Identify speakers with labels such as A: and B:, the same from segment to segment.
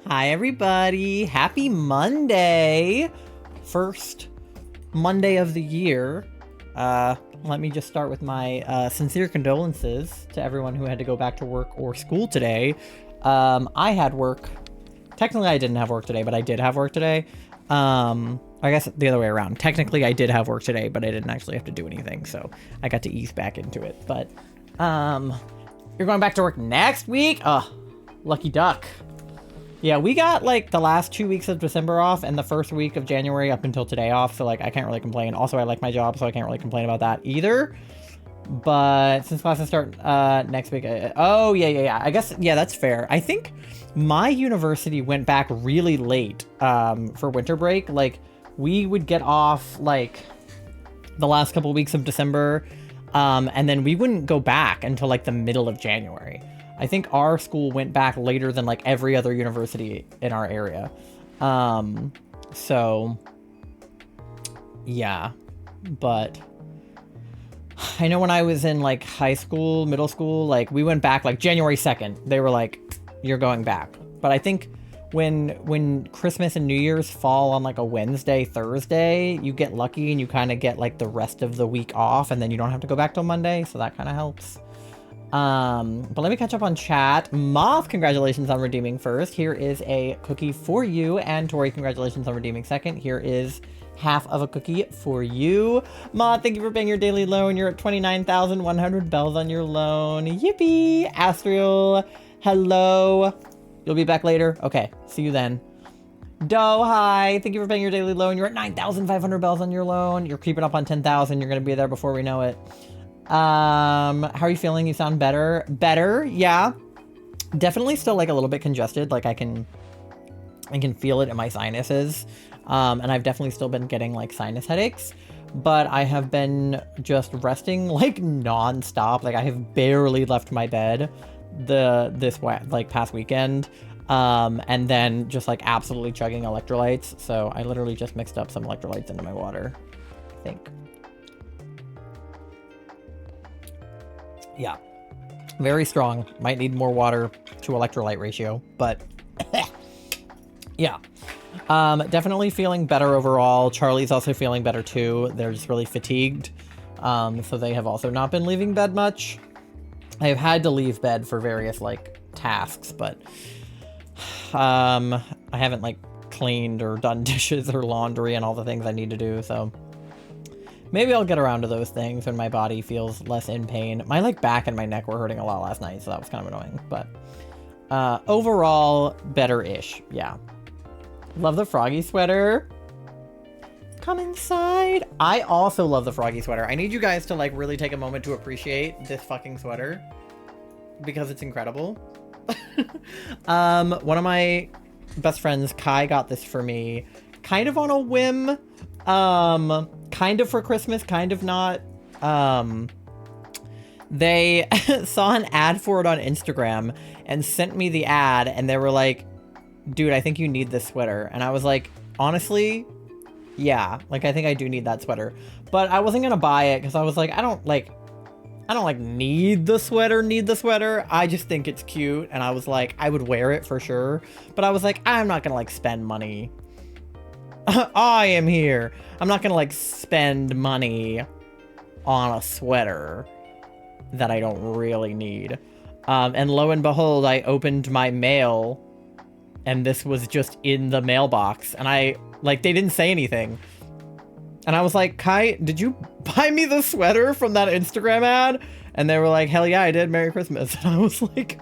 A: Hi, everybody. Happy Monday. First Monday of the year. Let me just start with my sincere condolences to everyone who had to go back to work or school today. I had work. Technically, I didn't have work today, but I did have work today. I guess the other way around. Technically, I did have work today, but I didn't actually have to do anything, so I got to ease back into it. But, you're going back to work next week? Oh, lucky duck. Yeah, we got like the last 2 weeks of December off and the first week of January up until today off, so like I can't really complain. Also, I like my job, so I can't really complain about that either. But since classes start next week, oh yeah, I guess yeah, that's fair. I think my university went back really late for winter break. Like we would get off like the last couple weeks of December, and then we wouldn't go back until like the middle of January. I think our school went back later than like every other university in our area. So yeah, but I know when I was in like high school, middle school, like we went back like January 2nd. They were like, you're going back. But I think when Christmas and New Year's fall on like a Wednesday, Thursday, you get lucky and you kind of get like the rest of the week off and then you don't have to go back till Monday. So that kind of helps. But let me catch up on chat. Moth, congratulations on redeeming first. Here is a cookie for you. And Tori, congratulations on redeeming second. Here is half of a cookie for you. Moth, thank you for paying your daily loan. You're at 29,100 bells on your loan. Yippee! Astriel, hello. You'll be back later? Okay, see you then. Doe, hi. Thank you for paying your daily loan. You're at 9,500 bells on your loan. You're creeping up on 10,000. You're going to be there before we know it. How are you feeling? You sound better. Better, yeah. Definitely still like a little bit congested. Like I can feel it in my sinuses. And I've definitely still been getting like sinus headaches, but I have been just resting like non-stop. Like I have barely left my bed this past weekend. And then just like absolutely chugging electrolytes. So I literally just mixed up some electrolytes into my water, I think. Yeah, very strong. Might need more water to electrolyte ratio, but yeah. Definitely feeling better overall. Charlie's also feeling better too. They're just really fatigued. So they have also not been leaving bed much. I have had to leave bed for various like tasks, but I haven't like cleaned or done dishes or laundry and all the things I need to do, so maybe I'll get around to those things when my body feels less in pain. My like back and my neck were hurting a lot last night, so that was kind of annoying. But overall, better-ish. Yeah. Love the froggy sweater. Come inside. I also love the froggy sweater. I need you guys to like really take a moment to appreciate this fucking sweater because it's incredible. One of my best friends, Kai, got this for me kind of on a whim. Kind of for Christmas, kind of not. They saw an ad for it on Instagram and sent me the ad and they were like, dude, I think you need this sweater. And I was like, honestly, yeah, like I think I do need that sweater, but I wasn't gonna buy it because I was like, I don't need the sweater. I just think it's cute. And I was like, I would wear it for sure, but I was like, I'm not gonna like spend money. I am here. I'm not gonna like spend money on a sweater that I don't really need. And lo and behold, I opened my mail and this was just in the mailbox and I like, they didn't say anything. And I was like, Kai, did you buy me the sweater from that Instagram ad? And they were like, hell yeah, I did. Merry Christmas. And I was like,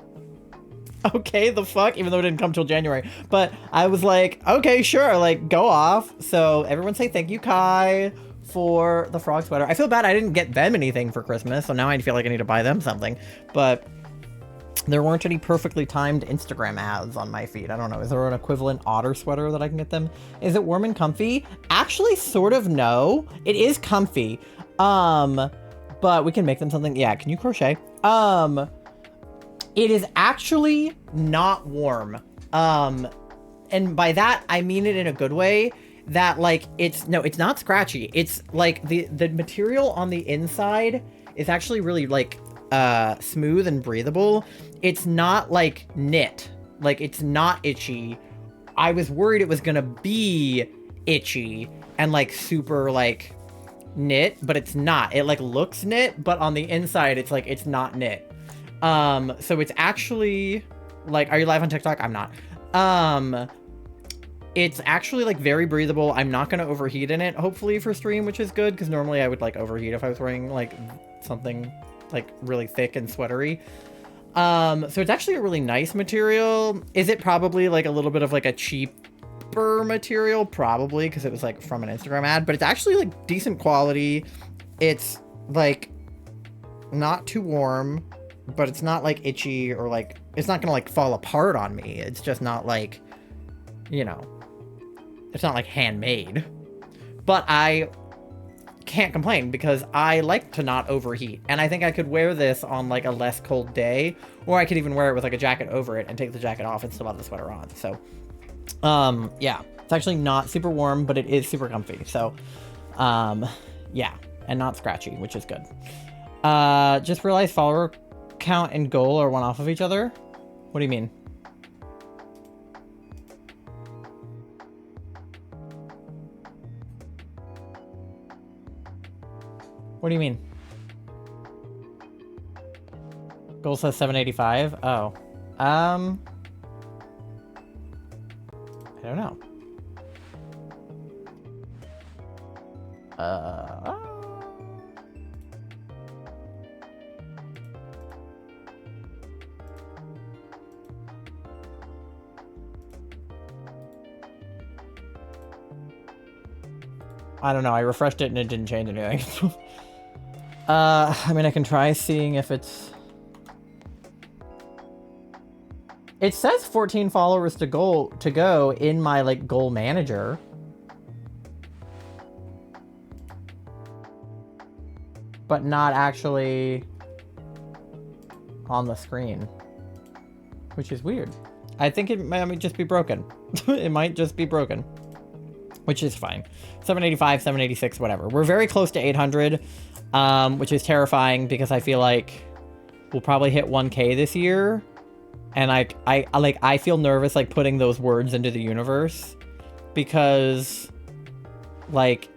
A: okay, the fuck, even though it didn't come till January. But I was like, okay, sure, like, go off. So everyone say thank you, Kai, for the frog sweater. I feel bad I didn't get them anything for Christmas, so now I feel like I need to buy them something. But there weren't any perfectly timed Instagram ads on my feed. I don't know. Is there an equivalent otter sweater that I can get them? Is it warm and comfy? Actually, sort of no. It is comfy. But we can make them something. Yeah, can you crochet? It is actually not warm. And by that, I mean it in a good way. That like, it's not scratchy. It's like the material on the inside is actually really like smooth and breathable. It's not like knit. Like, it's not itchy I was worried it was gonna be itchy and like super like knit, but it's not. It like looks knit, but on the inside it's like it's not knit. So it's actually like, are you live on TikTok? I'm not. It's actually like very breathable. I'm not gonna overheat in it, hopefully, for stream, which is good, because normally I would like overheat if I was wearing like something like really thick and sweatery. So it's actually a really nice material. Is it probably like a little bit of like a cheaper material? Probably, because it was like from an Instagram ad, but it's actually like decent quality. It's like not too warm, but it's not like itchy or like, it's not gonna like fall apart on me. It's just not like, you know, it's not like handmade. But I can't complain because I like to not overheat, and I think I could wear this on like a less cold day, or I could even wear it with like a jacket over it and take the jacket off and still have the sweater on. So yeah, it's actually not super warm, but it is super comfy. So yeah, and not scratchy, which is good. Just realized follower count and goal are one off of each other. What do you mean? What do you mean? Goal says 785. Oh. I don't know. I don't know. I refreshed it and it didn't change anything. I mean, I can try seeing if it's... It says 14 followers to go in my, like, goal manager. But not actually on the screen. Which is weird. I think it might just be broken. It might just be broken. Which is fine. 785, 786, whatever. We're very close to 800. Which is terrifying because I feel like we'll probably hit 1K this year, and I feel nervous like putting those words into the universe, because like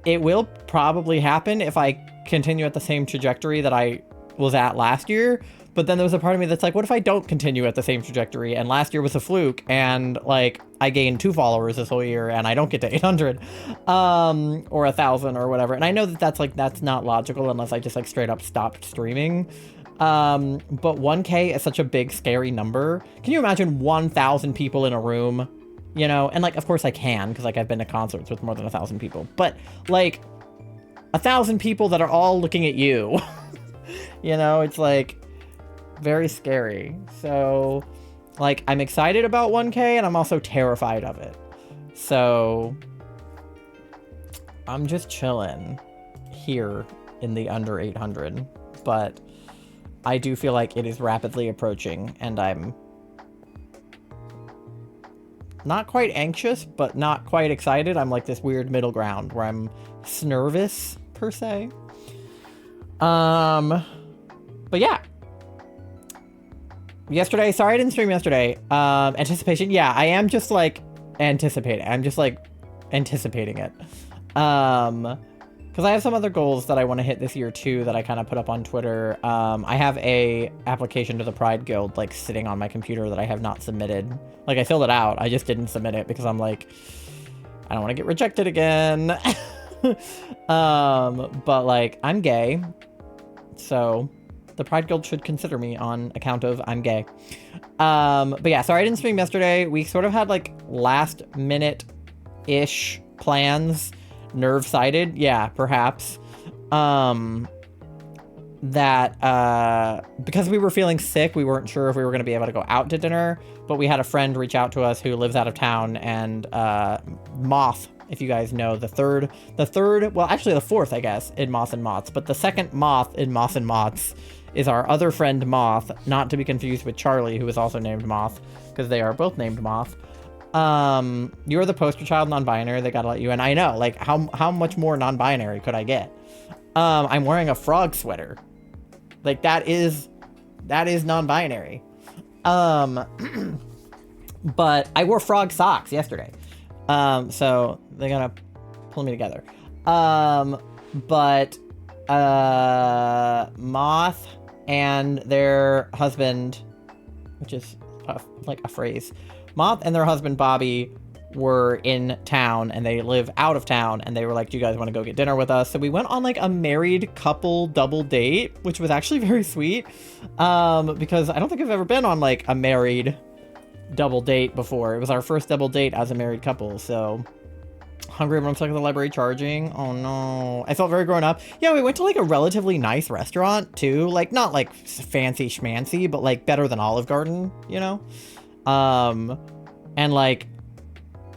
A: it will probably happen if I continue at the same trajectory that I was at last year. But then there's a part of me that's like, what if I don't continue at the same trajectory? And last year was a fluke, and like I gained 2 followers this whole year, and I don't get to 800, or 1,000 or whatever. And I know that that's not logical unless I just like straight up stopped streaming. But 1K is such a big, scary number. Can you imagine 1,000 people in a room? You know, and like, of course I can, because like I've been to concerts with more than 1,000 people. But like 1,000 people that are all looking at you. You know, it's like very scary. So like I'm excited about 1K, and I'm also terrified of it. So I'm just chilling here in the under 800, but I do feel like it is rapidly approaching, and I'm not quite anxious, but not quite excited. I'm like this weird middle ground where I'm nervous per se. But yeah. Yesterday, sorry I didn't stream yesterday. Anticipation, yeah, I am just like anticipating. I'm just like anticipating it. Because I have some other goals that I want to hit this year too that I kind of put up on Twitter. I have a application to the Pride Guild like sitting on my computer that I have not submitted. Like I filled it out, I just didn't submit it because I'm like, I don't want to get rejected again. But like I'm gay, so the Pride Guild should consider me on account of I'm gay. But yeah, sorry I didn't stream yesterday. We sort of had like last minute-ish plans. Nerve-sided, yeah, perhaps. Because we were feeling sick, we weren't sure if we were going to be able to go out to dinner, but we had a friend reach out to us who lives out of town, and Moth, if you guys know, the third, well, actually the fourth, I guess, in Moth and Moths, but the second Moth in Moth and Moths is our other friend Moth, not to be confused with Charlie, who is also named Moth, because they are both named Moth. You're the poster child non-binary, they gotta let you in. I know, like, how much more non-binary could I get? I'm wearing a frog sweater. Like, that is non-binary. But I wore frog socks yesterday. So they gotta pull me together. But Moth and their husband, which is like a phrase, Moth and their husband Bobby were in town, and they live out of town, and they were like, do you guys want to go get dinner with us? So we went on like a married couple double date, which was actually very sweet, because I don't think I've ever been on like a married double date before. It was our first double date as a married couple. So hungry, everyone's stuck at the library charging. Oh no, I felt very grown up. Yeah, we went to like a relatively nice restaurant too, like not like fancy schmancy, but like better than Olive Garden, you know. And like,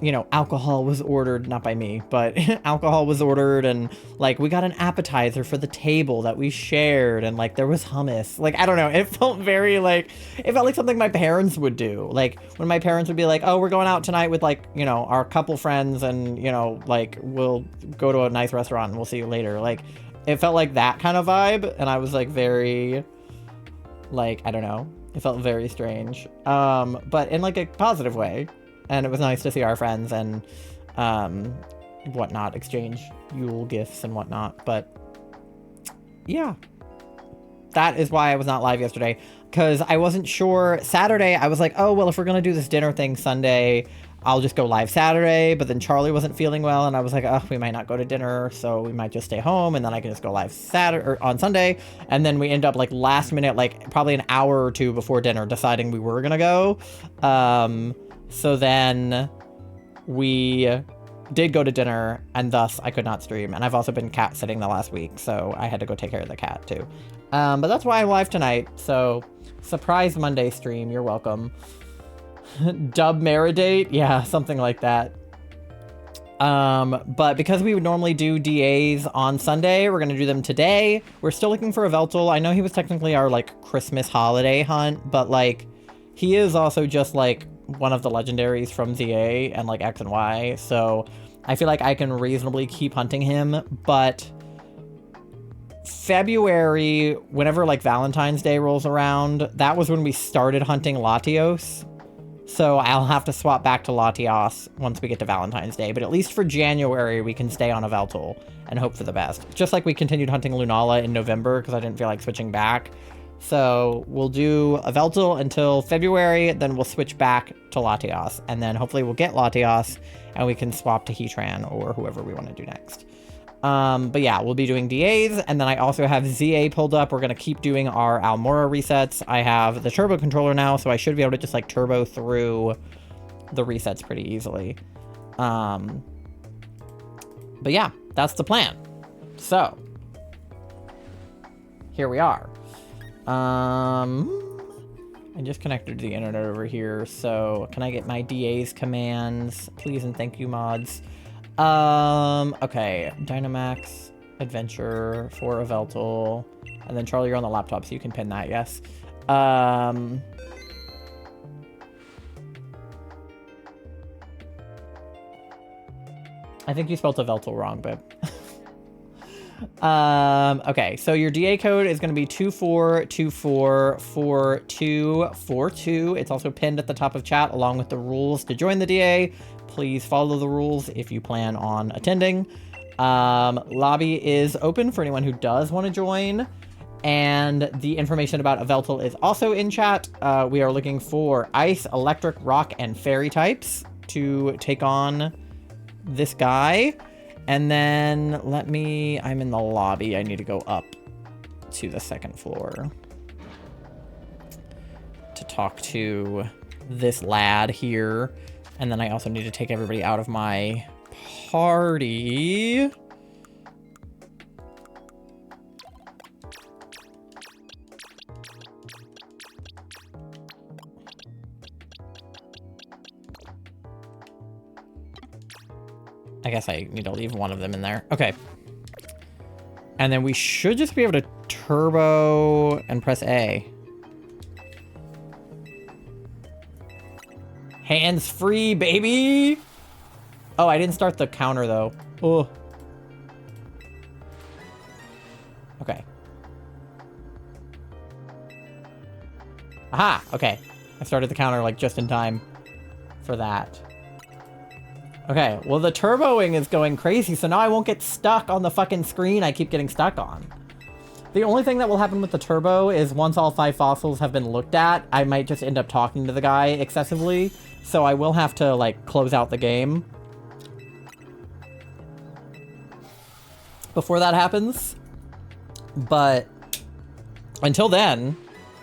A: you know, alcohol was ordered, not by me, but alcohol was ordered, and like we got an appetizer for the table that we shared, and like there was hummus. Like, I don't know, it felt very like, it felt like something my parents would do. Like when my parents would be like, oh, we're going out tonight with like, you know, our couple friends, and you know, like we'll go to a nice restaurant and we'll see you later. Like it felt like that kind of vibe, and I was like very, like, I don't know, it felt very strange, but in like a positive way. And it was nice to see our friends and whatnot, exchange Yule gifts and whatnot. But yeah, that is why I was not live yesterday, because I wasn't sure. Saturday, I was like, oh, well, if we're going to do this dinner thing Sunday, I'll just go live Saturday. But then Charlie wasn't feeling well, and I was like, oh, we might not go to dinner, so we might just stay home, and then I can just go live Saturday or on Sunday. And then we end up like last minute, like probably an hour or two before dinner, deciding we were going to go. So then we did go to dinner, and thus I could not stream. And I've also been cat sitting the last week, so I had to go take care of the cat too. But that's why I'm live tonight. So surprise Monday stream, you're welcome. Dub Meridate, yeah, something like that. But because we would normally do DAs on Sunday, we're gonna do them today. We're still looking for Yveltal. I know he was technically our like Christmas holiday hunt, but like he is also just like one of the legendaries from ZA and like X and Y, so I feel like I can reasonably keep hunting him. But February, whenever like Valentine's Day rolls around, that was when we started hunting Latios, so I'll have to swap back to Latios once we get to Valentine's Day. But at least for January, we can stay on Yveltal and hope for the best, just like we continued hunting Lunala in November because I didn't feel like switching back. So we'll do Yveltal until February, then we'll switch back to Latios, and then hopefully we'll get Latios and we can swap to Heatran or whoever we want to do next. But yeah, we'll be doing DAs, and then I also have ZA pulled up. We're going to keep doing our Amaura resets. I have the turbo controller now, so I should be able to just like turbo through the resets pretty easily. But yeah, that's the plan. So here we are. I just connected to the internet over here, so can I get my DA's commands, please and thank you, mods. Okay, Dynamax, Adventure for Yveltal, and then Charlie, you're on the laptop, so you can pin that, yes. I think you spelled Yveltal wrong, babe. Okay, so your DA code is going to be 24244242. It's also pinned at the top of chat along with the rules to join the DA. Please follow the rules if you plan on attending. Lobby is open for anyone who does want to join, and the information about Yveltal is also in chat. We are looking for ice, electric, rock, and fairy types to take on this guy. And then I'm in the lobby. I need to go up to the second floor to talk to this lad here. And then I also need to take everybody out of my party. I guess I need to leave one of them in there. Okay. And then we should just be able to turbo and press A. Hands free, baby! Oh, I didn't start the counter, though. Oh. Okay. Aha! Okay. I started the counter, like, just in time. for that. Okay, well the turboing is going crazy, so now I won't get stuck on the fucking screen I keep getting stuck on. The only thing that will happen with the turbo is once all 5 fossils have been looked at, I might just end up talking to the guy excessively, so I will have to, like, close out the game before that happens. But until then,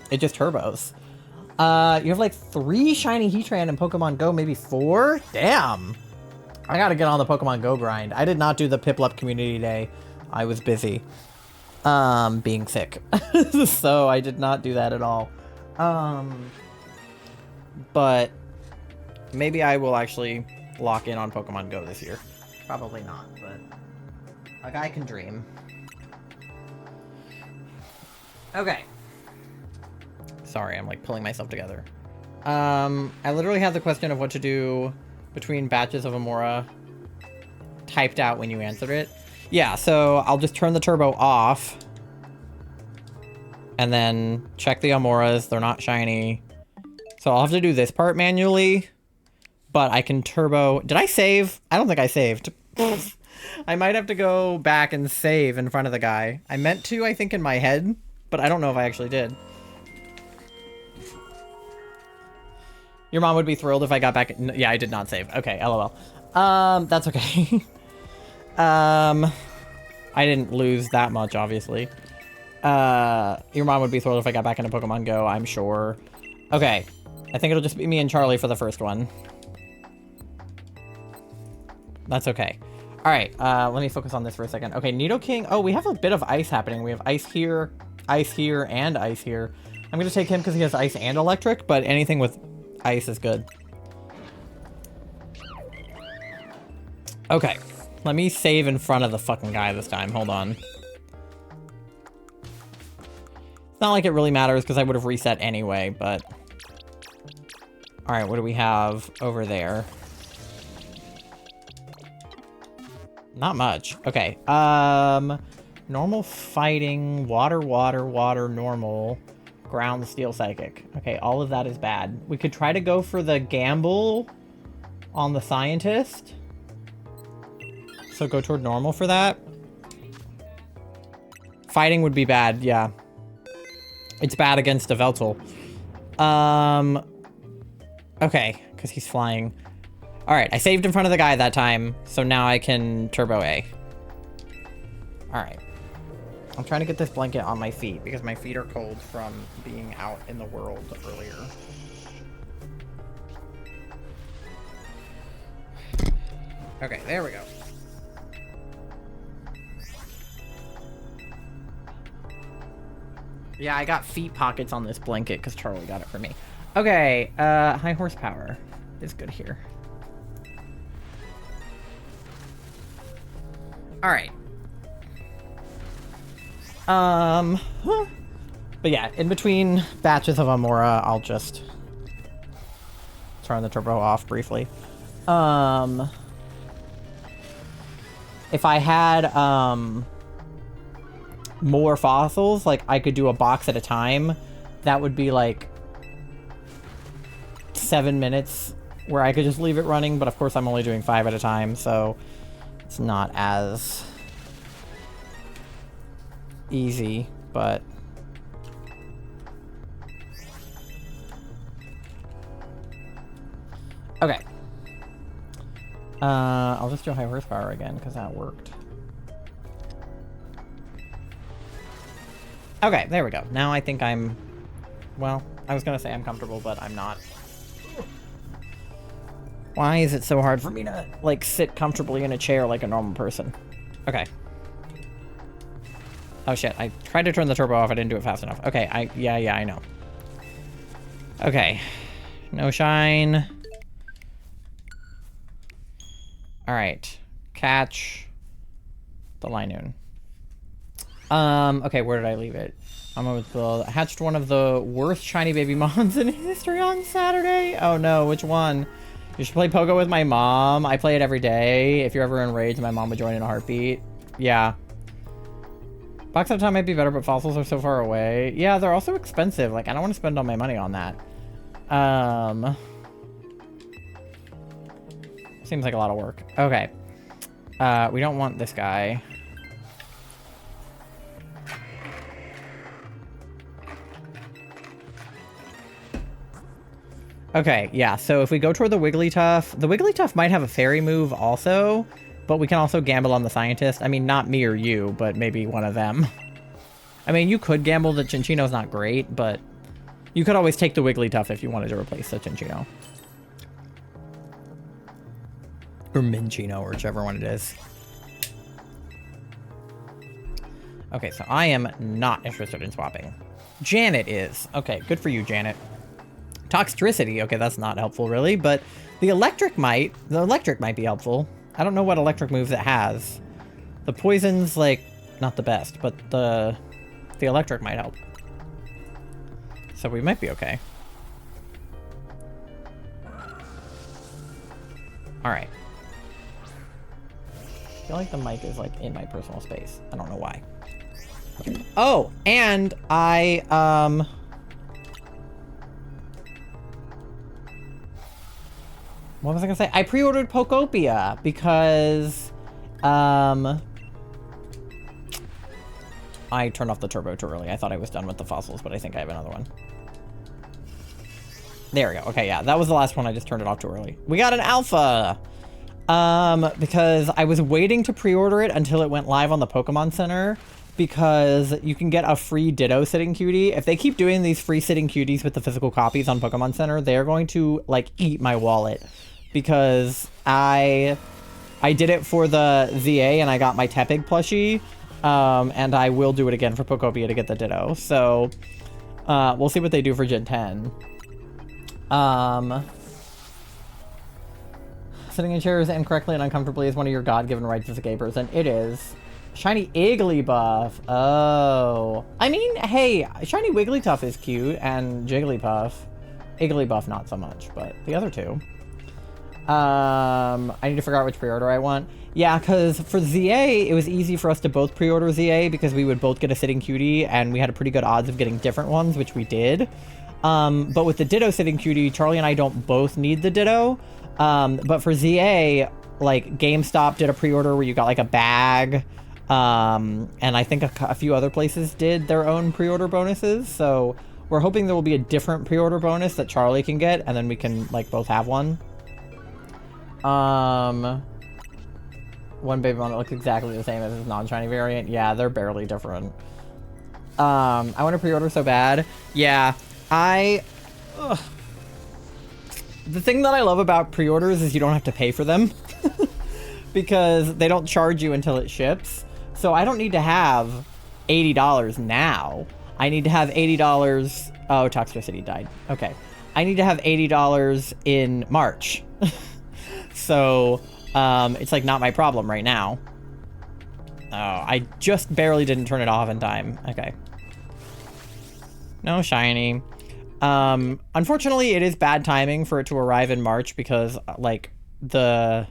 A: it just turbos. You have like 3 shiny Heatran in Pokemon Go, maybe 4? Damn. I gotta get on the Pokemon Go grind. I did not do the Piplup Community Day. I was busy. Being sick. So I did not do that at all. But maybe I will actually lock in on Pokemon Go this year. Probably not, but a guy can dream. Okay. Sorry, I'm like pulling myself together. I literally have the question of what to do between batches of Amaura typed out when you answered it. Yeah, so I'll just turn the turbo off and then check the Amauras. They're not shiny. So I'll have to do this part manually, but I can turbo. Did I save? I don't think I saved. I might have to go back and save in front of the guy. I meant to, I think, in my head, but I don't know if I actually did. Your mom would be thrilled if I got back. Yeah, I did not save. Okay, LOL. That's okay. I didn't lose that much, obviously. Your mom would be thrilled if I got back into Pokemon Go, I'm sure. Okay, I think it'll just be me and Charlie for the first one. That's okay. All right, let me focus on this for a second. Okay, Nidoking. Oh, we have a bit of ice happening. We have ice here, and ice here. I'm gonna take him because he has ice and electric, but anything with ice is good. Okay, let me save in front of the fucking guy this time. Hold on. It's not like it really matters because I would have reset anyway, but... Alright, what do we have over there? Not much. Okay, normal fighting, water, normal... Ground, steel, psychic. Okay, all of that is bad. We could try to go for the gamble on the scientist. So go toward normal for that. Fighting would be bad, yeah. It's bad against Yveltal. Okay, because he's flying. Alright, I saved in front of the guy that time, so now I can turbo A. Alright. I'm trying to get this blanket on my feet because my feet are cold from being out in the world earlier. Okay, there we go. Yeah, I got feet pockets on this blanket because Charlie got it for me. Okay, high horsepower is good here. Alright. But yeah, in between batches of Amaura, I'll just turn the turbo off briefly. If I had, more fossils, like I could do a box at a time, that would be like 7 minutes where I could just leave it running, but of course I'm only doing 5 at a time, so it's not as easy, but okay. I'll just do high horsepower again because that worked. Okay, there we go. Now I think I'm, well, I was gonna say I'm comfortable, but I'm not. Why is it so hard for me to, like, sit comfortably in a chair like a normal person? Okay. Oh shit, I tried to turn the turbo off, I didn't do it fast enough. Okay, yeah, I know. Okay. No shine. Alright. Catch the Linoon. Okay, where did I leave it? I hatched one of the worst shiny baby mons in history on Saturday. Oh no, which one? You should play Pogo with my mom. I play it every day. If you're ever enraged, my mom would join in a heartbeat. Yeah. Box at a time might be better, but fossils are so far away. Yeah, they're also expensive. Like, I don't want to spend all my money on that. Seems like a lot of work. Okay. We don't want this guy. Okay, yeah, so if we go toward the Wigglytuff might have a fairy move also, but we can also gamble on the scientist. I mean, not me or you, but maybe one of them. I mean, you could gamble that Chinchino's not great, but you could always take the Wigglytuff if you wanted to replace the Chinchino. Or Minchino, or whichever one it is. Okay, so I am not interested in swapping. Janet is. Okay, good for you, Janet. Toxtricity, okay, that's not helpful really, but the electric might be helpful. I don't know what electric moves it has. The poison's like not the best, but the electric might help. So we might be okay. All right. I feel like the mic is like in my personal space. I don't know why. Oh, and what was I gonna say? I pre-ordered Pokopia because, I turned off the turbo too early. I thought I was done with the fossils, but I think I have another one. There we go. Okay, yeah, that was the last one. I just turned it off too early. We got an alpha! Because I was waiting to pre-order it until it went live on the Pokemon Center, because you can get a free Ditto Sitting Cutie. If they keep doing these free Sitting Cuties with the physical copies on Pokemon Center, they're going to, like, eat my wallet. Because I did it for the ZA and I got my Tepig plushie, and I will do it again for Pokopia to get the Ditto. So, we'll see what they do for Gen 10. Sitting in chairs incorrectly and uncomfortably is one of your God-given rights as a gay person. It is. Shiny Igglybuff. Oh. I mean, hey, Shiny Wigglytuff is cute, and Jigglypuff. Igglybuff not so much, but the other two. I need to figure out which pre-order I want. Yeah, because for ZA, it was easy for us to both pre-order ZA because we would both get a Sitting Cutie, and we had a pretty good odds of getting different ones, which we did. But with the Ditto Sitting Cutie, Charlie and I don't both need the Ditto. But for ZA, like, GameStop did a pre-order where you got, like, a bag. And I think a few other places did their own pre-order bonuses. So we're hoping there will be a different pre-order bonus that Charlie can get, and then we can, like, both have one. One baby one that looks exactly the same as his non-shiny variant. Yeah, they're barely different. I want to pre-order so bad. Yeah, the thing that I love about pre-orders is you don't have to pay for them. Because they don't charge you until it ships. So I don't need to have $80 now. I need to have $80... Oh, Toxtricity died. Okay. I need to have $80 in March. So, it's like not my problem right now. Oh, I just barely didn't turn it off in time. Okay. No shiny. Unfortunately, it is bad timing for it to arrive in March because, like, the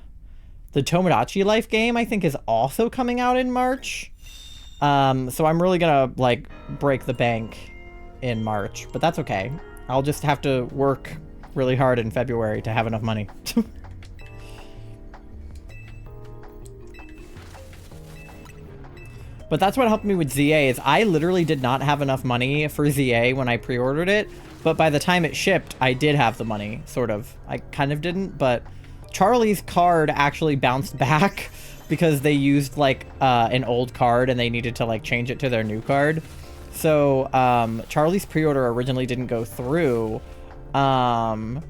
A: Tomodachi Life game, I think, is also coming out in March. So I'm really gonna, like, break the bank in March, but that's okay. I'll just have to work really hard in February to have enough money. But that's what helped me with ZA, is I literally did not have enough money for ZA when I pre-ordered it, but by the time it shipped, I did have the money, sort of. I kind of didn't, but Charlie's card actually bounced back because they used, like, an old card and they needed to, like, change it to their new card. So, Charlie's pre-order originally didn't go through, and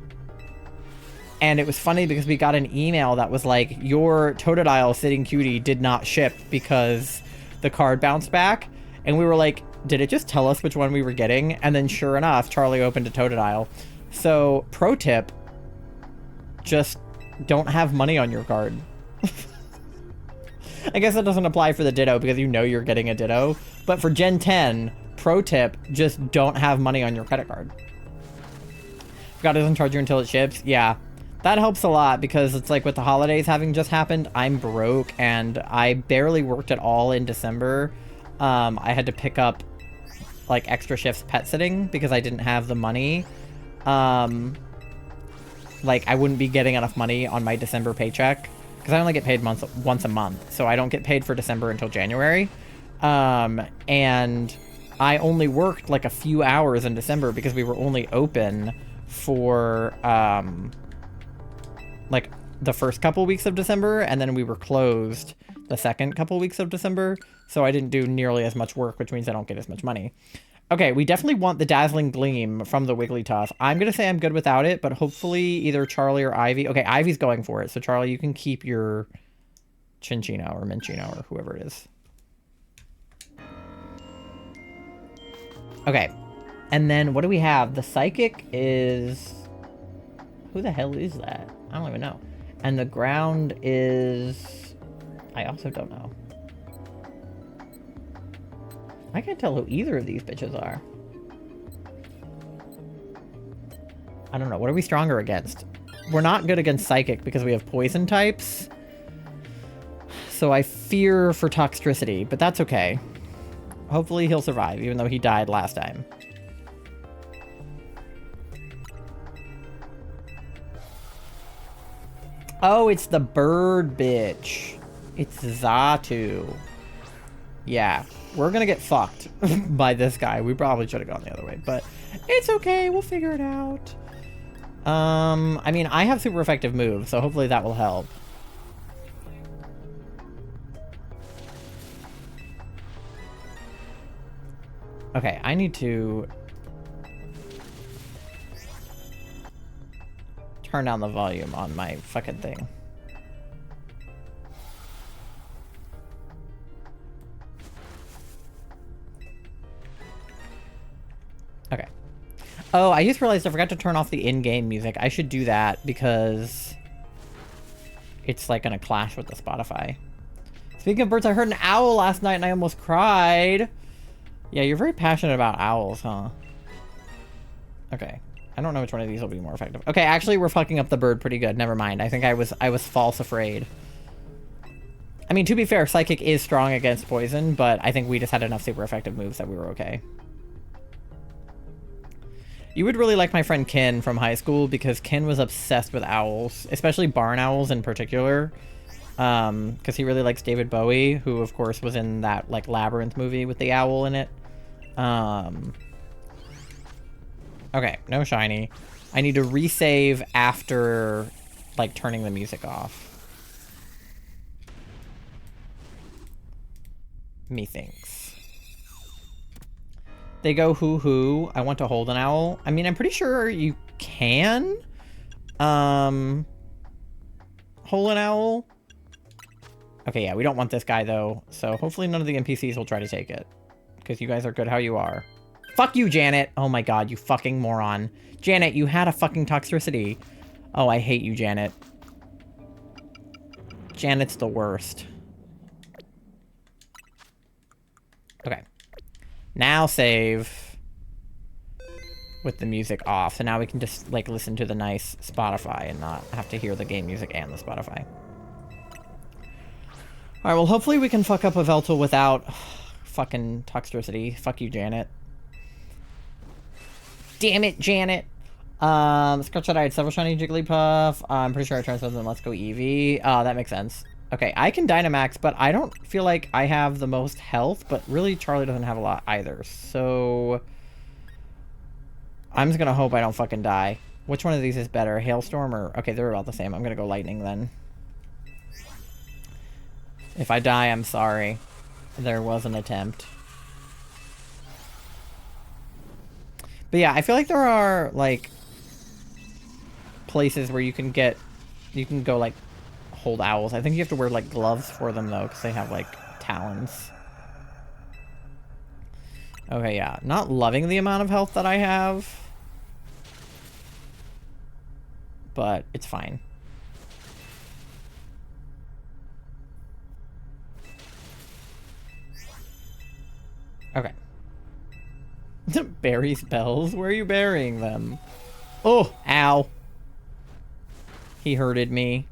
A: it was funny because we got an email that was like, your Totodile Sitting Cutie did not ship because the card bounced back, and we were like, did it just tell us which one we were getting? And then sure enough, Charlie opened a Totodile. So, pro tip, just don't have money on your card. I guess that doesn't apply for the Ditto because you know you're getting a Ditto, but for Gen 10, pro tip, just don't have money on your credit card. God doesn't charge you until it ships. Yeah, that helps a lot because it's like with the holidays having just happened, I'm broke and I barely worked at all in December. I had to pick up, like, extra shifts pet sitting because I didn't have the money. like, I wouldn't be getting enough money on my December paycheck. Because I only get paid once a month. So I don't get paid for December until January. And I only worked like a few hours in December because we were only open for like the first couple weeks of December, and then we were closed the second couple weeks of December. So I didn't do nearly as much work, which means I don't get as much money. Okay, we definitely want the Dazzling Gleam from the Wigglytuff. I'm going to say I'm good without it, but hopefully either Charlie or Ivy. Okay, Ivy's going for it. So Charlie, you can keep your Chinchino or Minchino or whoever it is. Okay, and then what do we have? The Psychic is... Who the hell is that? I don't even know. And the Ground is... I also don't know. I can't tell who either of these bitches are. I don't know. What are we stronger against? We're not good against Psychic because we have poison types. So I fear for Toxtricity, but that's okay. Hopefully he'll survive, even though he died last time. Oh, it's the bird bitch. It's Xatu. Yeah, we're gonna get fucked by this guy. We probably should have gone the other way, but it's okay. We'll figure it out. I mean, I have super effective moves, so hopefully that will help. Okay, I need to turn down the volume on my fucking thing. Okay. Oh, I just realized I forgot to turn off the in-game music. I should do that because it's like gonna clash with the Spotify. Speaking of birds, I heard an owl last night and I almost cried. Yeah, you're very passionate about owls, huh? Okay. I don't know which one of these will be more effective. Okay, actually, we're fucking up the bird pretty good. Never mind. I think I was false afraid. I mean, to be fair, Psychic is strong against poison, but I think we just had enough super effective moves that we were okay. You would really like my friend Ken from high school because Ken was obsessed with owls, especially barn owls in particular. Because he really likes David Bowie, who of course was in that like Labyrinth movie with the owl in it. Okay, no shiny. I need to resave after like turning the music off. Methinks. They go hoo-hoo. I want to hold an owl. I mean, I'm pretty sure you can hold an owl. Okay, yeah, we don't want this guy though. So hopefully none of the NPCs will try to take it. Because you guys are good how you are. Fuck you, Janet. Oh my god, you fucking moron. Janet, you had a fucking Toxtricity. Oh, I hate you, Janet. Janet's the worst. Okay. Now save with the music off. So now we can just like listen to the nice Spotify and not have to hear the game music and the Spotify. Alright, well hopefully we can fuck up a Yveltal without fucking Toxtricity. Fuck you, Janet. Damn it, Janet. Scratch that I had several shiny Jigglypuff. I'm pretty sure I transferred them. Let's go Eevee. That makes sense. Okay, I can Dynamax, but I don't feel like I have the most health, but really Charlie doesn't have a lot either. So I'm just gonna hope I don't fucking die. Which one of these is better? Hailstorm or... Okay, they're about the same. I'm gonna go Lightning then. If I die, I'm sorry. There was an attempt. But yeah, I feel like there are, like, places where you can go, like, hold owls. I think you have to wear, like, gloves for them, though, because they have, like, talons. Okay, yeah. Not loving the amount of health that I have. But it's fine. Okay. Bury spells? Where are you burying them? Oh, ow. He hurted me.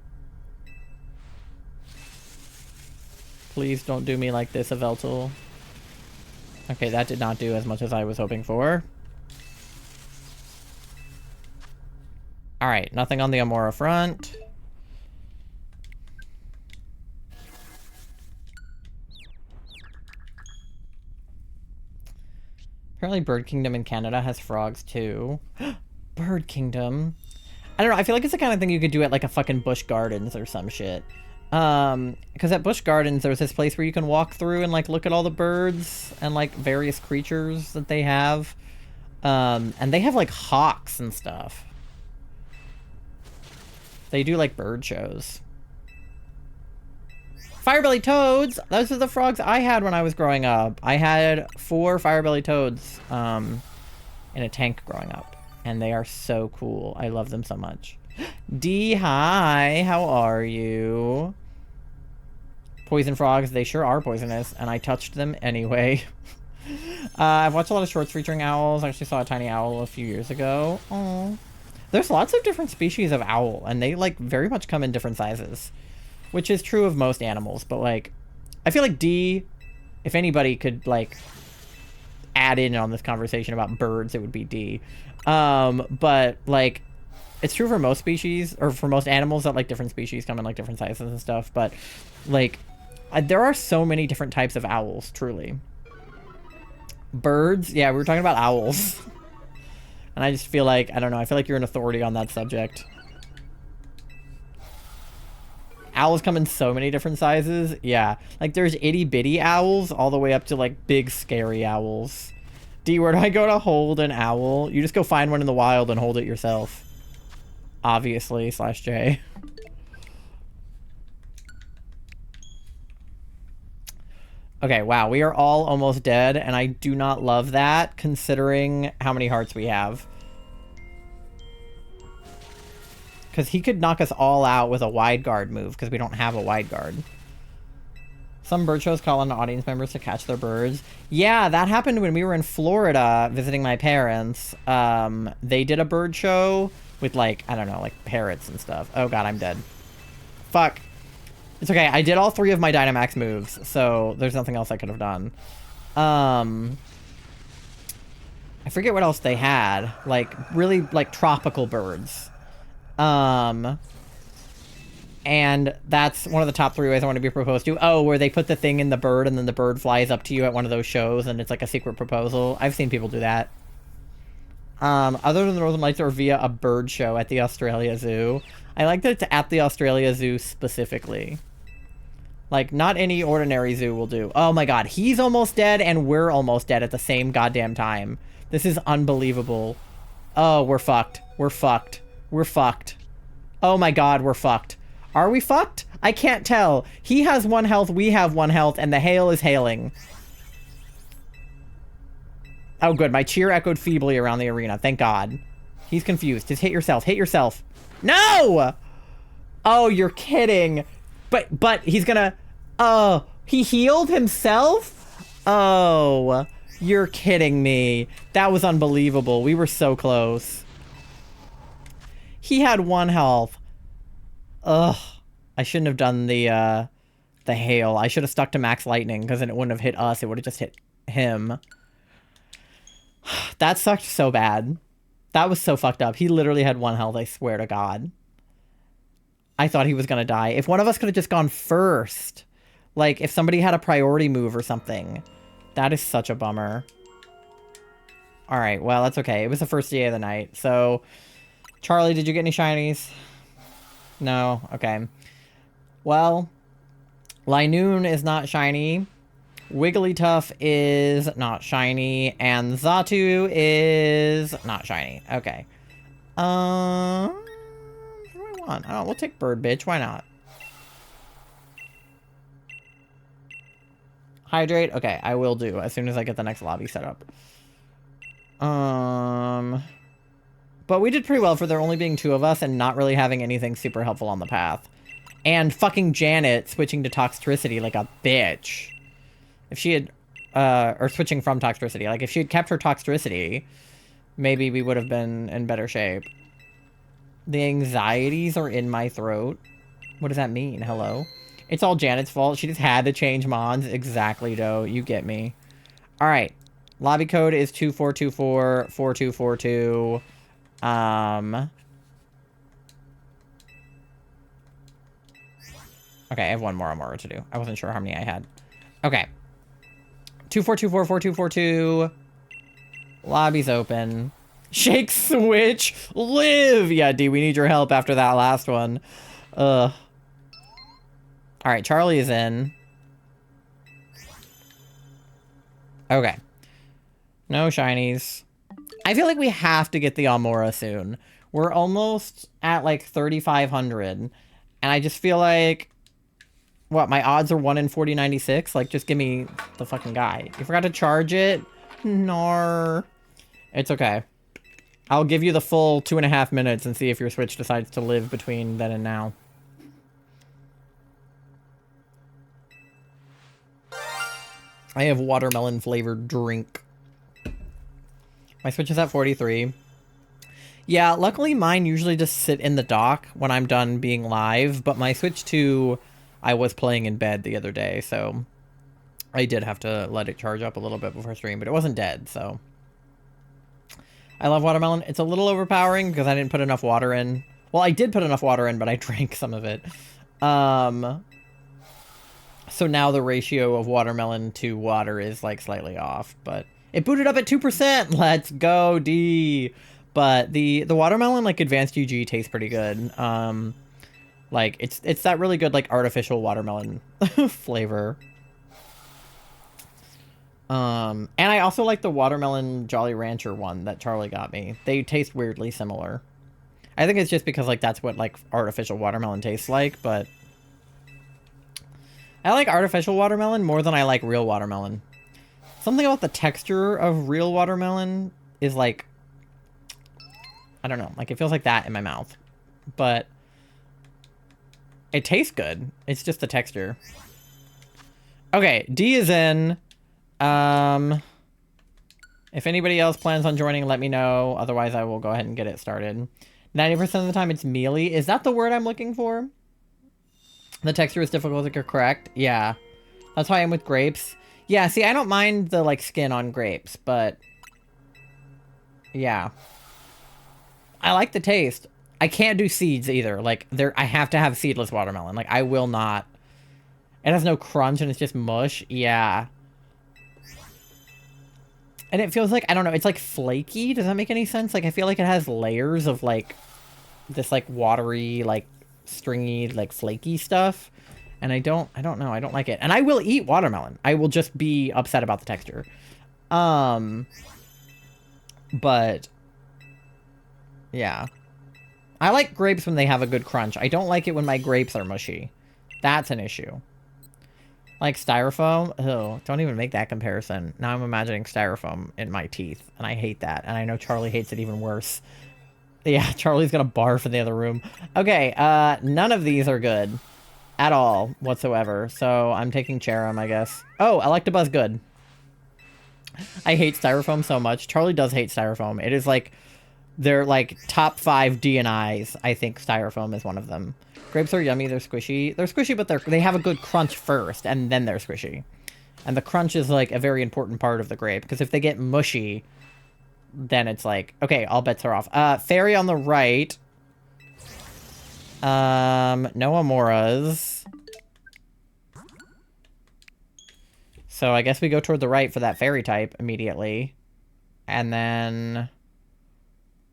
A: Please don't do me like this, Yveltal. Okay, that did not do as much as I was hoping for. All right, nothing on the Amaura front. Apparently Bird Kingdom in Canada has frogs too. Bird Kingdom. I don't know, I feel like it's the kind of thing you could do at like a fucking Busch Gardens or some shit. Because at Busch Gardens there's this place where you can walk through and like look at all the birds and like various creatures that they have. And they have like hawks and stuff. They do like bird shows. Firebelly toads! Those are the frogs I had when I was growing up. I had 4 firebelly toads in a tank growing up. And they are so cool. I love them so much. D, hi, how are you? Poison frogs, they sure are poisonous, and I touched them anyway. I've watched a lot of shorts featuring owls. I actually saw a tiny owl a few years ago. Aww. There's lots of different species of owl, and they, like, very much come in different sizes. Which is true of most animals, but, like, I feel like D, if anybody could, like, add in on this conversation about birds, it would be D. But, like, it's true for most species, or for most animals that, like, different species come in, like, different sizes and stuff, but, like, there are so many different types of owls, truly. Birds? Yeah, we were talking about owls. And I just feel like, I don't know, I feel like you're an authority on that subject. Owls come in so many different sizes. Yeah. Like, there's itty-bitty owls all the way up to, like, big, scary owls. D, where do I go to hold an owl? You just go find one in the wild and hold it yourself. Obviously, /J. Okay, wow, we are all almost dead, and I do not love that, considering how many hearts we have. Because he could knock us all out with a wide guard move, because we don't have a wide guard. Some bird shows call on audience members to catch their birds. Yeah, that happened when we were in Florida visiting my parents. They did a bird show with, like, I don't know, like, parrots and stuff. Oh god, I'm dead. Fuck. It's okay, I did all 3 of my Dynamax moves, so there's nothing else I could have done. I forget what else they had. Like, really, like, tropical birds. And that's one of the top 3 ways I want to be proposed to. Oh, where they put the thing in the bird and then the bird flies up to you at one of those shows and it's like a secret proposal. I've seen people do that. Other than the Northern Lights or via a bird show at the Australia Zoo. I like that it's at the Australia Zoo specifically. Like, not any ordinary zoo will do. Oh my god, he's almost dead and we're almost dead at the same goddamn time. This is unbelievable. Oh, we're fucked. We're fucked. We're fucked. Oh my god, we're fucked. Are we fucked? I can't tell. He has 1 health, we have 1 health, and the hail is hailing. Oh good, my cheer echoed feebly around the arena. Thank god. He's confused. Just hit yourself. Hit yourself. No! Oh, you're kidding. But he's gonna... Oh, he healed himself? Oh, you're kidding me. That was unbelievable. We were so close. He had 1 health. Ugh. I shouldn't have done the hail. I should have stuck to max lightning, because then it wouldn't have hit us. It would have just hit him. That sucked so bad. That was so fucked up. He literally had 1 health, I swear to God. I thought he was gonna die. If one of us could have just gone first. Like, if somebody had a priority move or something. That is such a bummer. Alright, well, that's okay. It was the first day of the night. So, Charlie, did you get any shinies? No? Okay. Well, Linoon is not shiny. Wigglytuff is not shiny. And Xatu is not shiny. Okay. What do I want? Oh, we'll take Bird Bitch. Why not? Hydrate? Okay, I will do as soon as I get the next lobby set up. But we did pretty well for there only being 2 of us and not really having anything super helpful on the path. And fucking Janet switching to Toxtricity like a bitch. If she had, or switching from Toxtricity. Like, if she had kept her Toxtricity, maybe we would have been in better shape. The anxieties are in my throat. What does that mean? Hello? It's all Janet's fault. She just had to change mons. Exactly, Doe. You get me. Alright. Lobby code is 2424-4242. Okay, I have one more Amaura to do. I wasn't sure how many I had. Okay. 24244242. Lobby's open. Shake switch. Live. Yeah, D, we need your help after that last one. All right, Charlie is in. Okay. No shinies. I feel like we have to get the Amaura soon. We're almost at like 3,500. And I just feel like... What, my odds are 1 in 4096? Like, just give me the fucking guy. You forgot to charge it? Nar. It's okay. I'll give you the full 2.5 minutes and see if your Switch decides to live between then and now. I have watermelon flavored drink. My Switch is at 43. Yeah, luckily mine usually just sit in the dock when I'm done being live, but my Switch 2... I was playing in bed the other day, so I did have to let it charge up a little bit before stream, but it wasn't dead, so. I love watermelon. It's a little overpowering because I didn't put enough water in. Well, I did put enough water in, but I drank some of it. So now the ratio of watermelon to water is like slightly off, but it booted up at 2%. Let's go, D. But the watermelon, like advanced UG, tastes pretty good. Like, it's that really good, like, artificial watermelon flavor. And I also like the watermelon Jolly Rancher one that Charlie got me. They taste weirdly similar. I think it's just because, like, that's what, like, artificial watermelon tastes like, but... I like artificial watermelon more than I like real watermelon. Something about the texture of real watermelon is, like... I don't know. Like, it feels like that in my mouth. But... It tastes good. It's just the texture. Okay, D is in. If anybody else plans on joining, let me know. Otherwise, I will go ahead and get it started. 90% of the time, it's mealy. Is that the word I'm looking for? The texture is difficult to correct. Yeah. That's why I'm with grapes. Yeah, see, I don't mind the, like, skin on grapes, but... Yeah. I like the taste. I can't do seeds either. Like, I have to have seedless watermelon. Like, I will not. It has no crunch and it's just mush. Yeah. And it feels like, I don't know, it's like flaky. Does that make any sense? Like, I feel like it has layers of, like, this, like, watery, like, stringy, like, flaky stuff. And I don't know. I don't like it. And I will eat watermelon. I will just be upset about the texture. But, yeah. I like grapes when they have a good crunch. I don't like it when my grapes are mushy. That's an issue. Like styrofoam? Oh, don't even make that comparison. Now I'm imagining styrofoam in my teeth, and I hate that. And I know Charlie hates it even worse. Yeah, Charlie's gonna barf in the other room. Okay, none of these are good. At all, whatsoever. So I'm taking Cherim, I guess. Oh, Electabuzz good. I hate styrofoam so much. Charlie does hate styrofoam. It is like... They're like top 5 DNIs. I think styrofoam is one of them. Grapes are yummy. They're squishy. They're squishy, but they have a good crunch first, and then they're squishy. And the crunch is like a very important part of the grape, because if they get mushy, then it's like, okay, all bets are off. Fairy on the right. No Amauras. So I guess we go toward the right for that fairy type immediately. And then...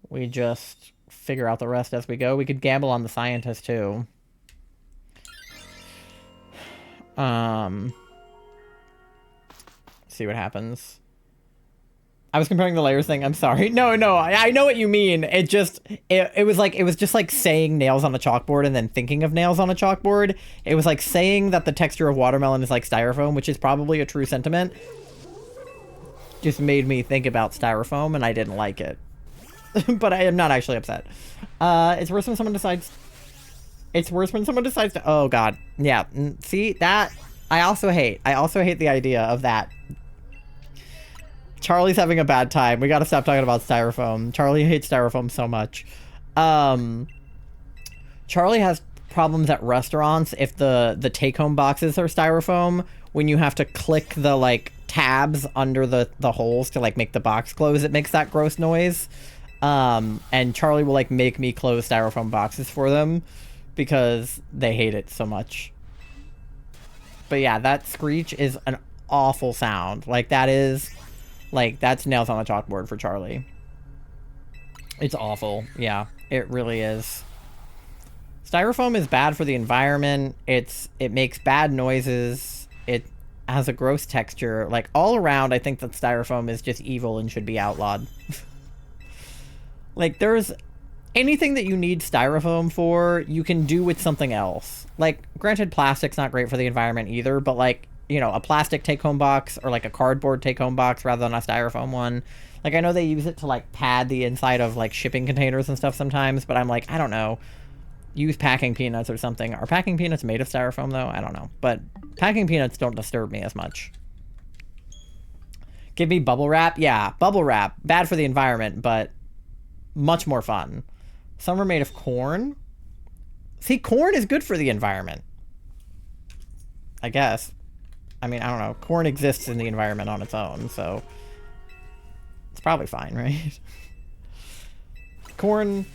A: we just figure out the rest as we go. We could gamble on the scientist, too. See what happens. I was comparing the layers thing. I'm sorry. No, I know what you mean. It just... It was like... It was just like saying nails on a chalkboard and then thinking of nails on a chalkboard. It was like saying that the texture of watermelon is like styrofoam, which is probably a true sentiment. Just made me think about styrofoam, and I didn't like it. But I am not actually upset. It's worse when someone decides... It's worse when someone decides to... Oh, God. Yeah. See? That... I also hate. I also hate the idea of that. Charlie's having a bad time. We gotta stop talking about styrofoam. Charlie hates styrofoam so much. Charlie has problems at restaurants if the take-home boxes are styrofoam. When you have to click the, like, tabs under the holes to, like, make the box close, it makes that gross noise. And Charlie will, like, make me close styrofoam boxes for them because they hate it so much. But yeah, that screech is an awful sound. Like, that is... Like, that's nails on the chalkboard for Charlie. It's awful. Yeah, it really is. Styrofoam is bad for the environment. It makes bad noises. It has a gross texture. Like, all around, I think that styrofoam is just evil and should be outlawed. Like, there's anything that you need styrofoam for, you can do with something else. Like, granted, plastic's not great for the environment either, but like, you know, a plastic take-home box or like a cardboard take-home box rather than a styrofoam one. Like, I know they use it to like pad the inside of like shipping containers and stuff sometimes, but I'm like, I don't know. Use packing peanuts or something. Are packing peanuts made of styrofoam though? I don't know. But packing peanuts don't disturb me as much. Give me bubble wrap. Yeah, bubble wrap. Bad for the environment, but much more fun. Some are made of corn. See, corn is good for the environment. I guess. I mean, I don't know. Corn exists in the environment on its own, so it's probably fine, right? Corn...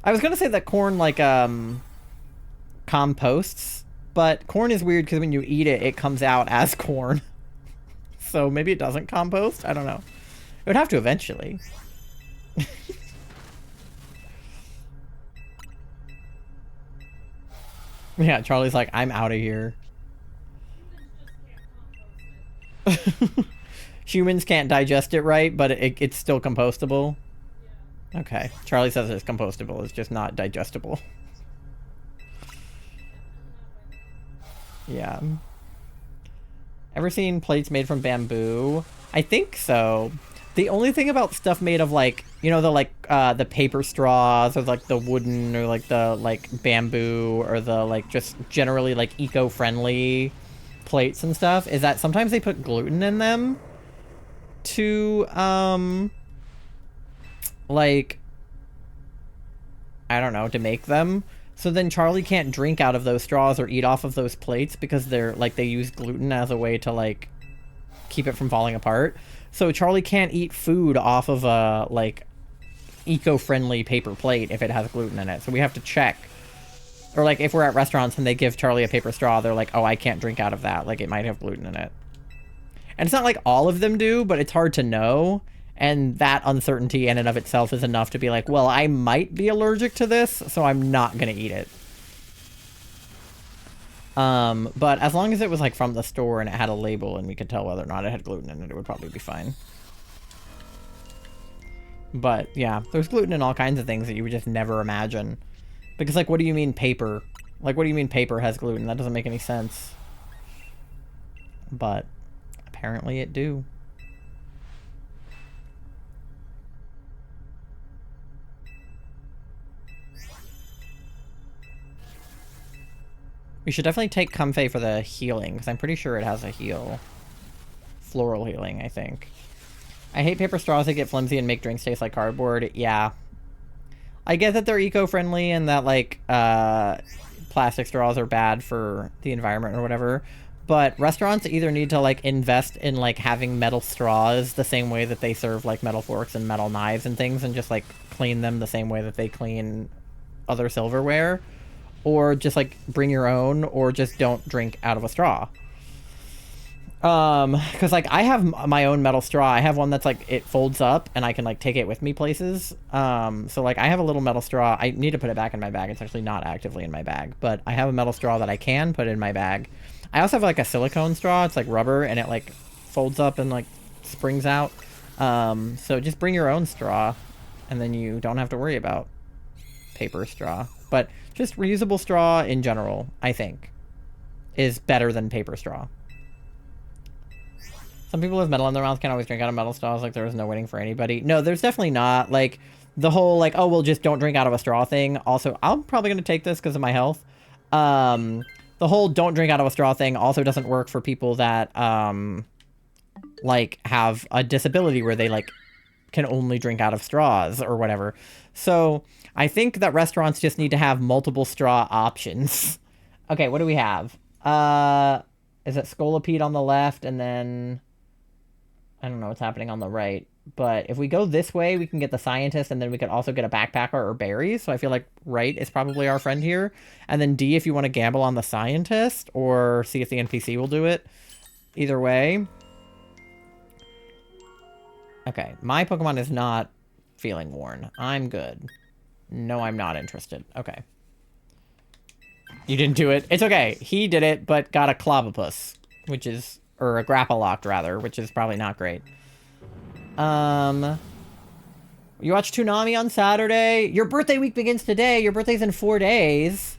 A: I was gonna say that corn, like, composts, but corn is weird because when you eat it, it comes out as corn. So maybe it doesn't compost? I don't know. It would have to eventually. Yeah, Charlie's like, I'm out of here. Humans can't digest it right, but it's still compostable. Okay. Charlie says it's compostable. It's just not digestible. Yeah. Ever seen plates made from bamboo? I think so. The only thing about stuff made of, like, you know, the paper straws or, like, the wooden or, like, the, like, bamboo or the, like, just generally, like, eco-friendly plates and stuff is that sometimes they put gluten in them to, like, I don't know, to make them. So then Charlie can't drink out of those straws or eat off of those plates because they're, like, they use gluten as a way to, like, keep it from falling apart. So Charlie can't eat food off of a, like, eco-friendly paper plate if it has gluten in it. So we have to check. Or, like, if we're at restaurants and they give Charlie a paper straw, they're like, oh, I can't drink out of that. Like, it might have gluten in it. And it's not like all of them do, but it's hard to know. And that uncertainty in and of itself is enough to be like, well, I might be allergic to this, so I'm not going to eat it. But as long as it was, like, from the store and it had a label and we could tell whether or not it had gluten in it, it would probably be fine. But, yeah, there's gluten in all kinds of things that you would just never imagine. Because, like, what do you mean paper? Like, what do you mean paper has gluten? That doesn't make any sense. But apparently it do. We should definitely take Comfey for the healing, because I'm pretty sure it has a heal. Floral healing, I think. I hate paper straws that get flimsy and make drinks taste like cardboard. Yeah. I get that they're eco-friendly and that, like, plastic straws are bad for the environment or whatever, but restaurants either need to, like, invest in, like, having metal straws the same way that they serve, like, metal forks and metal knives and things and just, like, clean them the same way that they clean other silverware. Or just, like, bring your own, or just don't drink out of a straw. Because, like, I have my own metal straw. I have one that's, like, it folds up, and I can, like, take it with me places. So, like, I have a little metal straw. I need to put it back in my bag. It's actually not actively in my bag. But I have a metal straw that I can put in my bag. I also have, like, a silicone straw. It's, like, rubber, and it, like, folds up and, like, springs out. So just bring your own straw, and then you don't have to worry about paper straw. But just reusable straw in general, I think, is better than paper straw. Some people with metal in their mouth can't always drink out of metal straws, like there is no waiting for anybody. No, there's definitely not. Like, the whole, like, oh, well, just don't drink out of a straw thing. Also, I'm probably going to take this because of my health. The whole don't drink out of a straw thing also doesn't work for people that, like, have a disability where they, like, can only drink out of straws or whatever. So I think that restaurants just need to have multiple straw options. Okay, what do we have? Is it Scolipede on the left and then... I don't know what's happening on the right. But if we go this way, we can get the scientist, and then we could also get a backpacker or berries. So I feel like right is probably our friend here. And then D, if you want to gamble on the scientist, or see if the NPC will do it. Either way. Okay, my Pokemon is not feeling worn. I'm good. No, I'm not interested. Okay. You didn't do it. It's okay. He did it, but got a Clobopus, which is... Or a Grappaloct, rather, which is probably not great. You watched Toonami on Saturday? Your birthday week begins today. Your birthday's in 4 days.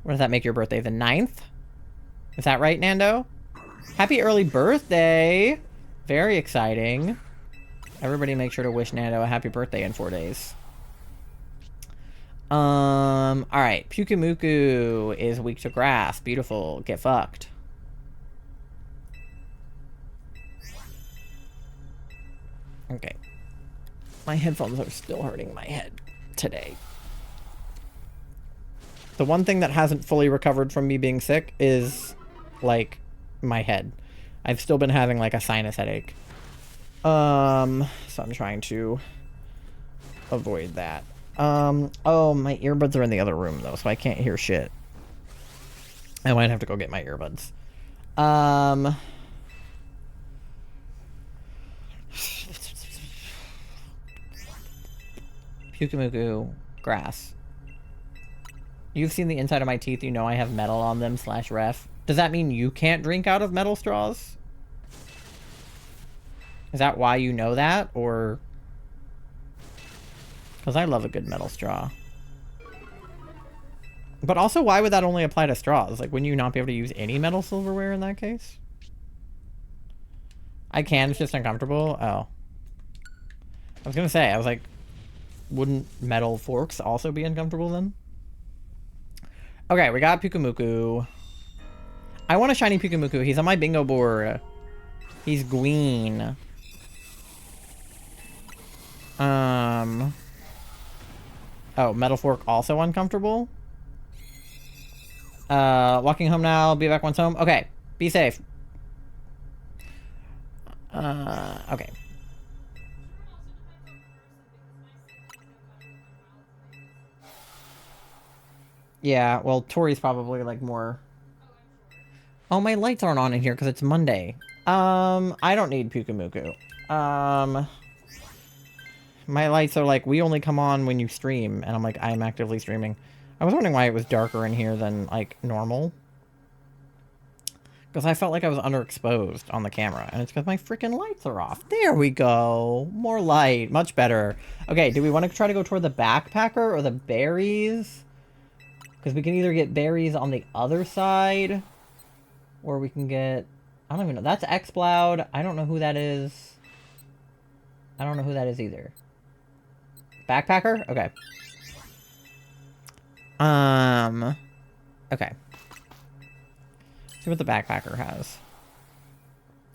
A: What does that make your birthday? The 9th? Is that right, Nando? Happy early birthday. Very exciting. Everybody make sure to wish Nando a happy birthday in 4 days. Alright. Pyukumuku is weak to grass. Beautiful. Get fucked. Okay. My headphones are still hurting my head today. The one thing that hasn't fully recovered from me being sick is, like, my head. I've still been having, like, a sinus headache. So I'm trying to avoid that. Oh, my earbuds are in the other room, though, so I can't hear shit. I might have to go get my earbuds. Pyukumuku, grass. You've seen the inside of my teeth, you know I have metal on them / ref. Does that mean you can't drink out of metal straws? Is that why you know that, or... Because I love a good metal straw. But also, why would that only apply to straws? Like, wouldn't you not be able to use any metal silverware in that case? I can, it's just uncomfortable. Oh. I was gonna say, I was like, wouldn't metal forks also be uncomfortable then? Okay, we got Pyukumuku. I want a shiny Pyukumuku. He's on my bingo board. He's green. Oh, metal fork also uncomfortable? Walking home now. Be back once home. Okay, be safe. Okay. Yeah, well, Tori's probably, like, more... Oh, my lights aren't on in here because it's Monday. I don't need Pyukumuku. My lights are like, we only come on when you stream. And I'm like, I'm actively streaming. I was wondering why it was darker in here than, like, normal. Because I felt like I was underexposed on the camera. And it's because my freaking lights are off. There we go. More light. Much better. Okay, do we want to try to go toward the backpacker or the berries? Because we can either get berries on the other side, or we can get... I don't even know. That's Xploud. I don't know who that is. I don't know who that is either. Backpacker? Okay. Okay. See what the backpacker has.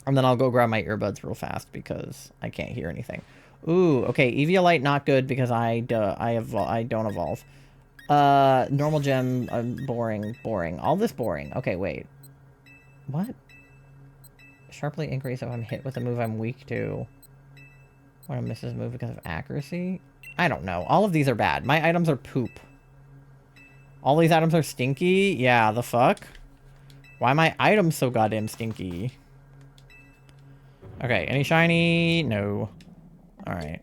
A: And then I'll go grab my earbuds real fast because I can't hear anything. Ooh, okay. Yveltal not good because I don't evolve. Normal gem, boring. All this boring. Okay, wait. What? Sharply increase if I'm hit with a move I'm weak to. When I miss this move because of accuracy? I don't know. All of these are bad. My items are poop. All these items are stinky? Yeah, the fuck? Why are my items so goddamn stinky? Okay, any shiny? No. Alright.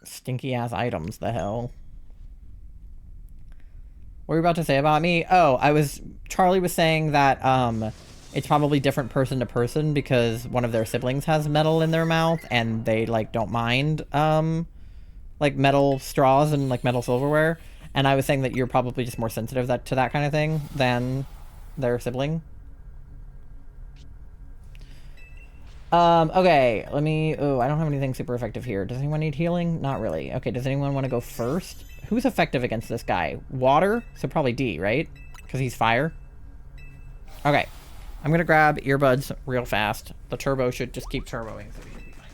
A: Stinky ass items, the hell? What were you about to say about me? Oh, Charlie was saying that, it's probably different person to person because one of their siblings has metal in their mouth and they, like, don't mind, like, metal straws and, like, metal silverware. And I was saying that you're probably just more sensitive to that kind of thing than their sibling. Okay, let me... Oh, I don't have anything super effective here. Does anyone need healing? Not really. Okay, does anyone want to go first? Who's effective against this guy? Water? So probably D, right? Because he's fire. Okay. I'm gonna grab earbuds real fast. The turbo should just keep turboing, so we should be fine.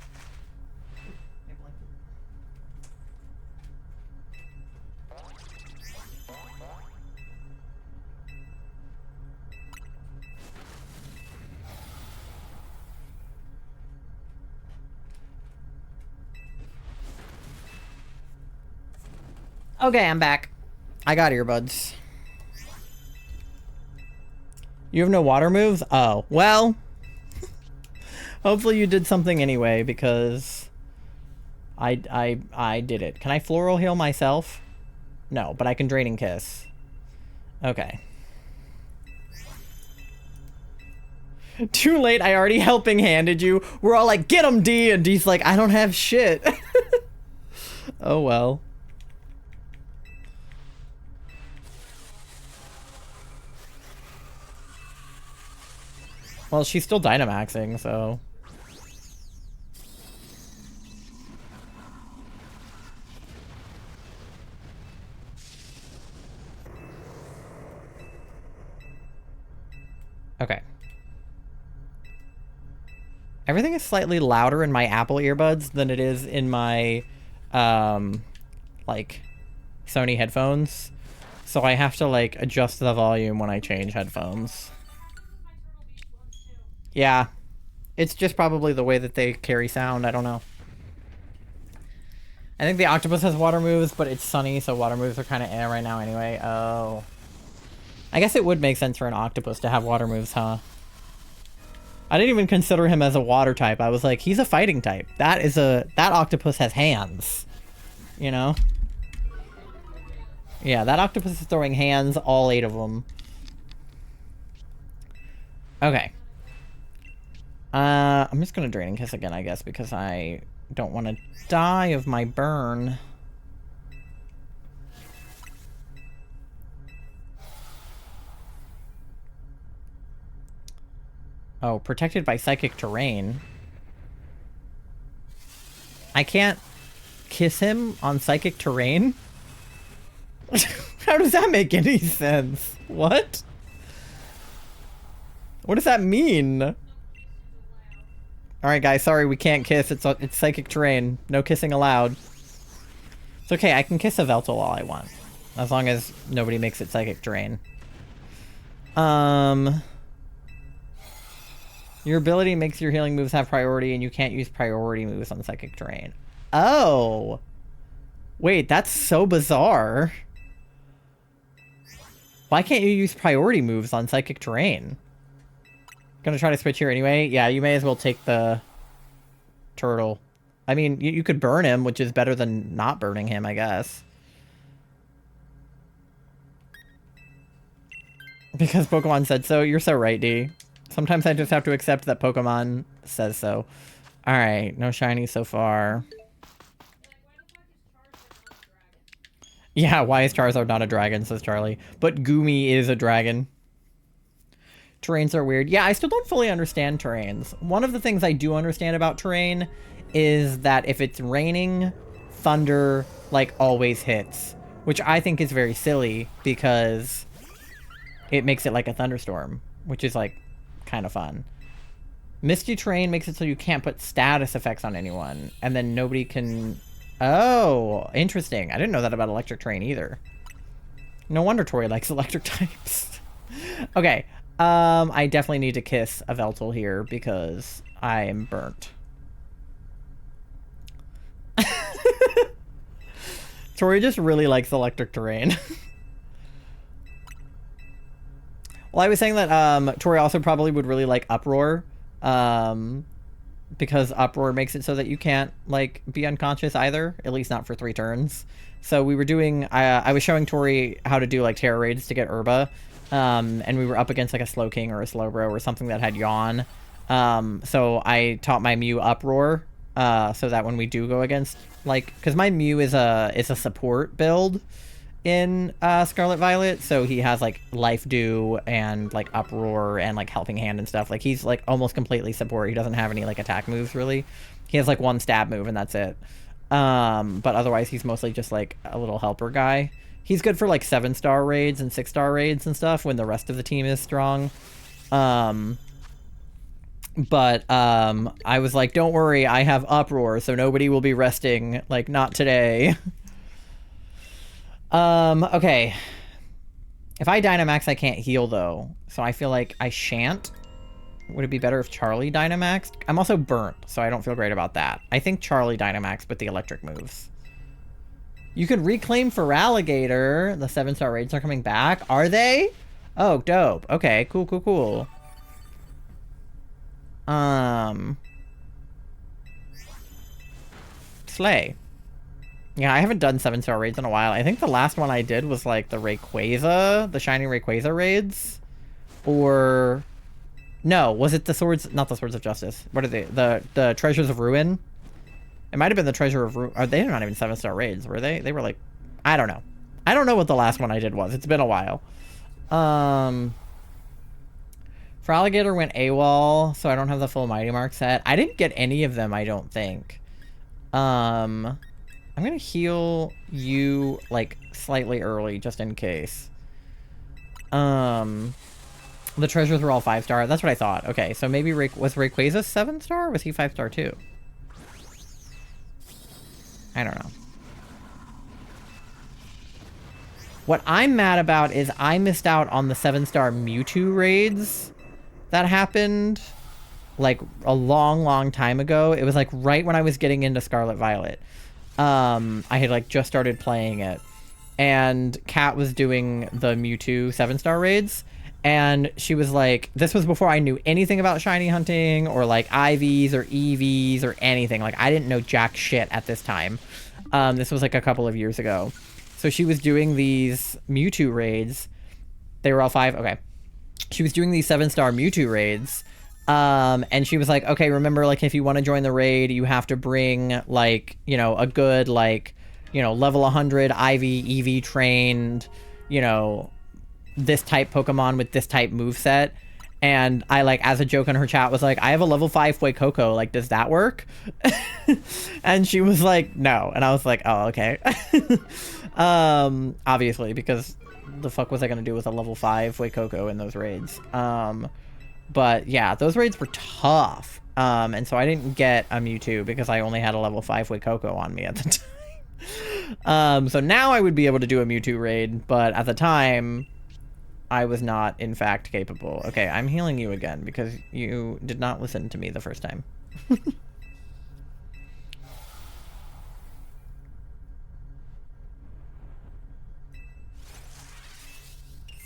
A: Okay, I'm back. I got earbuds. You have no water moves? Oh, well. Hopefully you did something anyway, because I did it. Can I floral heal myself? No, but I can draining kiss. Okay. Too late, I already helping handed you. We're all like, get him, D! And D's like, I don't have shit. Oh well. Well, she's still Dynamaxing, so... Okay. Everything is slightly louder in my Apple earbuds than it is in my, like, Sony headphones. So I have to, like, adjust the volume when I change headphones. Yeah. It's just probably the way that they carry sound. I don't know. I think the octopus has water moves, but it's sunny, so water moves are kind of right now anyway. Oh. I guess it would make sense for an octopus to have water moves, huh? I didn't even consider him as a water type. I was like, he's a fighting type. That octopus has hands. You know? Yeah, that octopus is throwing hands, all 8 of them. Okay. I'm just gonna Draining Kiss again, I guess, because I don't want to die of my burn. Oh, protected by psychic terrain. I can't kiss him on psychic terrain? How does that make any sense? What? What does that mean? Alright guys, sorry we can't kiss. It's psychic terrain. No kissing allowed. It's okay, I can kiss a Yveltal all I want. As long as nobody makes it psychic terrain. Your ability makes your healing moves have priority, and you can't use priority moves on psychic terrain. Oh! Wait, that's so bizarre. Why can't you use priority moves on psychic terrain? Gonna try to switch here anyway? Yeah, you may as well take the turtle. I mean, you could burn him, which is better than not burning him, I guess. Because Pokemon said so. You're so right, D. Sometimes I just have to accept that Pokemon says so. Alright, no shiny so far. Yeah, why is Charizard not a dragon, says Charlie. But Goomy is a dragon. Terrains are weird. Yeah, I still don't fully understand terrains. One of the things I do understand about terrain is that if it's raining, thunder, like, always hits. Which I think is very silly, because it makes it like a thunderstorm. Which is, like, kind of fun. Misty terrain makes it so you can't put status effects on anyone. And then nobody can... Oh, interesting. I didn't know that about electric terrain either. No wonder Tori likes electric types. Okay. I definitely need to kiss a Yveltal here because I am burnt. Tori just really likes electric terrain. Well, I was saying that Tori also probably would really like Uproar. Because Uproar makes it so that you can't, like, be unconscious either. At least not for 3 turns. So we were doing... I was showing Tori how to do, like, Terror Raids to get Herba. And we were up against, like, a Slowking or a Slowbro or something that had Yawn. So I taught my Mew Uproar. So that when we do go against, like... Because my Mew is a support build in Scarlet Violet, so he has like Life Dew and like Uproar and like Helping Hand and stuff. Like he's like almost completely support. He doesn't have any like attack moves really. He has like 1 stab move and that's it. But otherwise he's mostly just like a little helper guy. He's good for like 7-star raids and 6-star raids and stuff when the rest of the team is strong. I was like, don't worry, I have Uproar, so nobody will be resting, like not today. Okay. If I Dynamax, I can't heal, though. So I feel like I shan't. Would it be better if Charlie Dynamaxed? I'm also burnt, so I don't feel great about that. I think Charlie Dynamaxed with the electric moves. You can reclaim for Alligator. The 7-star raids are coming back. Are they? Oh, dope. Okay, cool, cool, cool. Slay. Yeah, I haven't done 7-star raids in a while. I think the last one I did was like the Rayquaza, the Shining Rayquaza raids. Or... No, was it the Swords... Not the Swords of Justice. What are they? The Treasures of Ruin? It might have been the Treasure of Ruin. Are they not even 7-star raids, were they? They were like... I don't know. I don't know what the last one I did was. It's been a while. For Alligator went AWOL, so I don't have the full Mighty Mark set. I didn't get any of them, I don't think. I'm gonna heal you, like, slightly early, just in case. The treasures were all 5-star. That's what I thought. Okay, so maybe was Rayquaza 7-star? Or was he 5-star too? I don't know. What I'm mad about is I missed out on the 7-star Mewtwo raids that happened, like, a long, long time ago. It was, like, right when I was getting into Scarlet Violet. I had, like, just started playing it. And Kat was doing the Mewtwo 7-star raids. And she was like, this was before I knew anything about shiny hunting or, like, IVs or EVs or anything. Like, I didn't know jack shit at this time. This was, like, a couple of years ago. So she was doing these Mewtwo raids. They were all 5. Okay. She was doing these 7-star Mewtwo raids. And she was like, okay, remember, like, if you want to join the raid, you have to bring, like, you know, a good, like, you know, level 100 IV, EV trained, you know, this type Pokemon with this type moveset. And I, like, as a joke in her chat was like, I have a level 5 Fuecoco, like, does that work? And she was like, no. And I was like, oh, okay. Obviously, because the fuck was I gonna do with a level 5 Fuecoco in those raids? But yeah, those raids were tough. And so I didn't get a Mewtwo because I only had a level 5 Fuecoco on me at the time. So now I would be able to do a Mewtwo raid, but at the time, I was not, in fact, capable. Okay, I'm healing you again because you did not listen to me the first time.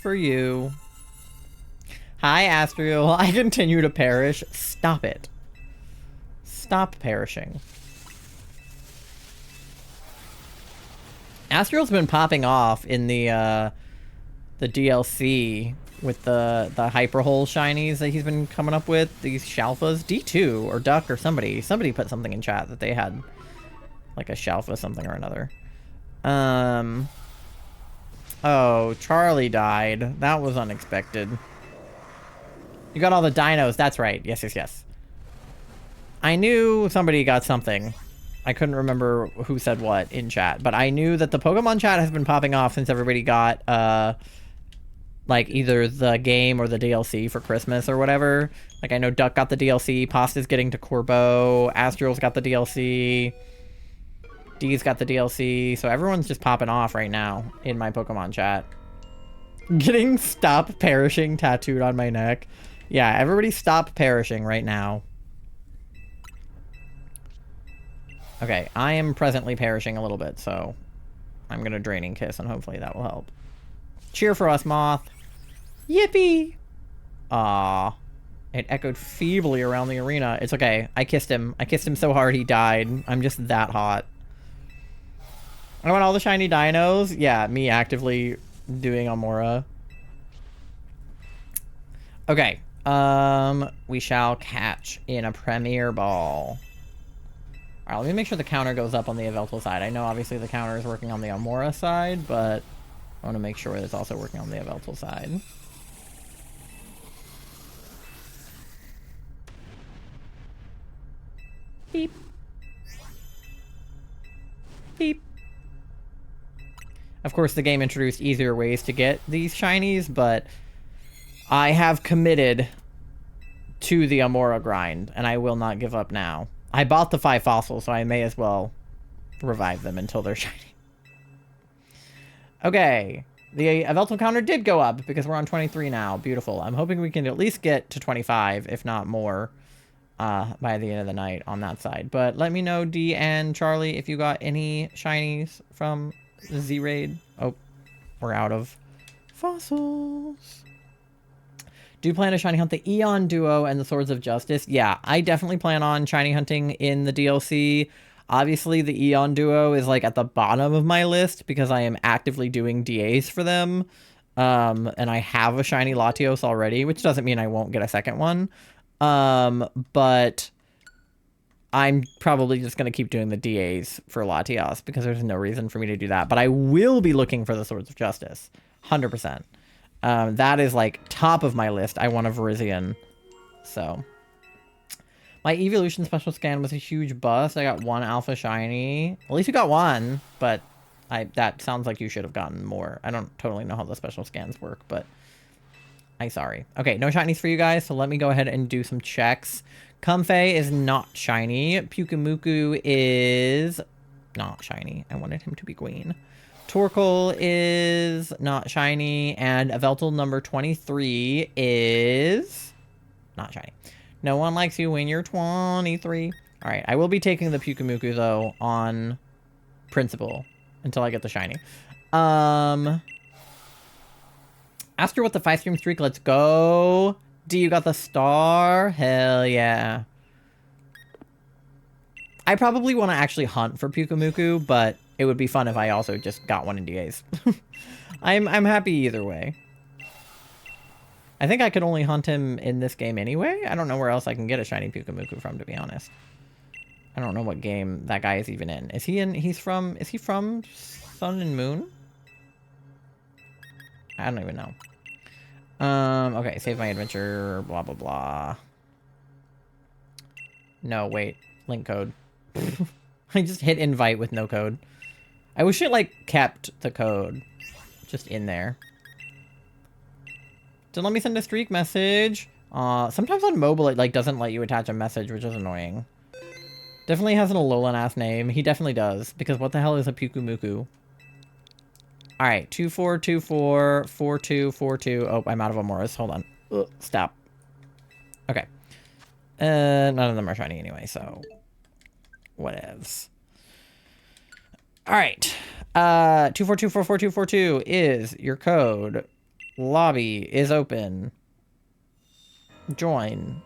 A: For you. Hi, Astriel. I continue to perish. Stop it. Stop perishing. Astriel's been popping off in the DLC with the Hyper Hole shinies that he's been coming up with. These Shalfas. D2 or Duck or somebody. Somebody put something in chat that they had like a Shalfa something or another. Oh, Charlie died. That was unexpected. You got all the dinos. That's right. Yes, yes, yes. I knew somebody got something. I couldn't remember who said what in chat, but I knew that the Pokemon chat has been popping off since everybody got, like, either the game or the DLC for Christmas or whatever. Like, I know Duck got the DLC, Pasta's getting to Corbo, Astriel's got the DLC, D's got the DLC, so everyone's just popping off right now in my Pokemon chat. Getting stop perishing tattooed on my neck. Yeah, everybody stop perishing right now. Okay, I am presently perishing a little bit, so I'm gonna Draining Kiss, and hopefully that will help. Cheer for us, Moth. Yippee! Aww. It echoed feebly around the arena. It's okay. I kissed him. I kissed him so hard he died. I'm just that hot. I want all the shiny dinos. Yeah, me actively doing Amaura. Okay. We shall catch in a Premier Ball. Alright, let me make sure the counter goes up on the Yveltal side. I know obviously the counter is working on the Amaura side, but I want to make sure it's also working on the Yveltal side. Beep. Beep. Of course, the game introduced easier ways to get these shinies, but I have committed to the Amaura grind, and I will not give up now. I bought the 5 fossils, so I may as well revive them until they're shiny. Okay. The Yveltal counter did go up because we're on 23 now. Beautiful. I'm hoping we can at least get to 25, if not more, by the end of the night on that side. But let me know, D and Charlie, if you got any shinies from Z-Raid. Oh, we're out of fossils. Do you plan to shiny hunt the Eon Duo and the Swords of Justice? Yeah, I definitely plan on shiny hunting in the DLC. Obviously, the Eon Duo is like at the bottom of my list because I am actively doing DAs for them. And I have a shiny Latios already, which doesn't mean I won't get a second one. But I'm probably just going to keep doing the DAs for Latios because there's no reason for me to do that. But I will be looking for the Swords of Justice. 100%. That is like top of my list. I want a Virizion. So... My evolution special scan was a huge bust. I got one alpha shiny. At least you got one, but that sounds like you should have gotten more. I don't totally know how the special scans work, but I'm sorry. Okay, no shinies for you guys, so let me go ahead and do some checks. Comfey is not shiny. Pukumuku is not shiny. I wanted him to be green. Torkoal is not shiny, and Yveltal number 23 is not shiny. No one likes you when you're 23. All right, I will be taking the Pukumuku, though, on principle until I get the shiny. Aster with the 5-stream streak. Let's go. D, you got the star? Hell yeah. I probably want to actually hunt for Pukumuku, but it would be fun if I also just got one in DAs. I'm happy either way. I think I could only hunt him in this game anyway. I don't know where else I can get a shiny Pukumuku from, to be honest. I don't know what game that guy is even in. Is he from Sun and Moon? I don't even know. Okay, save my adventure, blah, blah, blah. No, wait. Link code. I just hit invite with no code. I wish it, like, kept the code just in there. Don't let me send a streak message. Sometimes on mobile it like doesn't let you attach a message, which is annoying. Definitely has an Alolan ass name. He definitely does, because what the hell is a Pukumuku? Alright, 2424 4242. Oh, I'm out of Amauras. Hold on. Ugh, stop. Okay. None of them are shiny anyway, so whatevs. Alright. 24244242 is your code. Lobby is open. Join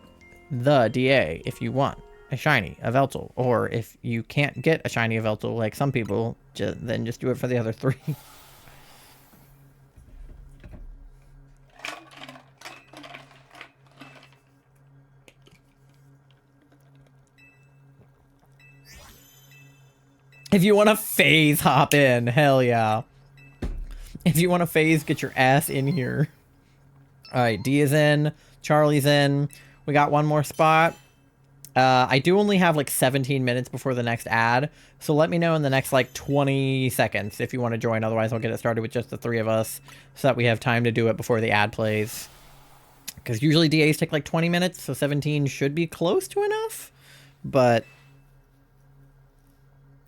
A: the DA if you want a shiny Yveltal, or if you can't get a shiny Yveltal like some people, then just do it for the other 3. If you want to phase, hop in. Hell yeah. If you want to phase, get your ass in here. Alright, D is in. Charlie's in. We got one more spot. I do only have like 17 minutes before the next ad. So let me know in the next like 20 seconds if you want to join. Otherwise, I'll get it started with just the 3 of us so that we have time to do it before the ad plays. Because usually DAs take like 20 minutes, so 17 should be close to enough. But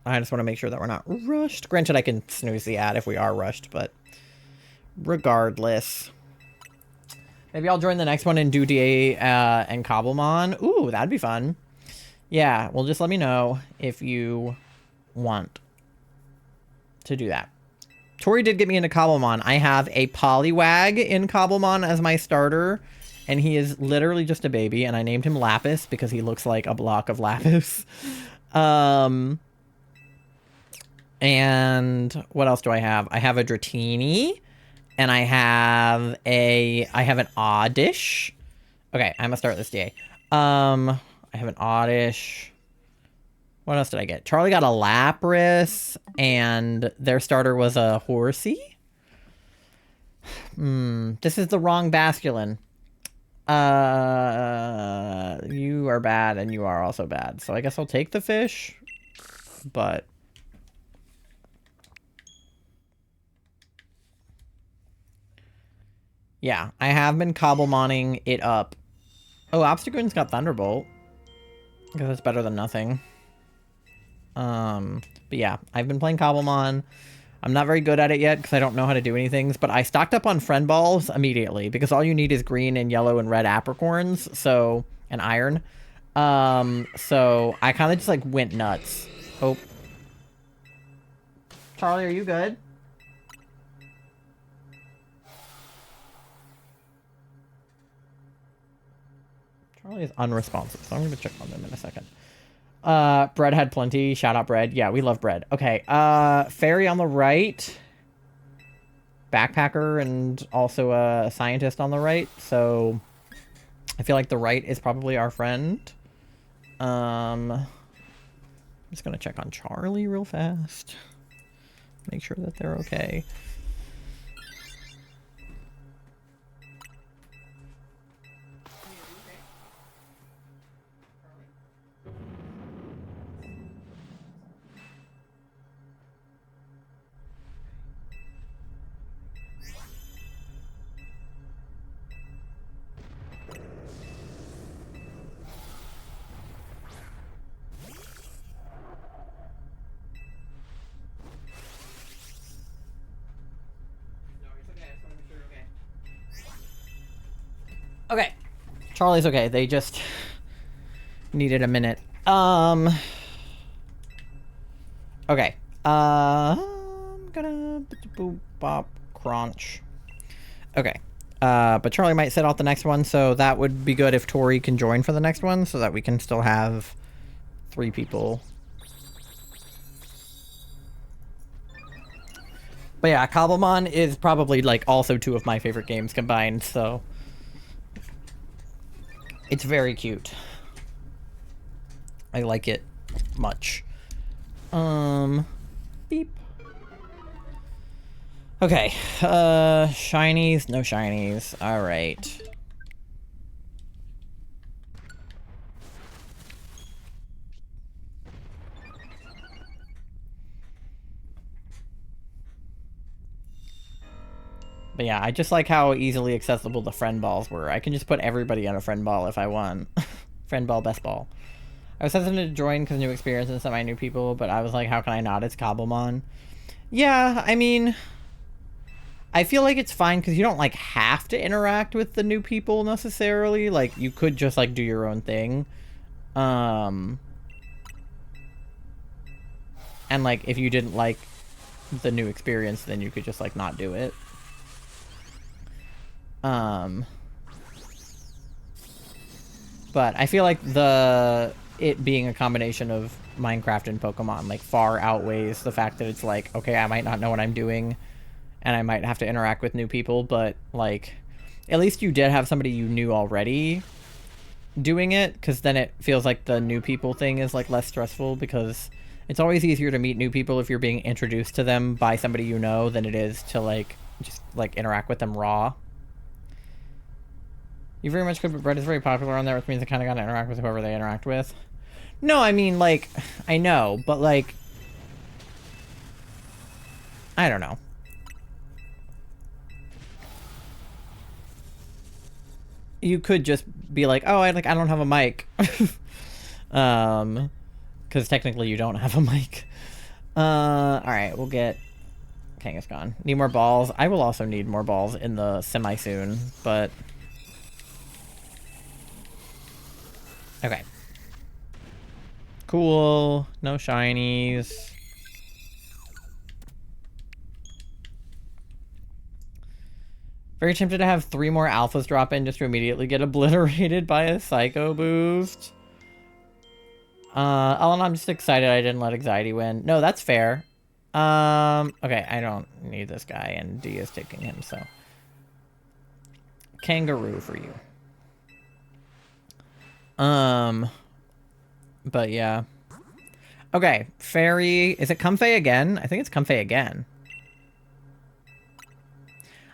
A: I just want to make sure that we're not rushed. Granted, I can snooze the ad if we are rushed, but regardless. Maybe I'll join the next one and do DA and Cobblemon. Ooh, that'd be fun. Yeah, well, just let me know if you want to do that. Tori did get me into Cobblemon. I have a Poliwag in Cobblemon as my starter, and he is literally just a baby, and I named him Lapis because he looks like a block of Lapis. And what else do I have? I have a Dratini, and I have an Oddish. Okay, I'm gonna start this DA. I have an Oddish. What else did I get? Charlie got a Lapras, and their starter was a Horsey. This is the wrong Basculin. You are bad, and you are also bad. So I guess I'll take the fish, but... yeah, I have been Cobblemoning it up. Oh, Obstagoon's got Thunderbolt. I guess that's better than nothing. But yeah, I've been playing Cobblemon. I'm not very good at it yet because I don't know how to do anything, but I stocked up on friend balls immediately because all you need is green and yellow and red apricorns, so, and iron. So I kind of just like went nuts. Oh. Charlie, are you good? Charlie is unresponsive, so I'm gonna check on them in a second. Bread had plenty. Shout out Bread. Yeah, we love Bread. Okay, Fairy on the right. Backpacker and also a scientist on the right, so I feel like the right is probably our friend. I'm just gonna check on Charlie real fast. Make sure that they're okay. Okay. Charlie's okay. They just needed a minute. Okay. I'm gonna boop bop crunch. Okay. But Charlie might sit out the next one, so that would be good if Tori can join for the next one so that we can still have 3 people. But yeah, Cobblemon is probably like also 2 of my favorite games combined, so it's very cute. I like it much. Beep. Okay, shinies, no shinies. All right. But yeah, I just like how easily accessible the friend balls were. I can just put everybody on a friend ball if I want. Friend ball, best ball. I was hesitant to join because new experiences and semi-new people, but I was like, how can I not? It's Cobblemon. Yeah, I mean, I feel like it's fine because you don't, like, have to interact with the new people necessarily. Like, you could just, like, do your own thing. And, like, if you didn't like the new experience, then you could just, like, not do it. But I feel like it being a combination of Minecraft and Pokemon, like, far outweighs the fact that it's like, okay, I might not know what I'm doing, and I might have to interact with new people, but, like, at least you did have somebody you knew already doing it, because then it feels like the new people thing is, like, less stressful, because it's always easier to meet new people if you're being introduced to them by somebody you know than it is to, like, just, like, interact with them raw. You very much could, but Bread is very popular on there, which means they kind of gotta interact with whoever they interact with. No, I mean, like, I know, but, like, I don't know. You could just be like, oh, I don't have a mic. Because technically you don't have a mic. Alright, we'll get... Kangaskhan. Need more balls. I will also need more balls in the semi-soon, but... Okay. Cool. No shinies. Very tempted to have 3 more alphas drop in just to immediately get obliterated by a psycho boost. Ellen, I'm just excited I didn't let anxiety win. No, that's fair. Okay, I don't need this guy, and D is taking him, so. Kangaroo for you. But yeah. Okay, Fairy. Is it Comfey again? I think it's Comfey again.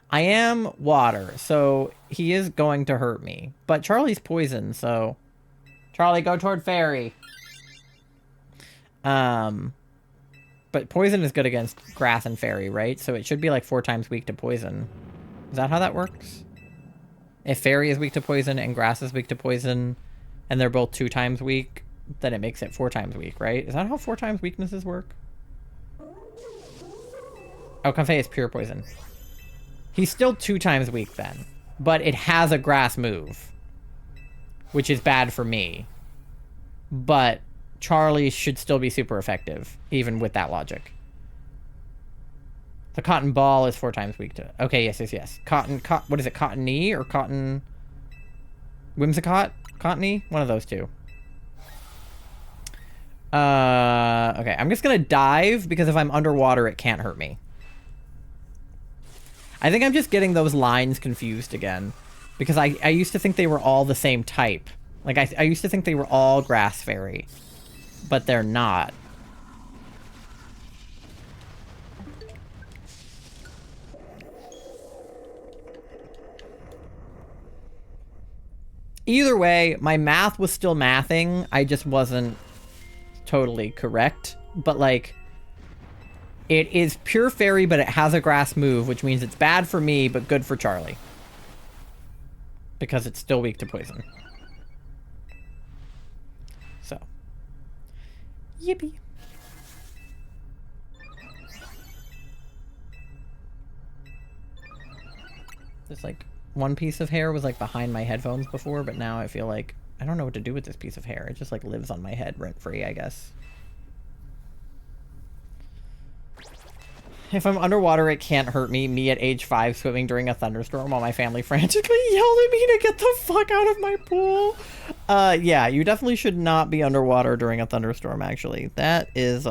A: I am water, so he is going to hurt me. But Charlie's poison, so... Charlie, go toward Fairy. But poison is good against grass and fairy, right? So it should be like 4 times weak to poison. Is that how that works? If fairy is weak to poison and grass is weak to poison, and they're both 2 times weak, then it makes it 4 times weak, right? Is that how 4 times weaknesses work? Oh, Comfey is pure poison. He's still 2 times weak then. But it has a grass move. Which is bad for me. But Charlie should still be super effective, even with that logic. The cotton ball is 4 times weak to... Okay, yes. What is it? Cottony or cotton... Whimsicott? Cottony? One of those two. Okay, I'm just gonna dive because if I'm underwater, it can't hurt me. I think I'm just getting those lines confused again. Because I used to think they were all the same type. Like, I used to think they were all grass fairy. But they're not. Either way, my math was still mathing. I just wasn't totally correct. But, like, it is pure fairy, but it has a grass move, which means it's bad for me, but good for Charlie. Because it's still weak to poison. So. Yippee. There's, like... One piece of hair was like behind my headphones before, but now I feel like I don't know what to do with this piece of hair. It just like lives on my head rent-free, I guess. If I'm underwater, it can't hurt me. Me at age 5 swimming during a thunderstorm while my family frantically yelled at me to get the fuck out of my pool. Yeah, you definitely should not be underwater during a thunderstorm, actually. That is,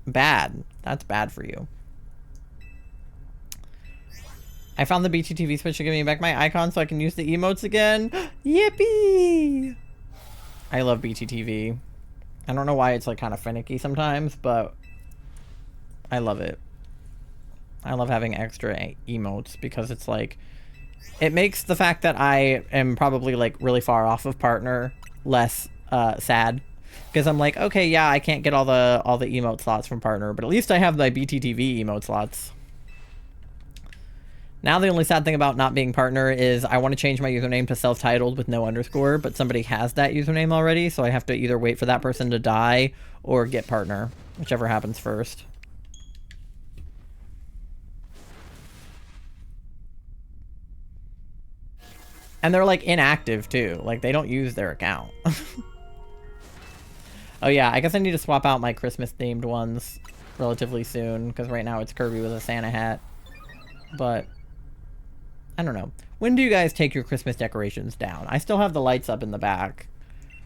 A: bad. That's bad for you. I found the BTTV switch to give me back my icon so I can use the emotes again. Yippee! I love BTTV. I don't know why it's like kind of finicky sometimes, but I love it. I love having extra emotes because it's like, it makes the fact that I am probably like really far off of partner less sad. Because I'm like, okay, yeah, I can't get all the emote slots from partner, but at least I have my BTTV emote slots. Now the only sad thing about not being partner is I want to change my username to self-titled with no underscore, but somebody has that username already, so I have to either wait for that person to die or get partner, whichever happens first. And they're like inactive too, like they don't use their account. Oh yeah, I guess I need to swap out my Christmas themed ones relatively soon, because right now it's Kirby with a Santa hat. But I don't know. When do you guys take your Christmas decorations down? I still have the lights up in the back.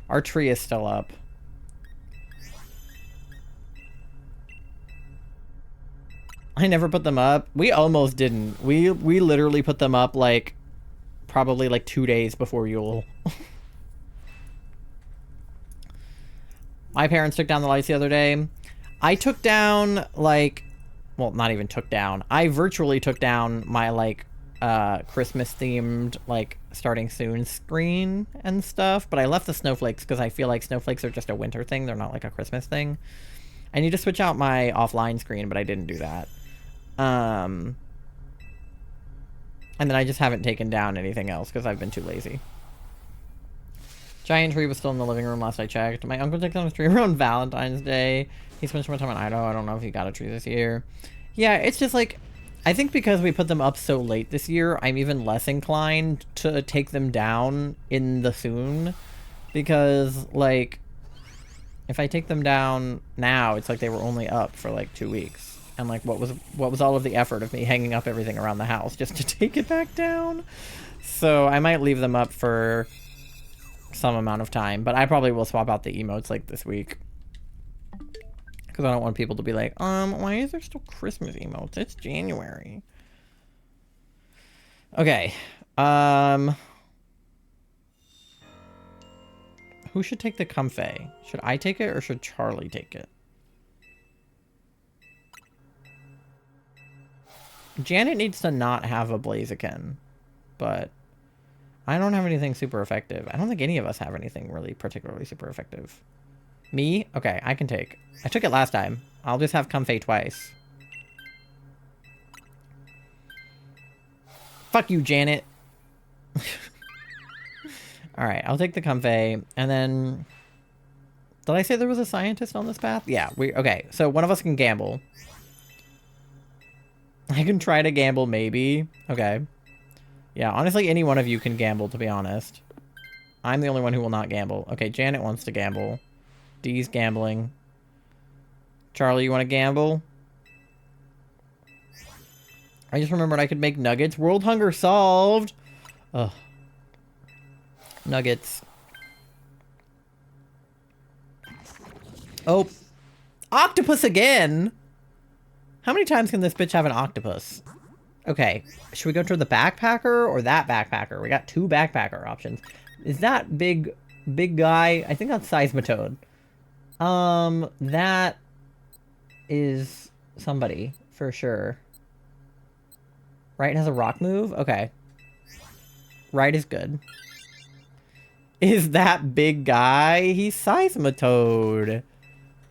A: Our tree is still up. I never put them up. We almost didn't. We literally put them up like probably like 2 days before Yule. My parents took down the lights the other day. I took down like, well, not even took down. I virtually took down my like Christmas themed like starting soon screen and stuff, but I left the snowflakes because I feel like snowflakes are just a winter thing. They're not like a Christmas thing. I need to switch out my offline screen, but I didn't do that. And then I just haven't taken down anything else because I've been too lazy. Giant tree was still in the living room last I checked. My uncle took down his tree around Valentine's Day. He spent so much time in Idaho. I don't know if he got a tree this year. Yeah, it's just like, I think because we put them up so late this year, I'm even less inclined to take them down in the soon. Because, like, if I take them down now, it's like they were only up for like 2 weeks. And like, what was all of the effort of me hanging up everything around the house just to take it back down? So I might leave them up for some amount of time, but I probably will swap out the emotes like this week. Because I don't want people to be like, why is there still Christmas emotes? It's January. Okay. Who should take the comfey? Should I take it or should Charlie take it? Janet needs to not have a Blaziken, but I don't have anything super effective. I don't think any of us have anything really particularly super effective. Me? Okay, I can take. I took it last time. I'll just have Comfey twice. Fuck you, Janet. Alright, I'll take the Comfey. And then... Did I say there was a scientist on this path? Yeah, okay, so one of us can gamble. I can try to gamble, maybe. Okay. Yeah, honestly, any one of you can gamble, to be honest. I'm the only one who will not gamble. Okay, Janet wants to gamble. Dee's gambling. Charlie, you want to gamble? I just remembered I could make nuggets. World hunger solved. Ugh. Nuggets. Oh. Octopus again? How many times can this bitch have an octopus? Okay. Should we go to the backpacker or that backpacker? We got 2 backpacker options. Is that big guy? I think that's Seismitoad. That is somebody for sure. Right has a rock move? Okay. Right is good. Is that big guy? He's Seismitoad.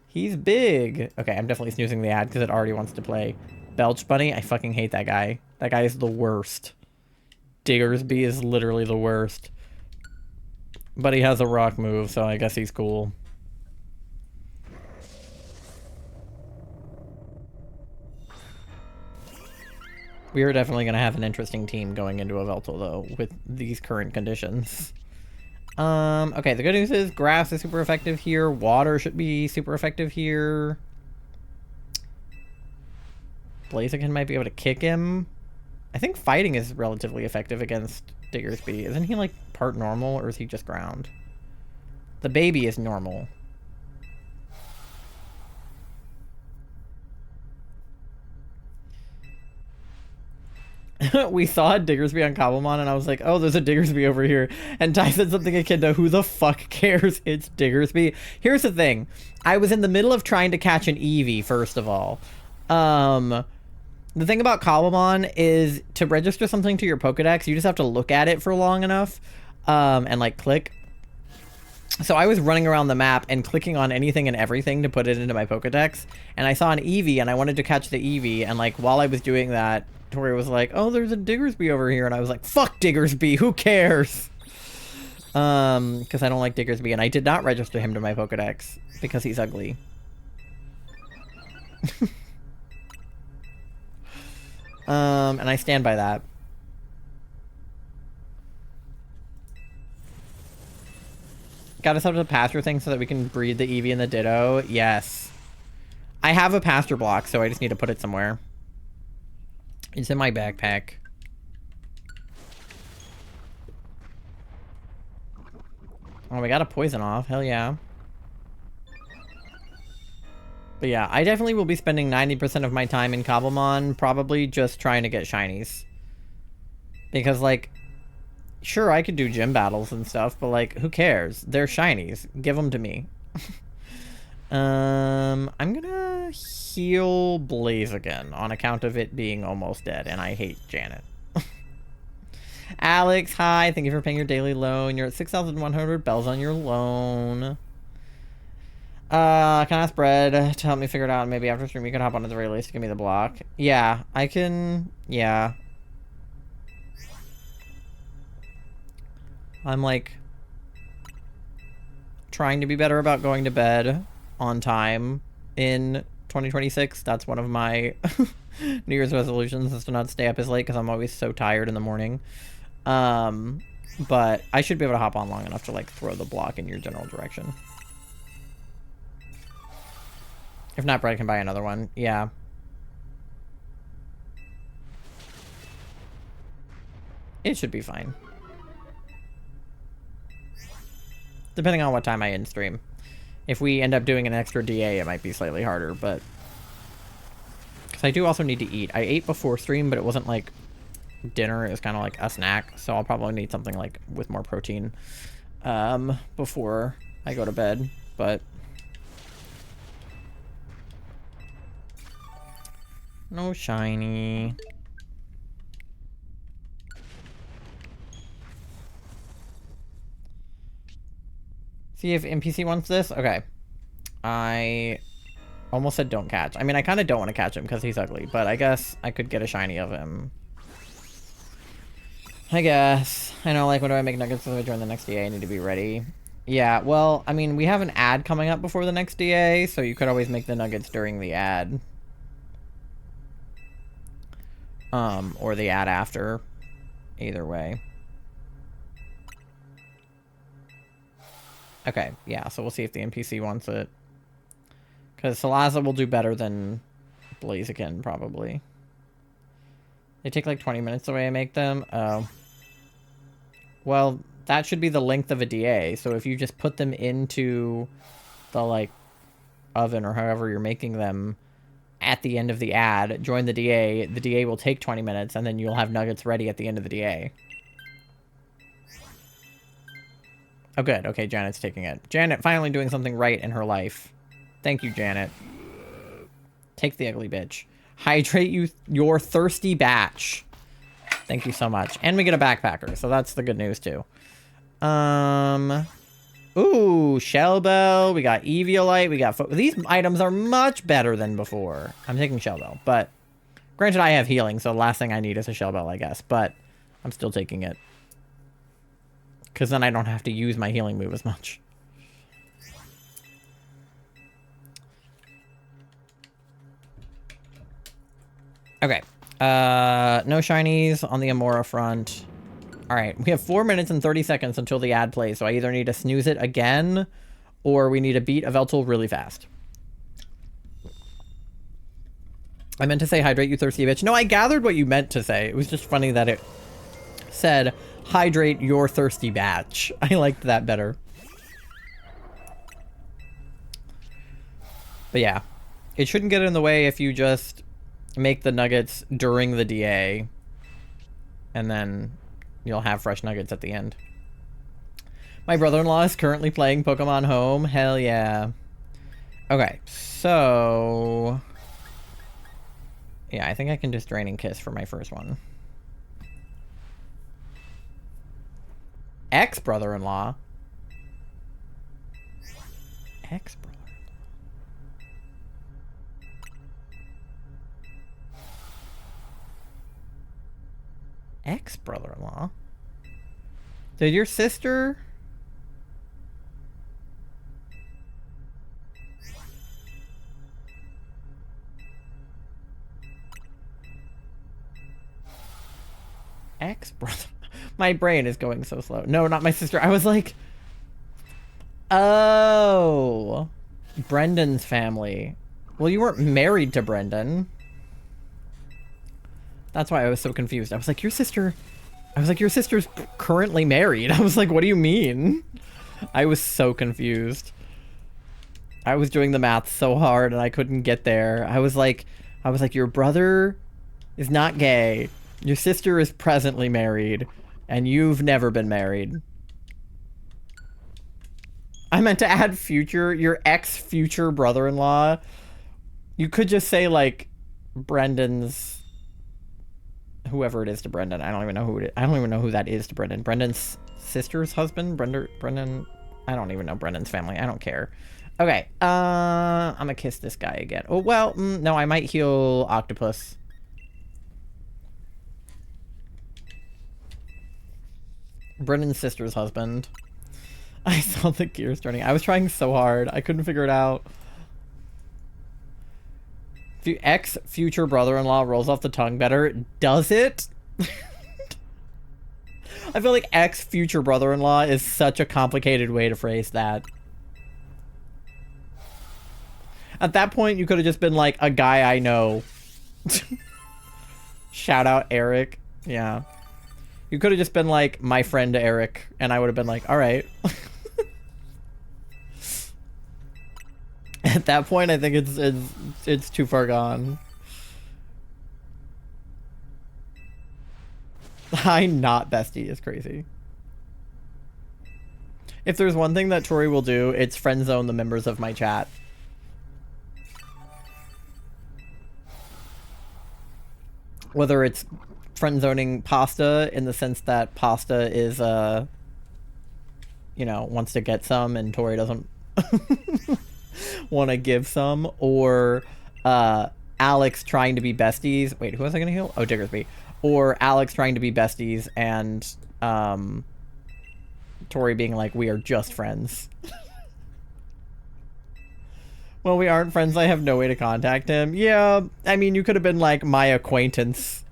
A: He's big. Okay, I'm definitely snoozing the ad because it already wants to play. Belch Bunny? I fucking hate that guy. That guy is the worst. Diggersby is literally the worst. But he has a rock move, so I guess he's cool. We are definitely going to have an interesting team going into Yveltal, though, with these current conditions. Okay, the good news is grass is super effective here. Water should be super effective here. Blaziken might be able to kick him. I think fighting is relatively effective against Diggersby. Isn't he, like, part normal, or is he just ground? The baby is normal. We saw a Diggersby on Cobblemon, and I was like, oh, there's a Diggersby over here. And Ty said something akin to, who the fuck cares? It's Diggersby. Here's the thing. I was in the middle of trying to catch an Eevee, first of all. The thing about Cobblemon is to register something to your Pokedex, you just have to look at it for long enough, and, like, click. So I was running around the map and clicking on anything and everything to put it into my Pokedex, and I saw an Eevee, and I wanted to catch the Eevee, and, like, while I was doing that, Tori was like, oh, there's a Diggersby over here, and I was like, fuck Diggersby, who cares? Because I don't like Diggersby, and I did not register him to my Pokedex, because he's ugly. And I stand by that. Got us up to the pasture thing so that we can breed the Eevee and the Ditto. Yes. I have a pasture block, so I just need to put it somewhere. It's in my backpack. Oh, we got a poison off. Hell yeah. But yeah, I definitely will be spending 90% of my time in Cobblemon probably just trying to get shinies. Because, like, sure, I could do gym battles and stuff, but, like, who cares? They're shinies. Give them to me. I'm gonna heal Blaziken on account of it being almost dead, and I hate Janet. Alex, hi. Thank you for paying your daily loan. You're at 6,100 bells on your loan. Can I ask Brad to help me figure it out? Maybe after stream you can hop onto the release to give me the block. Yeah, I can. Yeah. I'm, like, trying to be better about going to bed on time in 2026. That's one of my New Year's resolutions, is to not stay up as late because I'm always so tired in the morning. But I should be able to hop on long enough to, like, throw the block in your general direction. If not, Brad can buy another one. Yeah. It should be fine. Depending on what time I end stream. If we end up doing an extra DA, it might be slightly harder, but... Because I do also need to eat. I ate before stream, but it wasn't, like, dinner. It was kind of like a snack, so I'll probably need something, like, with more protein before I go to bed, but... No shiny. See if NPC wants this? Okay. I almost said don't catch. I mean, I kind of don't want to catch him because he's ugly, but I guess I could get a shiny of him. I guess. I know, like, when do I make nuggets so I join the next DA? I need to be ready. Yeah, well, I mean, we have an ad coming up before the next DA, so you could always make the nuggets during the ad. Or the ad after. Either way. Okay, yeah, so we'll see if the NPC wants it. Because Salaza will do better than Blaziken, probably. They take like 20 minutes the way I make them. Oh. Well, that should be the length of a DA. So if you just put them into the like oven or however you're making them at the end of the ad, join the DA will take 20 minutes and then you'll have nuggets ready at the end of the DA. Oh, good. Okay, Janet's taking it. Janet finally doing something right in her life. Thank you, Janet. Take the ugly bitch. Hydrate your thirsty batch. Thank you so much. And we get a backpacker, so that's the good news, too. Ooh, Shell Bell. We got Eviolite. We got... These items are much better than before. I'm taking Shell Bell, but... Granted, I have healing, so the last thing I need is a Shell Bell, I guess. But I'm still taking it. Because then I don't have to use my healing move as much. Okay. No shinies on the Amaura front. Alright, we have 4 minutes and 30 seconds until the ad plays, so I either need to snooze it again, or we need to beat Yveltal really fast. I meant to say hydrate you thirsty bitch. No, I gathered what you meant to say. It was just funny that it said hydrate your thirsty batch. I liked that better. But yeah, it shouldn't get in the way if you just make the nuggets during the DA, and then you'll have fresh nuggets at the end. My brother-in-law is currently playing Pokemon Home. Hell yeah. Okay, so... yeah, I think I can just Draining Kiss for my first one. Ex-brother-in-law? Ex-brother-in-law? Ex-brother-in-law? Did your sister... Ex-brother... My brain is going so slow. No, not my sister. I was like... oh... Brendan's family. Well, you weren't married to Brendan. That's why I was so confused. I was like, your sister... I was like, your sister's currently married. I was like, what do you mean? I was so confused. I was doing the math so hard and I couldn't get there. I was like, your brother is not gay. Your sister is presently married. And you've never been married. I meant to add future, your ex-future brother-in-law. You could just say, like, Brendan's... whoever it is to Brendan. I don't even know who it is. I don't even know who that is to Brendan. Brendan's sister's husband? Brendan... I don't even know Brendan's family. I don't care. Okay. I'm gonna kiss this guy again. Oh, well, no, I might heal Octopus. Brendan's sister's husband. I saw the gears turning. I was trying so hard. I couldn't figure it out. Ex-future brother-in-law rolls off the tongue better. Does it? I feel like ex-future brother-in-law is such a complicated way to phrase that. At that point, you could have just been like, a guy I know. Shout out Eric. Yeah. You could have just been like, my friend Eric, and I would have been like, all right. At that point, I think it's too far gone. I'm not bestie is crazy. If there's one thing that Tori will do, it's friend zone the members of my chat. Whether it's friend zoning Pasta in the sense that Pasta is, you know, wants to get some and Tori doesn't want to give some, or Alex trying to be besties. Wait, who was I going to heal? Oh, Diggersby. Or Alex trying to be besties and Tori being like, we are just friends. Well, we aren't friends. I have no way to contact him. Yeah, I mean, you could have been like my acquaintance.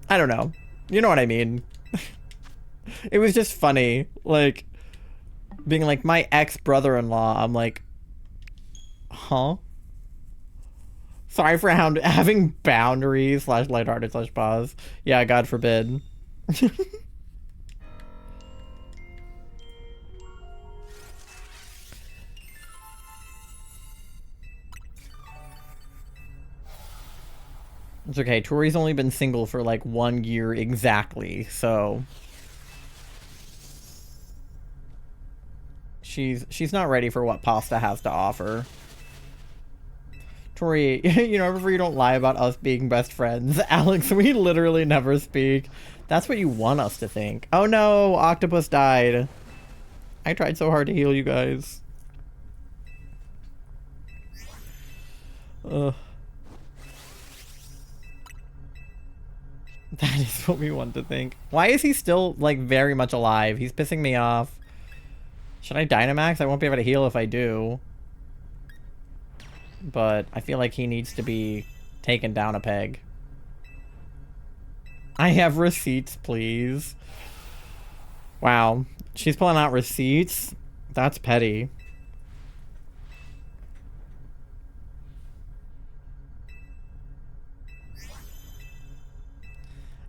A: I don't know. You know what I mean? It was just funny. Like, being like, my ex-brother-in-law. I'm like, huh? Sorry for having boundaries / lighthearted / pause. Yeah, God forbid. It's okay. Tori's only been single for like 1 year exactly, so she's not ready for what pasta has to offer. Tori, you know, remember you don't lie about us being best friends. Alex, we literally never speak. That's what you want us to think. Oh no, Octopus died. I tried so hard to heal you guys. Ugh. That is what we want to think. Why is he still, like, very much alive? He's pissing me off. Should I Dynamax? I won't be able to heal if I do. But I feel like he needs to be taken down a peg. I have receipts, please. Wow. She's pulling out receipts? That's petty.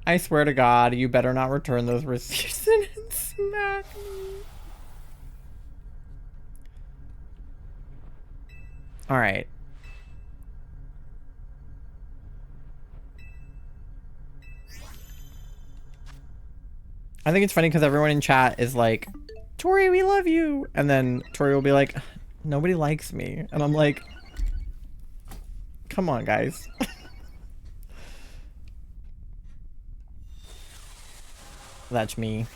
A: I swear to God, you better not return those receipts and smack me. Alright. I think it's funny because everyone in chat is like, Tori, we love you. And then Tori will be like, nobody likes me. And I'm like, come on, guys. That's me.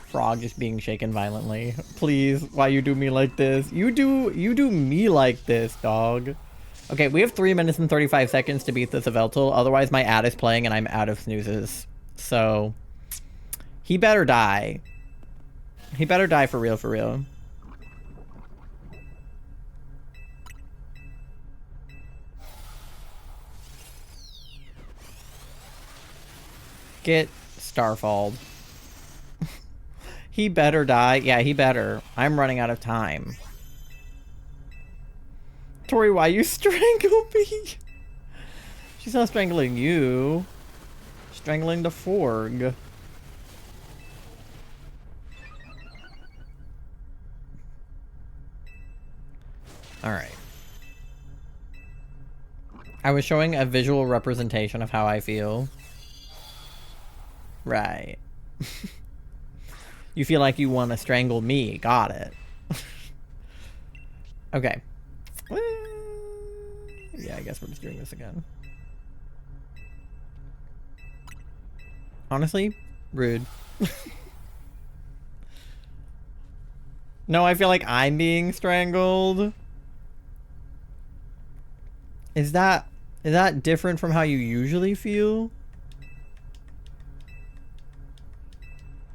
A: Frog is being shaken violently. Please, why you do me like this? You do me like this, dog. Okay, we have 3 minutes and 35 seconds to beat this Yveltal. Otherwise, my ad is playing and I'm out of snoozes. So, he better die. He better die for real, for real. Get Starfalled. He better die. Yeah, he better. I'm running out of time. Tori, why you strangle me? She's not strangling you. Strangling the Forg. Alright. I was showing a visual representation of how I feel. Right. You feel like you want to strangle me. Got it. Okay. Yeah, I guess we're just doing this again. Honestly, rude. No, I feel like I'm being strangled. Is that different from how you usually feel?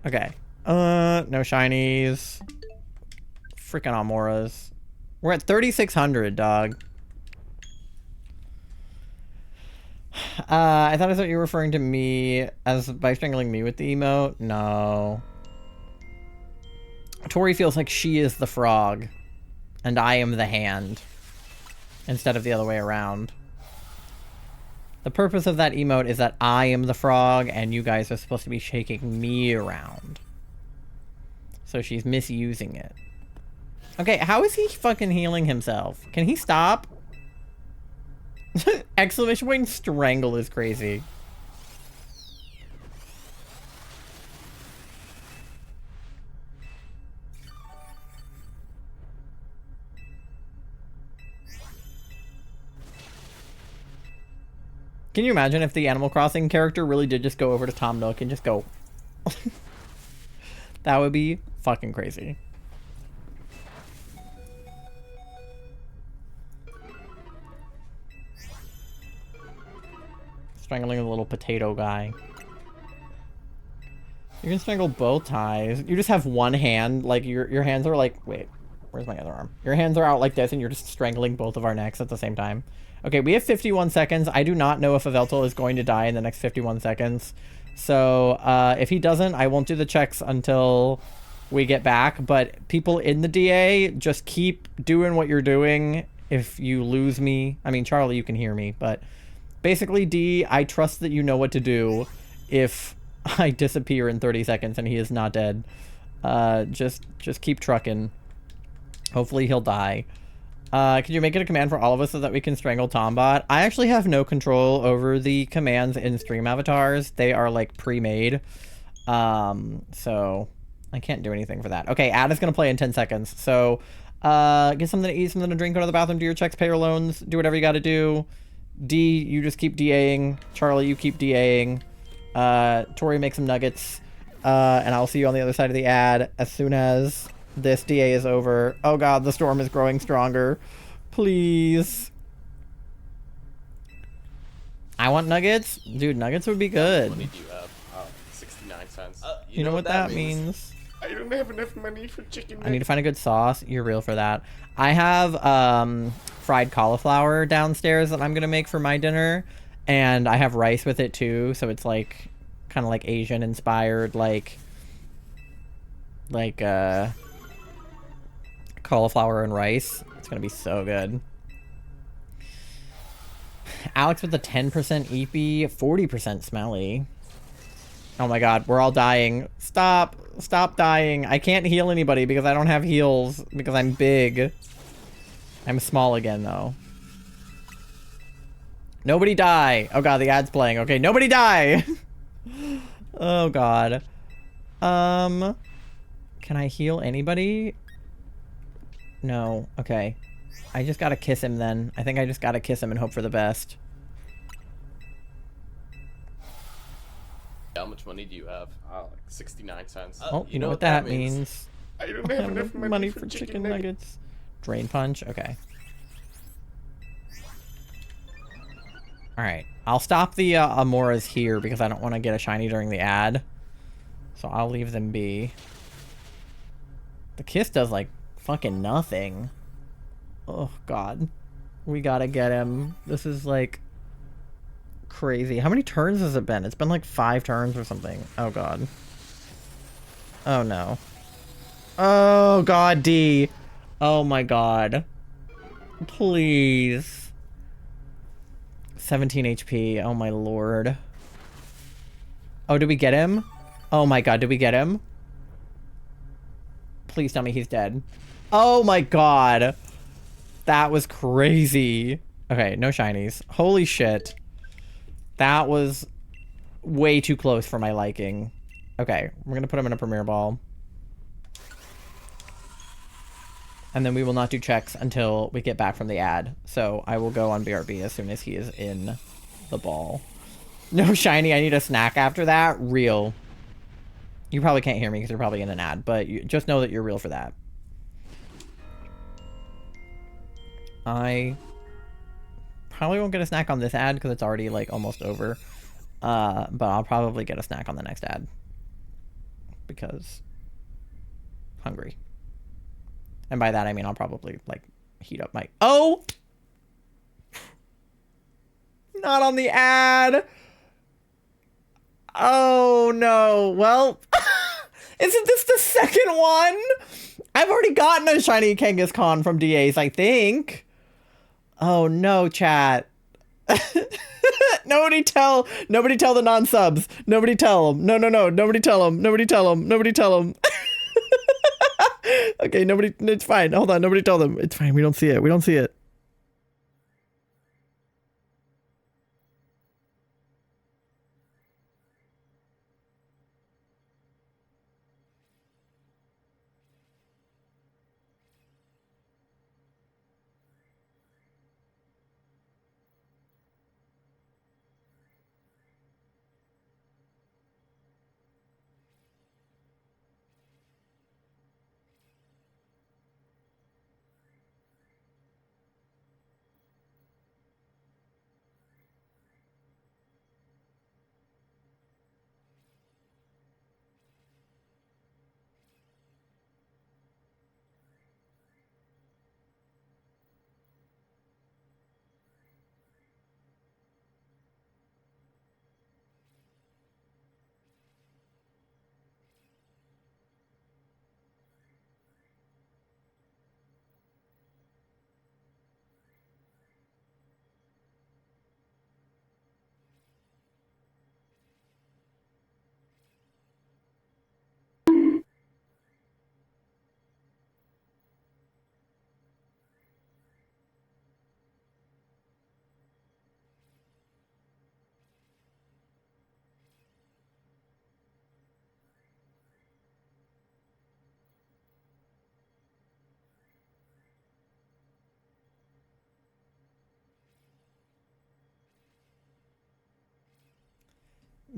A: Okay. No shinies. Freaking Amauras. We're at 3,600, dog. I thought you were referring to me as by strangling me with the emote. No. Tori feels like she is the frog, and I am the hand, instead of the other way around. The purpose of that emote is that I am the frog, and you guys are supposed to be shaking me around. So she's misusing it. Okay, how is he fucking healing himself? Can he stop? Exclamation point strangle is crazy. Can you imagine if the Animal Crossing character really did just go over to Tom Nook and just go... That would be fucking crazy. Strangling a little potato guy. You can strangle both ties. You just have one hand, like your hands are like... Wait, where's my other arm? Your hands are out like this and you're just strangling both of our necks at the same time. Okay, we have 51 seconds. I do not know if Yveltal is going to die in the next 51 seconds. So, if he doesn't, I won't do the checks until we get back. But people in the DA, just keep doing what you're doing. If you lose me, I mean, Charlie, you can hear me, but basically, D, I trust that you know what to do if I disappear in 30 seconds and he is not dead. Just keep trucking. Hopefully he'll die. Could you make it a command for all of us so that we can strangle Tombot? I actually have no control over the commands in stream avatars. They are like pre-made. So I can't do anything for that. Okay, Ad is gonna play in 10 seconds. So get something to eat, something to drink, go to the bathroom, do your checks, pay your loans, do whatever you gotta do. D, you just keep DAing. Charlie, you keep DAing. Tori, make some nuggets. And I'll see you on the other side of the ad as soon as this DA is over. Oh god, the storm is growing stronger. Please. I want nuggets? Dude, nuggets would be good.
B: What money do you have? 69 cents.
A: You know what that means?
B: I don't have enough money for chicken.
A: I need to find a good sauce. You're real for that. I have fried cauliflower downstairs that I'm gonna make for my dinner, and I have rice with it too, so it's like kind of like Asian inspired, like cauliflower and rice. It's gonna be so good. Alex with the 10% EP, 40% smelly. Oh my god, we're all dying. Stop dying. I can't heal anybody because I don't have heals because I'm big. I'm small again though. Nobody die. Oh god, the ad's playing. Okay, nobody die. Oh god. Can I heal anybody? No. Okay. I just gotta kiss him then. I think I just gotta kiss him and hope for the best.
B: How much money do you have? Like 69 cents.
A: Oh, you know what that means.
B: I don't have enough money for chicken nuggets.
A: Drain punch? Okay. Alright. I'll stop the Amauras here because I don't want to get a shiny during the ad. So I'll leave them be. The kiss does like fucking nothing. Oh god. We gotta get him. This is like crazy. How many turns has it been? It's been like 5 turns or something. Oh god. Oh no. Oh god, D. Oh my god. Please. 17 HP. Oh my lord. Oh, did we get him? Oh my god, did we get him? Please tell me he's dead. Oh my god. That was crazy. Okay, no shinies. Holy shit. That was way too close for my liking. Okay, we're gonna put him in a Premier Ball. And then we will not do checks until we get back from the ad. So I will go on BRB as soon as he is in the ball. No shiny, I need a snack after that. Real. You probably can't hear me because you're probably in an ad, but you just know that you're real for that. I probably won't get a snack on this ad because it's already like almost over. But I'll probably get a snack on the next ad. Because hungry. And by that I mean I'll probably like heat up my... Oh! Not on the ad! Oh no. Well, isn't this the second one? I've already gotten a shiny Kangaskhan from DAs, I think. Oh no, chat. Nobody tell the non-subs. Nobody tell them. No, nobody tell them. Nobody tell them. Okay, nobody, it's fine. Hold on, nobody tell them. It's fine, we don't see it.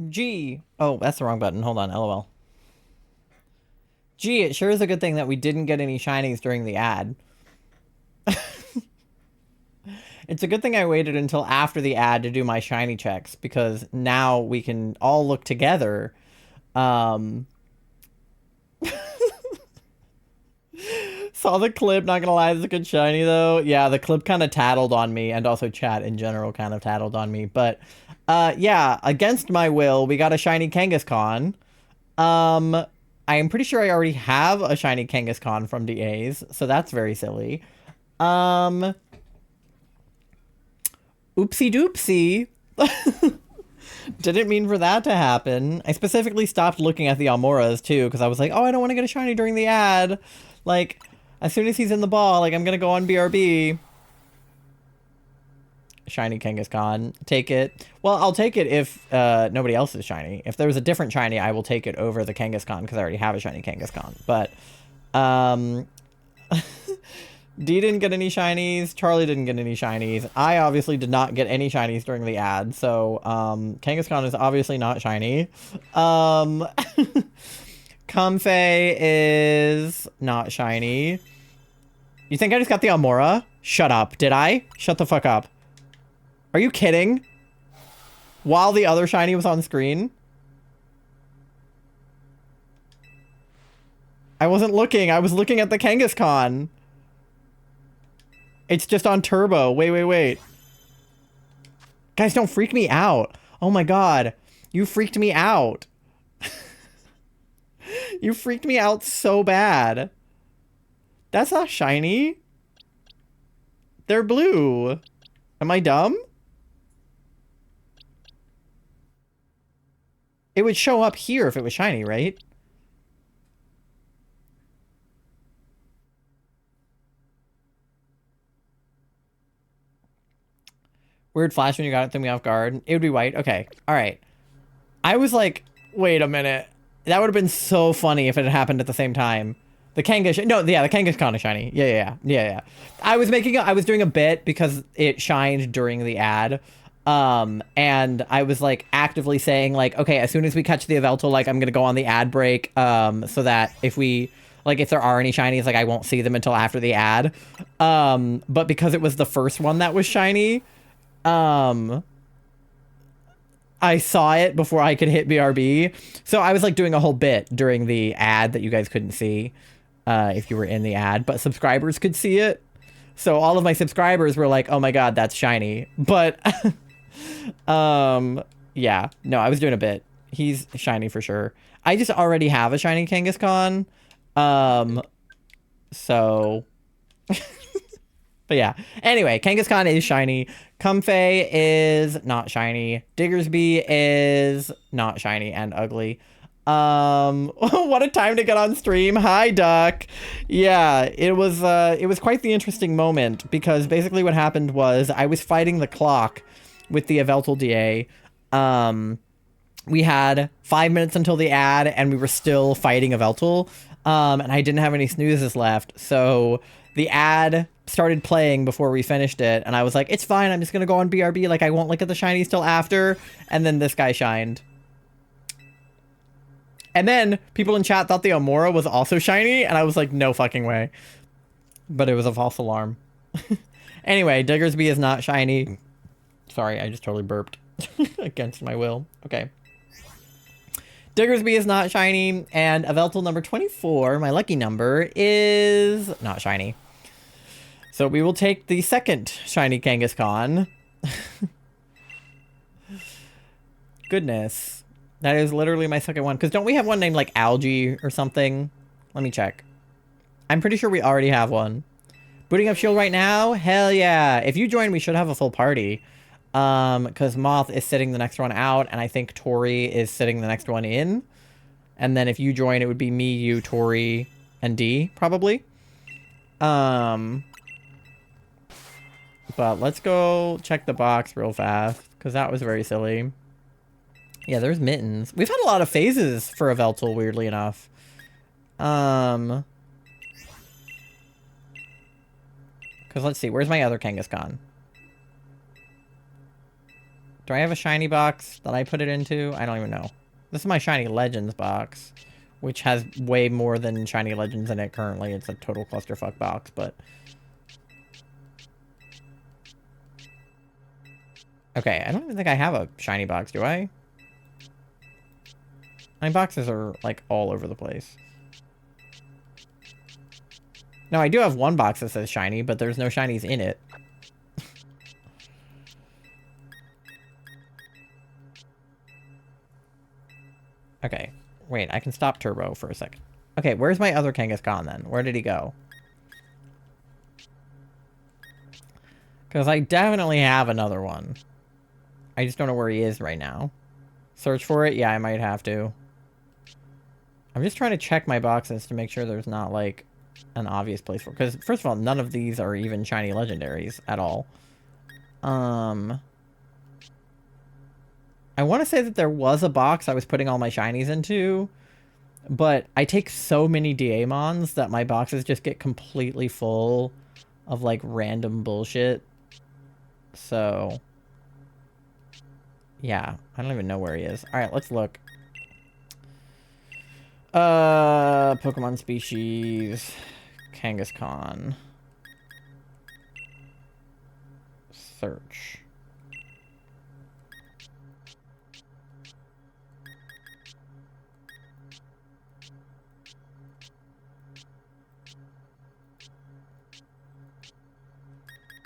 A: Gee. Oh, that's the wrong button. Hold on, LOL. Gee, it sure is a good thing that we didn't get any shinies during the ad. It's a good thing I waited until after the ad to do my shiny checks, because now we can all look together. Saw the clip, not gonna lie, it's a good shiny though. Yeah, the clip kind of tattled on me, and also chat in general kind of tattled on me. But yeah, against my will, we got a shiny Kangaskhan. I am pretty sure I already have a shiny Kangaskhan from DAs, so that's very silly. Oopsie doopsie. Didn't mean for that to happen. I specifically stopped looking at the Amauras too, because I was like, oh, I don't want to get a shiny during the ad. Like, as soon as he's in the ball, like, I'm gonna go on BRB. Shiny Kangaskhan. Take it. Well, I'll take it if nobody else is shiny. If there was a different shiny, I will take it over the Kangaskhan, because I already have a shiny Kangaskhan. But, D didn't get any shinies. Charlie didn't get any shinies. I obviously did not get any shinies during the ad. So, Kangaskhan is obviously not shiny. Comfey is not shiny. You think I just got the Amaura? Shut up. Did I? Shut the fuck up. Are you kidding? While the other shiny was on screen? I wasn't looking. I was looking at the Kangaskhan. It's just on turbo. Wait. Guys, don't freak me out. Oh my god. You freaked me out. You freaked me out so bad. That's not shiny. They're blue. Am I dumb? It would show up here if it was shiny, right? Weird flash when you got it, threw me off guard. It would be white. Okay. All right. I was like, wait a minute. That would have been so funny if it had happened at the same time. The Kangaskhan, no, yeah, the Kangaskhan is shiny. Yeah. I was doing a bit because it shined during the ad. And I was like actively saying like, okay, as soon as we catch the Yveltal, like I'm going to go on the ad break, so that if there are any shinies, like I won't see them until after the ad. But because it was the first one that was shiny, I saw it before I could hit BRB. So I was like doing a whole bit during the ad that you guys couldn't see, if you were in the ad, but subscribers could see it. So all of my subscribers were like, oh my god, that's shiny. But, yeah, no, I was doing a bit. He's shiny for sure. I just already have a shiny Kangaskhan. So, but yeah. Anyway, Kangaskhan is shiny. Comfey is not shiny. Diggersby is not shiny and ugly. What a time to get on stream. Hi, Duck. Yeah, it was quite the interesting moment, because basically what happened was I was fighting the clock with the Yveltal DA. We had 5 minutes until the ad, and we were still fighting Yveltal. And I didn't have any snoozes left, so the ad started playing before we finished it, and I was like, it's fine, I'm just gonna go on BRB, like I won't look at the shinies till after, and then this guy shined. And then people in chat thought the Amaura was also shiny, and I was like, no fucking way. But it was a false alarm. Anyway, Diggersby is not shiny. Sorry, I just totally burped. Against my will. Okay. Diggersby is not shiny, and Yveltal number 24, my lucky number, is not shiny. So we will take the second shiny Kangaskhan. Goodness. That is literally my second one. Because don't we have one named like Algae or something? Let me check. I'm pretty sure we already have one. Booting up Shield right now? Hell yeah. If you join, we should have a full party. Because Moth is sitting the next one out, and I think Tori is sitting the next one in. And then if you join, it would be me, you, Tori, and D, probably. But let's go check the box real fast, because that was very silly. Yeah, there's Mittens. We've had a lot of phases for Yveltal, weirdly enough. Because let's see, where's my other Kangaskhan? Do I have a shiny box that I put it into? I don't even know. This is my shiny legends box, which has way more than shiny legends in it currently. It's a total clusterfuck box, but... Okay, I don't even think I have a shiny box, do I? My boxes are, like, all over the place. No, I do have one box that says shiny, but there's no shinies in it. Okay, wait, I can stop Turbo for a second. Okay, where's my other Kangaskhan then? Where did he go? Because I definitely have another one. I just don't know where he is right now. Search for it? Yeah, I might have to. I'm just trying to check my boxes to make sure there's not, like, an obvious place for it. Because, first of all, none of these are even shiny legendaries at all. I want to say that there was a box I was putting all my shinies into, but I take so many Daemons that my boxes just get completely full of, like, random bullshit. So, yeah, I don't even know where he is. Alright, let's look. Pokemon species, Kangaskhan. Search.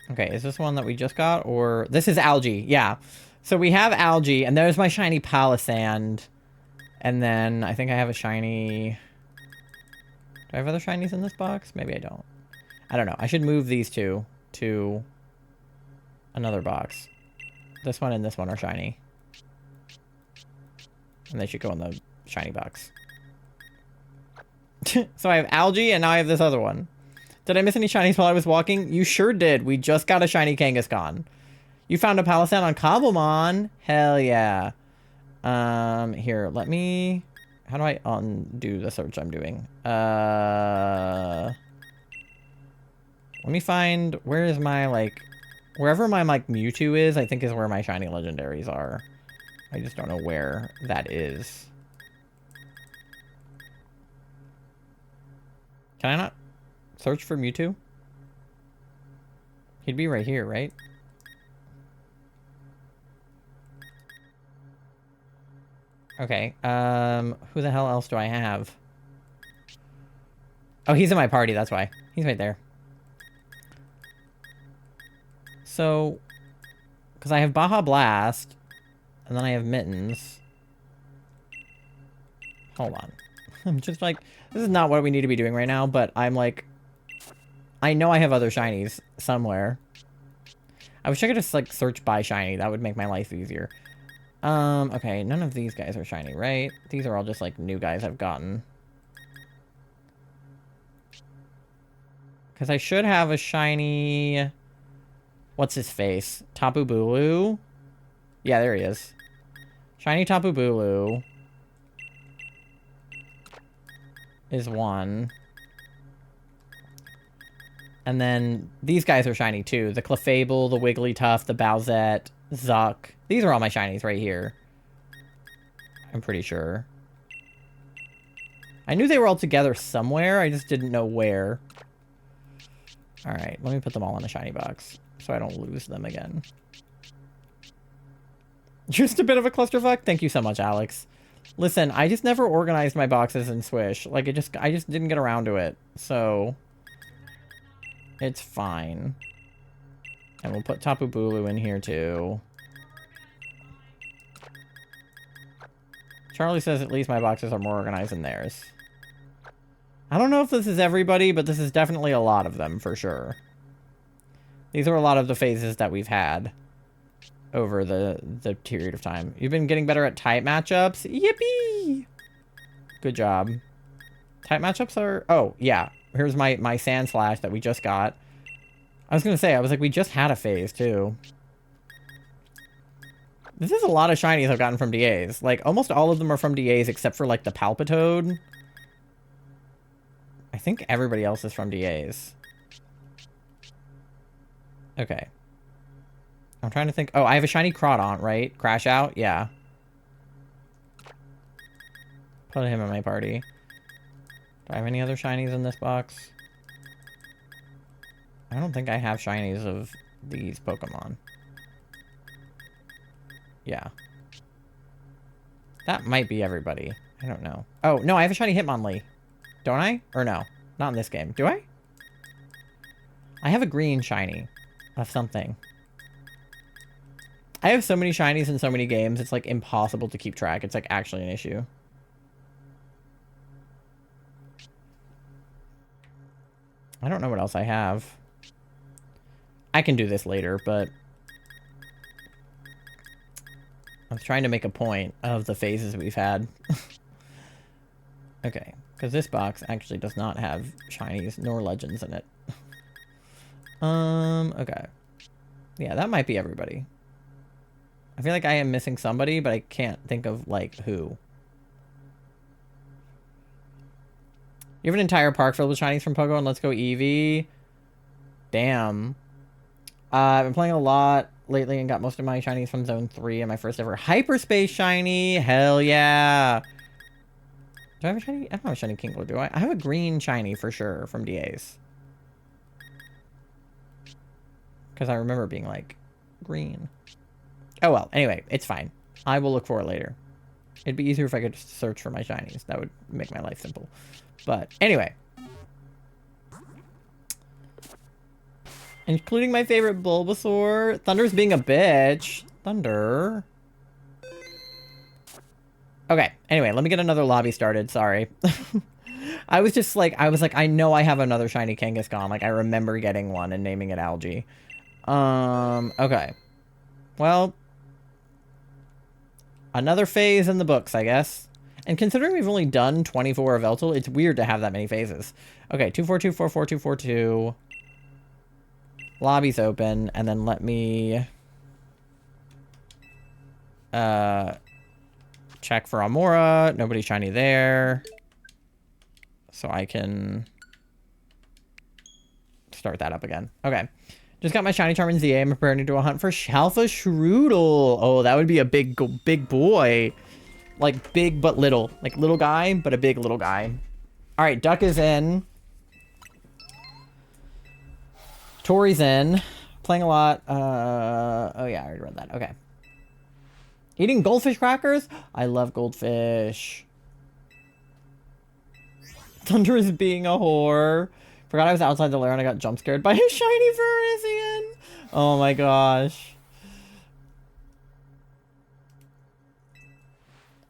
A: Okay, is this one that we just got, or... This is Algae, yeah. So we have Algae, and there's my shiny Palisand. And then I think I have a shiny... Do I have other shinies in this box? Maybe I don't. I don't know. I should move these two to another box. This one and this one are shiny. And they should go in the shiny box. So I have Algae, and now I have this other one. Did I miss any shinies while I was walking? You sure did. We just got a shiny Kangaskhan. You found a Palisand on Cobblemon? Hell yeah. Here, let me... How do I undo the search I'm doing? Let me find... Where is my, like... Wherever my, like, Mewtwo is, I think is where my shiny legendaries are. I just don't know where that is. Can I not search for Mewtwo? He'd be right here, right? Okay, who the hell else do I have? Oh, he's in my party, that's why. He's right there. So, because I have Baja Blast, and then I have Mittens. Hold on. I'm just like, this is not what we need to be doing right now, but I'm like, I know I have other shinies somewhere. I wish I could just, like, search by shiny. That would make my life easier. Okay, none of these guys are shiny, right? These are all just, like, new guys I've gotten. Because I should have a shiny... What's his face? Tapu Bulu? Yeah, there he is. Shiny Tapu Bulu is one. And then these guys are shiny too. The Clefable, the Wigglytuff, the Bowsette, Zuck. These are all my shinies right here. I'm pretty sure. I knew they were all together somewhere. I just didn't know where. Alright, let me put them all in a shiny box so I don't lose them again. Just a bit of a clusterfuck? Thank you so much, Alex. Listen, I just never organized my boxes in Swish. Like, I just didn't get around to it. So, it's fine. And we'll put Tapu Bulu in here, too. Charlie says at least my boxes are more organized than theirs. I don't know if this is everybody, but this is definitely a lot of them, for sure. These are a lot of the phases that we've had over the period of time. You've been getting better at type matchups? Yippee! Good job. Type matchups are... Oh, yeah. Here's my Sandslash that we just got. I was gonna say, I was like, we just had a phase, too. This is a lot of shinies I've gotten from DAs. Like, almost all of them are from DAs except for, like, the Palpitoad. I think everybody else is from DAs. Okay. I'm trying to think. Oh, I have a shiny Crawdaunt, right? Crash Out? Yeah. Put him in my party. Do I have any other shinies in this box? I don't think I have shinies of these Pokemon. Yeah. That might be everybody. I don't know. Oh, no, I have a shiny Hitmonlee. Don't I? Or no? Not in this game. Do I? I have a green shiny of something. I have so many shinies in so many games, it's like impossible to keep track. It's like actually an issue. I don't know what else I have. I can do this later, but I was trying to make a point of the phases we've had. Okay, because this box actually does not have shinies nor legends in it. Okay. Yeah, that might be everybody. I feel like I am missing somebody, but I can't think of, like, who. You have an entire park filled with shinies from Pogo and Let's Go Eevee? Damn. I've been playing a lot lately and got most of my shinies from Zone 3 and my first ever Hyperspace shiny. Hell yeah. Do I have a shiny? I don't have a shiny Kingler, do I? I have a green shiny for sure from DA's. Because I remember being like, green. Oh well, anyway, it's fine. I will look for it later. It'd be easier if I could just search for my shinies. That would make my life simple. But anyway. Including my favorite Bulbasaur. Thunder's being a bitch. Thunder. Okay, anyway, let me get another lobby started. Sorry. I was like, I know I have another shiny Kangaskhan. Like, I remember getting one and naming it Algae. Okay. Well, another phase in the books, I guess. And considering we've only done 24 of Yveltal, it's weird to have that many phases. Okay, 242444242. Lobby's open, and then let me check for Amaura. Nobody shiny there. So I can start that up again. Okay. Just got my shiny Charmin ZA. I'm preparing to do a hunt for Shalfa Shroodle. Oh, that would be a big boy. Like big but little. Like little guy, but a big little guy. All right, Duck is in. Tori's in. Playing a lot. Oh yeah, I already read that. Okay. Eating goldfish crackers? I love goldfish. Thunder is being a whore. Forgot I was outside the lair and I got jump scared by a shiny Virizion. Oh my gosh.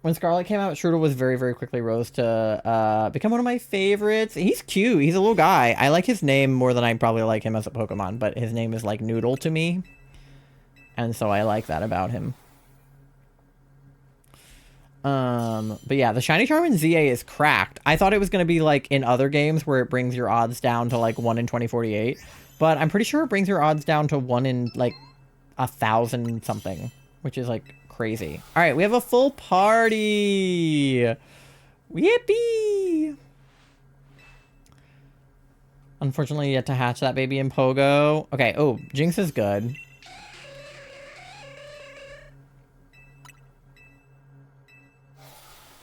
A: When Scarlet came out, Shroodle was very, very quickly rose to become one of my favorites. He's cute. He's a little guy. I like his name more than I probably like him as a Pokemon, but his name is like Noodle to me. And so I like that about him. But yeah, the Shiny Charmin ZA is cracked. I thought it was going to be like in other games where it brings your odds down to like 1 in 2048. But I'm pretty sure it brings your odds down to 1 in like 1,000 something, which is like crazy. All right, we have a full party. Yippee! Unfortunately, yet to hatch that baby in Pogo. Okay, oh, Jinx is good.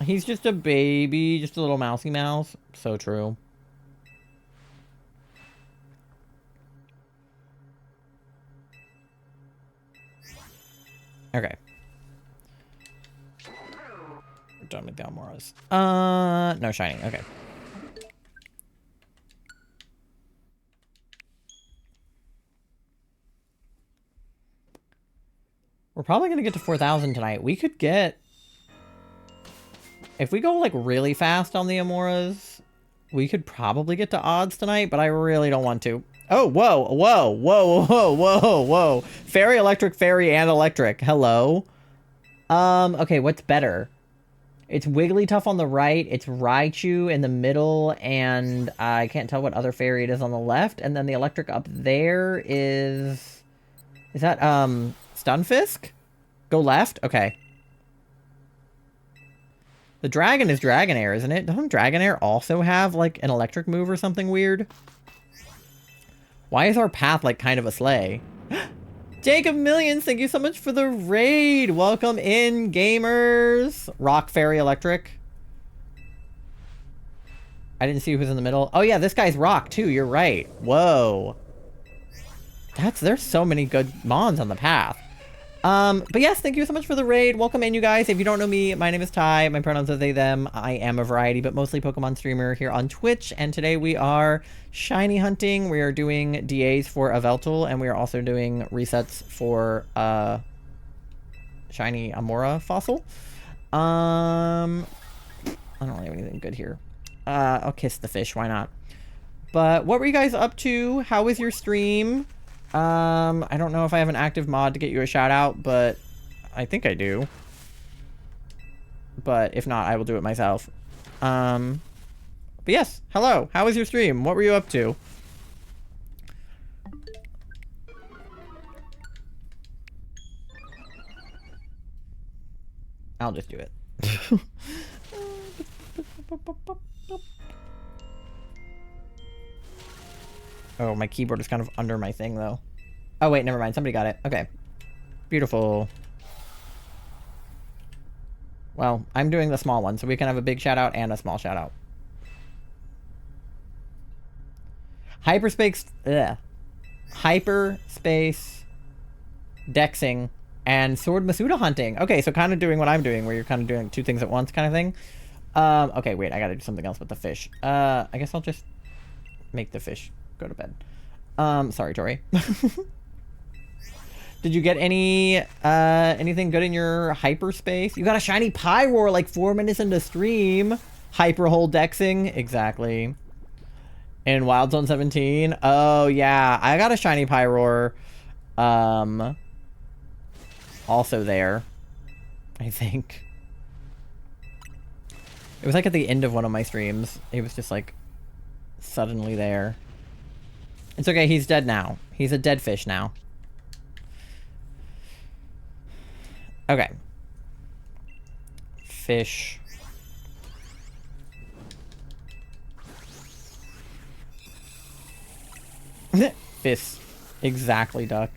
A: He's just a baby, just a little mousy mouse. So true. Okay. We're done with the Almauras. No shiny. Okay. We're probably gonna get to 4,000 tonight. We could get... If we go, like, really fast on the Amauras, we could probably get to odds tonight, but I really don't want to. Oh, whoa, whoa, whoa, whoa, whoa, whoa. Fairy, electric, and electric. Hello. Okay, what's better? It's Wigglytuff on the right, it's Raichu in the middle, and I can't tell what other fairy it is on the left, and then the electric up there is... Is that, Stunfisk? Go left? Okay. The dragon is Dragonair, isn't it? Doesn't Dragonair also have, like, an electric move or something weird? Why is our path, like, kind of a sleigh? Jacob Millions, thank you so much for the raid. Welcome in, gamers. Rock Fairy Electric. I didn't see who was in the middle. Oh yeah, this guy's Rock too, you're right. Whoa. There's so many good mons on the path. But yes, thank you so much for the raid. Welcome in, you guys. If you don't know me, my name is Ty. My pronouns are they, them. I am a variety, but mostly Pokemon streamer here on Twitch. And today we are shiny hunting. We are doing DAs for Yveltal, and we are also doing resets for, shiny Amaura fossil. I don't really have anything good here. I'll kiss the fish. Why not? But what were you guys up to? How was your stream? I don't know if I have an active mod to get you a shout out, but I think I do. But if not, I will do it myself. But yes, hello. How was your stream? What were you up to? I'll just do it. Oh, my keyboard is kind of under my thing, though. Oh, wait, never mind. Somebody got it. Okay. Beautiful. Well, I'm doing the small one, so we can have a big shout-out and a small shout-out. Hyperspace... Ugh. Hyperspace... Dexing and Sword Masuda hunting. Okay, so kind of doing what I'm doing, where you're kind of doing two things at once kind of thing. Okay, wait, I gotta do something else with the fish. I guess I'll just make the fish go to bed. Sorry, Tori. Did you get anything good in your hyperspace? You got a shiny Pyroar like 4 minutes into stream. Hyper hole dexing. Exactly. In Wild Zone 17. Oh, yeah. I got a shiny Pyroar. Also there. I think. It was like at the end of one of my streams. It was just like suddenly there. It's okay, he's dead now. He's a dead fish now. Okay. Fish. Fish. Exactly, duck.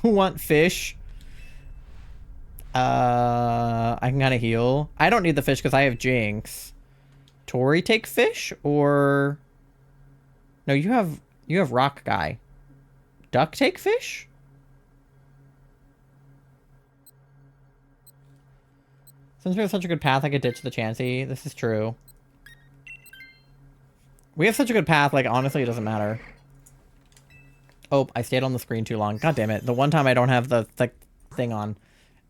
A: Who want fish? I can kind of heal. I don't need the fish because I have Jinx. Tori take fish or... No, you have Rock Guy. Duck take fish? Since we have such a good path, I could ditch the Chansey. This is true. We have such a good path, like, honestly, it doesn't matter. Oh, I stayed on the screen too long. God damn it. The one time I don't have the thing on.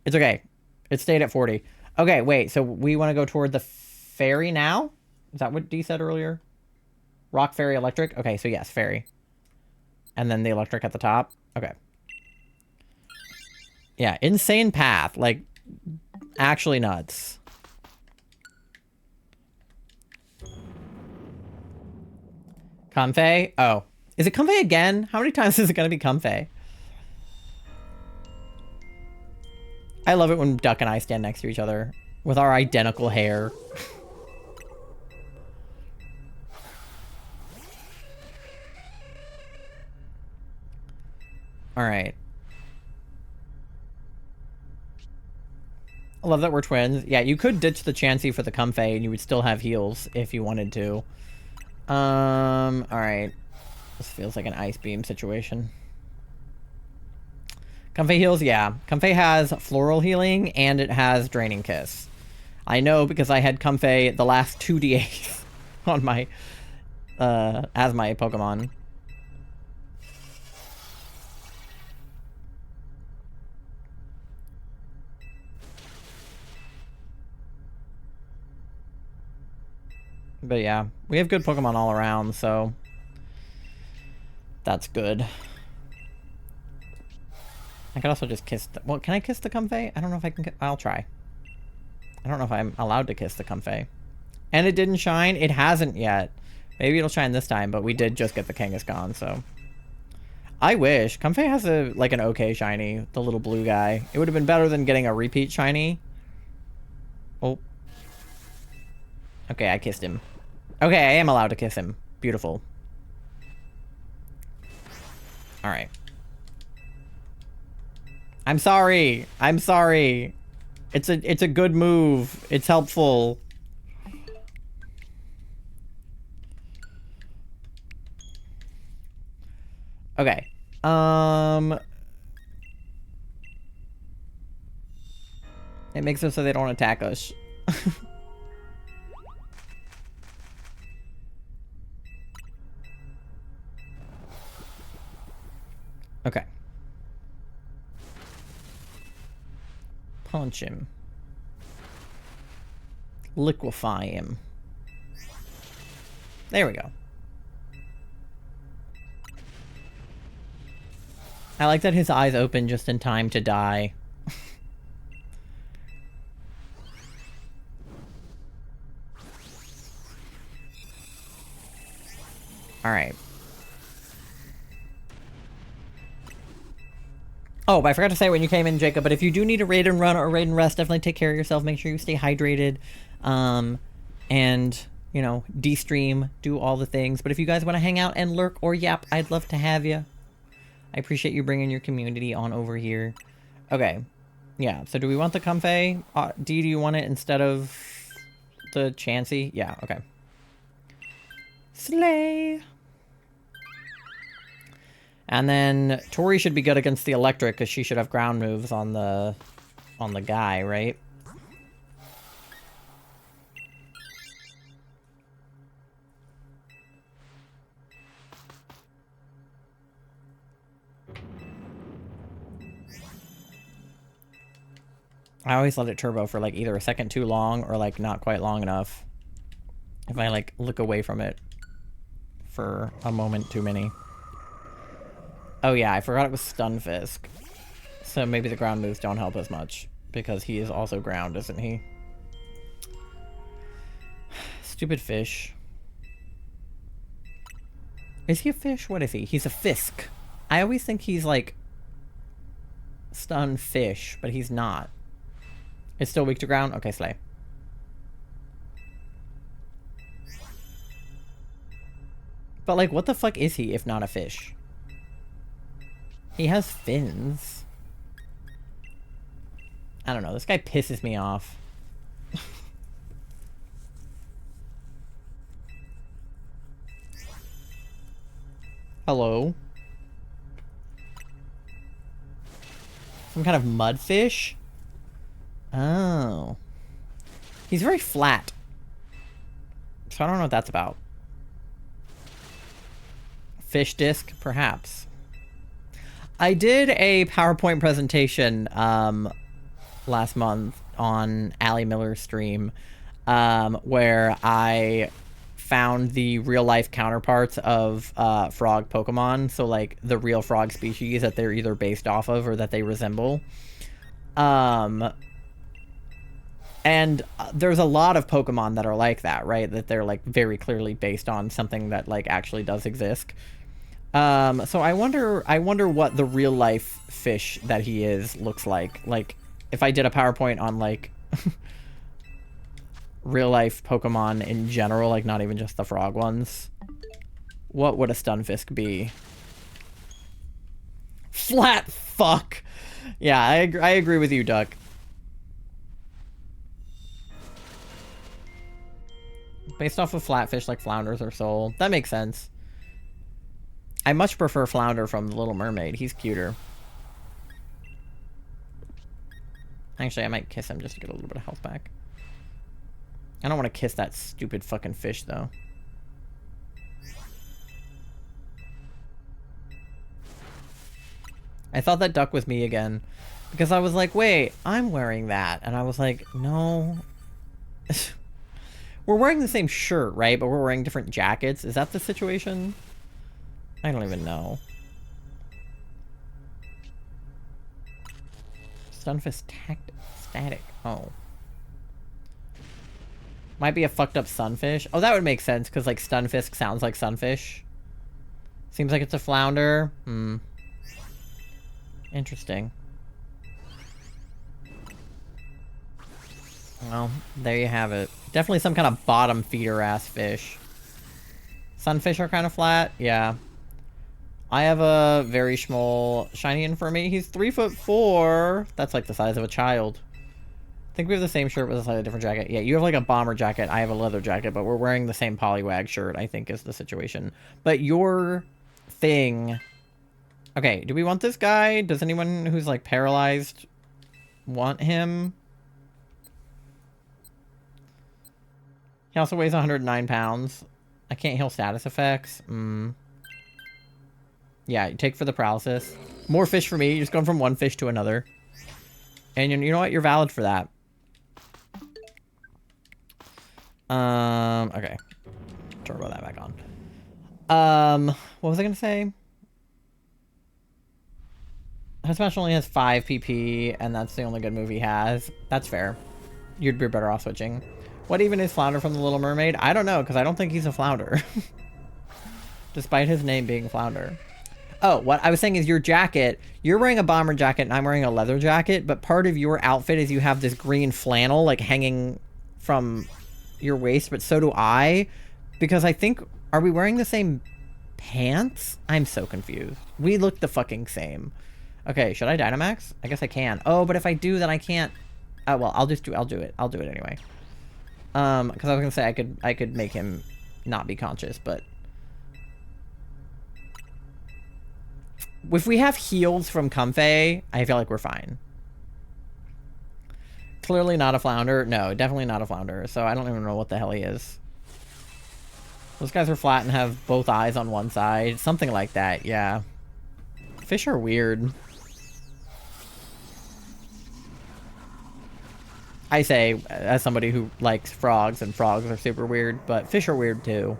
A: It's okay. It stayed at 40. Okay, wait. So we want to go toward the fairy now? Is that what Dee said earlier? Rock, fairy, electric? Okay, so yes, fairy. And then the electric at the top? Okay. Yeah, insane path. Like, actually nuts. Comfey? Oh. Is it Comfey again? How many times is it going to be Comfey? I love it when Duck and I stand next to each other with our identical hair. Alright. I love that we're twins. Yeah, you could ditch the Chansey for the Comfey and you would still have heals if you wanted to. Alright. This feels like an Ice Beam situation. Comfey heals, yeah. Comfey has Floral Healing, and it has Draining Kiss. I know because I had Comfey the last 2 DAs on my, as my Pokemon. But yeah, we have good Pokemon all around, so that's good. I could also just kiss the... Well, can I kiss the Comfey? I don't know if I can... I'll try. I don't know if I'm allowed to kiss the Comfey. And it didn't shine? It hasn't yet. Maybe it'll shine this time, but we did just get the Kangaskhan, so... I wish. Comfey has a like an okay shiny, the little blue guy. It would have been better than getting a repeat shiny. Oh. Okay, I kissed him. Okay, I am allowed to kiss him. Beautiful. Alright. I'm sorry. I'm sorry. It's a good move. It's helpful. Okay. It makes it so they don't attack us. Okay. Punch him. Liquefy him. There we go. I like that his eyes open just in time to die. Alright. Oh, I forgot to say when you came in, Jacob, but if you do need a raid and run or a raid and rest, definitely take care of yourself. Make sure you stay hydrated. And, you know, de-stream, do all the things. But if you guys want to hang out and lurk or yap, I'd love to have you. I appreciate you bringing your community on over here. Okay. Yeah, so do we want the Comfey? Dee, do you want it instead of the Chansey? Yeah, okay. Slay! And then Tori should be good against the electric because she should have ground moves on the guy, right? I always let it turbo for like either a second too long or like not quite long enough. If I like look away from it for a moment too many. Oh yeah, I forgot it was Stunfisk. So maybe the ground moves don't help as much. Because he is also ground, isn't he? Stupid fish. Is he a fish? What is he? He's a fisk. I always think he's like... stun fish, but he's not. It's still weak to ground? Okay, slay. But like, what the fuck is he if not a fish? He has fins. I don't know. This guy pisses me off. Hello? Some kind of mudfish? Oh. He's very flat. So I don't know what that's about. Fish disc, perhaps. I did a PowerPoint presentation last month on Allie Miller's stream where I found the real-life counterparts of frog Pokemon. So, like, the real frog species that they're either based off of or that they resemble. And there's a lot of Pokemon that are like that, right? That they're, like, very clearly based on something that, like, actually does exist. So I wonder what the real life fish that he is looks like. Like, if I did a PowerPoint on, like, real life Pokemon in general, like, not even just the frog ones, what would a Stunfisk be? Flat fuck! Yeah, I agree with you, Duck. Based off of flatfish like flounders or sole. That makes sense. I much prefer Flounder from The Little Mermaid. He's cuter. Actually, I might kiss him just to get a little bit of health back. I don't want to kiss that stupid fucking fish, though. I thought that duck was me again. Because I was like, wait, I'm wearing that. And I was like, no. We're wearing the same shirt, right? But we're wearing different jackets. Is that the situation? I don't even know. Stunfisk static. Oh. Might be a fucked up sunfish. Oh, that would make sense, because, like, Stunfisk sounds like sunfish. Seems like it's a flounder. Hmm. Interesting. Well, there you have it. Definitely some kind of bottom feeder ass fish. Sunfish are kind of flat. Yeah. I have a very small shiny in for me. He's 3'4". That's like the size of a child. I think we have the same shirt with a slightly different jacket. Yeah, you have like a bomber jacket. I have a leather jacket, but we're wearing the same Poliwag shirt, I think is the situation. But your thing... Okay, do we want this guy? Does anyone who's like paralyzed want him? He also weighs 109 pounds. I can't heal status effects. Yeah, you take for the paralysis. More fish for me. You're just going from one fish to another. And you know what? You're valid for that. Okay. Turbo that back on. What was I gonna say? His smash only has 5 PP, and that's the only good move he has. That's fair. You'd be better off switching. What even is Flounder from The Little Mermaid? I don't know, because I don't think he's a flounder. Despite his name being Flounder. Oh, what I was saying is your jacket, you're wearing a bomber jacket and I'm wearing a leather jacket, but part of your outfit is you have this green flannel, like, hanging from your waist, but so do I. Because I think, are we wearing the same pants? I'm so confused. We look the fucking same. Okay, should I Dynamax? I guess I can. Oh, but if I do, then I can't. Oh, well, I'll do it. I'll do it anyway. Because I was gonna say I could make him not be conscious, but if we have heals from Comfey, I feel like we're fine. Clearly not a flounder. No, definitely not a flounder. So I don't even know what the hell he is. Those guys are flat and have both eyes on one side. Something like that, yeah. Fish are weird. I say, as somebody who likes frogs, and frogs are super weird, but fish are weird too.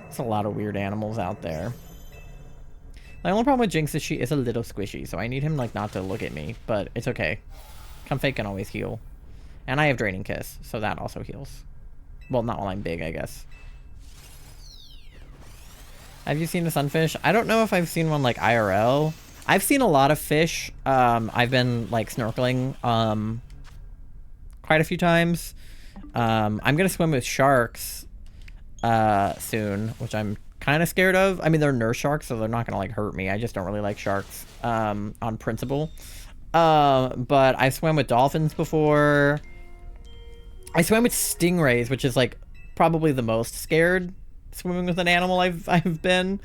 A: There's a lot of weird animals out there. My only problem with Jinx is she is a little squishy, so I need him, like, not to look at me, but it's okay. Comfey can always heal. And I have Draining Kiss, so that also heals. Well, not while I'm big, I guess. Have you seen a sunfish? I don't know if I've seen one, like, IRL. I've seen a lot of fish. I've been, like, snorkeling, quite a few times. I'm gonna swim with sharks, soon, which I'm kind of scared of. I mean, they're nurse sharks, so they're not gonna, like, hurt me. I just don't really like sharks, on principle. But I swam with dolphins before. I swam with stingrays, which is, like, probably the most scared swimming with an animal I've been.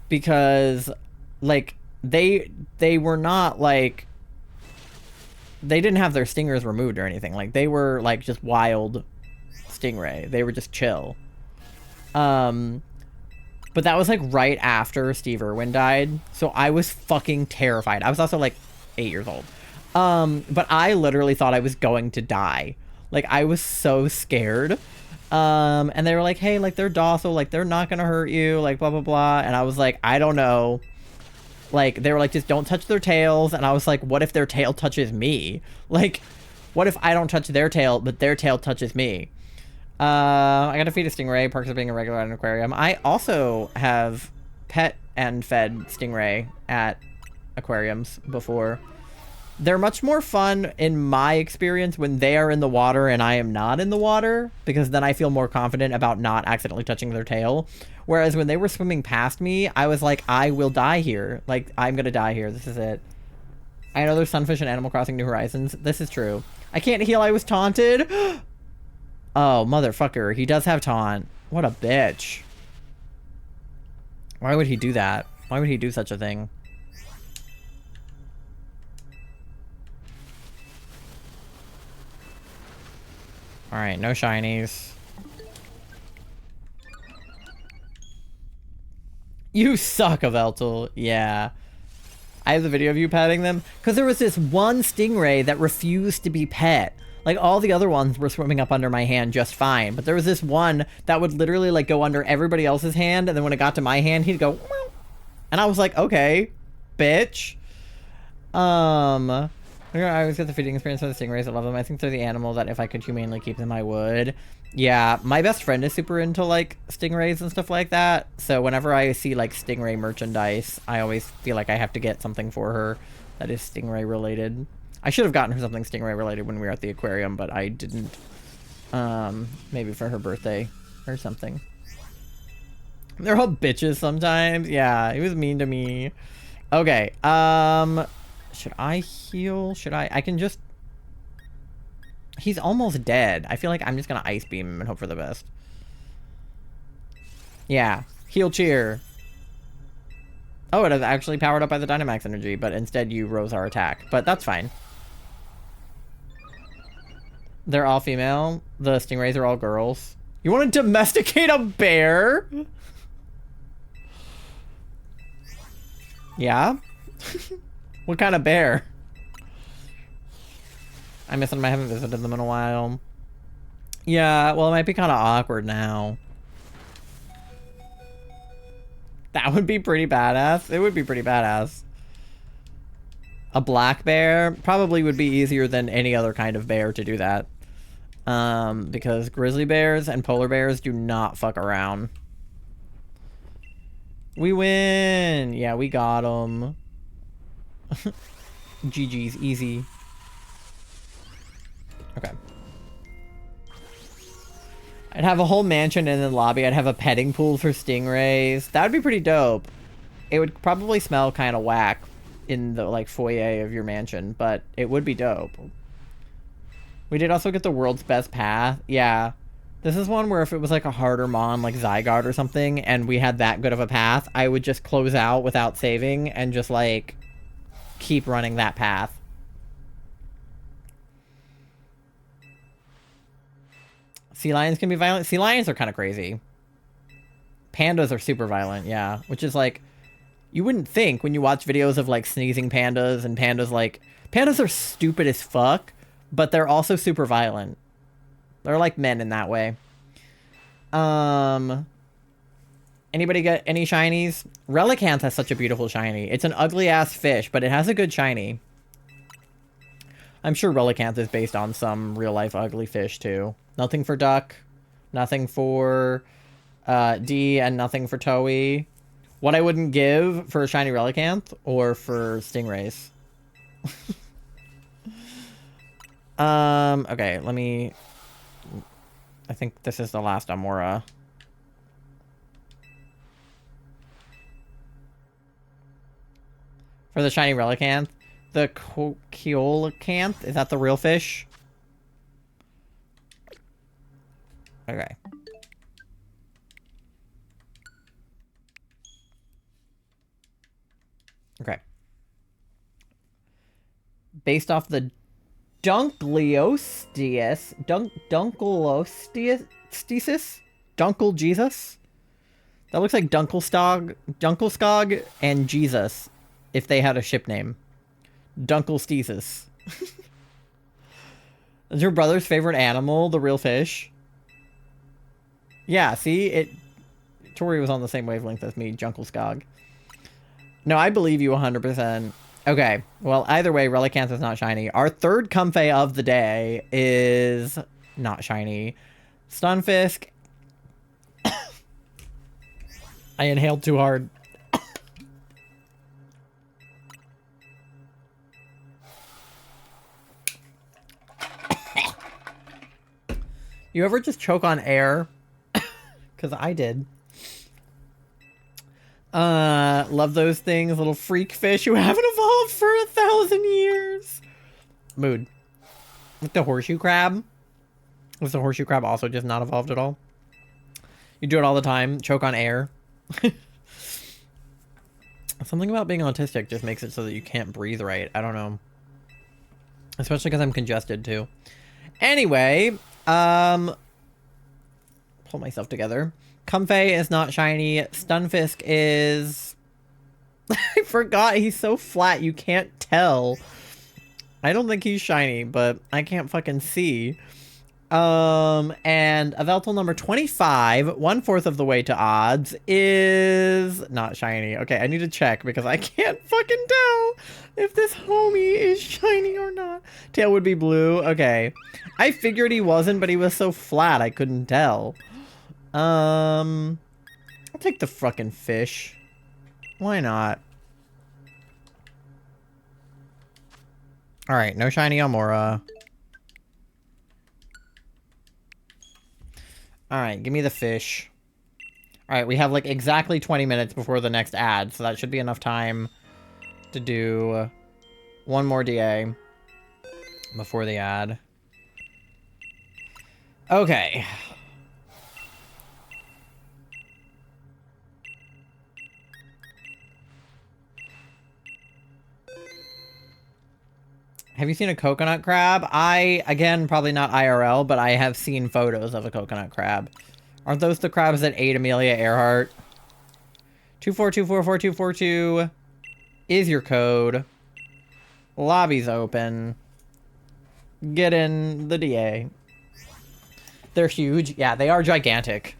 A: Because, like, they were not, like, they didn't have their stingers removed or anything. Like, they were, like, just wild stingray. They were just chill. But that was, like, right after Steve Irwin died. So I was fucking terrified. I was also, like, 8 years old. But I literally thought I was going to die. Like, I was so scared. And they were like, hey, like, they're docile. Like, they're not gonna hurt you. Like, blah, blah, blah. And I was like, I don't know. Like, they were like, just don't touch their tails. And I was like, what if their tail touches me? Like, what if I don't touch their tail, but their tail touches me? I got to feed a stingray. Perks of being a regular at an aquarium. I also have pet and fed stingray at aquariums before. They're much more fun, in my experience, when they are in the water and I am not in the water, because then I feel more confident about not accidentally touching their tail. Whereas when they were swimming past me, I was like, I will die here. Like, I'm gonna die here. This is it. I know there's sunfish in Animal Crossing New Horizons. This is true. I can't heal. I was taunted. Oh, motherfucker. He does have taunt. What a bitch. Why would he do that? Why would he do such a thing? Alright, no shinies. You suck, Yveltal. Yeah. I have the video of you petting them. Because there was this one stingray that refused to be pet. Like, all the other ones were swimming up under my hand just fine. But there was this one that would literally, like, go under everybody else's hand. And then when it got to my hand, he'd go... Meow. And I was like, okay, bitch. I always get the feeding experience for the stingrays. I love them. I think they're the animal that if I could humanely keep them, I would. Yeah, my best friend is super into, like, stingrays and stuff like that. So whenever I see, like, stingray merchandise, I always feel like I have to get something for her that is stingray related. I should have gotten her something stingray related when we were at the aquarium, but I didn't. Maybe for her birthday or something. They're all bitches sometimes. Yeah, he was mean to me. Okay, should I heal? Should I can just... He's almost dead. I feel like I'm just gonna ice beam him and hope for the best. Yeah, heal cheer. Oh, it is actually powered up by the Dynamax energy, but instead you rose our attack. But that's fine. They're all female. The stingrays are all girls. You want to domesticate a bear? Yeah? What kind of bear? I miss them. I haven't visited them in a while. Yeah, well, it might be kind of awkward now. That would be pretty badass. It would be pretty badass. A black bear probably would be easier than any other kind of bear to do that. Because grizzly bears and polar bears do not fuck around. We win! Yeah, we got them. GG's, easy. Okay. I'd have a whole mansion in the lobby. I'd have a petting pool for stingrays. That would be pretty dope. It would probably smell kind of whack in the, like, foyer of your mansion, but it would be dope. We did also get the world's best path. Yeah. This is one where if it was, like, a harder mon, like Zygarde or something, and we had that good of a path, I would just close out without saving and just, like, keep running that path. Sea lions can be violent. Sea lions are kind of crazy. Pandas are super violent, yeah. Which is like, you wouldn't think when you watch videos of like sneezing pandas and pandas like... Pandas are stupid as fuck, but they're also super violent. They're like men in that way. Anybody get any shinies? Relicanth has such a beautiful shiny. It's an ugly ass fish, but it has a good shiny. I'm sure Relicanth is based on some real life ugly fish too. Nothing for Duck, nothing for D, and nothing for Toei. What I wouldn't give for a shiny Relicanth or for Stingrays. Okay, let me... I think this is the last Amaura. For the shiny Relicanth. The Keolacanth? Is that the real fish? Okay. Okay. Based off the Dunkelstesis? Dunkel Jesus? That looks like Dunkelskog and Jesus if they had a ship name. Dunkelstesis. Is your brother's favorite animal the real fish? Yeah, see? Tori was on the same wavelength as me, Junkelskog. No, I believe you 100%. Okay, well, either way, Relicanth is not shiny. Our third Comfey of the day is not shiny. Stunfisk. I inhaled too hard. You ever just choke on air? Because I did. Love those things. Little freak fish who haven't evolved for 1,000 years. Mood. With the horseshoe crab. Was the horseshoe crab also just not evolved at all? You do it all the time. Choke on air. Something about being autistic just makes it so that you can't breathe right. I don't know. Especially because I'm congested too. Anyway, pull myself together. Comfey is not shiny. Stunfisk is... I forgot. He's so flat you can't tell. I don't think he's shiny, but I can't fucking see. And Yveltal number 25, 1/4 of the way to odds, is not shiny. Okay, I need to check because I can't fucking tell if this homie is shiny or not. Tail would be blue. Okay. I figured he wasn't, but he was so flat I couldn't tell. I'll take the fucking fish. Why not? Alright, no shiny Amaura. Alright, give me the fish. Alright, we have like exactly 20 minutes before the next ad, so that should be enough time to do one more DA before the ad. Okay. Have you seen a coconut crab? Again, probably not IRL, but I have seen photos of a coconut crab. Aren't those the crabs that ate Amelia Earhart? 242444242 is your code. Lobby's open. Get in the DA. They're huge. Yeah, they are gigantic.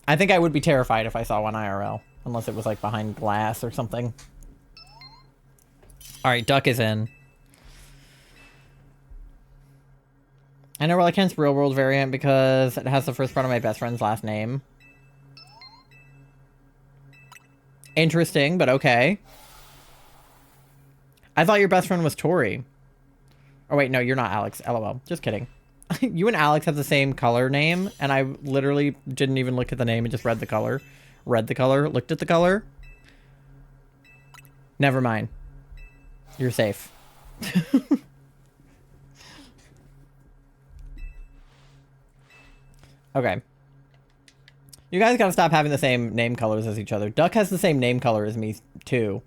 A: I think I would be terrified if I saw one IRL. Unless it was like behind glass or something. Alright, duck is in. I know Relicant's real world variant because it has the first part of my best friend's last name. Interesting, but okay. I thought your best friend was Tori. Oh wait, no, you're not Alex. LOL. Just kidding. You and Alex have the same color name, and I literally didn't even look at the name and just read the color. Read the color, looked at the color. Never mind. You're safe. Okay. You guys gotta stop having the same name colors as each other. Duck has the same name color as me, too.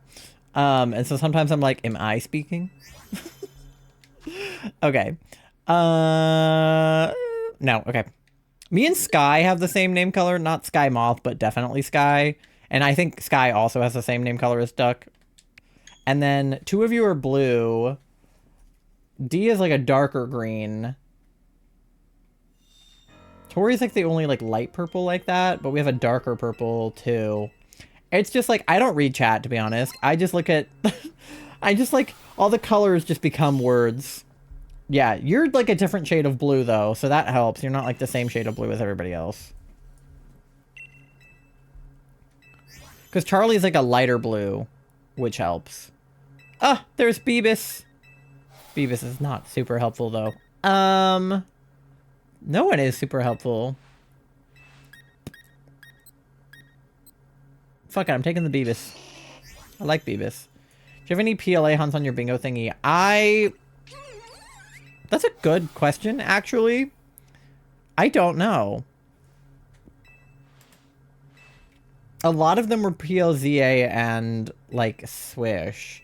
A: And so sometimes I'm like, am I speaking? Okay. No, okay. Me and Sky have the same name color. Not Sky Moth, but definitely Sky. And I think Sky also has the same name color as Duck. And then 2 of you are blue. D is like a darker green. Tori's like the only like light purple like that, but we have a darker purple too. It's just like, I don't read chat, to be honest. I just look at, I just like, all the colors just become words. Yeah, you're like a different shade of blue though, so that helps. You're not like the same shade of blue as everybody else. Because Charlie's like a lighter blue, which helps. Ah, there's Beavis. Beavis is not super helpful though. No one is super helpful. Fuck it, I'm taking the Beavis. I like Beavis. Do you have any PLA hunts on your bingo thingy? That's a good question, actually. I don't know. A lot of them were PLZA and, like, Swish.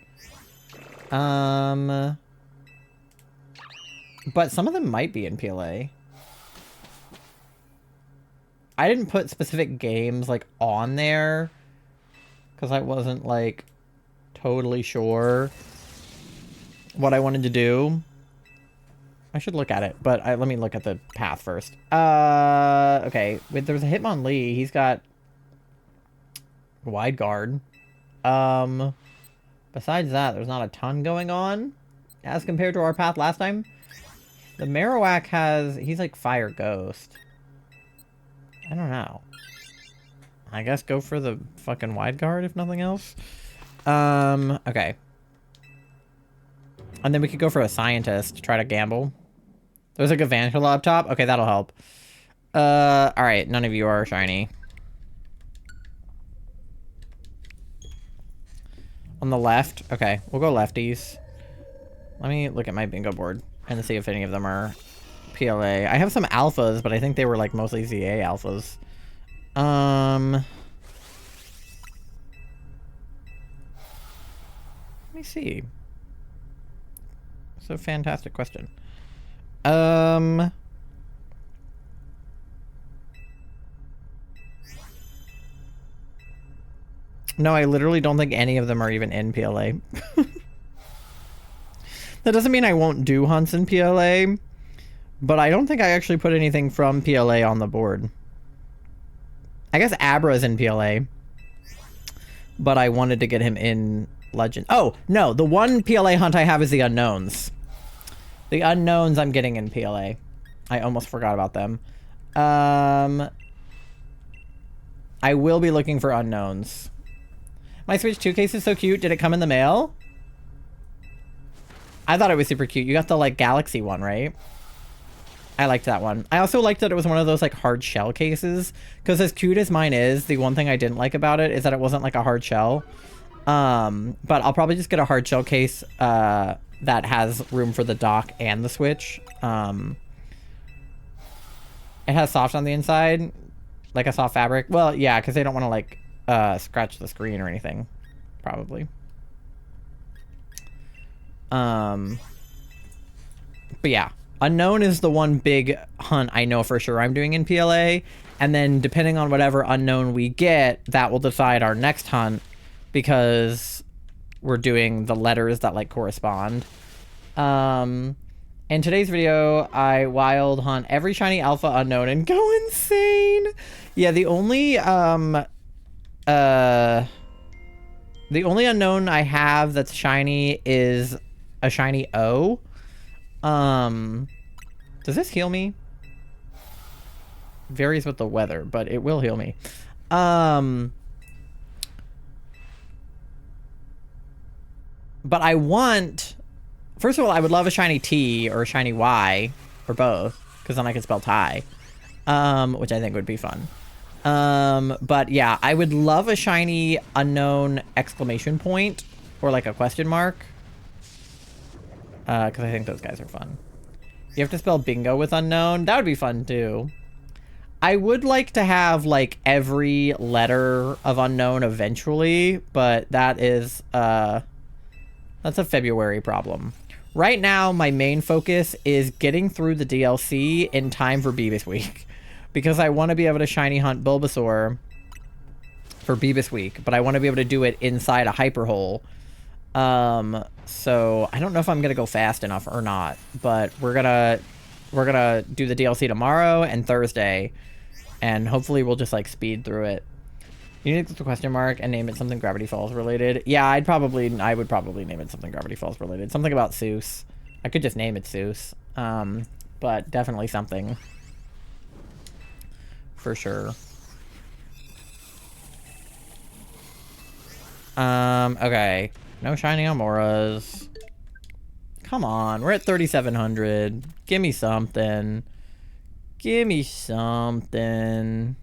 A: But some of them might be in PLA. I didn't put specific games, like, on there. Because I wasn't, like, totally sure what I wanted to do. I should look at it, but let me look at the path first. Okay. Wait, there's a Hitmonlee. He's got wide guard. Besides that, there's not a ton going on as compared to our path last time. The Marowak he's like Fire Ghost. I don't know. I guess go for the fucking wide guard if nothing else. Okay. And then we could go for a scientist to try to gamble. There's like a Vantula up top. Okay, that'll help. Alright, none of you are shiny. On the left? Okay, we'll go lefties. Let me look at my bingo board and see if any of them are PLA. I have some alphas, but I think they were like mostly ZA alphas. Let me see. It's a fantastic question. No, I literally don't think any of them are even in PLA. That doesn't mean I won't do hunts in PLA, but I don't think I actually put anything from PLA on the board. I guess Abra's in PLA, but I wanted to get him in Legend. Oh, no, the one PLA hunt I have is the Unknowns. The Unknowns I'm getting in PLA. I almost forgot about them. I will be looking for Unknowns. My Switch 2 case is so cute. Did it come in the mail? I thought it was super cute. You got the, like, Galaxy one, right? I liked that one. I also liked that it was one of those like hard shell cases, because as cute as mine is, the one thing I didn't like about it is that it wasn't like a hard shell. But I'll probably just get a hard shell case that has room for the dock and the Switch. It has soft on the inside, like a soft fabric. Well, yeah, because they don't want to like scratch the screen or anything, probably. But yeah. Unknown is the one big hunt I know for sure I'm doing in PLA, and then depending on whatever unknown we get, that will decide our next hunt, because we're doing the letters that like correspond. In today's video, I wild hunt every shiny alpha unknown and go insane. Yeah, the only unknown I have that's shiny is a shiny O. Does this heal me? Varies with the weather, but it will heal me. But I want... First of all, I would love a shiny T or a shiny Y, or both, because then I could spell tie. Which I think would be fun. But yeah, I would love a shiny unknown exclamation point, or like a question mark. Because I think those guys are fun. You have to spell bingo with unknown. That would be fun too. I would like to have like every letter of unknown eventually, but that is that's a February problem. Right now, my main focus is getting through the DLC in time for Beebus Week, because I want to be able to shiny hunt Bulbasaur for Beebus Week, but I want to be able to do it inside a hyper hole. So I don't know if I'm gonna go fast enough or not, but we're gonna do the DLC tomorrow and Thursday, and hopefully we'll just like speed through it. You need to put a question mark and name it something Gravity Falls related. Yeah, I would probably name it something Gravity Falls related. Something about Seuss. I could just name it Seuss. But definitely something. For sure. Okay. No shiny Amauras. Come on, we're at 3,700. Give me something. Give me something.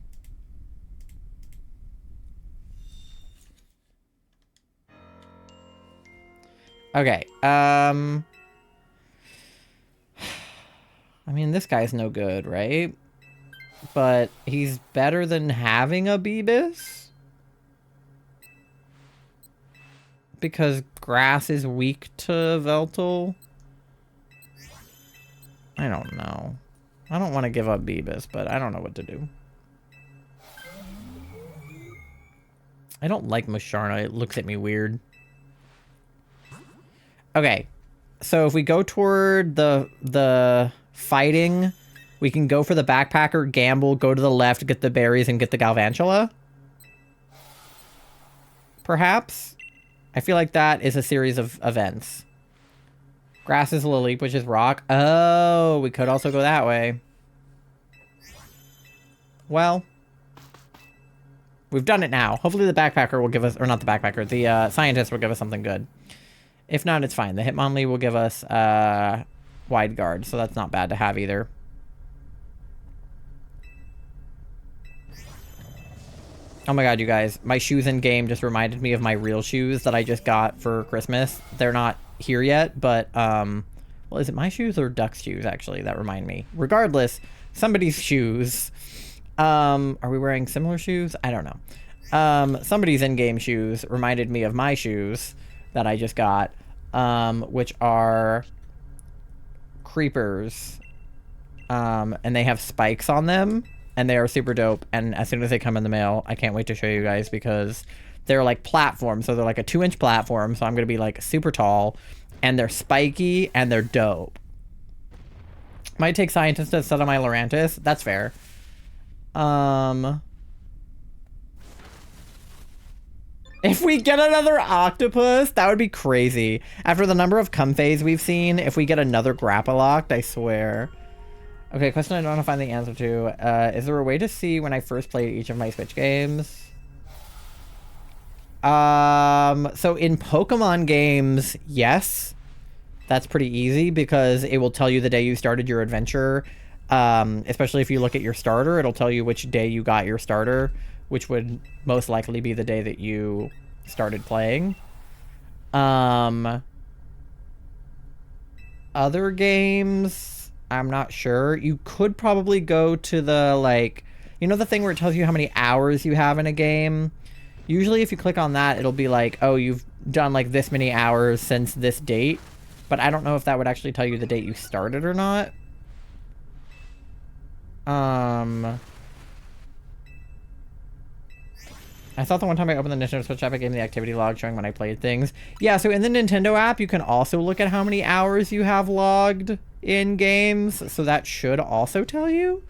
A: Okay, I mean, this guy's no good, right? But he's better than having a Beebus? Because grass is weak to Yveltal? I don't know. I don't want to give up Beebus, but I don't know what to do. I don't like Musharna. It looks at me weird. Okay. So if we go toward the fighting, we can go for the backpacker, gamble, go to the left, get the berries, and get the Galvantula. Perhaps? I feel like that is a series of events. Grass is Lily, which is rock. Oh, we could also go that way. Well, we've done it now. Hopefully the backpacker will give us, or not the backpacker, the scientist will give us something good. If not, it's fine. The Hitmonlee will give us wide guard, so that's not bad to have either. Oh my god, you guys. My shoes in game just reminded me of my real shoes that I just got for Christmas. They're not here yet, but, well, is it my shoes or Duck's shoes, actually, that remind me? Regardless, somebody's shoes. Are we wearing similar shoes? I don't know. Somebody's in-game shoes reminded me of my shoes that I just got, which are creepers. And they have spikes on them. And they are super dope, and as soon as they come in the mail, I can't wait to show you guys, because they're like platforms, so they're like a 2-inch platform, so I'm gonna be like super tall, and they're spiky, and they're dope. Might take scientists to set on my Lurantis. That's fair. If we get another octopus, that would be crazy. After the number of Comphase we've seen, if we get another Grappaloct, I swear. Okay, question I don't want to find the answer to. Is there a way to see when I first played each of my Switch games? So in Pokemon games, yes. That's pretty easy, because it will tell you the day you started your adventure. Especially if you look at your starter, it'll tell you which day you got your starter, which would most likely be the day that you started playing. Other games, I'm not sure. You could probably go to the, like, you know the thing where it tells you how many hours you have in a game? Usually if you click on that, it'll be like, oh, you've done like this many hours since this date. But I don't know if that would actually tell you the date you started or not. I thought the one time I opened the Nintendo Switch app, it gave me the activity log showing when I played things. Yeah, so in the Nintendo app, you can also look at how many hours you have logged in games. So that should also tell you.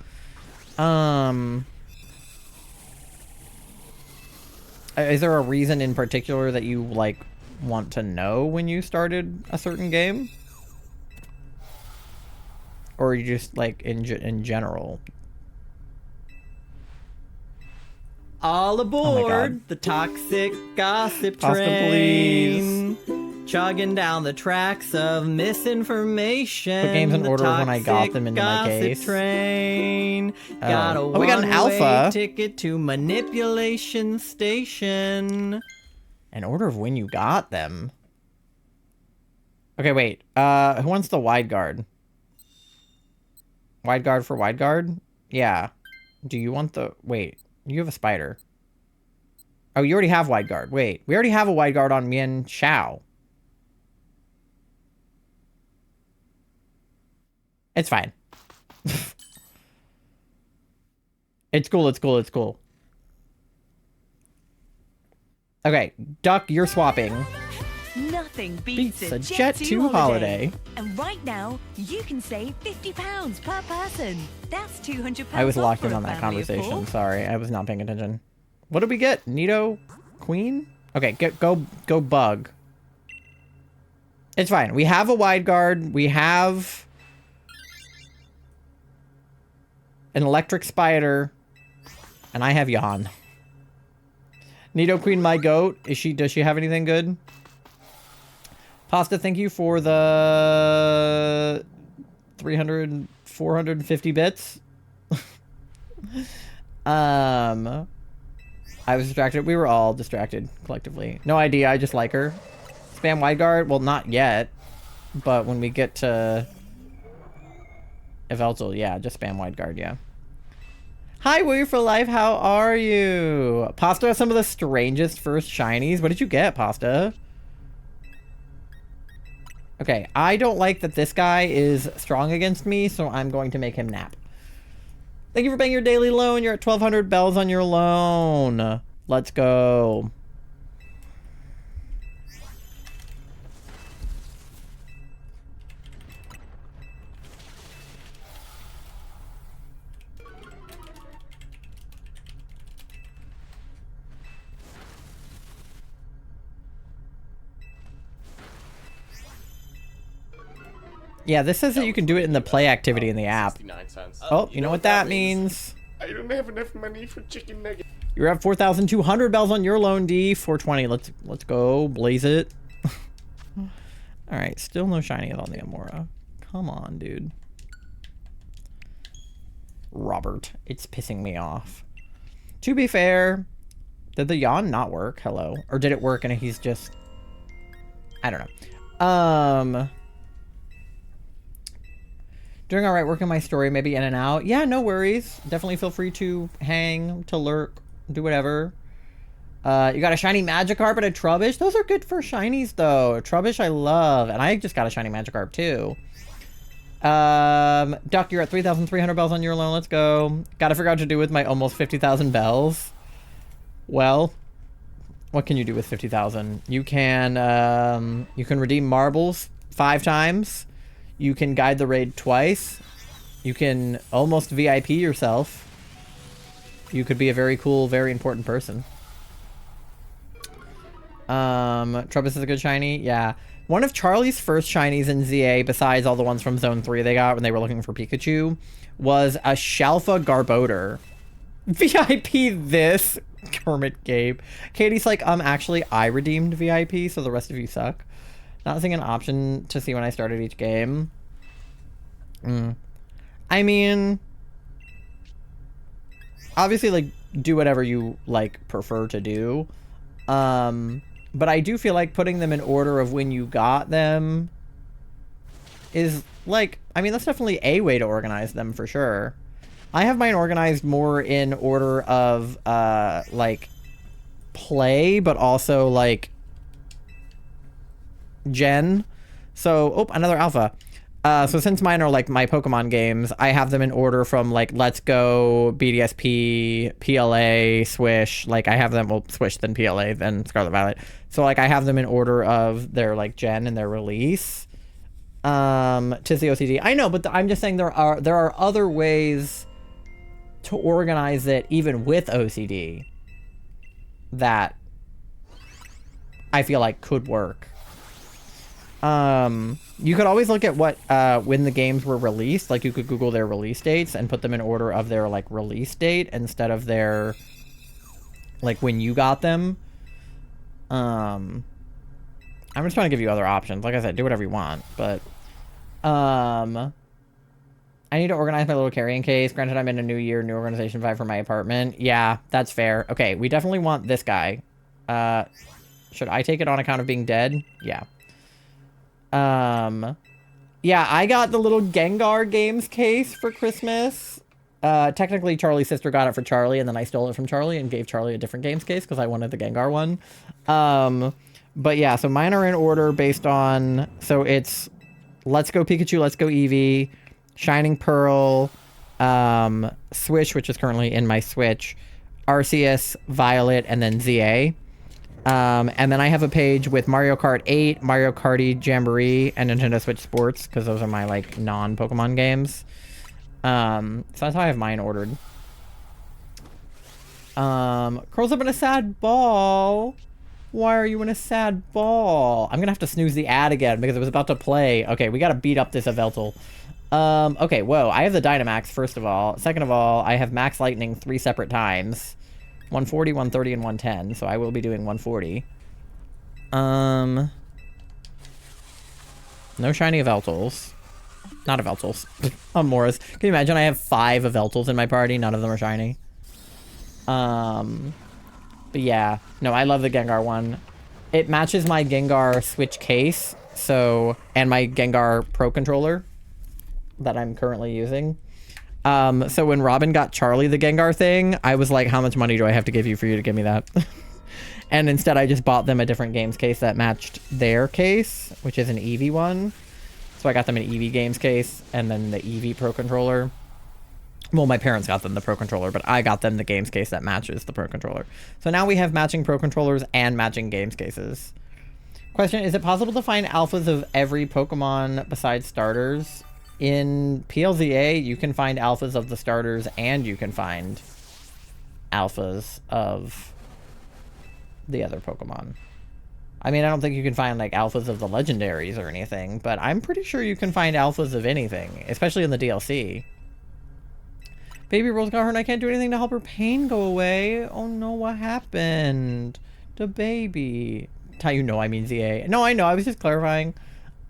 A: Is there a reason in particular that you, like, want to know when you started a certain game? Or are you just, like, in general? All aboard the toxic gossip train. Chugging down the tracks of misinformation. Put games in order when I got them into my case. Train. Oh, we got an alpha. Ticket to manipulation station. In order of when you got them. Okay, wait. Who wants the wide guard? Wide guard for wide guard? Yeah. Do you want the... Wait. You have a spider. Oh, you already have wide guard. Wait. We already have a wide guard on Mian Xiao. It's fine. It's cool, it's cool, it's cool. Okay, Duck, you're swapping.
C: Nothing beats a
A: Jet 2 holiday.
C: And right now, you can save £50 per person. That's £200.
A: I was locked in on that conversation. Sorry, I was not paying attention. What did we get? Nito Queen? Okay, go bug. It's fine. We have a wide guard. We have an electric spider. And I have Yan. Nito Queen, my goat. Does she have anything good? Pasta, thank you for the 450 bits. I was distracted. We were all distracted collectively. No idea. I just like her. Spam wide guard. Well, not yet. But when we get to Yveltal, yeah, just spam wide guard, yeah. Hi, Warrior for Life. How are you? Pasta has some of the strangest first shinies. What did you get, Pasta? Okay, I don't like that this guy is strong against me, so I'm going to make him nap. Thank you for paying your daily loan. You're at 1,200 bells on your loan. Let's go. Yeah, this says that you can do it in the play activity in the app.
B: 69 cents.
A: Oh, you know what that means?
B: I don't have enough money for chicken nuggets.
A: You're at 4,200 bells on your loan, D. 420. Let's go. Blaze it. Alright, still no shiny on the Amaura. Come on, dude. Robert. It's pissing me off. To be fair, did the yawn not work? Hello. Or did it work and he's just... I don't know. Doing alright, working my story, maybe in and out. Yeah, no worries. Definitely feel free to hang, to lurk, do whatever. You got a shiny Magikarp and a Trubbish. Those are good for shinies, though. Trubbish I love. And I just got a shiny Magikarp, too. Duck, you're at 3,300 bells on your loan. Let's go. Gotta figure out what to do with my almost 50,000 bells. Well, what can you do with 50,000? You can redeem marbles 5 times. You can guide the raid twice. You can almost VIP yourself. You could be a very cool, very important person. Trubbish is a good shiny. Yeah. One of Charlie's first shinies in ZA, besides all the ones from Zone 3 they got when they were looking for Pikachu, was a Shalfa Garbodor. VIP this, Kermit Gabe. Katie's like, actually, I redeemed VIP, so the rest of you suck. Not seeing an option to see when I started each game. I mean, obviously, like, do whatever you, like, prefer to do. But I do feel like putting them in order of when you got them is, like, I mean, that's definitely a way to organize them for sure. I have mine organized more in order of, like, play, but also, like, gen. So, oh, another alpha. So since mine are, like, my Pokemon games, I have them in order from, like, Let's Go, BDSP, PLA, Swish. Like, I have them, well, Swish, then PLA, then Scarlet Violet. So, like, I have them in order of their, like, gen and their release. Tis the OCD. I know, but I'm just saying there are other ways to organize it, even with OCD, that I feel like could work. You could always look at what, when the games were released. Like, you could Google their release dates and put them in order of their, like, release date instead of their, like, when you got them. I'm just trying to give you other options. Like I said, do whatever you want, but, I need to organize my little carrying case. Granted, I'm in a new year, new organization vibe for my apartment. Yeah, that's fair. Okay, we definitely want this guy. Should I take it on account of being dead? Yeah. Yeah, I got the little Gengar games case for Christmas. Technically, Charlie's sister got it for Charlie, and then I stole it from Charlie and gave Charlie a different games case because I wanted the Gengar one. But yeah, so mine are in order based on... So it's Let's Go Pikachu, Let's Go Eevee, Shining Pearl, Swish, which is currently in my Switch, Arceus, Violet, and then ZA. And then I have a page with Mario Kart 8, Mario Karty Jamboree, and Nintendo Switch Sports, because those are my, like, non-Pokemon games. So that's how I have mine ordered. Curls up in a sad ball. Why are you in a sad ball? I'm gonna have to snooze the ad again, because it was about to play. Okay, we gotta beat up this Yveltal. Okay, whoa, I have the Dynamax, first of all. Second of all, I have Max Lightning 3 separate times. 140, 130, and 110, so I will be doing 140. No shiny Yveltals. Not Yveltals. Amauras. Can you imagine I have 5 Yveltals in my party? None of them are shiny. But yeah. No, I love the Gengar one. It matches my Gengar Switch case, so... And my Gengar Pro Controller that I'm currently using. So when Robin got Charlie the Gengar thing, I was like, how much money do I have to give you for you to give me that? And instead I just bought them a different games case that matched their case, which is an Eevee one. So I got them an Eevee games case and then the Eevee Pro Controller. Well, my parents got them the Pro Controller, but I got them the games case that matches the Pro Controller. So now we have matching Pro Controllers and matching games cases. Question, is it possible to find alphas of every Pokemon besides starters? In PLZA, you can find alphas of the starters, and you can find alphas of the other Pokemon. I mean, I don't think you can find, like, alphas of the legendaries or anything, but I'm pretty sure you can find alphas of anything, especially in the DLC. Baby Rose got hurt and I can't do anything to help her pain go away. Oh no, what happened? The baby. How you know I mean ZA. No, I know, I was just clarifying.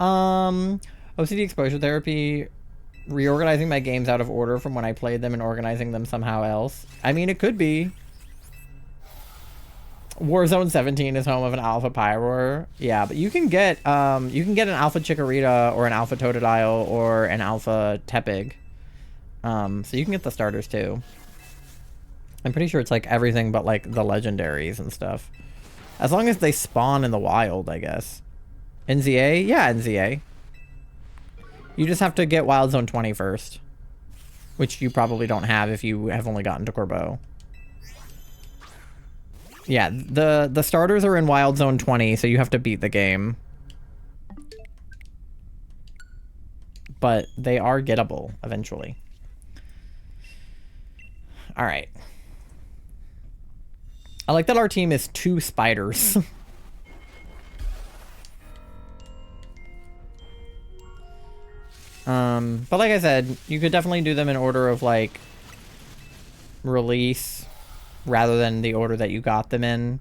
A: OCD exposure therapy, reorganizing my games out of order from when I played them and organizing them somehow else. I mean, it could be. Warzone 17 is home of an Alpha Pyroar. Yeah, but you can get an Alpha Chikorita or an Alpha Totodile or an Alpha Tepig. So you can get the starters too. I'm pretty sure it's like everything but like the legendaries and stuff. As long as they spawn in the wild, I guess. NZA? Yeah, NZA. You just have to get Wild Zone 20 first. Which you probably don't have if you have only gotten to Corbeau. Yeah, the starters are in Wild Zone 20, so you have to beat the game. But they are gettable eventually. Alright. I like that our team is 2 spiders. But like I said, you could definitely do them in order of, like, release rather than the order that you got them in.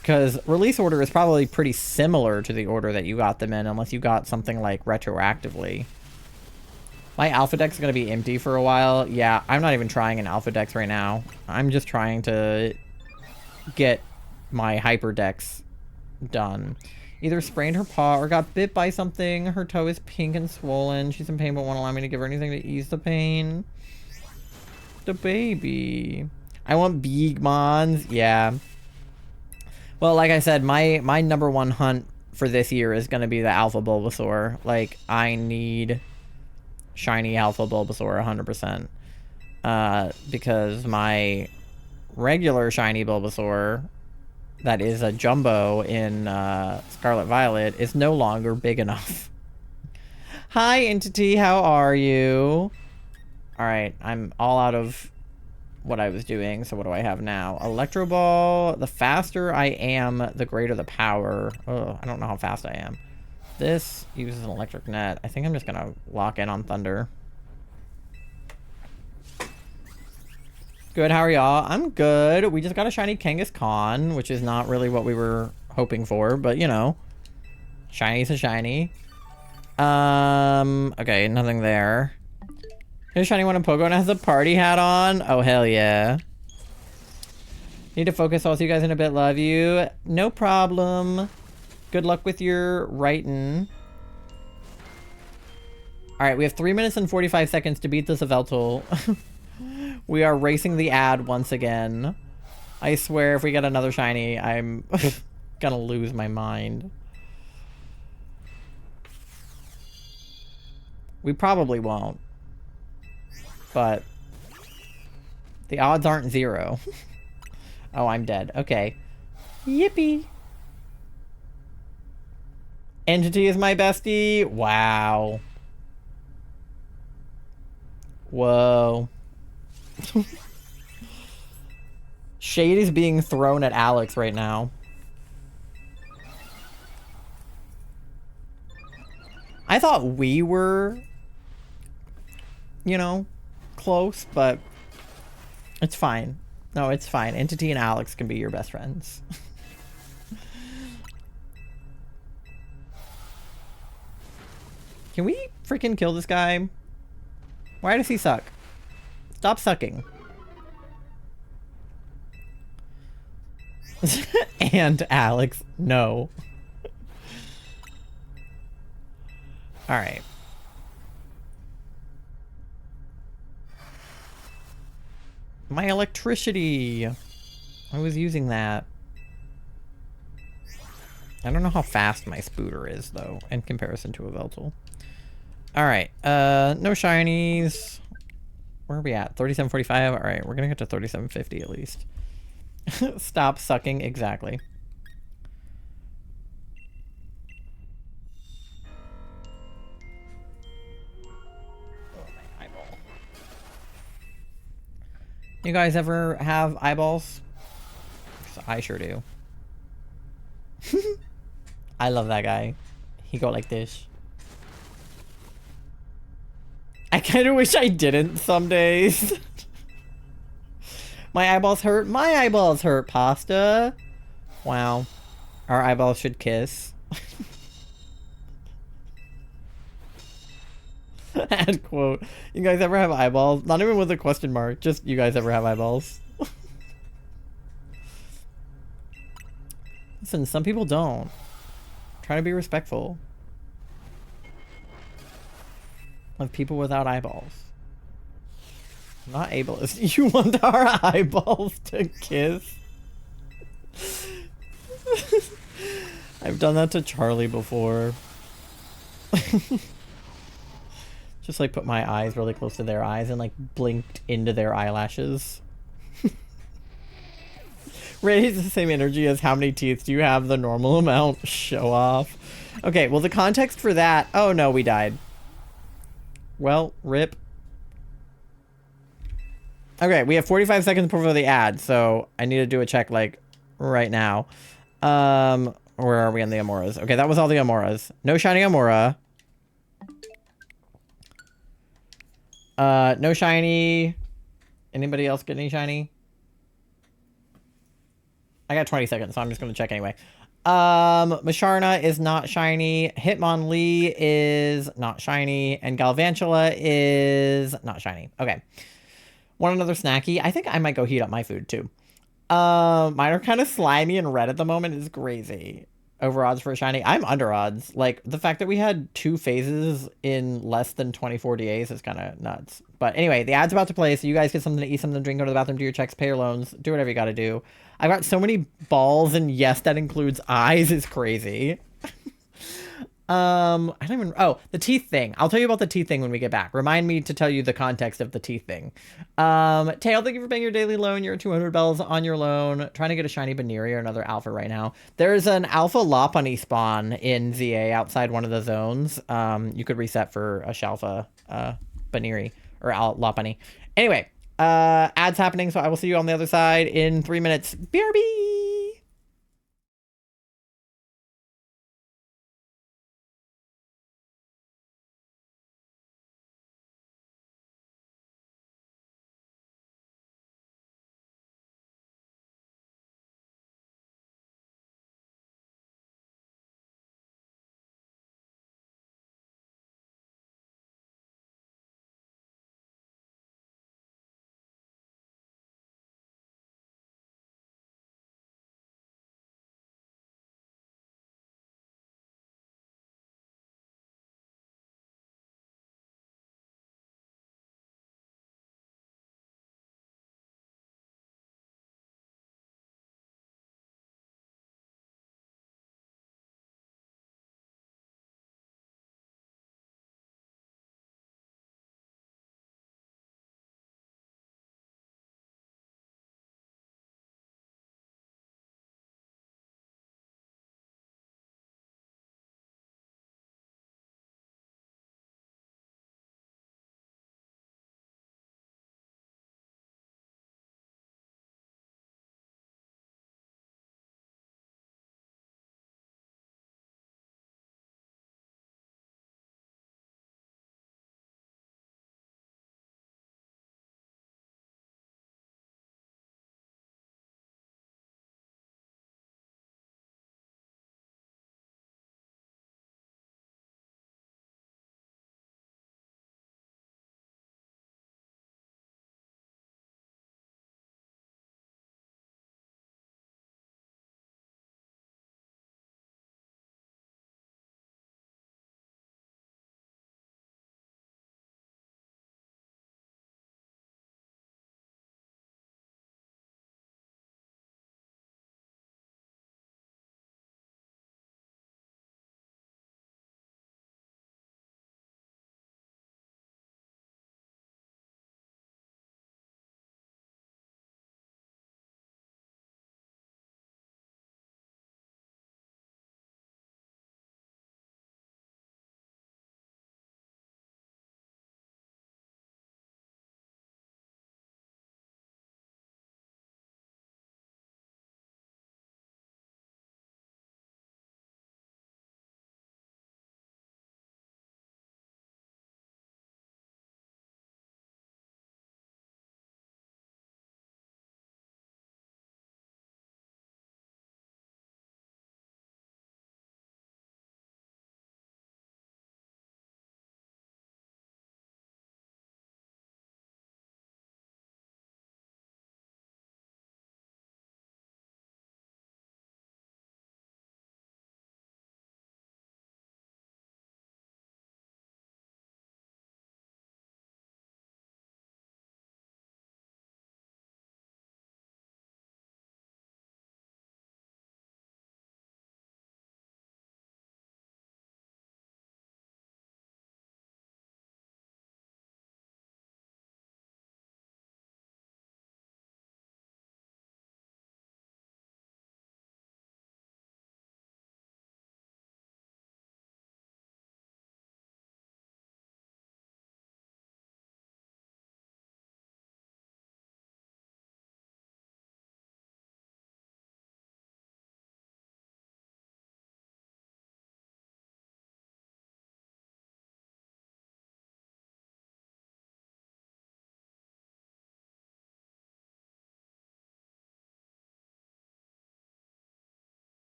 A: Because release order is probably pretty similar to the order that you got them in, unless you got something, like, retroactively. My Alpha Dex is going to be empty for a while. Yeah, I'm not even trying an Alpha Dex right now. I'm just trying to get my Hyper Dex done. Either sprained her paw or got bit by something. Her toe is pink and swollen. She's in pain but won't allow me to give her anything to ease the pain. The baby. I want Beegmons. Yeah. Well, like I said, my number one hunt for this year is going to be the Alpha Bulbasaur. Like, I need shiny Alpha Bulbasaur 100%. Because my regular shiny Bulbasaur that is a jumbo in Scarlet Violet is no longer big enough. Hi, Entity. How are you? All right. I'm all out of what I was doing. So what do I have now? Electro Ball. The faster I am, the greater the power. Oh, I don't know how fast I am. This uses an electric net. I think I'm just going to lock in on Thunder. Good, how are y'all? I'm good. We just got a shiny Kangaskhan, which is not really what we were hoping for, but you know. Shiny's a shiny. Okay, nothing there. Here's shiny one in Pogo and has a party hat on. Oh, hell yeah. Need to focus. I'll see you guys in a bit. Love you. No problem. Good luck with your writing. Alright, we have 3 minutes and 45 seconds to beat this Yveltal. We are racing the ad once again. I swear if we get another shiny, I'm gonna lose my mind. We probably won't. But the odds aren't 0. Oh, I'm dead. Okay. Yippee. Entity is my bestie. Wow. Whoa. Shade is being thrown at Alex right now. I thought we were, you know, close, but it's fine. No, it's fine. Entity and Alex can be your best friends. Can we freaking kill this guy? Why does he suck? Stop sucking. And Alex, no. Alright. My electricity. I was using that. I don't know how fast my Spooter is, though, in comparison to a Yveltal. Alright, no shinies. Where are we at? 3745? Alright, we're gonna get to 3750 at least. Stop sucking, exactly. Oh, my eyeball. You guys ever have eyeballs? 'Cause I sure do. I love that guy. He go like this. I kind of wish I didn't some days. My eyeballs hurt. My eyeballs hurt, Pasta. Wow. Our eyeballs should kiss. Ad quote. You guys ever have eyeballs? Not even with a question mark. Just, you guys ever have eyeballs? Listen, some people don't. Try to be respectful of people without eyeballs. I'm not ableist. You want our eyeballs to kiss? I've done that to Charlie before. Just like put my eyes really close to their eyes and like blinked into their eyelashes. Ray is the same energy as how many teeth do you have? The normal amount. Show off. Okay, well the context for that... Oh no, we died. Well, rip. Okay, we have 45 seconds before the ad, so I need to do a check like right now. Where are we on the Amauras? Okay, that was all the Amauras. No shiny Amaura. No shiny. Anybody else get any shiny? I got 20 seconds, so I'm just gonna check anyway. Masharna is not shiny. Hitmonlee is not shiny. And Galvantula is not shiny. Okay. Want another snacky? I think I might go heat up my food too. Mine are kind of slimy and red at the moment is crazy. Over odds for a shiny. I'm under odds. Like, the fact that we had 2 phases in less than 24 days is kind of nuts. But anyway, the ad's about to play, so you guys get something to eat, something to drink, go to the bathroom, do your checks, pay your loans, do whatever you gotta do. I've got so many balls, and yes, that includes eyes is crazy. I don't even. Oh, the teeth thing. I'll tell you about the teeth thing when we get back. Remind me to tell you the context of the teeth thing. Tail, thank you for paying your daily loan. You're 200 bells on your loan. Trying to get a shiny Baneri or another alpha right now. There's an alpha Lopunny spawn in ZA outside one of the zones. You could reset for a Shalfa Baneri or Lopunny. Anyway, ads happening, so I will see you on the other side in 3 minutes. BRB!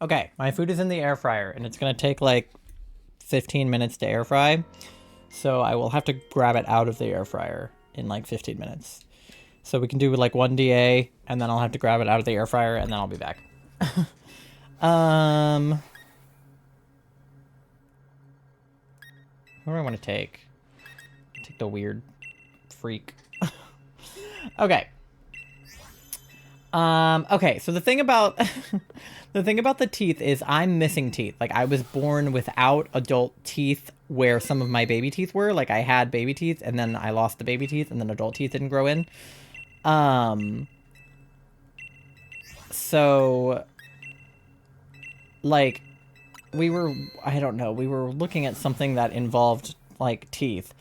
A: Okay, my food is in the air fryer, and it's gonna take like 15 minutes to air fry. So I will have to grab it out of the air fryer in like 15 minutes. So we can do like 1 DA, and then I'll have to grab it out of the air fryer, and then I'll be back. What do I want to take? Take the weird freak. Okay. Okay, so the thing about the teeth is I'm missing teeth. Like, I was born without adult teeth where some of my baby teeth were. Like, I had baby teeth, and then I lost the baby teeth, and then adult teeth didn't grow in. So, like, I don't know, we were looking at something that involved, like, teeth.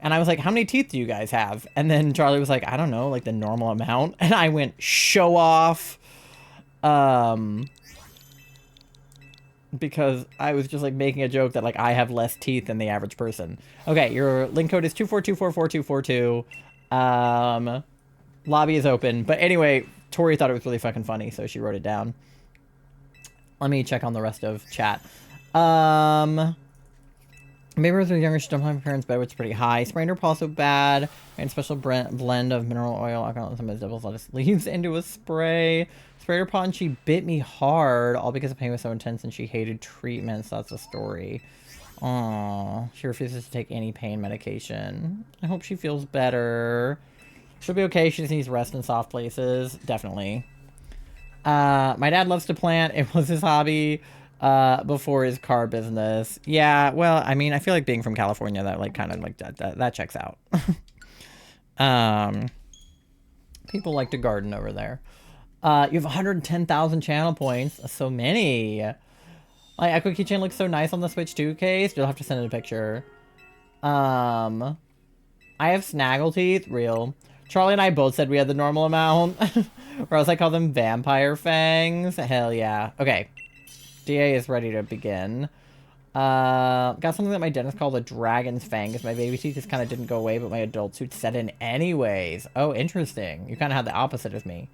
A: And I was like, how many teeth do you guys have? And then Charlie was like, I don't know, like the normal amount. And I went, show off. Because I was just like making a joke that like I have less teeth than the average person. Okay, your link code is 242444242. Lobby is open. But anyway, Tori thought it was really fucking funny, so she wrote it down. Let me check on the rest of chat. Maybe with younger, she don't have my parents' bed, which is pretty high. Sprained her paw so bad. Made a special blend of mineral oil, alcohol, and some of the devil's lettuce leaves into a spray. Sprayed her paw and she bit me hard, all because the pain was so intense and she hated treatments. That's the story. Aww. She refuses to take any pain medication. I hope she feels better. She'll be okay. She just needs rest in soft places. Definitely. My dad loves to plant. It was his hobby. Before his car business. Yeah, well, I mean, I feel like being from California, that like kind of like that checks out. People like to garden over there. You have 110,000 channel points. So many. My Echo Keychain looks so nice on the Switch 2 case. You'll have to send it a picture. I have snaggle teeth. Real. Charlie and I both said we had the normal amount. Or else I call them vampire fangs. Hell yeah. Okay. DA is ready to begin. Got something that my dentist called a dragon's fang because my baby teeth just kind of didn't go away, but my adult tooth set in anyways. Oh, interesting. You kind of had the opposite as me.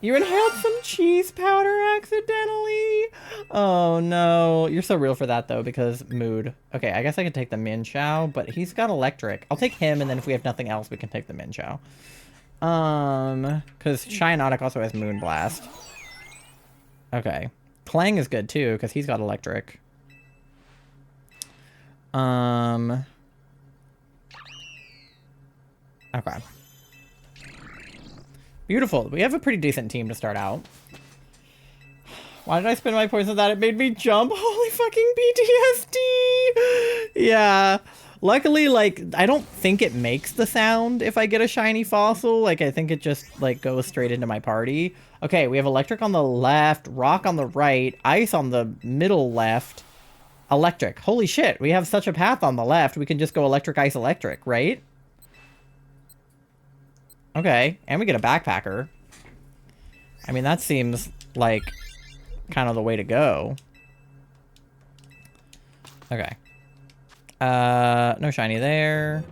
A: You inhaled some cheese powder accidentally? Oh, no. You're so real for that, though, because mood. Okay, I guess I could take the Min Chow, but he's got electric. I'll take him, and then if we have nothing else, we can take the Min Chow. Because Cyanotic also has Moon Blast. Okay. Clang is good too, because he's got electric. Okay. Beautiful. We have a pretty decent team to start out. Why did I spend my points on that? It made me jump. Holy fucking PTSD! Yeah. Luckily, like, I don't think it makes the sound if I get a shiny fossil. Like, I think it just, like, goes straight into my party. Okay, we have electric on the left, rock on the right, ice on the middle left, electric. Holy shit, we have such a path on the left. We can just go electric, ice, electric, right? Okay, and we get a backpacker. I mean, that seems like kind of the way to go. Okay. No shiny there.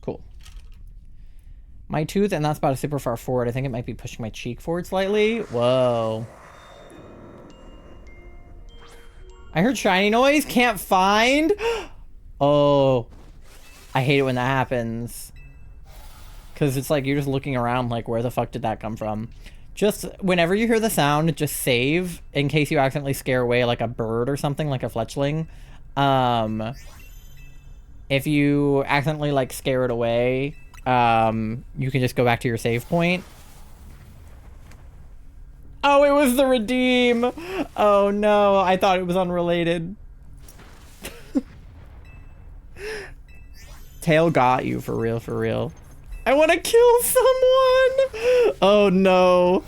A: Cool. My tooth, and that spot is super far forward. I think it might be pushing my cheek forward slightly. Whoa. I heard shiny noise. Can't find. Oh. I hate it when that happens. Because it's like you're just looking around like, where the fuck did that come from? Just whenever you hear the sound, just save in case you accidentally scare away like a bird or something, like a fletchling. If you accidentally like scare it away, you can just go back to your save point. Oh, it was the redeem. Oh no, I thought it was unrelated. Tail got you for real, for real. I want to kill someone! Oh no.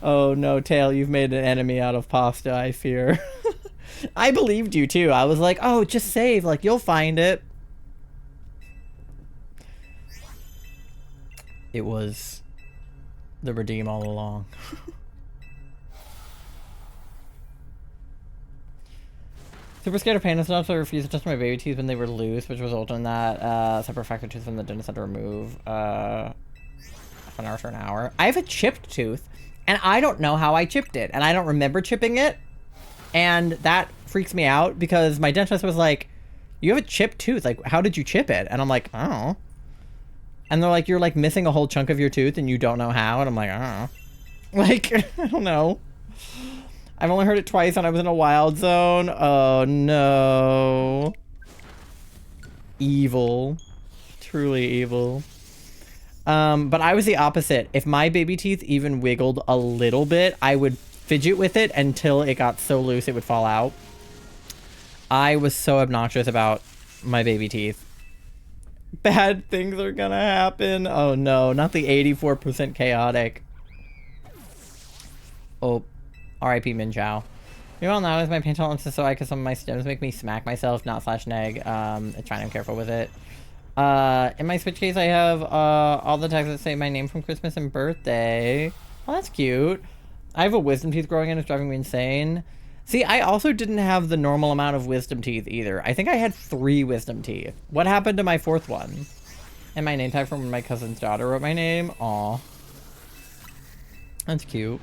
A: Oh no, Tail, you've made an enemy out of pasta, I fear. I believed you too. I was like, oh, just save, like, you'll find it. It was the redeem all along. Super scared of pain and stuff, so I refused to touch my baby teeth when they were loose, which resulted in that separate fractured tooth from the dentist had to remove. Half an hour to an hour. I have a chipped tooth, and I don't know how I chipped it, and I don't remember chipping it, and that freaks me out because my dentist was like, "You have a chipped tooth. Like, how did you chip it?" And I'm like, "I don't know." And they're like, "You're like missing a whole chunk of your tooth, and you don't know how." And I'm like, "I don't know." Like, I don't know. I've only heard it twice when I was in a wild zone. Oh no. Evil. Truly evil. But I was the opposite. If my baby teeth even wiggled a little bit, I would fidget with it until it got so loose it would fall out. I was so obnoxious about my baby teeth. Bad things are gonna happen. Oh no, not the 84% chaotic. Oh. R.I.P. Min Chow. Meanwhile, now is my pain tolerance is so high because some of my stems make me smack myself, not slash neg. I'm trying to be careful with it. In my Switch case, I have all the tags that say my name from Christmas and birthday. Oh, that's cute. I have a wisdom teeth growing in. It's driving me insane. See, I also didn't have the normal amount of wisdom teeth either. I think I had 3 wisdom teeth. What happened to my 4th one? And my name tag from when my cousin's daughter wrote my name. Aw. That's cute.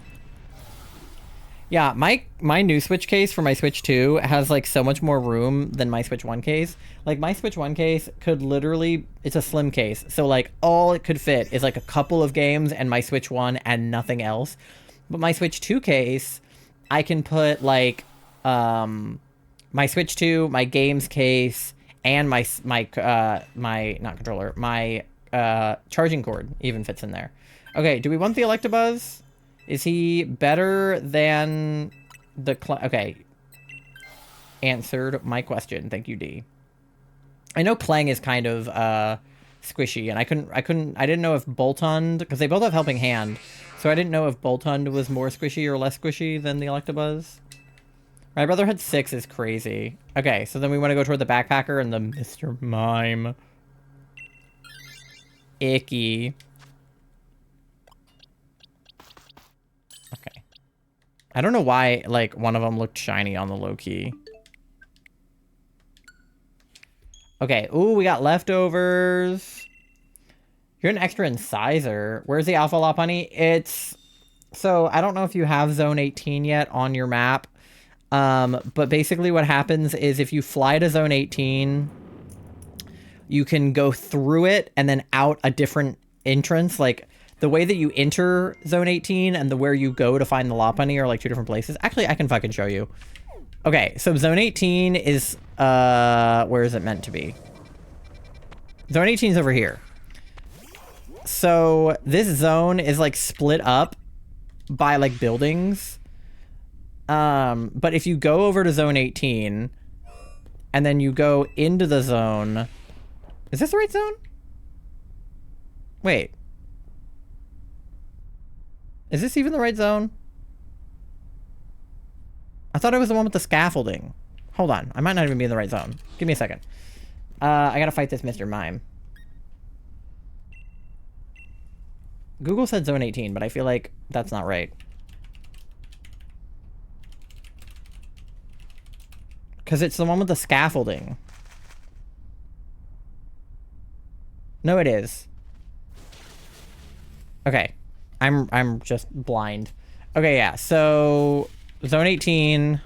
A: Yeah, my new Switch case for my Switch 2 has like so much more room than my Switch 1 case. Like my Switch 1 case could literally, it's a slim case. So like all it could fit is like a couple of games and my Switch 1 and nothing else. But my Switch 2 case, I can put like my Switch 2, my games case, and my not controller, my charging cord even fits in there. Okay, do we want the Electabuzz? Is he better than the okay. Answered my question. Thank you, D. I know Clang is kind of squishy, and I didn't know if Boltund, because they both have Helping Hand, so I didn't know if Boltund was more squishy or less squishy than the Electabuzz. My brother had 6 is crazy. Okay, so then we want to go toward the Backpacker and the Mr. Mime. Icky. Okay. I don't know why, like, one of them looked shiny on the low-key. Okay, ooh, we got leftovers. You're an extra incisor. Where's the Alpha Lopunny? It's... So, I don't know if you have Zone 18 yet on your map. But basically what happens is if you fly to Zone 18, you can go through it and then out a different entrance. Like, the way that you enter Zone 18 and the where you go to find the Lopunny are like 2 different places. Actually, I can fucking show you. Okay, so Zone 18 is, where is it meant to be? Zone 18 is over here. So, this zone is, like, split up by, like, buildings. But if you go over to Zone 18, and then you go into the zone... Is this the right zone? Wait. Is this even the right zone? I thought it was the one with the scaffolding. Hold on. I might not even be in the right zone. Give me a second. I gotta fight this Mr. Mime. Google said Zone 18, but I feel like that's not right. Because it's the one with the scaffolding. No, it is. Okay. I'm just blind. Okay, yeah. So, Zone 18.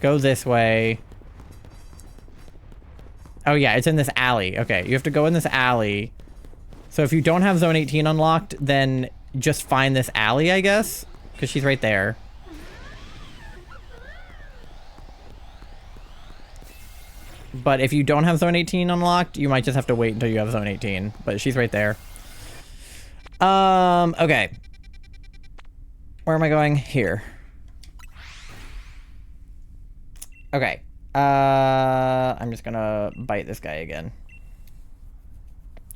A: Go this way. Oh, yeah. It's in this alley. Okay. You have to go in this alley. So, if you don't have Zone 18 unlocked, then just find this alley, I guess. Because she's right there. But if you don't have Zone 18 unlocked, you might just have to wait until you have Zone 18. But she's right there. Okay. Where am I going? Here. Okay. I'm just gonna bite this guy again.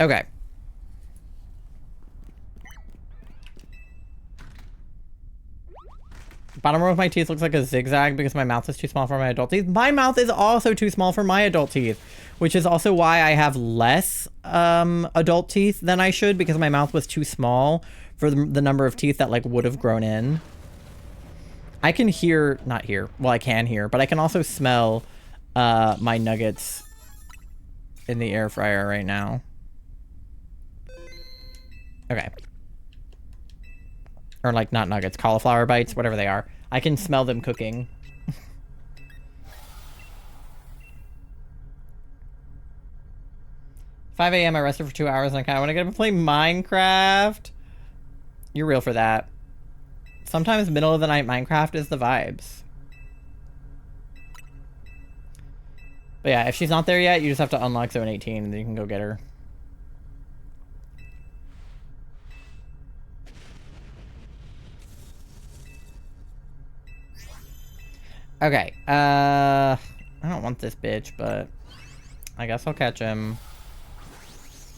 A: Okay. Bottom row of my teeth looks like a zigzag because my mouth is too small for my adult teeth. My mouth is also too small for my adult teeth, which is also why I have less adult teeth than I should, because my mouth was too small for the number of teeth that like would have grown in. I can hear, not hear, well, I can hear, but I can also smell my nuggets in the air fryer right now. Okay. Or like, not nuggets, cauliflower bites, whatever they are. I can smell them cooking. 5 a.m. I rested for 2 hours and I kind of want to get up and play Minecraft. You're real for that. Sometimes middle of the night Minecraft is the vibes. But yeah, if she's not there yet, you just have to unlock zone 18 and then you can go get her. Okay, I don't want this bitch, but I guess I'll catch him.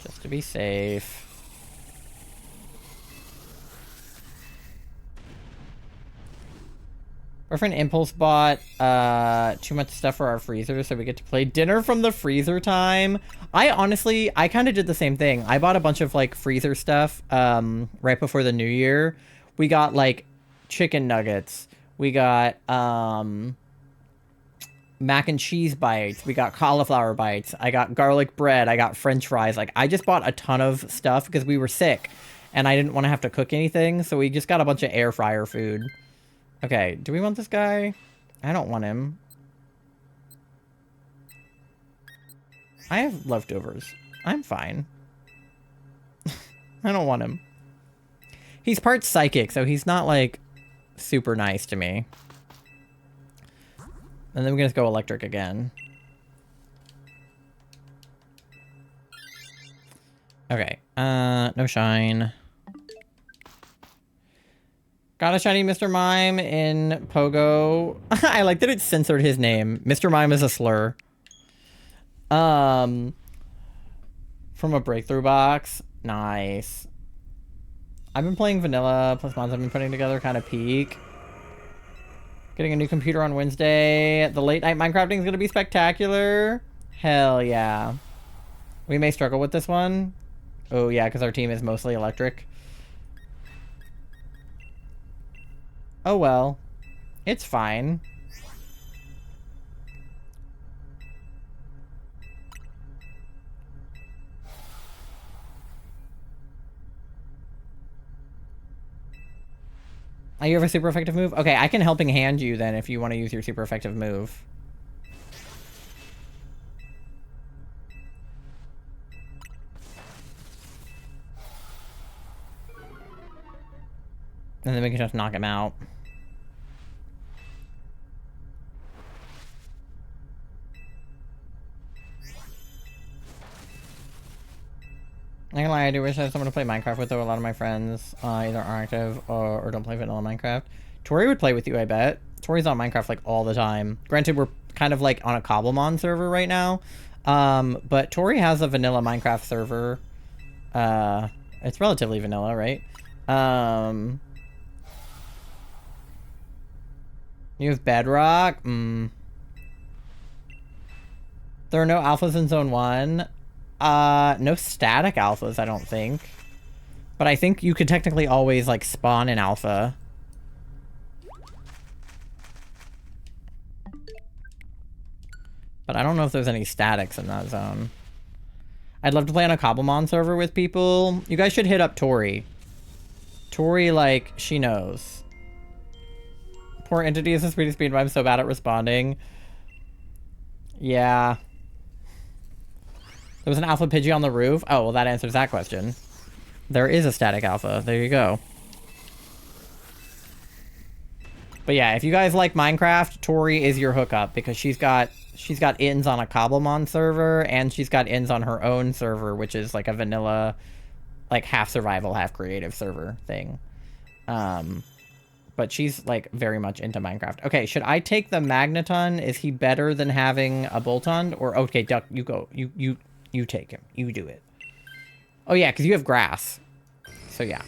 A: Just to be safe. Our friend Impulse bought too much stuff for our freezer, so we get to play dinner from the freezer time. I kind of did the same thing. I bought a bunch of like freezer stuff right before the new year. We got like chicken nuggets. We got mac and cheese bites. We got cauliflower bites. I got garlic bread. I got french fries. Like, I just bought a ton of stuff because we were sick and I didn't want to have to cook anything. So we just got a bunch of air fryer food. Okay, do we want this guy? I don't want him. I have leftovers. I'm fine. I don't want him. He's part psychic, so he's not, like, super nice to me. And then we're gonna go electric again. Okay, no shine. Got a shiny Mr. Mime in Pogo. I like that it censored his name. Mr. Mime is a slur. From a breakthrough box. Nice. I've been playing vanilla, plus mods I've been putting together kind of peak. Getting a new computer on Wednesday. The late night Minecrafting is going to be spectacular. Hell yeah. We may struggle with this one. Oh yeah, because our team is mostly electric. Oh well. It's fine. You have a super effective move? Okay, I can helping hand you then if you want to use your super effective move. And then we can just knock him out. Not gonna lie, I do wish I had someone to play Minecraft with, though. A lot of my friends either aren't active or don't play vanilla Minecraft. Tori would play with you, I bet. Tori's on Minecraft like all the time. Granted, we're kind of like on a Cobblemon server right now. But Tori has a vanilla Minecraft server. It's relatively vanilla, right? You have Bedrock? There are no alphas in Zone 1. No static alphas, I don't think. But I think you could technically always, like, spawn an alpha. But I don't know if there's any statics in that zone. I'd love to play on a Cobblemon server with people. You guys should hit up Tori. Tori, like, she knows. Poor Entity is the sweetest speed, but I'm so bad at responding. Yeah. There was an alpha Pidgey on the roof? Oh, well, that answers that question. There is a static alpha. There you go. But yeah, if you guys like Minecraft, Tori is your hookup because she's got ins on a Cobblemon server and she's got ins on her own server, which is like a vanilla, like half survival, half creative server thing. But she's like very much into Minecraft. Okay, should I take the Magneton? Is he better than having a Boltund? Or okay, Duck, you go. You take him. You do it. Oh yeah, because you have grass. So yeah.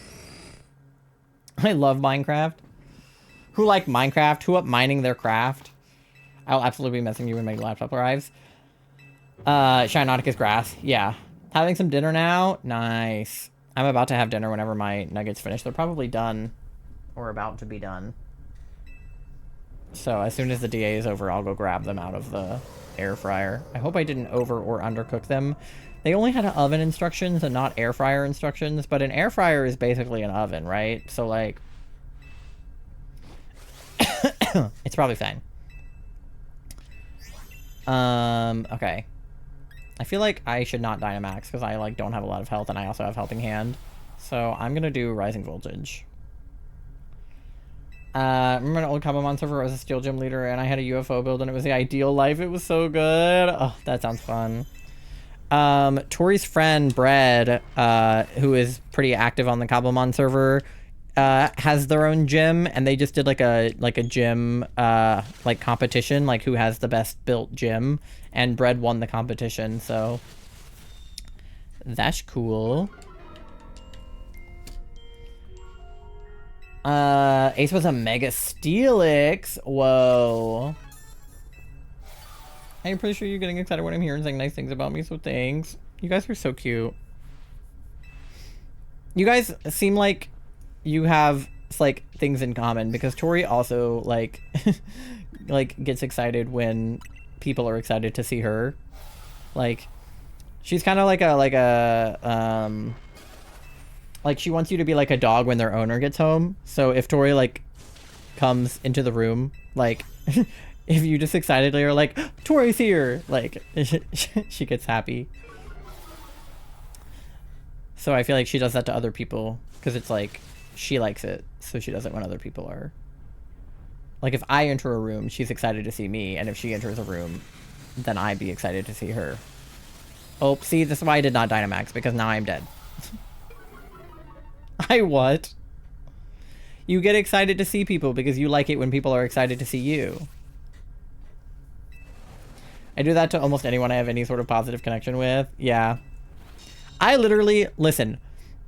A: I love Minecraft. Who like Minecraft? Who up mining their craft? I'll absolutely be messing you when my laptop arrives. Shinoticus grass. Yeah. Having some dinner now? Nice. I'm about to have dinner whenever my nuggets finish. They're probably done. Or about to be done. So as soon as the DA is over, I'll go grab them out of the air fryer. I hope I didn't over or undercook them. They only had oven instructions and not air fryer instructions, but an air fryer is basically an oven, right? So like, it's probably fine. Okay. I feel like I should not Dynamax because I like don't have a lot of health and I also have Helping Hand. So I'm gonna do Rising Voltage. Remember an old Kabamon server? I was a Steel Gym leader and I had a UFO build and it was the ideal life. It was so good. Oh, that sounds fun. Tori's friend, Bread, who is pretty active on the Kabamon server, has their own gym and they just did like a gym, like competition, like who has the best built gym, and Bread won the competition, so that's cool. Ace was a Mega Steelix. Whoa. I'm pretty sure you're getting excited when I'm here and saying nice things about me, so thanks. You guys are so cute. You guys seem like you have like things in common because Tori also like like gets excited when people are excited to see her. Like she's kind of like like she wants you to be like a dog when their owner gets home. So if Tori like comes into the room, like if you just excitedly are like, Tori's here, like she gets happy. So I feel like she does that to other people because it's like she likes it, so she does it when other people are. Like if I enter a room, she's excited to see me, and if she enters a room, then I'd be excited to see her. Oh, see, this is why I did not Dynamax, because now I'm dead. I what? You get excited to see people because you like it when people are excited to see you. I do that to almost anyone I have any sort of positive connection with. Yeah. I literally, listen,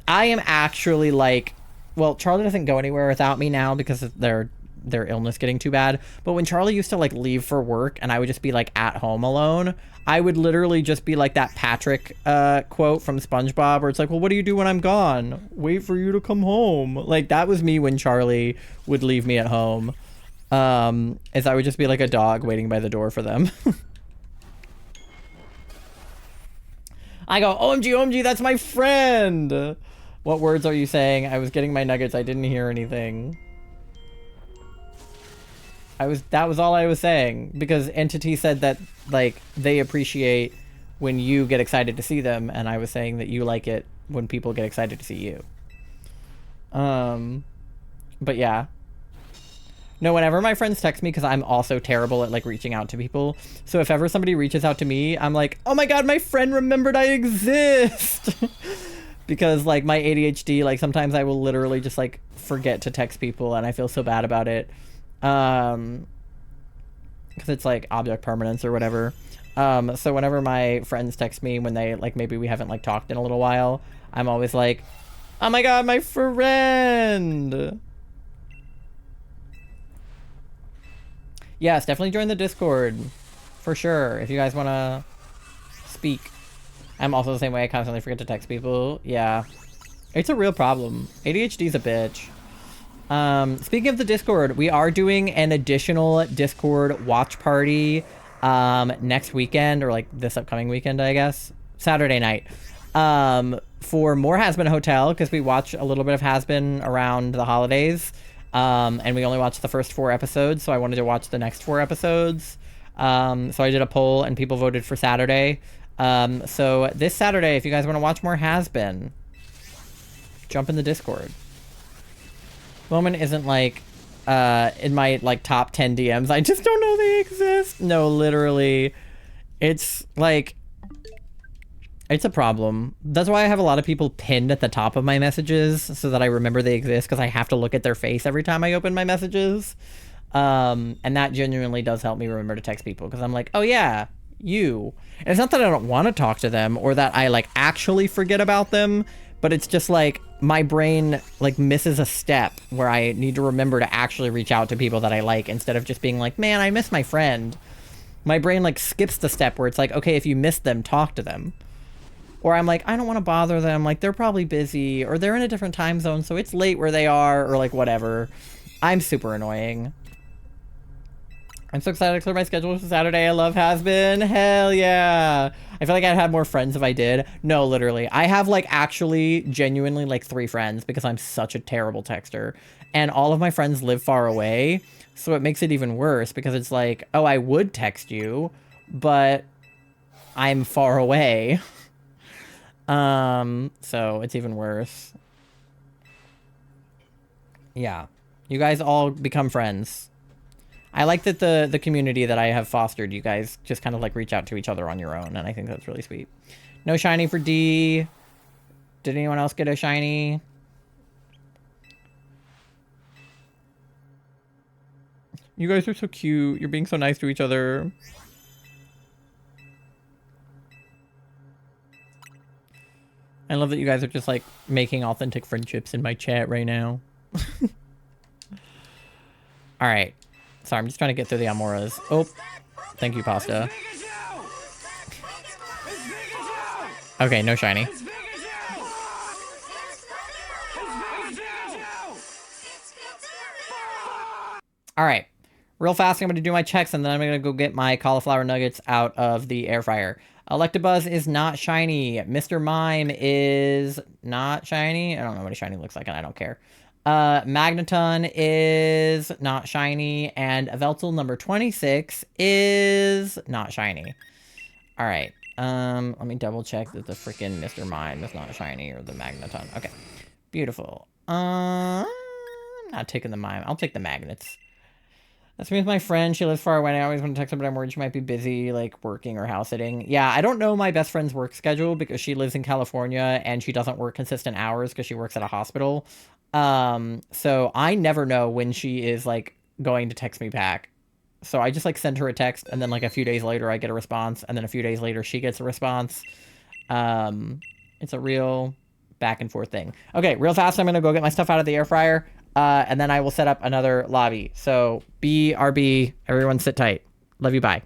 A: I am actually like, well, Charlie doesn't go anywhere without me now because of their illness getting too bad. But when Charlie used to like leave for work and I would just be like at home alone, I would literally just be like that Patrick quote from SpongeBob where it's like, well, what do you do when I'm gone? Wait for you to come home. Like that was me when Charlie would leave me at home. Is I would just be like a dog waiting by the door for them. I go, OMG, OMG, that's my friend. What words are you saying? I was getting my nuggets. I didn't hear anything. That was all I was saying, because Entity said that like they appreciate when you get excited to see them, and I was saying that you like it when people get excited to see you. But yeah. No, whenever my friends text me, because I'm also terrible at like reaching out to people, so if ever somebody reaches out to me, I'm like, oh my god, my friend remembered I exist. Because like my ADHD, like sometimes I will literally just like forget to text people and I feel so bad about it. Because it's like object permanence or whatever. So whenever my friends text me when they like, maybe we haven't like talked in a little while, I'm always like, oh my god, my friend. Yes, definitely join the Discord for sure if you guys want to speak. I'm also the same way. I constantly forget to text people. Yeah, it's a real problem. ADHD's a bitch. Speaking of the Discord, we are doing an additional Discord watch party next weekend, or like this upcoming weekend, I guess. Saturday night. For more Has-Been Hotel, because we watch a little bit of Has-Been around the holidays. And we only watched the first 4 episodes, so I wanted to watch the next 4 episodes. So I did a poll and people voted for Saturday. So this Saturday, if you guys want to watch more Has-Been, jump in the Discord. Moment isn't like in my like top 10 DMs. I just don't know they exist. No, literally. It's like, it's a problem. That's why I have a lot of people pinned at the top of my messages so that I remember they exist, because I have to look at their face every time I open my messages. And that genuinely does help me remember to text people, because I'm like, oh yeah, you. And it's not that I don't want to talk to them or that I like actually forget about them, but it's just like my brain like misses a step where I need to remember to actually reach out to people that I like, instead of just being like, man, I miss my friend. My brain like skips the step where it's like, okay, if you miss them, talk to them. Or I'm like, I don't want to bother them. Like, they're probably busy, or they're in a different time zone, so it's late where they are, or like whatever. I'm super annoying. I'm so excited to clear my schedule for Saturday. I love has-been. Hell yeah. I feel like I'd have more friends if I did. No, literally. I have like actually genuinely like 3 friends because I'm such a terrible texter. And all of my friends live far away. So it makes it even worse because it's like, oh, I would text you, but I'm far away. So it's even worse. Yeah. You guys all become friends. I like that the community that I have fostered, you guys just kind of like reach out to each other on your own, and I think that's really sweet. No shiny for D. Did anyone else get a shiny? You guys are so cute. You're being so nice to each other. I love that you guys are just like making authentic friendships in my chat right now. All right. Sorry, I'm just trying to get through the Amauras. Oh, thank you, Pasta. Okay, no shiny. All right. Real fast, I'm going to do my checks, and then I'm going to go get my cauliflower nuggets out of the air fryer. Electabuzz is not shiny. Mr. Mime is not shiny. I don't know what a shiny looks like, and I don't care. Magneton is not shiny, and Yveltal number 26 is not shiny. All right. Let me double check that the freaking Mr. Mime is not shiny, or the Magneton. Okay. Beautiful. I'm not taking the Mime. I'll take the magnets. That's me with my friend. She lives far away. I always want to text her, but I'm worried she might be busy, like, working or house sitting. Yeah, I don't know my best friend's work schedule because she lives in California and she doesn't work consistent hours because she works at a hospital. So I never know when she is, like, going to text me back. So I just, like, send her a text, and then, like, a few days later I get a response, and then a few days later she gets a response. It's a real back and forth thing. Okay, real fast, I'm gonna go get my stuff out of the air fryer. And then I will set up another lobby. So BRB, everyone sit tight. Love you, bye.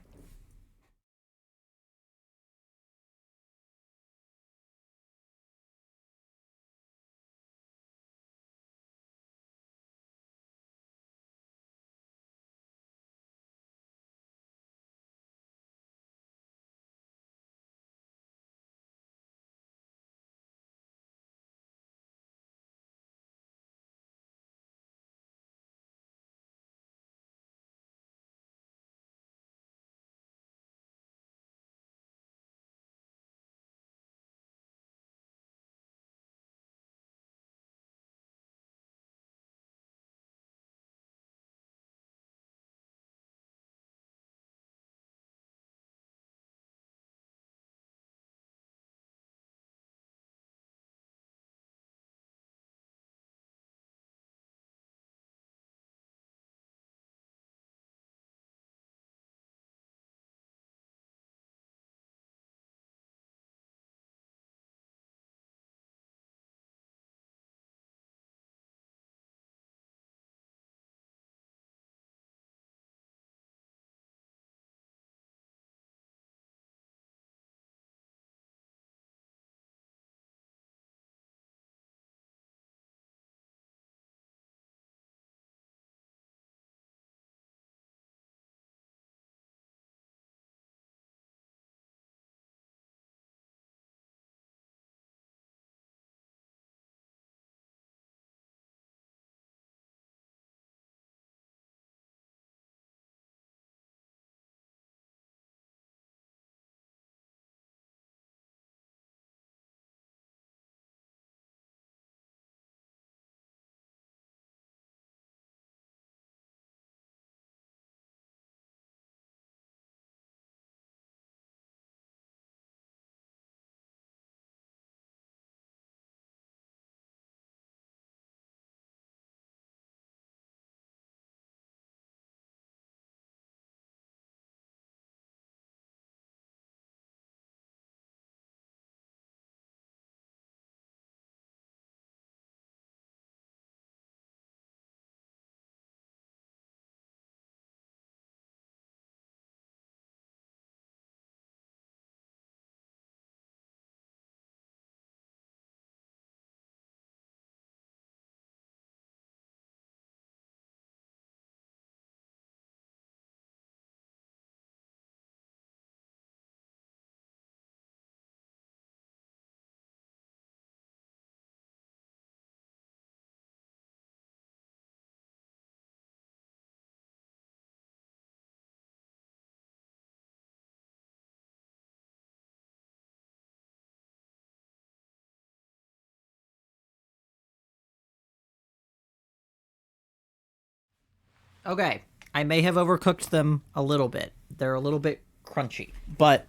A: Okay, I may have overcooked them a little bit. They're a little bit crunchy, but,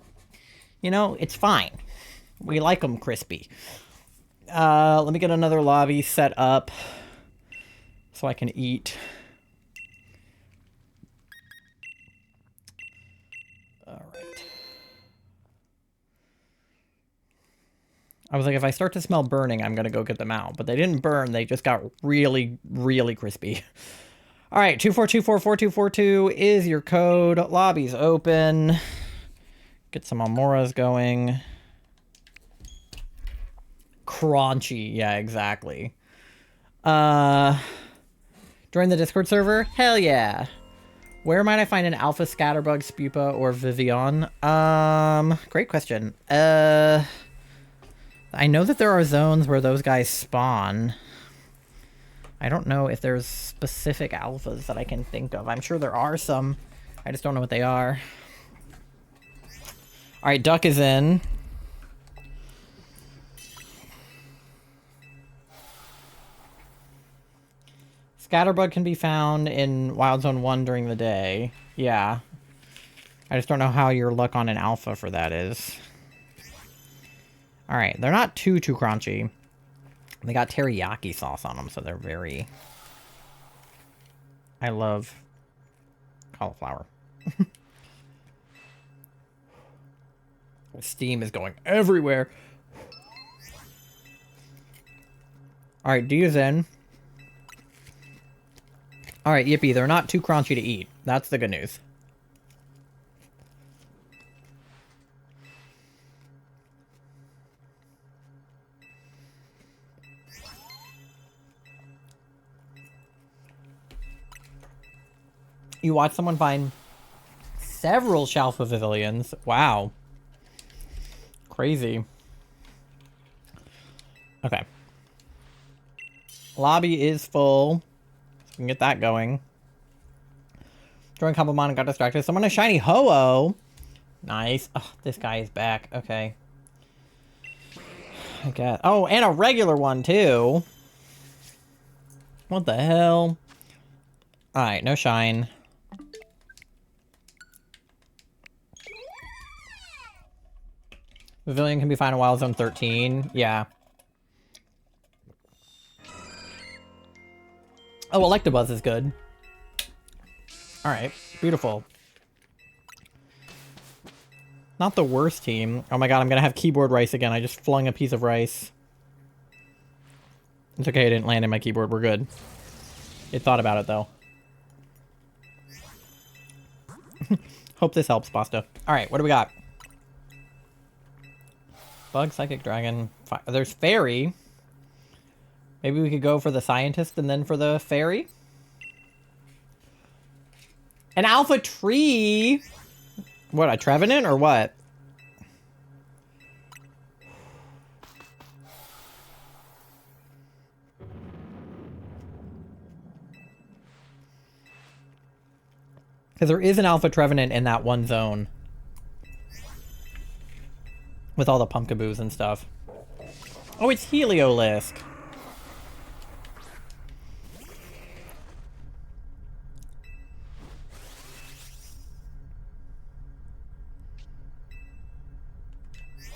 A: you know, it's fine. We like them crispy. Let me get another lobby set up so I can eat. All right. I was like, if I start to smell burning, I'm going to go get them out. But they didn't burn. They just got really, really crispy. All right, 24244242 is your code. Lobby's open. Get some Amauras going. Crunchy. Yeah, exactly. Join the Discord server? Hell yeah. Where might I find an alpha scatterbug, spupa, or Vivian? Great question. I know that there are zones where those guys spawn. I don't know if there's specific alphas that I can think of. I'm sure there are some. I just don't know what they are. Alright, Duck is in. Scatterbug can be found in Wild Zone 1 during the day. Yeah. I just don't know how your luck on an alpha for that is. Alright, they're not too crunchy. They got teriyaki sauce on them, so they're very... I love cauliflower. Steam is going everywhere. Alright, D is in. Alright, yippee, they're not too crunchy to eat. That's the good news. You watch someone find several Shalfa Pavilions. Wow. Crazy. Okay. Lobby is full. So we can get that going. Join Complimon and got distracted. Someone a shiny Ho-Oh. Nice. Oh, this guy is back. Okay. I guess. Oh, and a regular one, too. What the hell? Alright, no shine. Pavilion can be found in Wild Zone 13. Yeah. Oh, Electabuzz is good. Alright, beautiful. Not the worst team. Oh my god, I'm gonna have keyboard rice again. I just flung a piece of rice. It's okay, it didn't land in my keyboard. We're good. It thought about it, though. Hope this helps, Pasta. Alright, what do we got? Bug, Psychic, Dragon. There's Fairy. Maybe we could go for the Scientist and then for the Fairy? An Alpha Tree! What, a Trevenant or what? Because there is an Alpha Trevenant in that one zone. With all the Pumpkaboos and stuff. Oh, it's Heliolisk.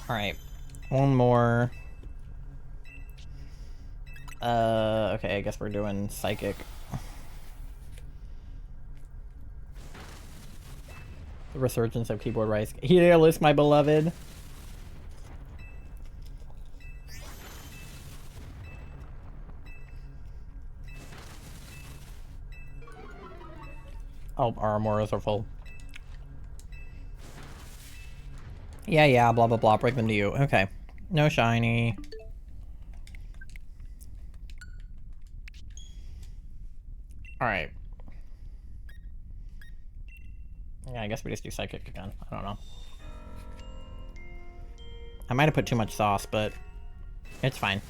A: Alright. One more. Okay, I guess we're doing Psychic. The resurgence of Keyboard Rice. Heliolisk, my beloved. Oh, our Amauras are full. Yeah, blah, blah, blah. Break them to you. Okay. No shiny. Alright. Yeah, I guess we just do Psychic again. I don't know. I might have put too much sauce, but it's fine.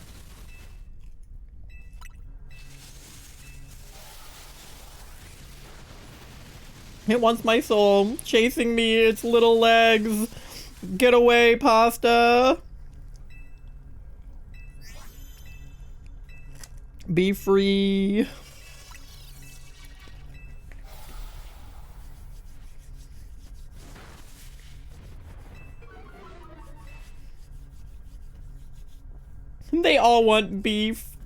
A: It wants my soul, chasing me, its little legs. Get away, Pasta. Be free. all want beef.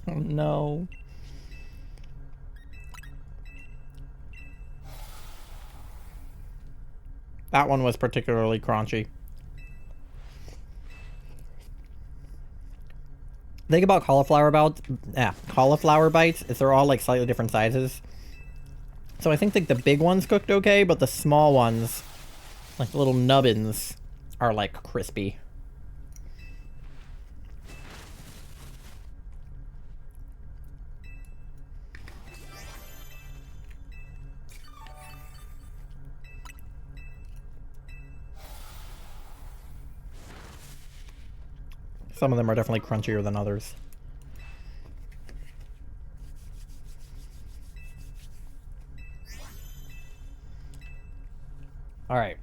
A: Oh no. That one was particularly crunchy. The thing about cauliflower bites is they're all like slightly different sizes. So I think like the big ones cooked okay, but the small ones, like the little nubbins, are like crispy. Some of them are definitely crunchier than others. All right.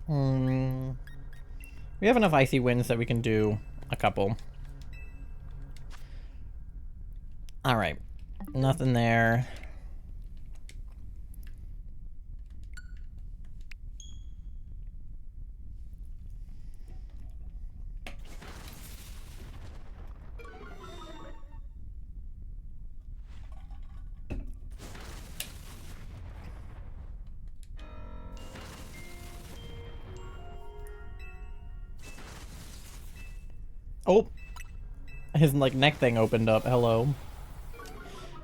A: We have enough icy winds that we can do a couple. All right. Nothing there. Oh, his like neck thing opened up. Hello.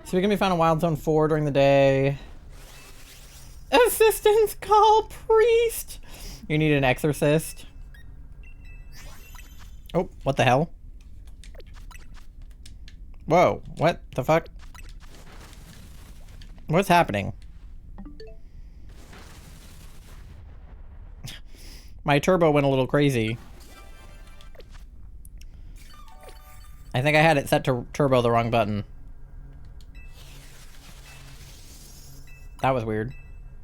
A: So we can be found in Wild Zone 4 during the day. Assistance, call priest. You need an exorcist. Oh, what the hell? Whoa, what the fuck? What's happening? My turbo went a little crazy. I think I had it set to turbo the wrong button. That was weird.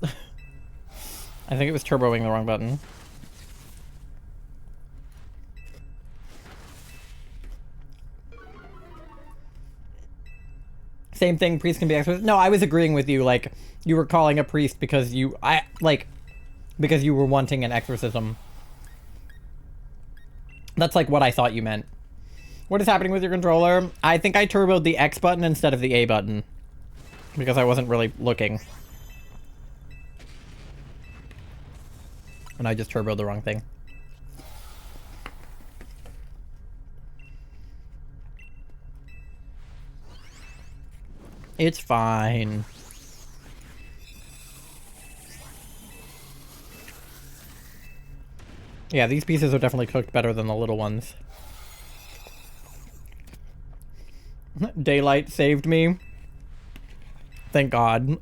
A: I think it was turboing the wrong button. Same thing, priest can be exorcist. No, I was agreeing with you, like, you were calling a priest because because you were wanting an exorcism. That's like what I thought you meant. What is happening with your controller? I think I turboed the X button instead of the A button. Because I wasn't really looking. And I just turboed the wrong thing. It's fine. Yeah, these pieces are definitely cooked better than the little ones. Daylight saved me. Thank God.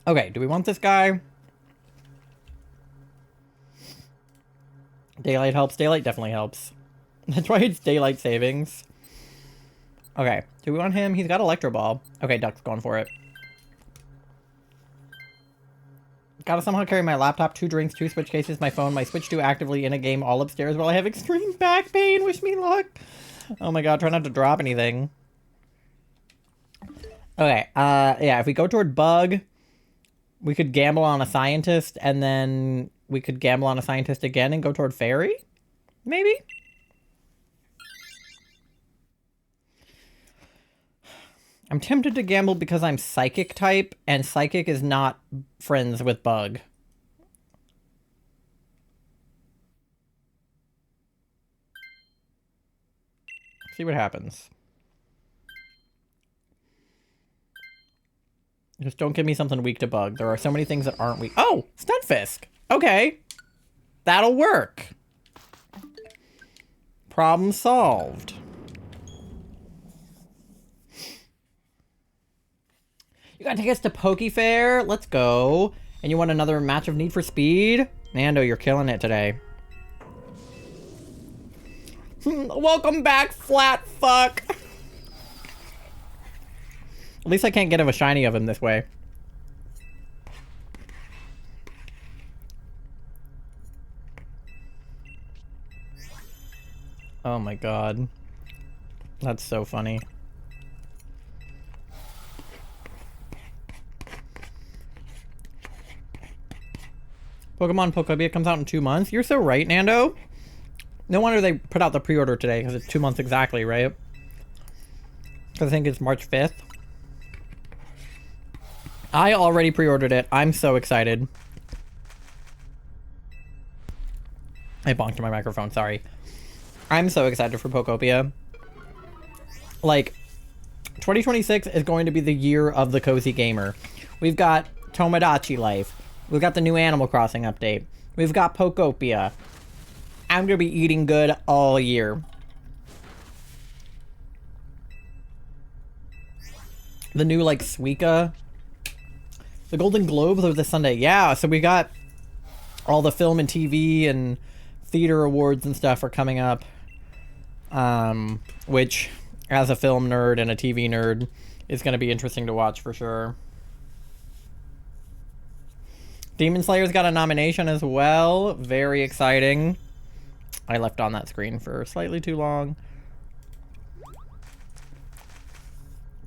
A: Okay, do we want this guy? Daylight helps. Daylight definitely helps. That's why it's daylight savings. Okay, do we want him? He's got Electro Ball. Okay, Duck's going for it. Gotta somehow carry my laptop, 2 drinks, 2 Switch cases, my phone, my Switch 2 actively in a game all upstairs while I have extreme back pain. Wish me luck. Oh my god, try not to drop anything. Okay, yeah, if we go toward Bug, we could gamble on a Scientist, and then we could gamble on a Scientist again and go toward Fairy? Maybe? I'm tempted to gamble because I'm Psychic type, and Psychic is not friends with Bug. See what happens. Just don't give me something weak to Bug. There are so many things that aren't weak. Oh! Stunfisk! Okay. That'll work. Problem solved. You gotta take us to Poke Fair? Let's go. And you want another match of Need for Speed? Nando, you're killing it today. Welcome back, flat fuck. At least I can't get him a shiny of him this way. Oh my god. That's so funny. Pokemon Pokebia comes out in 2 months. You're so right, Nando. No wonder they put out the pre-order today, because it's 2 months exactly, right? Because I think it's March 5th. I already pre-ordered it. I'm so excited. I bonked my microphone, sorry. I'm so excited for Pokopia. Like, 2026 is going to be the year of the cozy gamer. We've got Tomodachi Life. We've got the new Animal Crossing update. We've got Pokopia. I'm gonna be eating good all year. The new, like, Suika. The Golden Globes are this Sunday. Yeah, so we got all the film and TV and theater awards and stuff are coming up. Which, as a film nerd and a TV nerd, is going to be interesting to watch for sure. Demon Slayer's got a nomination as well. Very exciting. I left on that screen for slightly too long.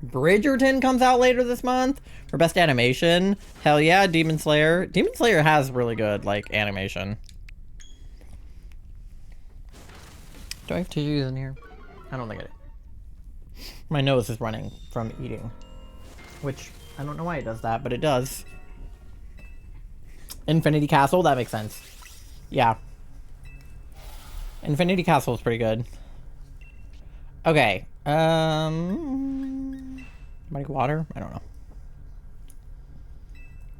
A: Bridgerton comes out later this month for best animation. Hell yeah, Demon Slayer. Demon Slayer has really good, like, animation. Do I have tissues in here? I don't think I do. My nose is running from eating. Which, I don't know why it does that, but it does. Infinity Castle, that makes sense. Yeah. Infinity Castle is pretty good. Okay. Like water? I don't know.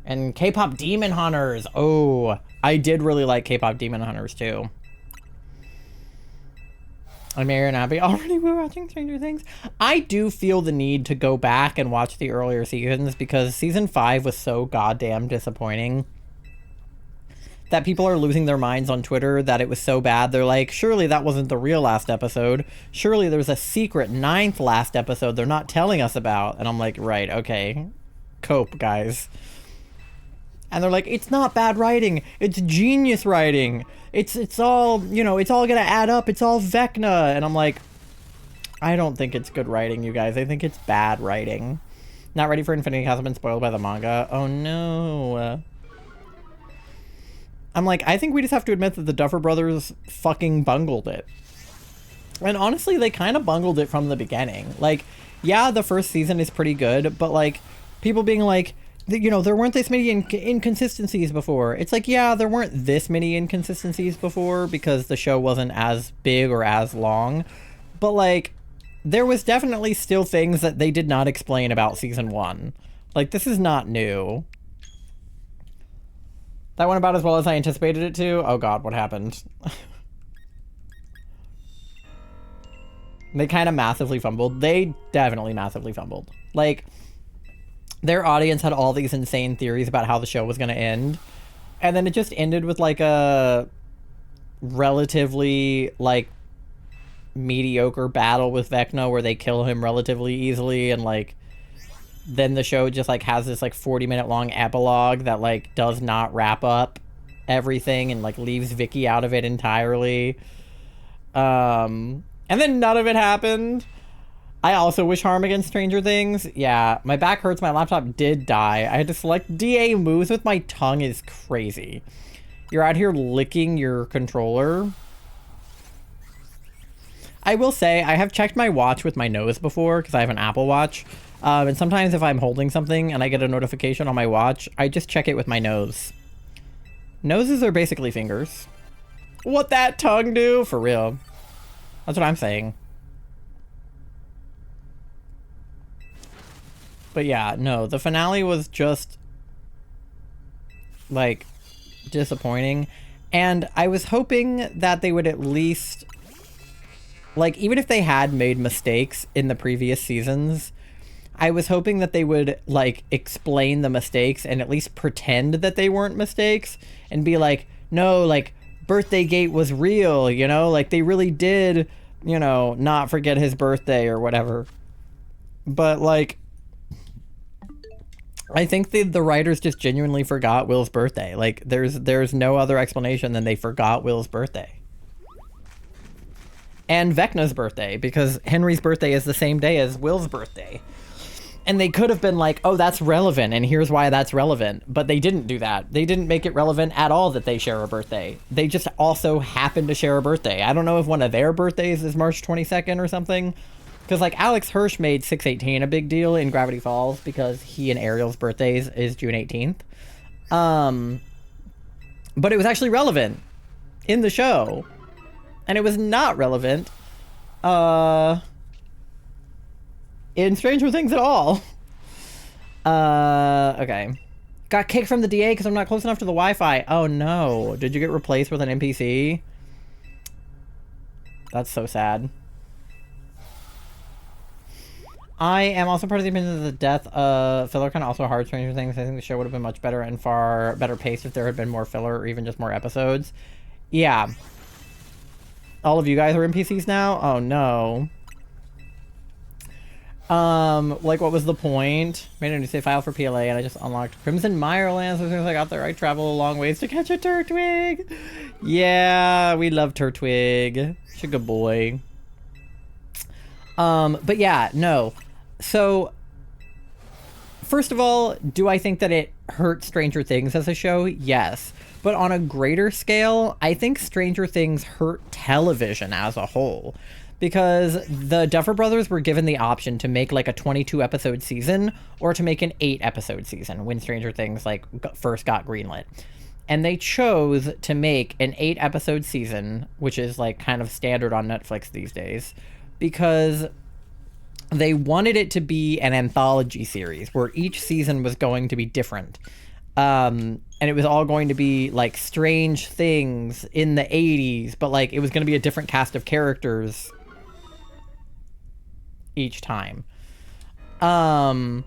A: And K-pop Demon Hunters. Oh, I did really like K-pop Demon Hunters too. I'm Mary and Abby. Already we're watching Stranger Things. I do feel the need to go back and watch the earlier seasons because season 5 was so goddamn disappointing that people are losing their minds on Twitter that it was so bad. They're like, surely that wasn't the real last episode. Surely there's a secret 9th last episode they're not telling us about. And I'm like, right, okay. Cope, guys. And they're like, it's not bad writing. It's genius writing. It's all, you know, it's all gonna add up. It's all Vecna. And I'm like, I don't think it's good writing, you guys. I think it's bad writing. Not ready for Infinity Castle, been spoiled by the manga. Oh no. I'm like, I think we just have to admit that the Duffer Brothers fucking bungled it. And honestly, they kind of bungled it from the beginning. Like, yeah, the first season is pretty good, but like, people being like, you know, there weren't this many inconsistencies before. It's like, yeah, there weren't this many inconsistencies before because the show wasn't as big or as long. But like, there was definitely still things that they did not explain about season 1. Like, this is not new. That went about as well as I anticipated it to. Oh god, what happened? They kind of massively fumbled. They definitely massively fumbled. Like, their audience had all these insane theories about how the show was going to end. And then it just ended with, like, a relatively, like, mediocre battle with Vecna where they kill him relatively easily. And, like, then the show just, like, has this, like, 40-minute long epilogue that, like, does not wrap up everything and, like, leaves Vicky out of it entirely. And then none of it happened. I also wish harm against Stranger Things. Yeah, my back hurts. My laptop did die. I had to select DA moves with my tongue is crazy. You're out here licking your controller. I will say, I have checked my watch with my nose before because I have an Apple Watch. And sometimes if I'm holding something and I get a notification on my watch, I just check it with my nose. Noses are basically fingers. What that tongue do? For real. That's what I'm saying. But yeah, no, the finale was just, like, disappointing. And I was hoping that they would at least, like, even if they had made mistakes in the previous seasons, I was hoping that they would, like, explain the mistakes and at least pretend that they weren't mistakes and be like, no, like, Birthday Gate was real, you know? Like, they really did, you know, not forget his birthday or whatever. But, like, I think the writers just genuinely forgot Will's birthday. Like, there's no other explanation than they forgot Will's birthday. And Vecna's birthday, because Henry's birthday is the same day as Will's birthday. And they could have been like, oh, that's relevant, and here's why that's relevant. But they didn't do that. They didn't make it relevant at all that they share a birthday. They just also happen to share a birthday. I don't know if one of their birthdays is March 22nd or something. Because, like, Alex Hirsch made 618 a big deal in Gravity Falls because he and Ariel's birthdays is June 18th. But it was actually relevant in the show. And it was not relevant in Stranger Things at all. Okay. Got kicked from the DA because I'm not close enough to the Wi-Fi. Oh no. Did you get replaced with an NPC? That's so sad. I am also part of the opinion that the death of filler kind of also hard Stranger Things. I think the show would have been much better and far better paced if there had been more filler or even just more episodes. Yeah. All of you guys are NPCs now? Oh no. Like, what was the point? Made a new save file for PLA and I just unlocked Crimson Mireland. So as soon as I got there, I traveled a long ways to catch a Turtwig. Yeah, we love Turtwig. She's a good boy. But yeah, no. So, first of all, do I think that it hurt Stranger Things as a show? Yes. But on a greater scale, I think Stranger Things hurt television as a whole. Because the Duffer Brothers were given the option to make like a 22 episode season or to make an 8 episode season when Stranger Things like first got greenlit. And they chose to make an 8 episode season, which is like kind of standard on Netflix these days, because they wanted it to be an anthology series where each season was going to be different. And it was all going to be like strange things in the 80s, but like it was going to be a different cast of characters each time. And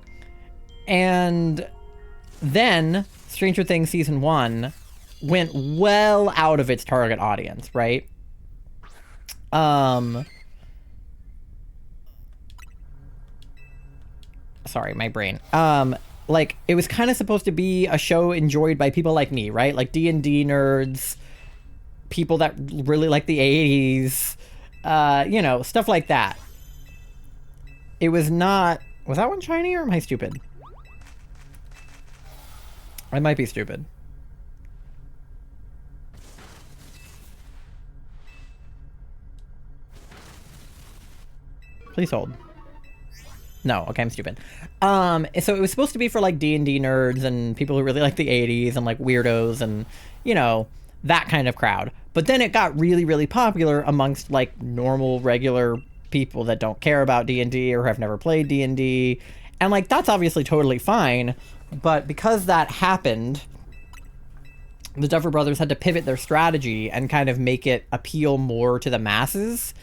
A: then Stranger Things season 1 went well out of its target audience, right? Sorry, my brain. Like, it was kind of supposed to be a show enjoyed by people like me, right? Like D&D nerds, people that really like the 80s, you know, stuff like that. It was not... Was that one shiny or am I stupid? I might be stupid. Please hold. No, okay, I'm stupid. So it was supposed to be for like D&D nerds and people who really like the 80s and like weirdos and, you know, that kind of crowd. But then it got really, really popular amongst like normal, regular people that don't care about D&D or have never played D&D. And like, that's obviously totally fine. But because that happened, the Duffer Brothers had to pivot their strategy and kind of make it appeal more to the masses.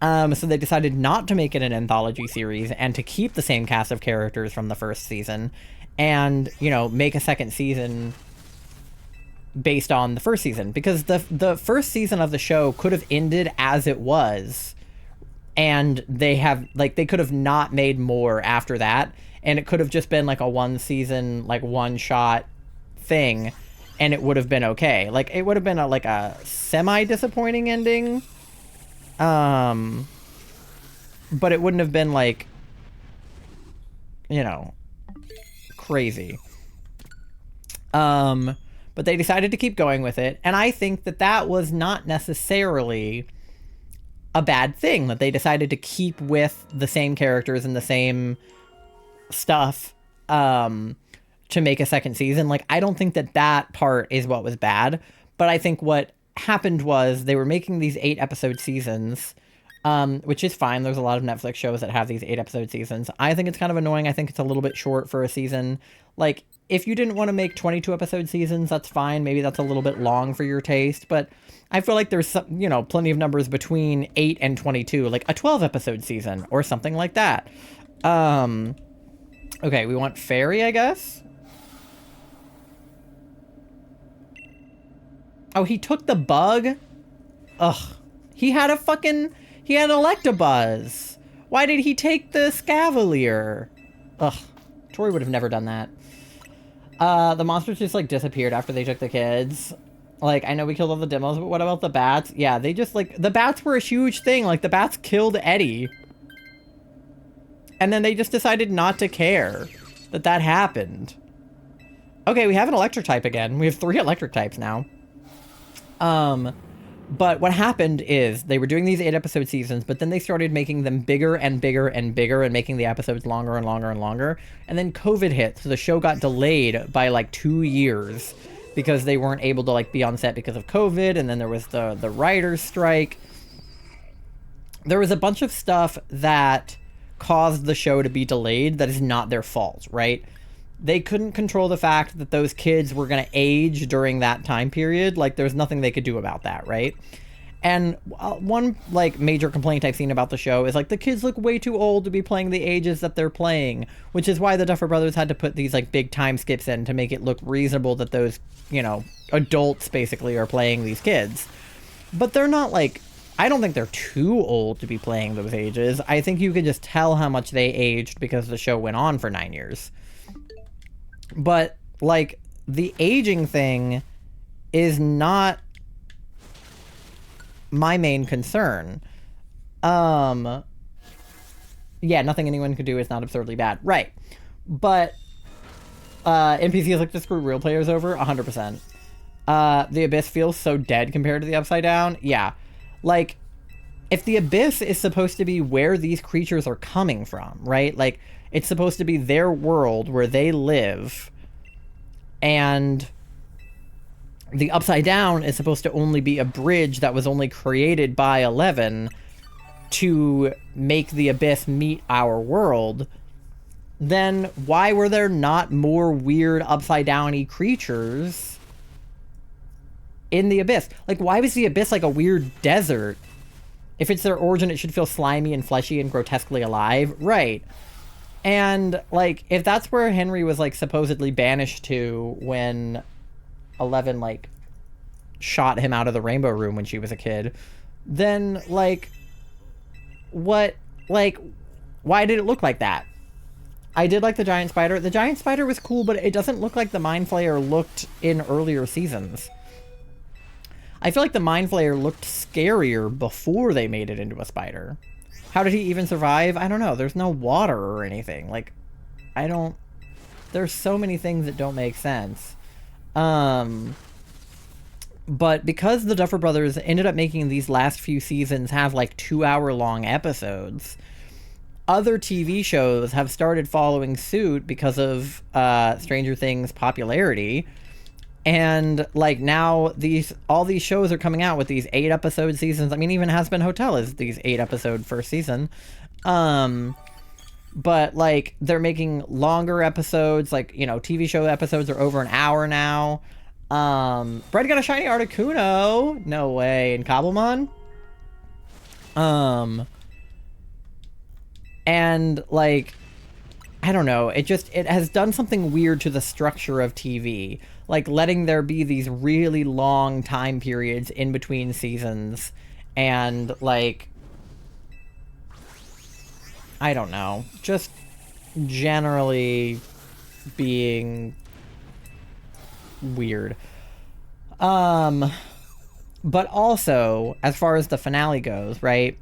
A: So they decided not to make it an anthology series and to keep the same cast of characters from the first season and, you know, make a second season based on the first season. Because the first season of the show could have ended as it was, and they could have not made more after that, and it could have just been like a one season, like one shot thing, and it would have been okay. Like, it would have been like a semi-disappointing ending. But it wouldn't have been like, you know, crazy. But they decided to keep going with it. And I think that that was not necessarily a bad thing, that they decided to keep with the same characters and the same stuff, to make a second season. Like, I don't think that that part is what was bad, but I think what happened was they were making these 8 episode seasons, which is fine. There's a lot of Netflix shows that have these 8 episode seasons. I think it's kind of annoying. I think it's a little bit short for a season. Like, if you didn't want to make 22 episode seasons, that's fine. Maybe that's a little bit long for your taste, but I feel like there's some, you know, plenty of numbers between 8 and 22, like a 12 episode season or something like that. Okay, we want Fairy, I guess. Oh, he took the bug? Ugh. He had an Electabuzz. Why did he take the Scavalier? Ugh. Tori would have never done that. The monsters just, like, disappeared after they took the kids. Like, I know we killed all the demos, but what about the bats? Yeah, they just, like, the bats were a huge thing. Like, the bats killed Eddie. And then they just decided not to care that that happened. Okay, we have an electric type again. We have 3 electric types now. But what happened is they were doing these 8-episode seasons, but then they started making them bigger and bigger and bigger and making the episodes longer and longer and longer. And then COVID hit, so the show got delayed by like 2 years because they weren't able to like be on set because of COVID. And then there was the writer's strike. There was a bunch of stuff that caused the show to be delayed that is not their fault, right? They couldn't control the fact that those kids were going to age during that time period. Like, there's nothing they could do about that, right? And one, like, major complaint I've seen about the show is, like, the kids look way too old to be playing the ages that they're playing, which is why the Duffer Brothers had to put these, like, big time skips in to make it look reasonable that those, you know, adults, basically, are playing these kids. But they're not, like... I don't think they're too old to be playing those ages. I think you can just tell how much they aged because the show went on for 9 years. But, like, the aging thing is not my main concern. Yeah, nothing anyone could do is not absurdly bad. Right. But, NPCs like to screw real players over, 100%. The Abyss feels so dead compared to the Upside Down. Yeah. Like, if the Abyss is supposed to be where these creatures are coming from, right? Like, it's supposed to be their world where they live, and the Upside Down is supposed to only be a bridge that was only created by 11 to make the Abyss meet our world, then why were there not more weird Upside Down-y creatures in the Abyss? Like, why was the Abyss like a weird desert? If it's their origin, it should feel slimy and fleshy and grotesquely alive. Right. And, like, if that's where Henry was, like, supposedly banished to when 11, like, shot him out of the Rainbow Room when she was a kid, then, like, what, like, why did it look like that? I did like the giant spider. The giant spider was cool, but it doesn't look like the Mind Flayer looked in earlier seasons. I feel like the Mind Flayer looked scarier before they made it into a spider. How did he even survive? I don't know. There's no water or anything. Like, I don't... There's so many things that don't make sense. But because the Duffer Brothers ended up making these last few seasons have, like, 2-hour-long episodes, other TV shows have started following suit because of Stranger Things' popularity. And, like, now all these shows are coming out with these 8-episode seasons. I mean, even Has Been Hotel is these 8-episode first season. But, like, they're making longer episodes. Like, you know, TV show episodes are over an hour now. Brett got a shiny Articuno. No way. In Cobblemon? And, like, I don't know. It has done something weird to the structure of TV. Like, letting there be these really long time periods in between seasons. And, like, I don't know. Just generally being weird. But also, as far as the finale goes, right?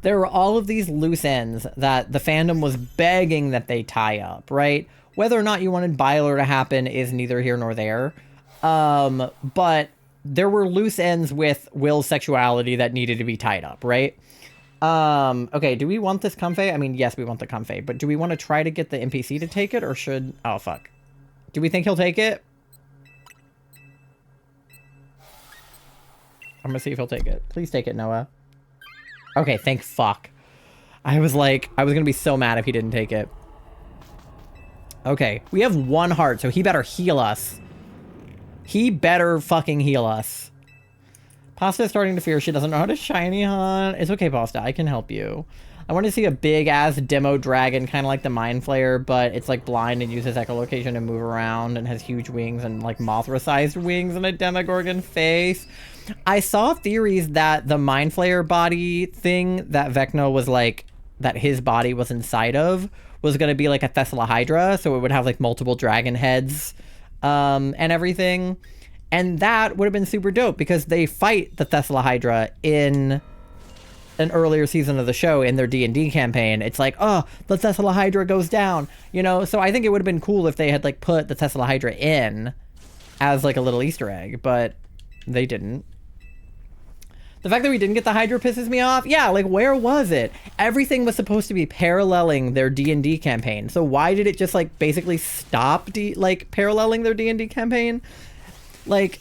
A: There were all of these loose ends that the fandom was begging that they tie up, right? Whether or not you wanted Byler to happen is neither here nor there. But there were loose ends with Will's sexuality that needed to be tied up, right? Okay, do we want this Comfey? I mean, yes, we want the Comfey, but do we want to try to get the NPC to take it, or should... Oh, fuck. Do we think he'll take it? I'm gonna see if he'll take it. Please take it, Noah. Okay, thank fuck. I was gonna be so mad if he didn't take it. Okay, we have 1 heart, so he better heal us. He better fucking heal us. Pasta is starting to fear she doesn't know how to shiny hunt. It's okay, Pasta, I can help you. I want to see a big-ass demo dragon, kind of like the Mind Flayer, but it's, like, blind and uses echolocation to move around and has huge wings and, like, Mothra-sized wings and a Demogorgon face. I saw theories that the Mind Flayer body thing that Vecna was, like, that his body was inside of was going to be, like, a Thessalahydra, so it would have, like, multiple dragon heads and everything. And that would have been super dope, because they fight the Thessalahydra in an earlier season of the show in their D&D campaign. It's like, oh, the Thessalahydra goes down, you know? So I think it would have been cool if they had like put the Thessalahydra in as like a little Easter egg, but they didn't. The fact that we didn't get the Hydra pisses me off. Yeah, like where was it? Everything was supposed to be paralleling their D&D campaign. So why did it just like basically stop like paralleling their D&D campaign? Like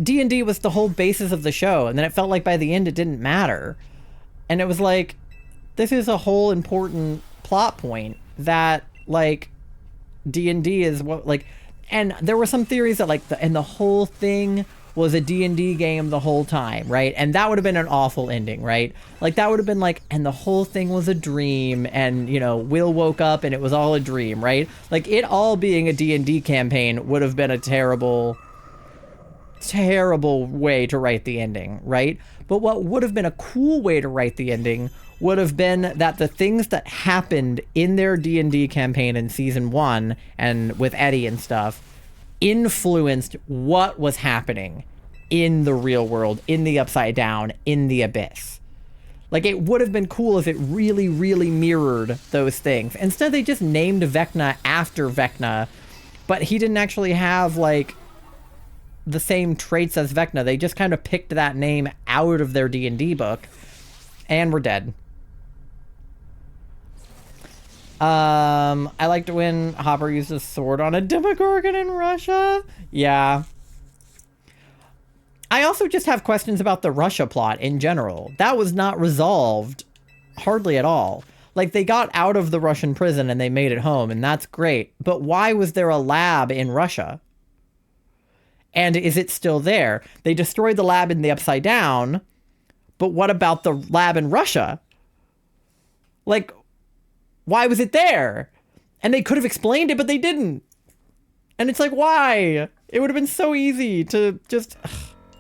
A: D&D was the whole basis of the show, and then it felt like by the end it didn't matter. And it was like, this is a whole important plot point that like D&D is what like, and there were some theories that like the whole thing was a D&D game the whole time, right? And that would have been an awful ending, right? Like that would have been like, and the whole thing was a dream, and you know, Will woke up and it was all a dream, right? Like it all being a D&D campaign would have been a terrible way to write the ending, right? But what would have been a cool way to write the ending would have been that the things that happened in their D&D campaign in season 1 and with Eddie and stuff influenced what was happening in the real world, in the Upside Down, in the Abyss. Like it would have been cool if it really, really mirrored those things. Instead, they just named Vecna after Vecna, but he didn't actually have like the same traits as Vecna. They just kind of picked that name out of their D&D book, and we're dead. I liked when Hopper used a sword on a Demogorgon in Russia. Yeah. I also just have questions about the Russia plot in general. That was not resolved hardly at all. Like, they got out of the Russian prison and they made it home, and that's great. But why was there a lab in Russia? And is it still there? They destroyed the lab in the Upside Down, but what about the lab in Russia? Like, why was it there? And they could have explained it, but they didn't. And it's like, why? It would have been so easy to just...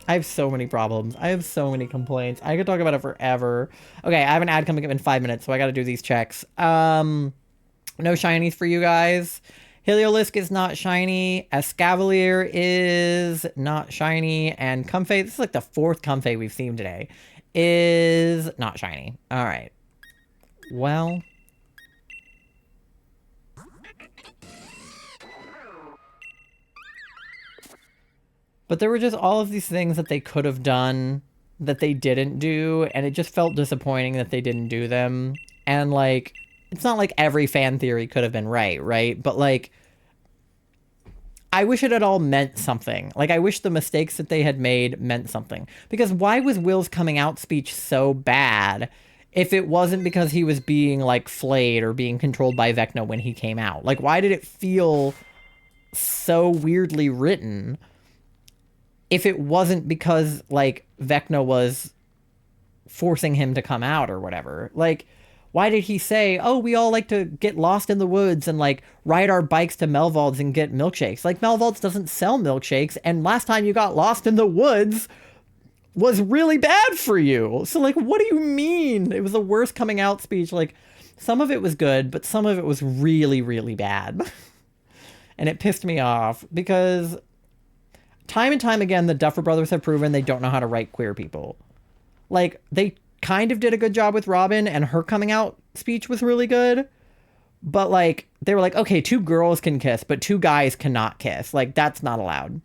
A: I have so many problems. I have so many complaints. I could talk about it forever. Okay, I have an ad coming up in 5 minutes, so I gotta do these checks. No shinies for you guys. Heliolisk is not shiny. Escavalier is not shiny. And Comfey, this is like the 4th Comfey we've seen today, is not shiny. All right. Well... But there were just all of these things that they could have done that they didn't do, and it just felt disappointing that they didn't do them. And, like, it's not like every fan theory could have been right? But, like, I wish it had all meant something. Like, I wish the mistakes that they had made meant something. Because why was Will's coming out speech so bad if it wasn't because he was being, like, flayed or being controlled by Vecna when he came out? Like, why did it feel so weirdly written if it wasn't because, like, Vecna was forcing him to come out or whatever? Like, why did he say, oh, we all like to get lost in the woods and, like, ride our bikes to Melvald's and get milkshakes? Like, Melvald's doesn't sell milkshakes, and last time you got lost in the woods was really bad for you. So, like, what do you mean? It was the worst coming out speech. Like, some of it was good, but some of it was really, really bad. And it pissed me off because... time and time again, the Duffer Brothers have proven they don't know how to write queer people. Like, they kind of did a good job with Robin, and her coming out speech was really good. But, like, they were like, okay, 2 girls can kiss, but 2 guys cannot kiss. Like, that's not allowed.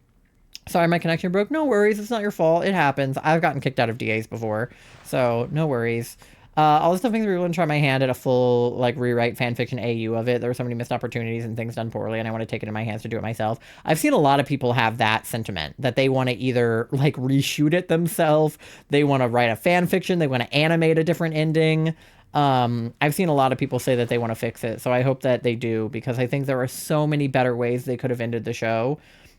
A: Sorry, my connection broke. No worries. It's not your fault. It happens. I've gotten kicked out of DAs before, so no worries. All this stuff makes me really want to try my hand at a full, like, rewrite fanfiction AU of it. There were so many missed opportunities and things done poorly, and I want to take it in my hands to do it myself. I've seen a lot of people have that sentiment, that they want to either, like, reshoot it themselves, they want to write a fanfiction, they want to animate a different ending. I've seen a lot of people say that they want to fix it, so I hope that they do, because I think there are so many better ways they could have ended the show.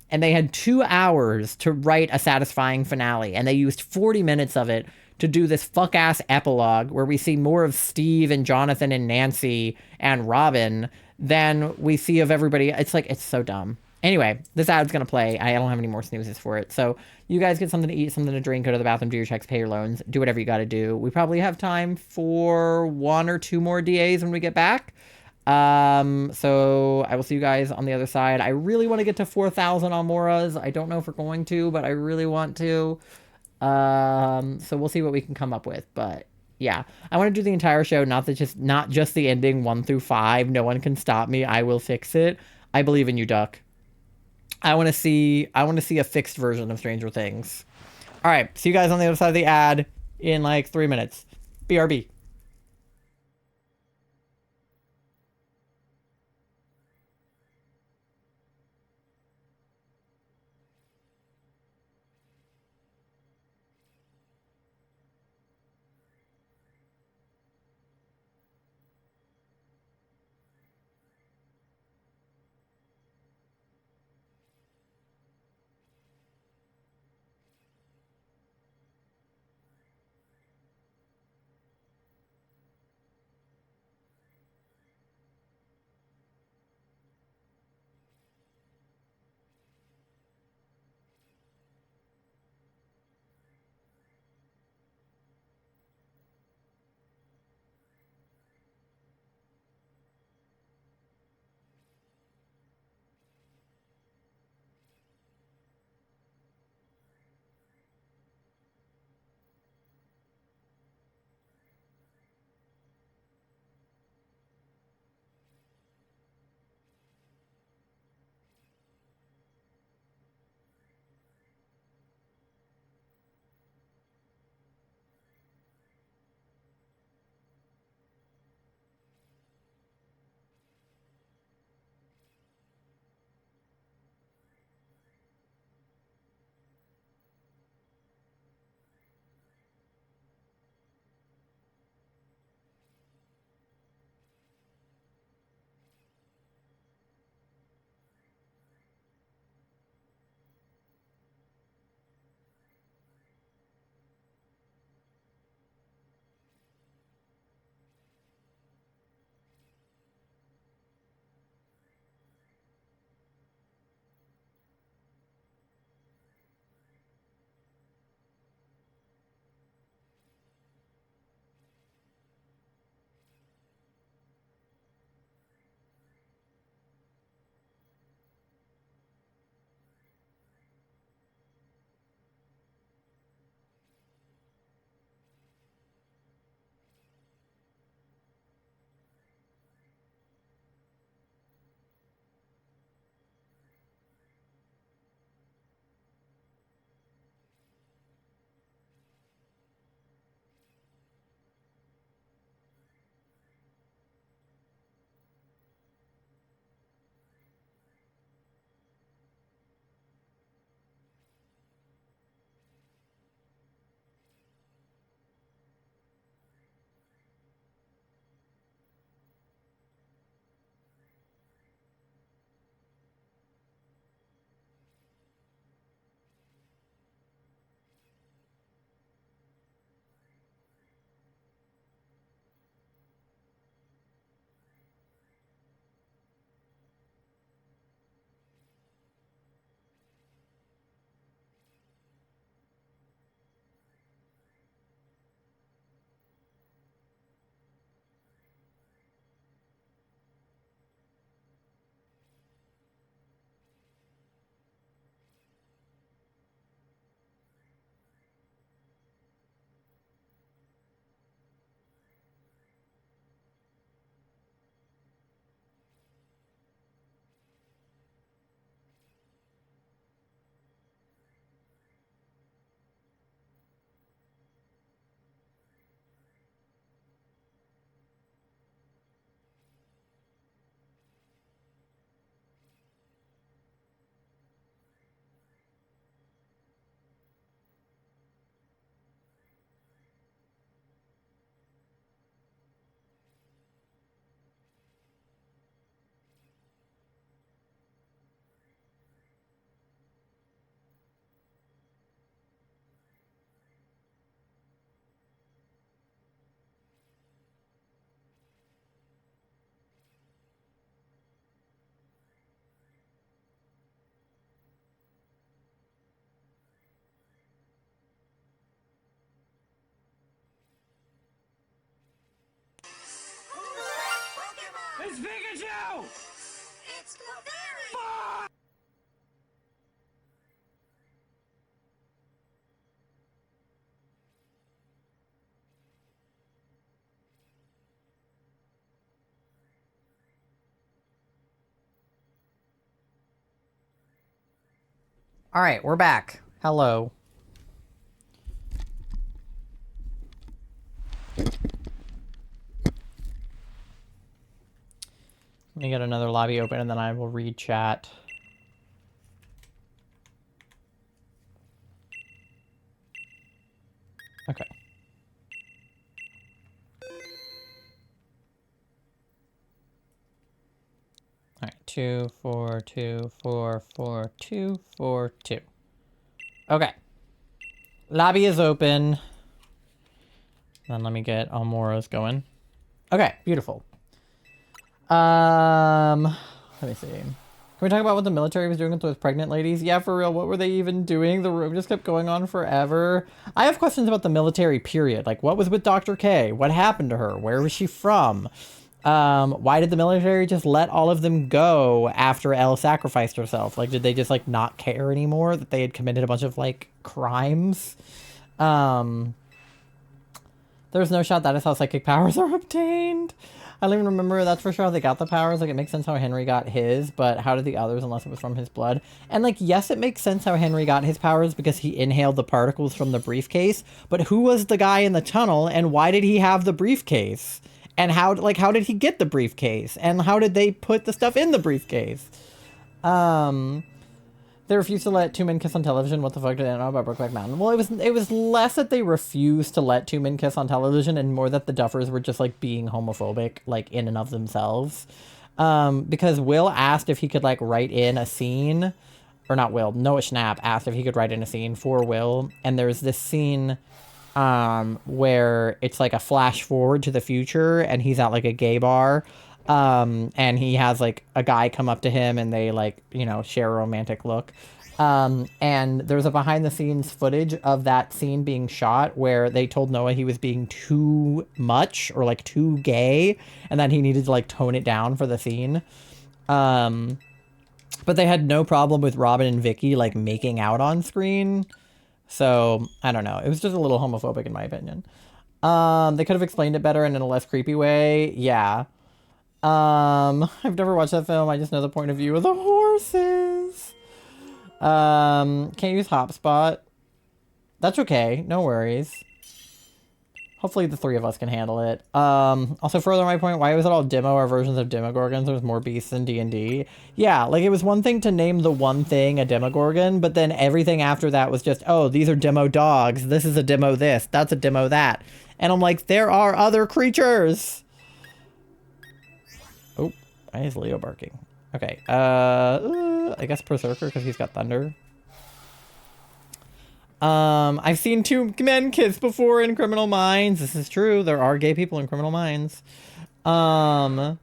A: And they had 2 hours to write a satisfying finale, and they used 40 minutes of it to do this fuck-ass epilogue where we see more of Steve and Jonathan and Nancy and Robin than we see of everybody. It's like, it's so dumb. Anyway, this ad's gonna play. I don't have any more snoozes for it. So you guys get something to eat, something to drink, go to the bathroom, do your checks, pay your loans, do whatever you gotta do. We probably have time for 1 or 2 more DAs when we get back. So I will see you guys on the other side. I really want to get to 4,000 Amauras. I don't know if we're going to, but I really want to. So we'll see what we can come up with, but Yeah, I want to do the entire show, not just the ending 1 through 5. No one can stop me. I will fix it. I believe in you, Duck. I want to see a fixed version of Stranger Things. All right, see you guys on the other side of the ad in like 3 minutes. BRB.
D: It's Pikachu!
B: It's Clefairy!
A: All right, we're back. Hello. Let me get another lobby open and then I will read chat. Okay. All right, 2, 4, 2, 4, 4, 2, 4, 2. Okay. Lobby is open. Then let me get Amaura's going. Okay, beautiful. Let me see. Can we talk about what the military was doing with those pregnant ladies? Yeah, for real, what were they even doing? The room just kept going on forever. I have questions about the military period. Like, what was with Dr. K? What happened to her? Where was she from? Why did the military just let all of them go after Elle sacrificed herself? Like, did they just, like, not care anymore that they had committed a bunch of, like, crimes? There's no shot that is how psychic powers are obtained. I don't even remember that's for sure how they got the powers. Like, it makes sense how Henry got his, but how did the others unless it was from his blood? And, like, yes, it makes sense how Henry got his powers because he inhaled the particles from the briefcase, but who was the guy in the tunnel and why did he have the briefcase? And how did he get the briefcase? And how did they put the stuff in the briefcase? They refused to let two men kiss on television. What the fuck did they know about Brokeback Mountain? Well, it was less that they refused to let two men kiss on television and more that the Duffers were just, like, being homophobic, like, in and of themselves. Because Will asked if he could, like, write in a scene. Or not Will. Noah Schnapp asked if he could write in a scene for Will. And there's this scene where it's, like, a flash forward to the future. And he's at, like, a gay bar. And he has, like, a guy come up to him and they, like, you know, share a romantic look. And there's a behind-the-scenes footage of that scene being shot where they told Noah he was being too much or, like, too gay and that he needed to, like, tone it down for the scene. But they had no problem with Robin and Vicky, like, making out on screen. So, I don't know. It was just a little homophobic in my opinion. They could have explained it better and in a less creepy way. Yeah. I've never watched that film. I just know the point of view of the horses. Can't use Hotspot. That's okay. No worries. Hopefully the three of us can handle it. Also further my point, why was it all Demo or versions of Demogorgons? There was more beasts in D&D. Yeah, like it was one thing to name the one thing a Demogorgon, but then everything after that was just, oh, these are Demo dogs. This is a Demo this. That's a Demo that. And I'm like, there are other creatures. Oh, why is Leo barking? Okay, I guess Berserker because he's got thunder. I've seen two men kiss before in Criminal Minds. This is true. There are gay people in Criminal Minds. I don't know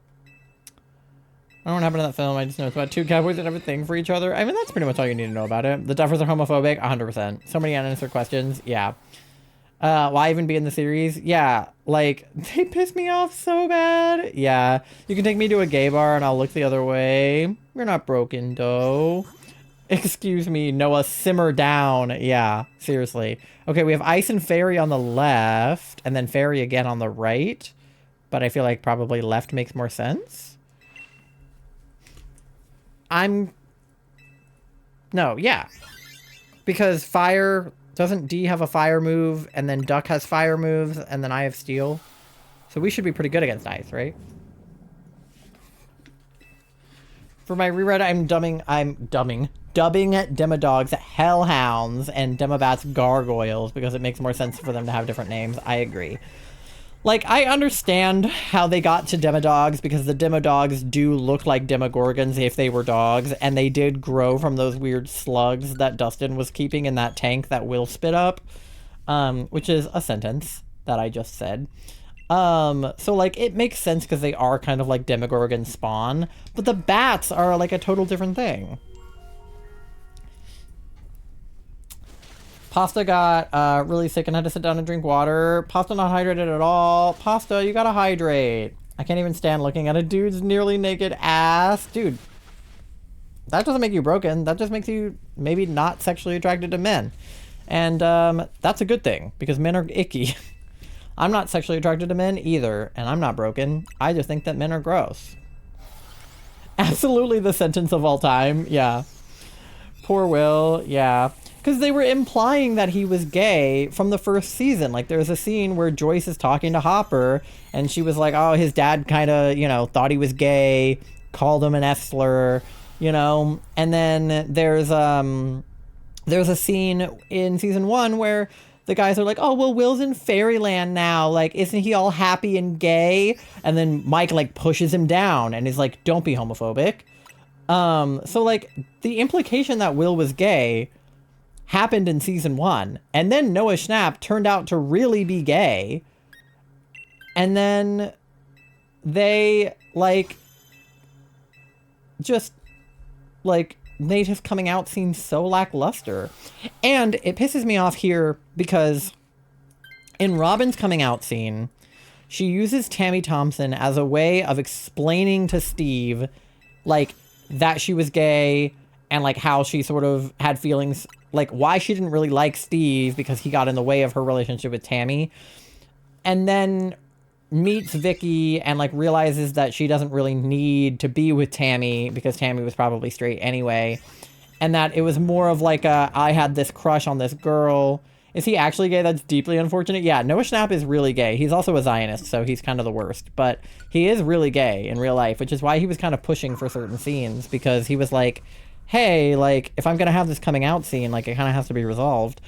A: what happened in that film. I just know it's about two cowboys that have a thing for each other. I mean, that's pretty much all you need to know about it. The Duffers are homophobic, 100%. So many unanswered questions. Yeah. Why even be in the series? Yeah, like, they piss me off so bad. Yeah, you can take me to a gay bar and I'll look the other way. You're not broken, though. Excuse me, Noah, simmer down. Yeah, seriously. Okay, we have Ice and Fairy on the left, and then Fairy again on the right. But I feel like probably left makes more sense. No, yeah. Because fire... Doesn't D have a fire move, and then Duck has fire moves, and then I have steel? So we should be pretty good against Ice, right? For my reread, I'm dubbing Demodogs Hellhounds and Demobats Gargoyles because it makes more sense for them to have different names. I agree. Like, I understand how they got to Demodogs because the Demodogs do look like Demogorgons if they were dogs, and they did grow from those weird slugs that Dustin was keeping in that tank that Will spit up, which is a sentence that I just said. So, like, it makes sense because they are kind of like Demogorgon spawn, but the bats are, like, a total different thing. Pasta got really sick and had to sit down and drink water. Pasta not hydrated at all. Pasta, you gotta hydrate. I can't even stand looking at a dude's nearly naked ass. Dude, that doesn't make you broken. That just makes you maybe not sexually attracted to men. And that's a good thing because men are icky. I'm not sexually attracted to men either, and I'm not broken. I just think that men are gross. Absolutely the sentence of all time, yeah. Poor Will, yeah. Because they were implying that he was gay from the first season. Like, there's a scene where Joyce is talking to Hopper, and she was like, oh, his dad kind of, you know, thought he was gay, called him an F-slur, you know? And then there's a scene in season 1 where the guys are like, oh, well, Will's in fairyland now. Like, isn't he all happy and gay? And then Mike, like, pushes him down and is like, don't be homophobic. So, like, the implication that Will was gay happened in season 1. And then Noah Schnapp turned out to really be gay. And then they, like, just, like, made his coming out seem so lackluster. And it pisses me off here because in Robin's coming out scene, she uses Tammy Thompson as a way of explaining to Steve, like, that she was gay and, like, how she sort of had feelings, like, why she didn't really like Steve because he got in the way of her relationship with Tammy. And then meets Vicky and, like, realizes that she doesn't really need to be with Tammy because Tammy was probably straight anyway. And that it was more of like I had this crush on this girl. Is he actually gay? That's deeply unfortunate. Yeah, Noah Schnapp is really gay. He's also a Zionist, so he's kind of the worst. But he is really gay in real life, which is why he was kind of pushing for certain scenes, because he was like, hey, like, if I'm going to have this coming out scene, like, it kind of has to be resolved.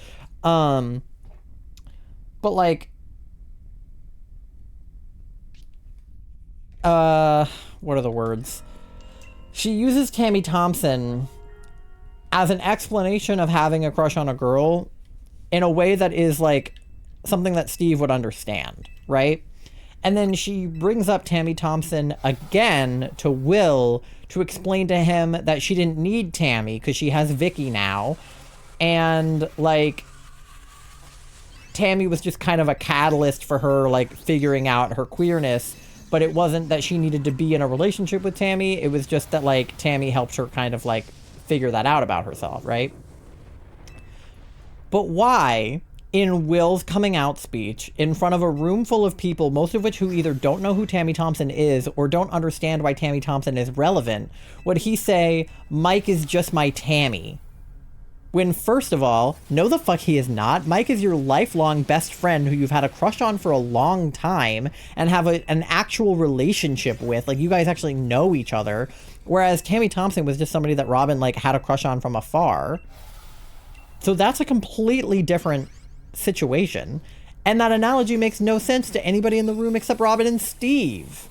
A: But, like, what are the words? She uses Tammy Thompson as an explanation of having a crush on a girl in a way that is, like, something that Steve would understand, right? And then she brings up Tammy Thompson again to Will to explain to him that she didn't need Tammy because she has Vicky now. And, like, Tammy was just kind of a catalyst for her, like, figuring out her queerness. But it wasn't that she needed to be in a relationship with Tammy. It was just that, like, Tammy helped her kind of, like, figure that out about herself, right? But why, in Will's coming out speech, in front of a room full of people, most of which who either don't know who Tammy Thompson is or don't understand why Tammy Thompson is relevant, would he say, Mike is just my Tammy? When, first of all, no the fuck he is not. Mike is your lifelong best friend who you've had a crush on for a long time and have an actual relationship with. Like, you guys actually know each other. Whereas Tammy Thompson was just somebody that Robin, like, had a crush on from afar. So that's a completely different situation. And that analogy makes no sense to anybody in the room except Robin and Steve.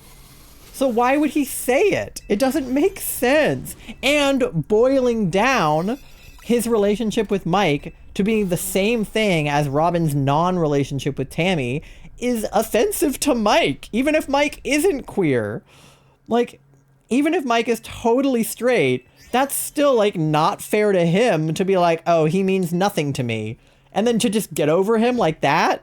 A: So why would he say it? It doesn't make sense. And boiling down his relationship with Mike to being the same thing as Robin's non-relationship with Tammy is offensive to Mike, even if Mike isn't queer. Like, even if Mike is totally straight, that's still, like, not fair to him to be like, oh, he means nothing to me. And then to just get over him like that?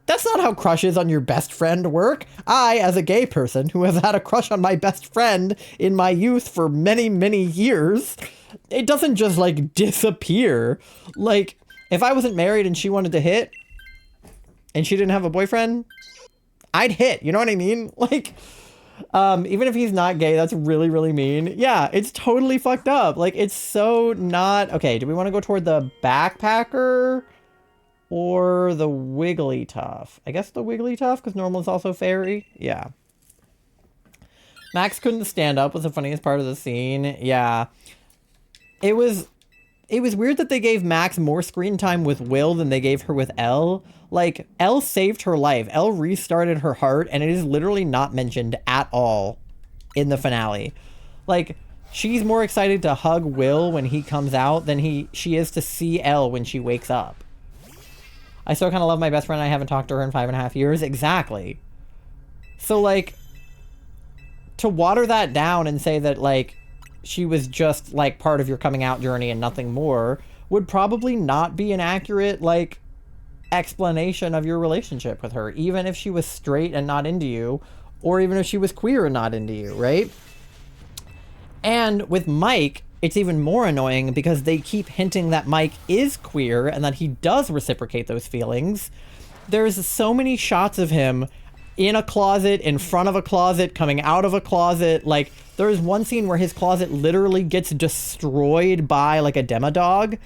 A: That's not how crushes on your best friend work. I, as a gay person who have had a crush on my best friend in my youth for many, many years, it doesn't just, like, disappear. Like, if I wasn't married and she wanted to hit, and she didn't have a boyfriend, I'd hit, you know what I mean? Like, even if he's not gay, that's really, really mean. Yeah, it's totally fucked up. Like, it's so not... Okay, do we want to go toward the backpacker or the Wigglytuff? I guess the Wigglytuff, because Normal is also fairy. Yeah. Max couldn't stand up was the funniest part of the scene. Yeah. It was weird that they gave Max more screen time with Will than they gave her with Elle. Like, Elle saved her life. Elle restarted her heart, and it is literally not mentioned at all in the finale. Like, she's more excited to hug Will when he comes out than she is to see Elle when she wakes up. I still kind of love my best friend. I haven't talked to her in 5.5 years. Exactly. So, like, to water that down and say that, like, she was just, like, part of your coming out journey and nothing more would probably not be an accurate, like, explanation of your relationship with her, even if she was straight and not into you, or even if she was queer and not into you, right? And with Mike, it's even more annoying because they keep hinting that Mike is queer and that he does reciprocate those feelings. There's so many shots of him in a closet, in front of a closet, coming out of a closet. Like, there's one scene where his closet literally gets destroyed by, like, a demodog.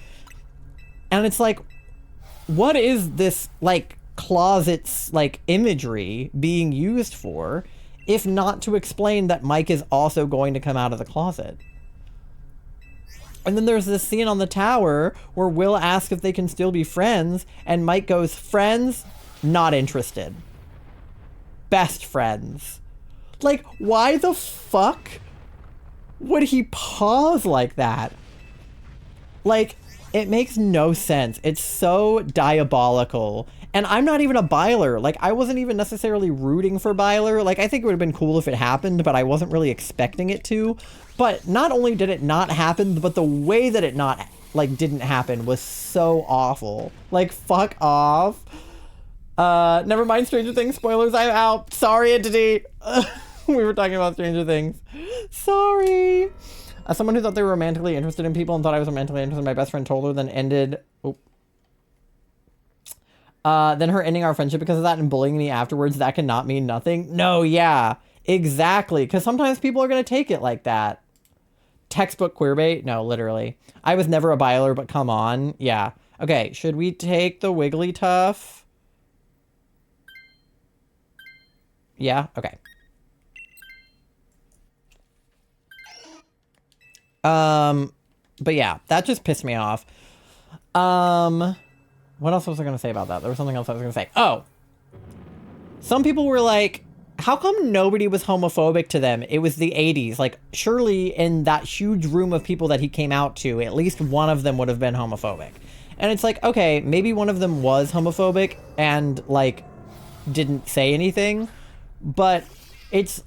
A: And it's like, what is this, like, closet's, like, imagery being used for, if not to explain that Mike is also going to come out of the closet? And then there's this scene on the tower where Will asks if they can still be friends, and Mike goes, friends? Not interested. Best friends. Like, why the fuck would he pause like that? Like, it makes no sense. It's so diabolical. And I'm not even a Byler. Like, I wasn't even necessarily rooting for Byler. Like, I think it would have been cool if it happened, but I wasn't really expecting it to. But not only did it not happen, but the way that it didn't happen was so awful. Like, fuck off. Never mind Stranger Things spoilers, I'm out. Sorry, Entity. We were talking about Stranger Things. Sorry. As someone who thought they were romantically interested in people and thought I was romantically interested, my best friend told her, then ended... then her ending our friendship because of that and bullying me afterwards, that cannot mean nothing. No, yeah, exactly. Because sometimes people are going to take it like that. Textbook queerbait? No, literally. I was never a Byler, but come on. Yeah. Okay, should we take the Wigglytuff? Yeah? Okay. But yeah, that just pissed me off. What else was I going to say about that? There was something else I was going to say. Oh! Some people were like, how come nobody was homophobic to them? It was the 80s. Like, surely in that huge room of people that he came out to, at least one of them would have been homophobic. And it's like, okay, maybe one of them was homophobic and, like, didn't say anything. But it's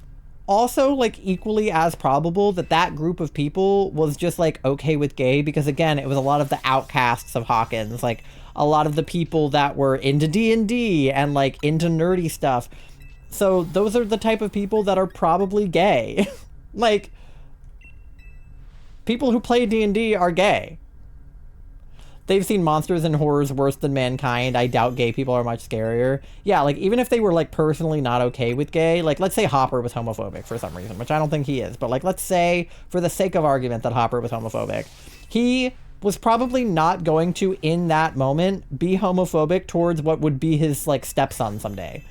A: also, like, equally as probable that that group of people was just, like, okay with gay. Because, again, it was a lot of the outcasts of Hawkins. Like, a lot of the people that were into D&D and, like, into nerdy stuff. So those are the type of people that are probably gay. Like, people who play D&D are gay. They've seen monsters and horrors worse than mankind. I doubt gay people are much scarier. Yeah, like, even if they were, like, personally not okay with gay, like, let's say Hopper was homophobic for some reason, which I don't think he is, but, like, let's say, for the sake of argument, that Hopper was homophobic. He was probably not going to, in that moment, be homophobic towards what would be his, like, stepson someday.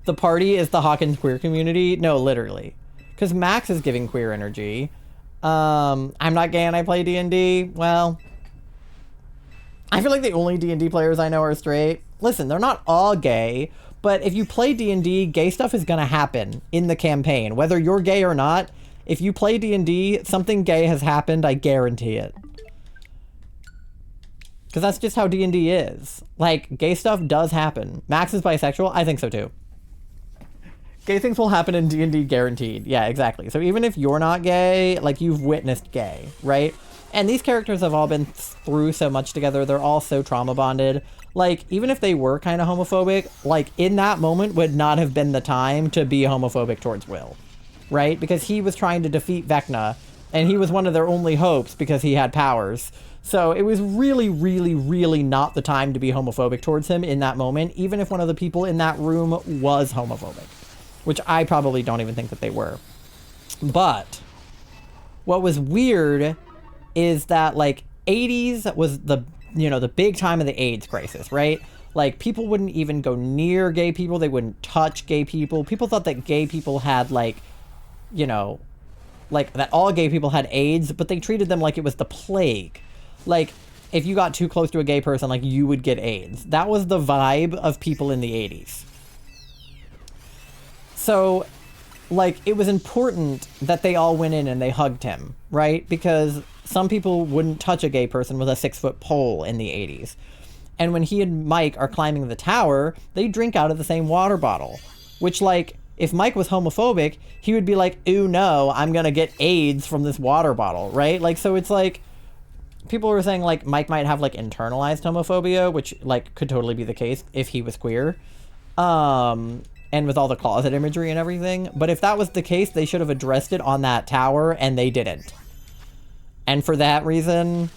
A: The party is the Hawkins queer community? No, literally. Because Max is giving queer energy. I'm not gay and I play D&D. Well, I feel like the only D&D players I know are straight. Listen, they're not all gay, but if you play D&D, gay stuff is going to happen in the campaign. Whether you're gay or not, if you play D&D, something gay has happened, I guarantee it. Because that's just how D&D is. Like, gay stuff does happen. Max is bisexual? I think so too. Gay things will happen in D&D, guaranteed. Yeah, exactly. So even if you're not gay, like, you've witnessed gay, right? And these characters have all been through so much together. They're all so trauma bonded. Like, even if they were kind of homophobic, like, in that moment would not have been the time to be homophobic towards Will, right? Because he was trying to defeat Vecna, and he was one of their only hopes because he had powers. So it was really, really, really not the time to be homophobic towards him in that moment, even if one of the people in that room was homophobic. Which I probably don't even think that they were. But what was weird is that, like, 80s was the, you know, the big time of the AIDS crisis, right? Like, people wouldn't even go near gay people. They wouldn't touch gay people. People thought that gay people had, like, you know, like, that all gay people had AIDS, but they treated them like it was the plague. Like, if you got too close to a gay person, like, you would get AIDS. That was the vibe of people in the 80s. So, like, it was important that they all went in and they hugged him, right? Because some people wouldn't touch a gay person with a 6-foot pole in the 80s. And when he and Mike are climbing the tower, they drink out of the same water bottle. Which, like, if Mike was homophobic, he would be like, ooh, no, I'm gonna get AIDS from this water bottle, right? Like, so it's like, people were saying, like, Mike might have, like, internalized homophobia, which, like, could totally be the case if he was queer. And with all the closet imagery and everything. But if that was the case, they should have addressed it on that tower, and they didn't. And for that reason,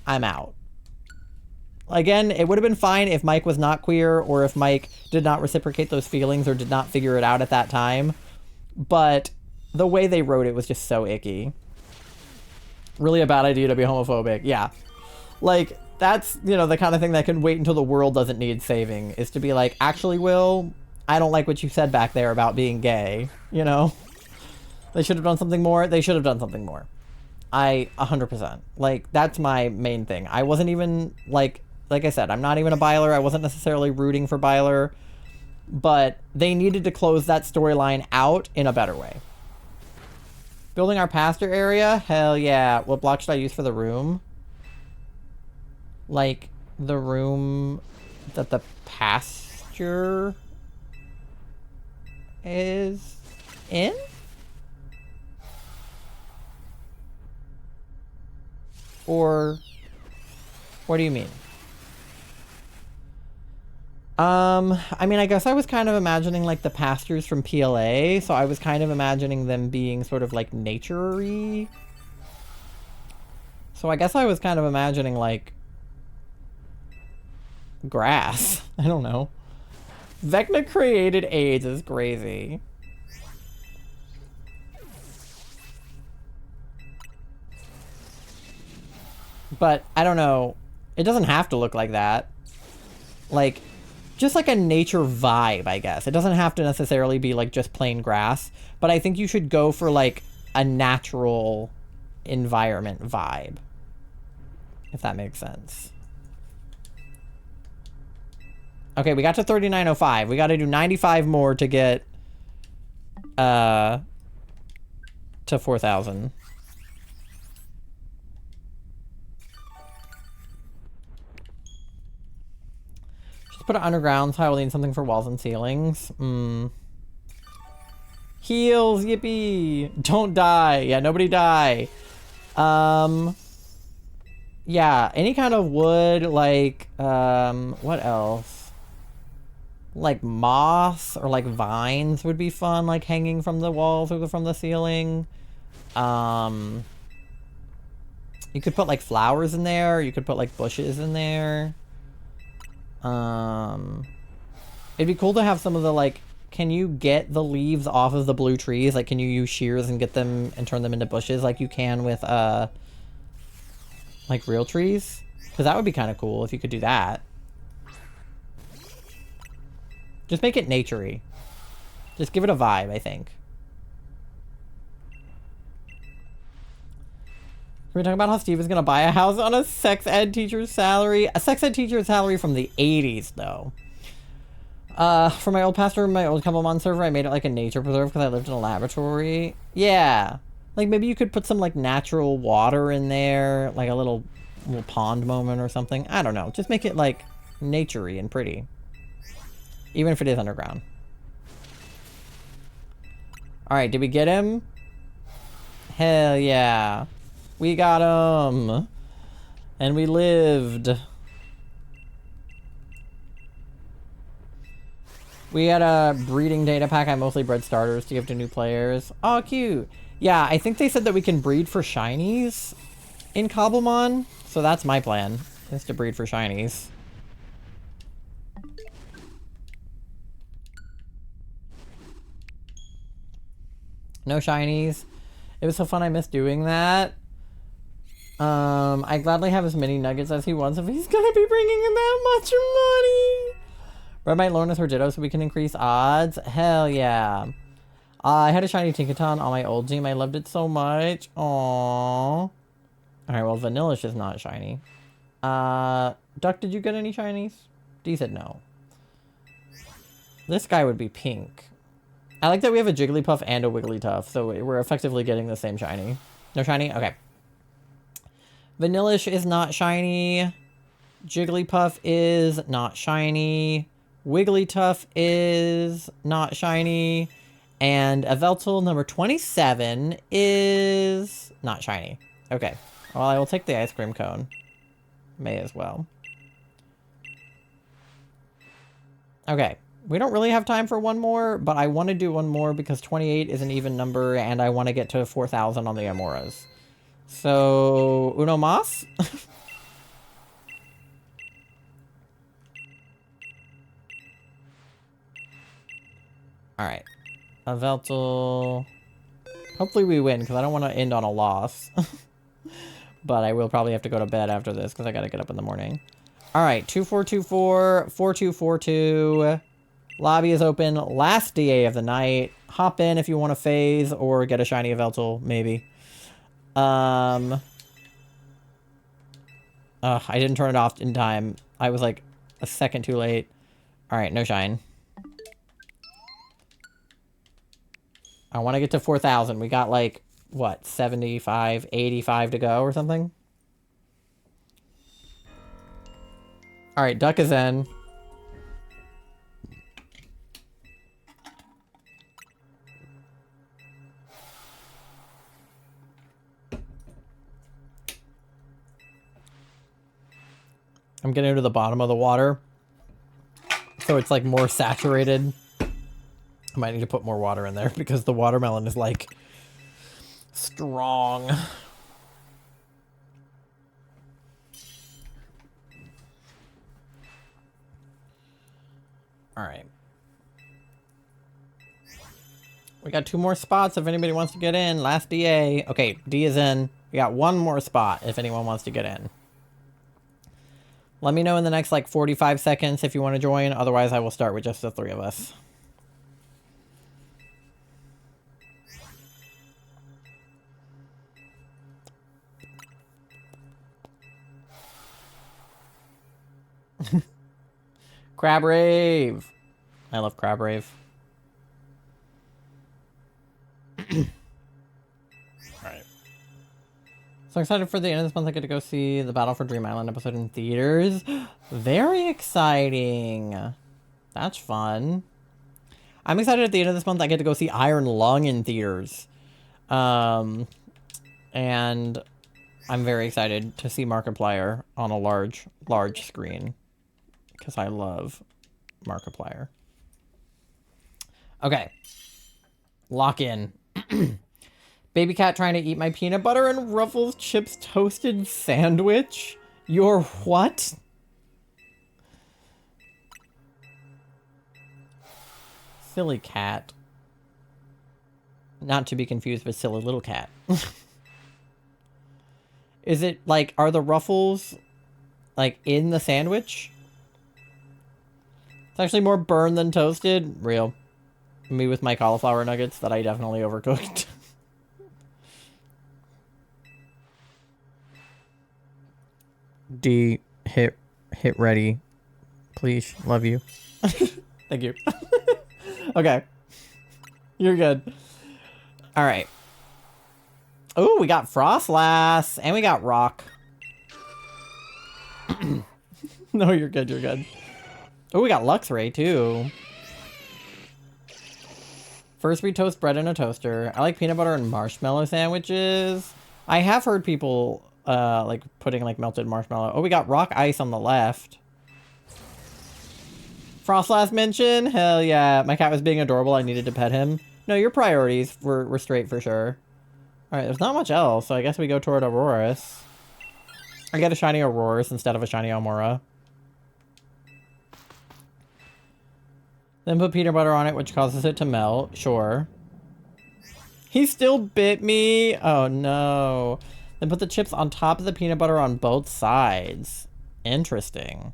A: I'm out. Again, it would have been fine if Mike was not queer or if Mike did not reciprocate those feelings or did not figure it out at that time. But the way they wrote it was just so icky. Really a bad idea to be homophobic. Yeah. Like, that's, you know, the kind of thing that can wait until the world doesn't need saving, is to be like, actually, Will, I don't like what you said back there about being gay, you know? They should have done something more. They should have done something more. 100%. Like, that's my main thing. I wasn't even, like I said, I'm not even a Byler. I wasn't necessarily rooting for Byler. But they needed to close that storyline out in a better way. Building our pasture area? Hell yeah. What block should I use for the room? Like, the room that the pasture is in? Or what do you mean? I mean, I guess I was kind of imagining like the pastures from PLA, so I was kind of imagining them being sort of like nature-y. So I guess I was kind of imagining like grass. I don't know. Vecna created AIDS is crazy. But I don't know. It doesn't have to look like that. Like, just like a nature vibe, I guess. It doesn't have to necessarily be like just plain grass, but I think you should go for like a natural environment vibe, if that makes sense. Okay, we got to 3905. We got to do 95 more to get to 4,000. Put it underground, so I will need something for walls and ceilings. Heals, yippee! Don't die. Yeah, nobody die. Yeah, any kind of wood, like, what else? Like moss or like vines would be fun, like hanging from the walls or from the ceiling. You could put like flowers in there, you could put like bushes in there. It'd be cool to have some of the, like, can you get the leaves off of the blue trees? Like, can you use shears and get them and turn them into bushes like you can with, like, real trees? Because that would be kind of cool if you could do that. Just make it nature-y. Just give it a vibe, I think. We're talking about how Steve is going to buy a house on a sex ed teacher's salary. A sex ed teacher's salary from the 80s, though. For my old pastor, my old Couplemon server, I made it like a nature preserve because I lived in a laboratory. Yeah. Like, maybe you could put some, like, natural water in there. Like a little pond moment or something. I don't know. Just make it, like, nature-y and pretty. Even if it is underground. Alright, did we get him? Hell yeah. We got him! And we lived. We had a breeding data pack. I mostly bred starters to give to new players. Oh, cute! Yeah, I think they said that we can breed for shinies in Cobblemon. So that's my plan, is to breed for shinies. No shinies. It was so fun, I miss doing that. I'd gladly have as many nuggets as he wants if he's gonna be bringing in that much money. Red might loan us her Ditto so we can increase odds. Hell yeah. I had a shiny Tinkaton on my old team. I loved it so much. Aww. Alright, well, Vanillish is not shiny. Duck, did you get any shinies? D said no. This guy would be pink. I like that we have a Jigglypuff and a Wigglytuff, so we're effectively getting the same shiny. No shiny? Okay. Vanillish is not shiny. Jigglypuff is not shiny. Wigglytuff is not shiny. And Yveltal number 27 is not shiny. Okay. Well, I will take the ice cream cone. May as well. Okay. We don't really have time for one more, but I want to do one more because 28 is an even number and I want to get to 4,000 on the Amauras. So, uno más? Alright. Yveltal. Hopefully we win, because I don't want to end on a loss. But I will probably have to go to bed after this, because I gotta get up in the morning. Alright, 2424, 4242. Lobby is open. Last DA of the night. Hop in if you want to phase, or get a shiny Yveltal, maybe. I didn't turn it off in time. I was like a second too late. Alright, no shine. I want to get to 4,000. We got like, what, 75, 85 to go or something? Alright, duck is in. I'm getting to the bottom of the water. So it's like more saturated. I might need to put more water in there because the watermelon is like strong. All right. We got 2 more spots if anybody wants to get in. Last DA. Okay, D is in. We got 1 more spot if anyone wants to get in. Let me know in the next like 45 seconds if you want to join. Otherwise, I will start with just the 3 of us. Crab Rave. I love Crab Rave. Alright. So excited for the end of this month. I get to go see the Battle for Dream Island episode in theaters. Very exciting. That's fun. I'm excited at the end of this month. I get to go see Iron Lung in theaters. And I'm very excited to see Markiplier on a large screen. Because I love Markiplier. Okay. Lock in. Baby cat trying to eat my peanut butter and Ruffles chips toasted sandwich? Your what? Silly cat. Not to be confused with silly little cat. Is it like, are the Ruffles like in the sandwich? It's actually more burned than toasted. Real. Me with my cauliflower nuggets that I definitely overcooked. D, hit ready. Please, love you. Thank you. Okay. You're good. Alright. Oh, we got Frostlass. And we got Rock. No, you're good, you're good. Oh, we got Luxray, too. First, we toast bread in a toaster. I like peanut butter and marshmallow sandwiches. I have heard people, like, putting, like, melted marshmallow. Oh, we got Rock Ice on the left. Frostlass mention? Hell yeah. My cat was being adorable. I needed to pet him. No, your priorities were straight for sure. Alright, there's not much else, so I guess we go toward Auroras. I get a shiny Auroras instead of a shiny Amaura. Then put peanut butter on it, which causes it to melt. Sure. He still bit me. Oh, no. Then put the chips on top of the peanut butter on both sides. Interesting.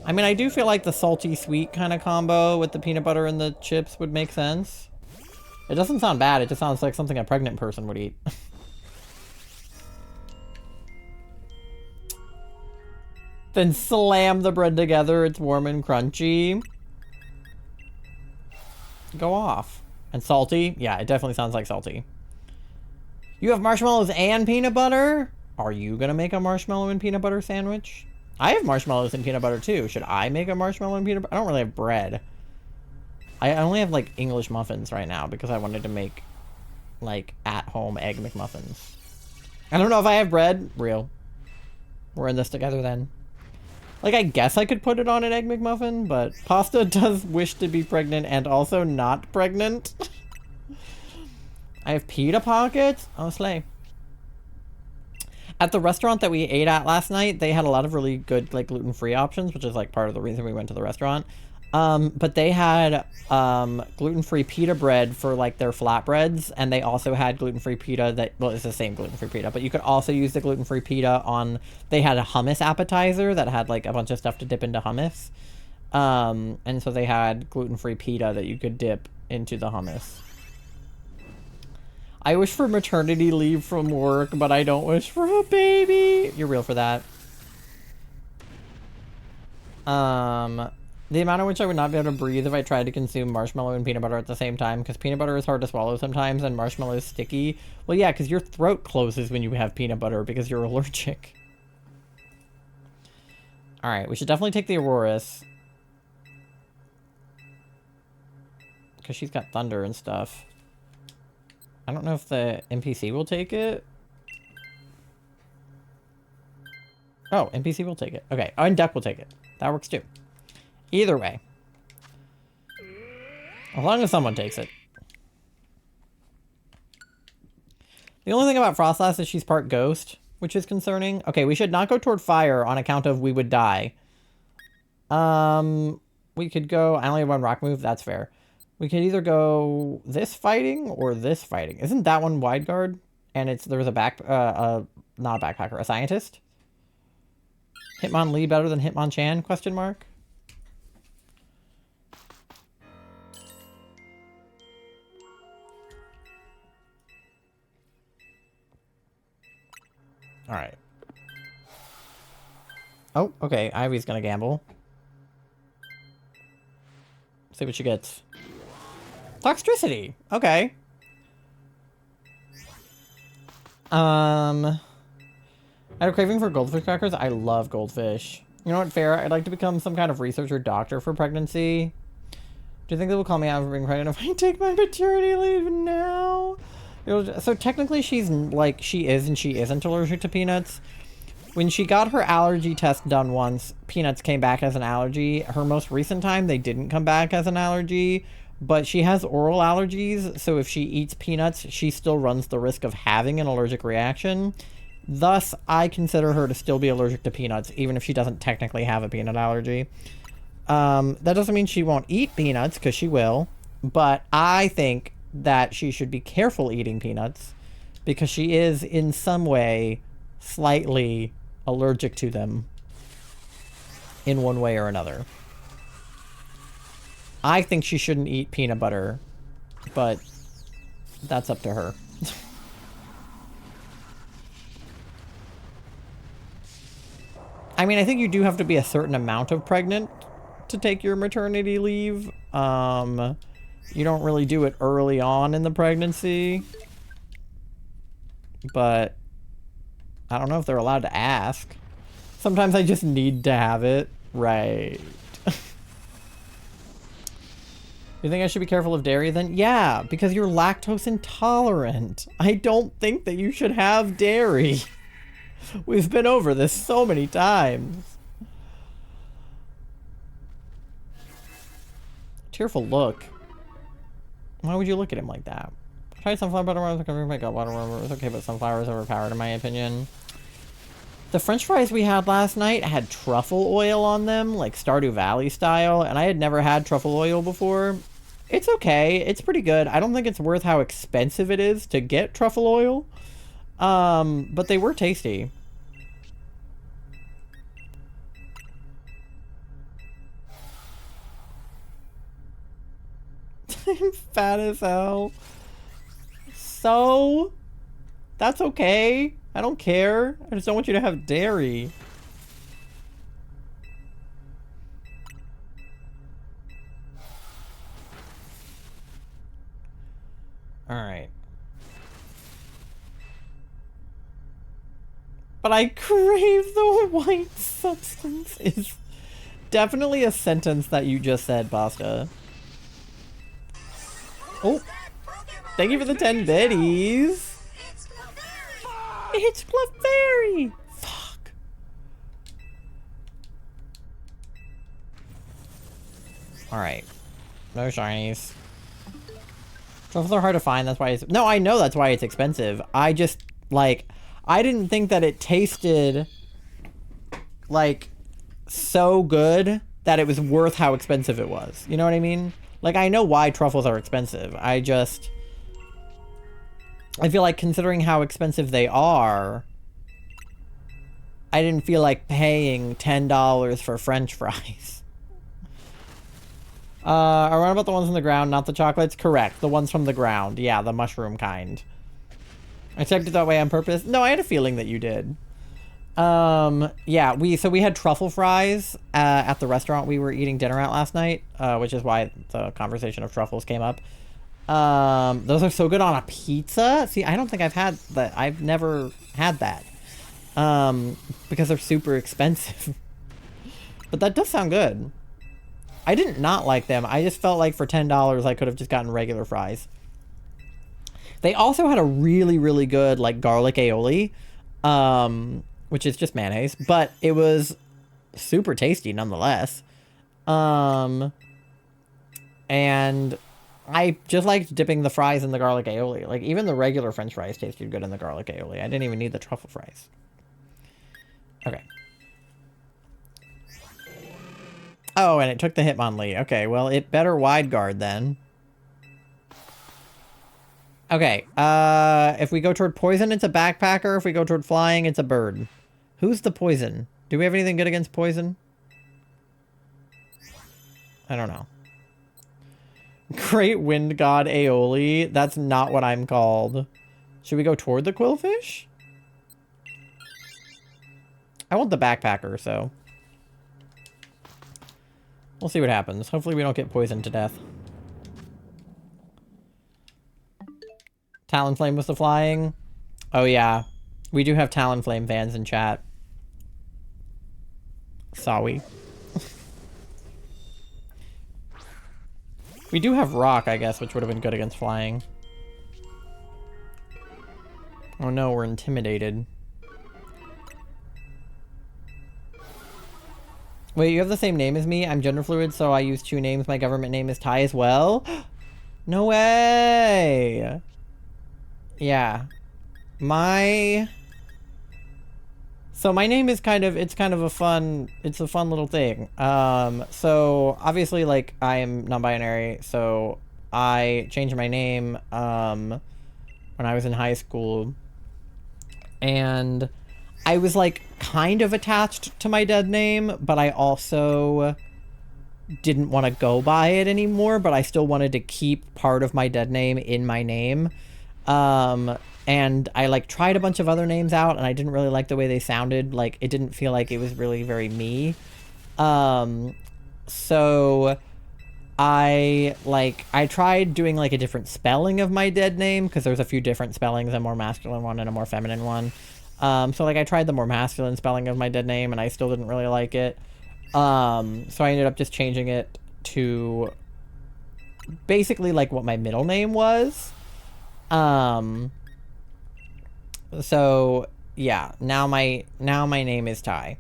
A: I mean, I do feel like the salty-sweet kind of combo with the peanut butter and the chips would make sense. It doesn't sound bad. It just sounds like something a pregnant person would eat. Then slam the bread together. It's warm and crunchy. Go off. And salty? Yeah, it definitely sounds like salty. You have marshmallows and peanut butter? Are you gonna make a marshmallow and peanut butter sandwich? I have marshmallows and peanut butter too. Should I make a marshmallow and peanut butter? I don't really have bread. I only have like English muffins right now because I wanted to make like at-home egg McMuffins. I don't know if I have bread. Real. We're in this together then. Like, I guess I could put it on an egg McMuffin, but Pasta does wish to be pregnant and also not pregnant. I have pita pockets. Oh, slay. At the restaurant that we ate at last night, they had a lot of really good, like, gluten-free options, which is, like, part of the reason we went to the restaurant. But they had gluten-free pita bread for like their flatbreads, and they also had gluten-free pita that, well, it's the same gluten-free pita, but you could also use the gluten-free pita on, they had a hummus appetizer that had like a bunch of stuff to dip into hummus. And so they had gluten-free pita that you could dip into the hummus. I wish for maternity leave from work, but I don't wish for a baby. You're real for that. The amount in which I would not be able to breathe if I tried to consume marshmallow and peanut butter at the same time, because peanut butter is hard to swallow sometimes and marshmallow is sticky. Well, yeah, because your throat closes when you have peanut butter because you're allergic. Alright, we should definitely take the Auroras. Because she's got thunder and stuff. I don't know if the NPC will take it. Oh, NPC will take it. Okay, oh, and Duck will take it. That works too. Either way. As long as someone takes it. The only thing about Frostlass is she's part ghost, which is concerning. Okay, we should not go toward fire on account of we would die. We could go... I only have one rock move. That's fair. We could either go this fighting or this fighting. Isn't that one wide guard? And there's a not a backpacker, a scientist? Hitmonlee better than Hitmonchan? Question mark. Alright. Oh, okay. Ivy's gonna gamble. See what she gets. Toxicity. Okay. I had a craving for goldfish crackers. I love goldfish. You know what, Farrah? I'd like to become some kind of researcher doctor for pregnancy. Do you think they will call me out for being pregnant if I take my maternity leave now? So technically she's like, she is and she isn't allergic to peanuts. When she got her allergy test done once, peanuts came back as an allergy. Her most recent time, they didn't come back as an allergy, but she has oral allergies. So if she eats peanuts, she still runs the risk of having an allergic reaction. Thus, I consider her to still be allergic to peanuts, even if she doesn't technically have a peanut allergy. That doesn't mean she won't eat peanuts, because she will. But I think that she should be careful eating peanuts, because she is, in some way, slightly allergic to them. In one way or another. I think she shouldn't eat peanut butter, but that's up to her. I mean, I think you do have to be a certain amount of pregnant to take your maternity leave. You don't really do it early on in the pregnancy. But I don't know if they're allowed to ask. Sometimes I just need to have it. Right. You think I should be careful of dairy then? Yeah, because you're lactose intolerant. I don't think that you should have dairy. We've been over this so many times. Tearful look. Why would you look at him like that? I tried sunflower butter when I was covering my gut water. It was okay, but sunflower is overpowered in my opinion. The french fries we had last night had truffle oil on them, like Stardew Valley style, and I had never had truffle oil before. It's okay. It's pretty good. I don't think it's worth how expensive it is to get truffle oil. But they were tasty. I'm fat as hell. So, that's okay. I don't care. I just don't want you to have dairy. Alright. But I crave the white substance is definitely a sentence that you just said, Basta. Oh, thank you for the 10 biddies. It's Clefairy. Fuck. Alright. No shinies. Truffles are hard to find, that's why it's... No, I know that's why it's expensive. I just, like... I didn't think that it tasted... like, so good that it was worth how expensive it was. You know what I mean? Like, I know why truffles are expensive. I feel like considering how expensive they are, I didn't feel like paying $10 for French fries. Are we about the ones on the ground, not the chocolates? Correct. The ones from the ground. Yeah, the mushroom kind. I checked it that way on purpose. No, I had a feeling that you did. Yeah, we had truffle fries at the restaurant we were eating dinner at last night, which is why the conversation of truffles came up. Those are so good on a pizza. See, I don't think I've had that. I've never had that. Because they're super expensive. But that does sound good. I didn't not like them. I just felt like for $10 I could have just gotten regular fries. They also had a really, really good, like, garlic aioli. Which is just mayonnaise, but it was super tasty nonetheless. And I just liked dipping the fries in the garlic aioli. Like, even the regular French fries tasted good in the garlic aioli. I didn't even need the truffle fries. Okay. Oh, and it took the Hitmonlee. Okay, well, it better wide guard then. Okay, if we go toward poison, it's a backpacker. If we go toward flying, it's a bird. Who's the poison? Do we have anything good against poison? I don't know. Great Wind God Aioli. That's not what I'm called. Should we go toward the quillfish? I want the backpacker, so... we'll see what happens. Hopefully we don't get poisoned to death. Talonflame was the flying. Oh yeah. We do have Talonflame fans in chat. Sorry. We do have rock, I guess, which would have been good against flying. Oh no, we're intimidated. Wait, you have the same name as me? I'm gender fluid, so I use two names. My government name is Ty as well. No way! Yeah. So my name is it's kind of a fun little thing. So obviously, like, I am non-binary, so I changed my name, when I was in high school. And I was, like, kind of attached to my dead name, but I also didn't want to go by it anymore, but I still wanted to keep part of my dead name in my name. And I, like, tried a bunch of other names out, and I didn't really like the way they sounded. Like, it didn't feel like it was really very me. So I tried doing, like, a different spelling of my dead name, because there's a few different spellings, a more masculine one and a more feminine one. So, like, I tried the more masculine spelling of my dead name, and I still didn't really like it. So I ended up just changing it to basically, like, what my middle name was. So yeah, now my name is Ty.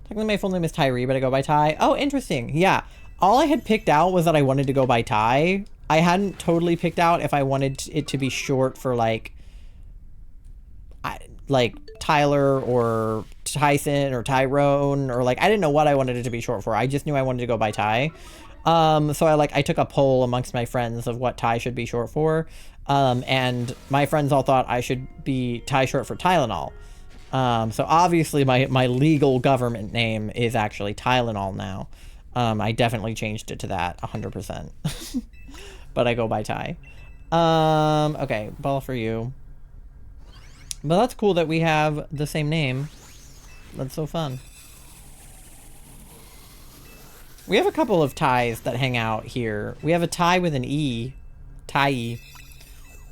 A: Technically my full name is Tyree, but I go by Ty. Oh, interesting. Yeah. All I had picked out was that I wanted to go by Ty. I hadn't totally picked out if I wanted it to be short for like Tyler or Tyson or Tyrone, or like, I didn't know what I wanted it to be short for. I just knew I wanted to go by Ty. So I took a poll amongst my friends of what Ty should be short for. And my friends all thought I should be Ty short for Tylenol. So obviously my legal government name is actually Tylenol now. I definitely changed it to that 100%. But I go by Ty. Okay, ball for you. But that's cool that we have the same name. That's so fun. We have a couple of Ties that hang out here. We have a Ty with an E. Ty.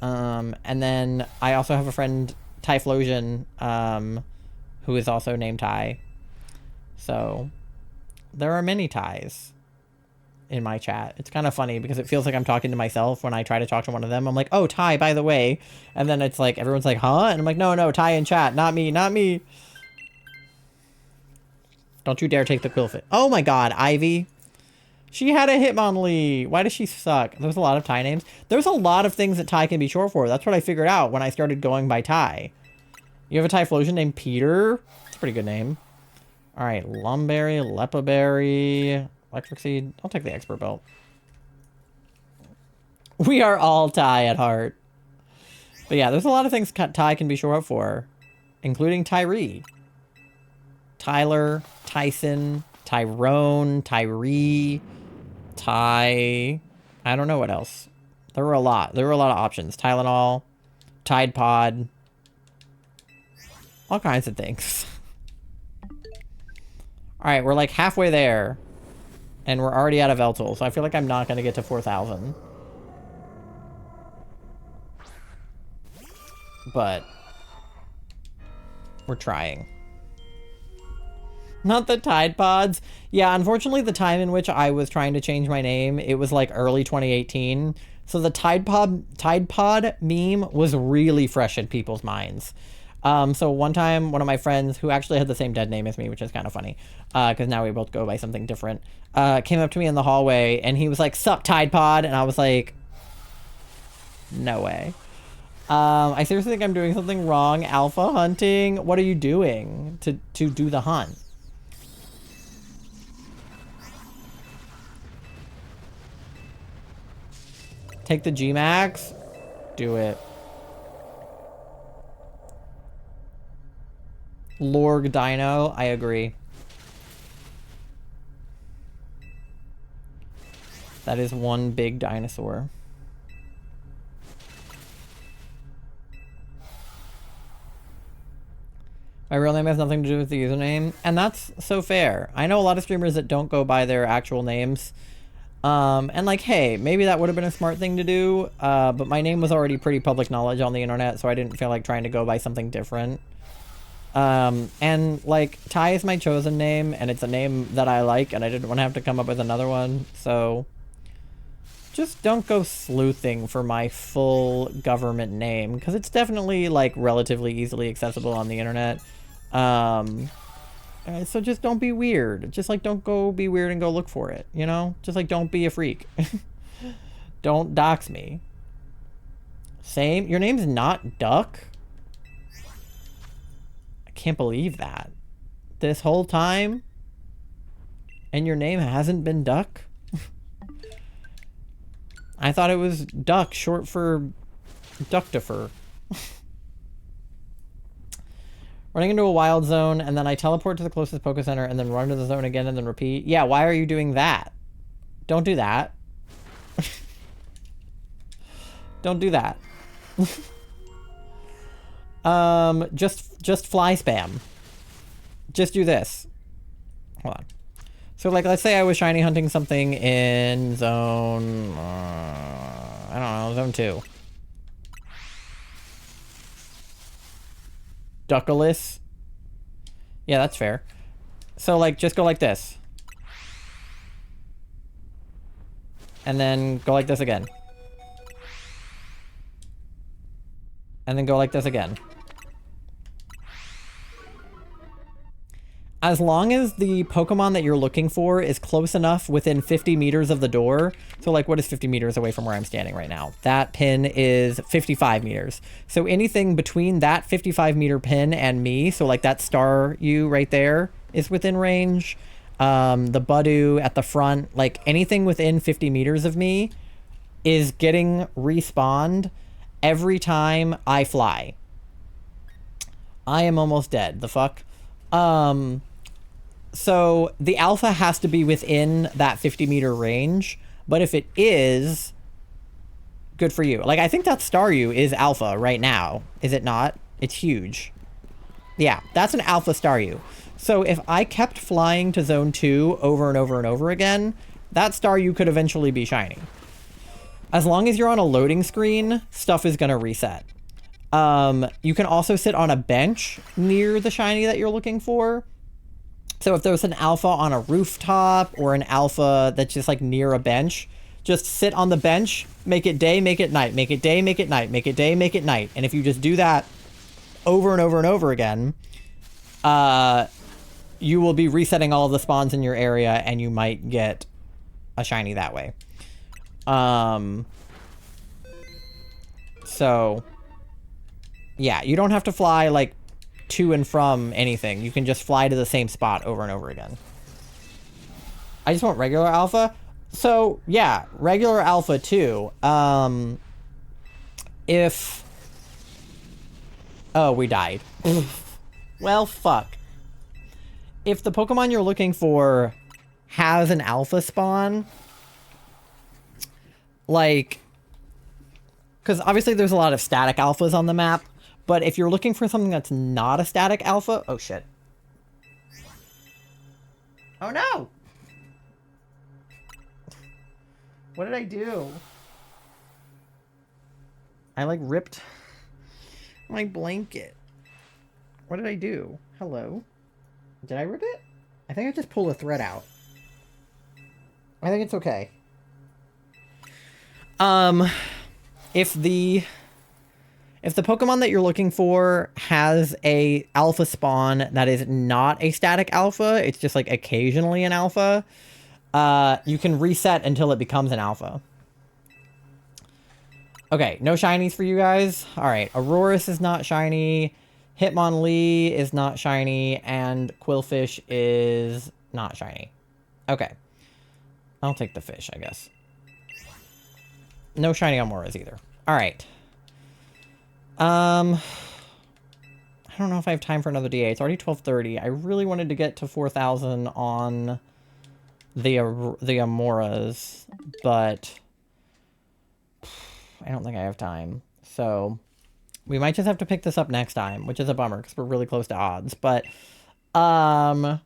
A: And then I also have a friend, Typhlosion, who is also named Ty. So there are many Ties in my chat. It's kind of funny because it feels like I'm talking to myself when I try to talk to one of them. I'm like, oh, Ty, by the way. And then it's like, everyone's like, huh? And I'm like, no, Ty in chat. Not me, not me. Don't you dare take the quillfish. Oh my god, Ivy. She had a Hitmonlee. Why does she suck? There's a lot of Ty names. There's a lot of things that Ty can be short for. That's what I figured out when I started going by Ty. You have a Typhlosion named Peter? It's a pretty good name. Alright, Lumberry, Lepaberry. Electric Seed. I'll take the Expert Belt. We are all Ty at heart. But yeah, there's a lot of things Ty can be short for, including Tyree. Tyler, Tyson, Tyrone, Tyree, Ty... I don't know what else. There were a lot. There were a lot of options. Tylenol, Tide Pod, all kinds of things. All right, we're like halfway there, and we're already out of Yveltal, so I feel like I'm not going to get to 4,000. But we're trying. Not the Tide Pods. Yeah, unfortunately, the time in which I was trying to change my name, it was like early 2018. So the Tide Pod meme was really fresh in people's minds. So one time, one of my friends, who actually had the same dead name as me, which is kind of funny, because now we both go by something different, came up to me in the hallway, and he was like, "Sup, Tide Pod?" And I was like, no way. I seriously think I'm doing something wrong. Alpha hunting? What are you doing to do the hunt? Take the G-Max? Do it. Lorg Dino? I agree. That is one big dinosaur. My real name has nothing to do with the username, and that's so fair. I know a lot of streamers that don't go by their actual names. And like, hey, maybe that would have been a smart thing to do, but my name was already pretty public knowledge on the internet, so I didn't feel like trying to go by something different. And like, Ty is my chosen name, and it's a name that I like, and I didn't want to have to come up with another one, so just don't go sleuthing for my full government name, because it's definitely like relatively easily accessible on the internet. So just don't be weird. Just like, don't go be weird and go look for it, you know? Just like, don't be a freak. Don't dox me. Same. Your name's not Duck? I can't believe that. This whole time? And your name hasn't been Duck? I thought it was Duck, short for Ductifer. Running into a wild zone, and then I teleport to the closest Poké Center, and then run to the zone again, and then repeat. Yeah, why are you doing that? Don't do that. Don't do that. Just fly spam. Just do this. Hold on. So, like, let's say I was shiny hunting something in zone... I don't know, zone 2. Duckless. Yeah, that's fair. So, like, just go like this. And then go like this again. And then go like this again. As long as the Pokemon that you're looking for is close enough within 50 meters of the door. So like, what is 50 meters away from where I'm standing right now? That pin is 55 meters. So anything between that 55 meter pin and me, so like that Staryu right there is within range. The Budew at the front, like anything within 50 meters of me is getting respawned every time I fly. I am almost dead. The fuck? So the alpha has to be within that 50 meter range, but if it is, good for you. Like, I think that Staryu is alpha right now. Is it not? It's huge. Yeah, that's an alpha Staryu. So if I kept flying to zone 2 over and over and over again, that Staryu could eventually be shiny. As long as you're on a loading screen, stuff is going to reset. You can also sit on a bench near the shiny that you're looking for. So if there's an alpha on a rooftop or an alpha that's just like near a bench, just sit on the bench, make it day, make it night, make it day, make it night, make it day, make it night. And if you just do that over and over and over again, you will be resetting all of the spawns in your area and you might get a shiny that way. So yeah, you don't have to fly like to and from anything. You can just fly to the same spot over and over again. I just want regular alpha. So, yeah, regular alpha too. If... Oh, we died. Well, fuck. If the Pokemon you're looking for has an alpha spawn, like... Because obviously there's a lot of static alphas on the map, but if you're looking for something that's not a static alpha... Oh, shit. Oh, no! What did I do? I, like, ripped my blanket. What did I do? Hello? Did I rip it? I think I just pulled a thread out. I think it's okay. If the Pokemon that you're looking for has a alpha spawn that is not a static alpha, it's just, like, occasionally an alpha, you can reset until it becomes an alpha. Okay, no shinies for you guys. Alright, Aurorus is not shiny, Hitmonlee is not shiny, and Quillfish is not shiny. Okay. I'll take the fish, I guess. No shiny Amauras either. Alright. I don't know if I have time for another DA. It's already 12:30. I really wanted to get to 4,000 on the Amauras, but I don't think I have time. So we might just have to pick this up next time, which is a bummer because we're really close to odds. But oh,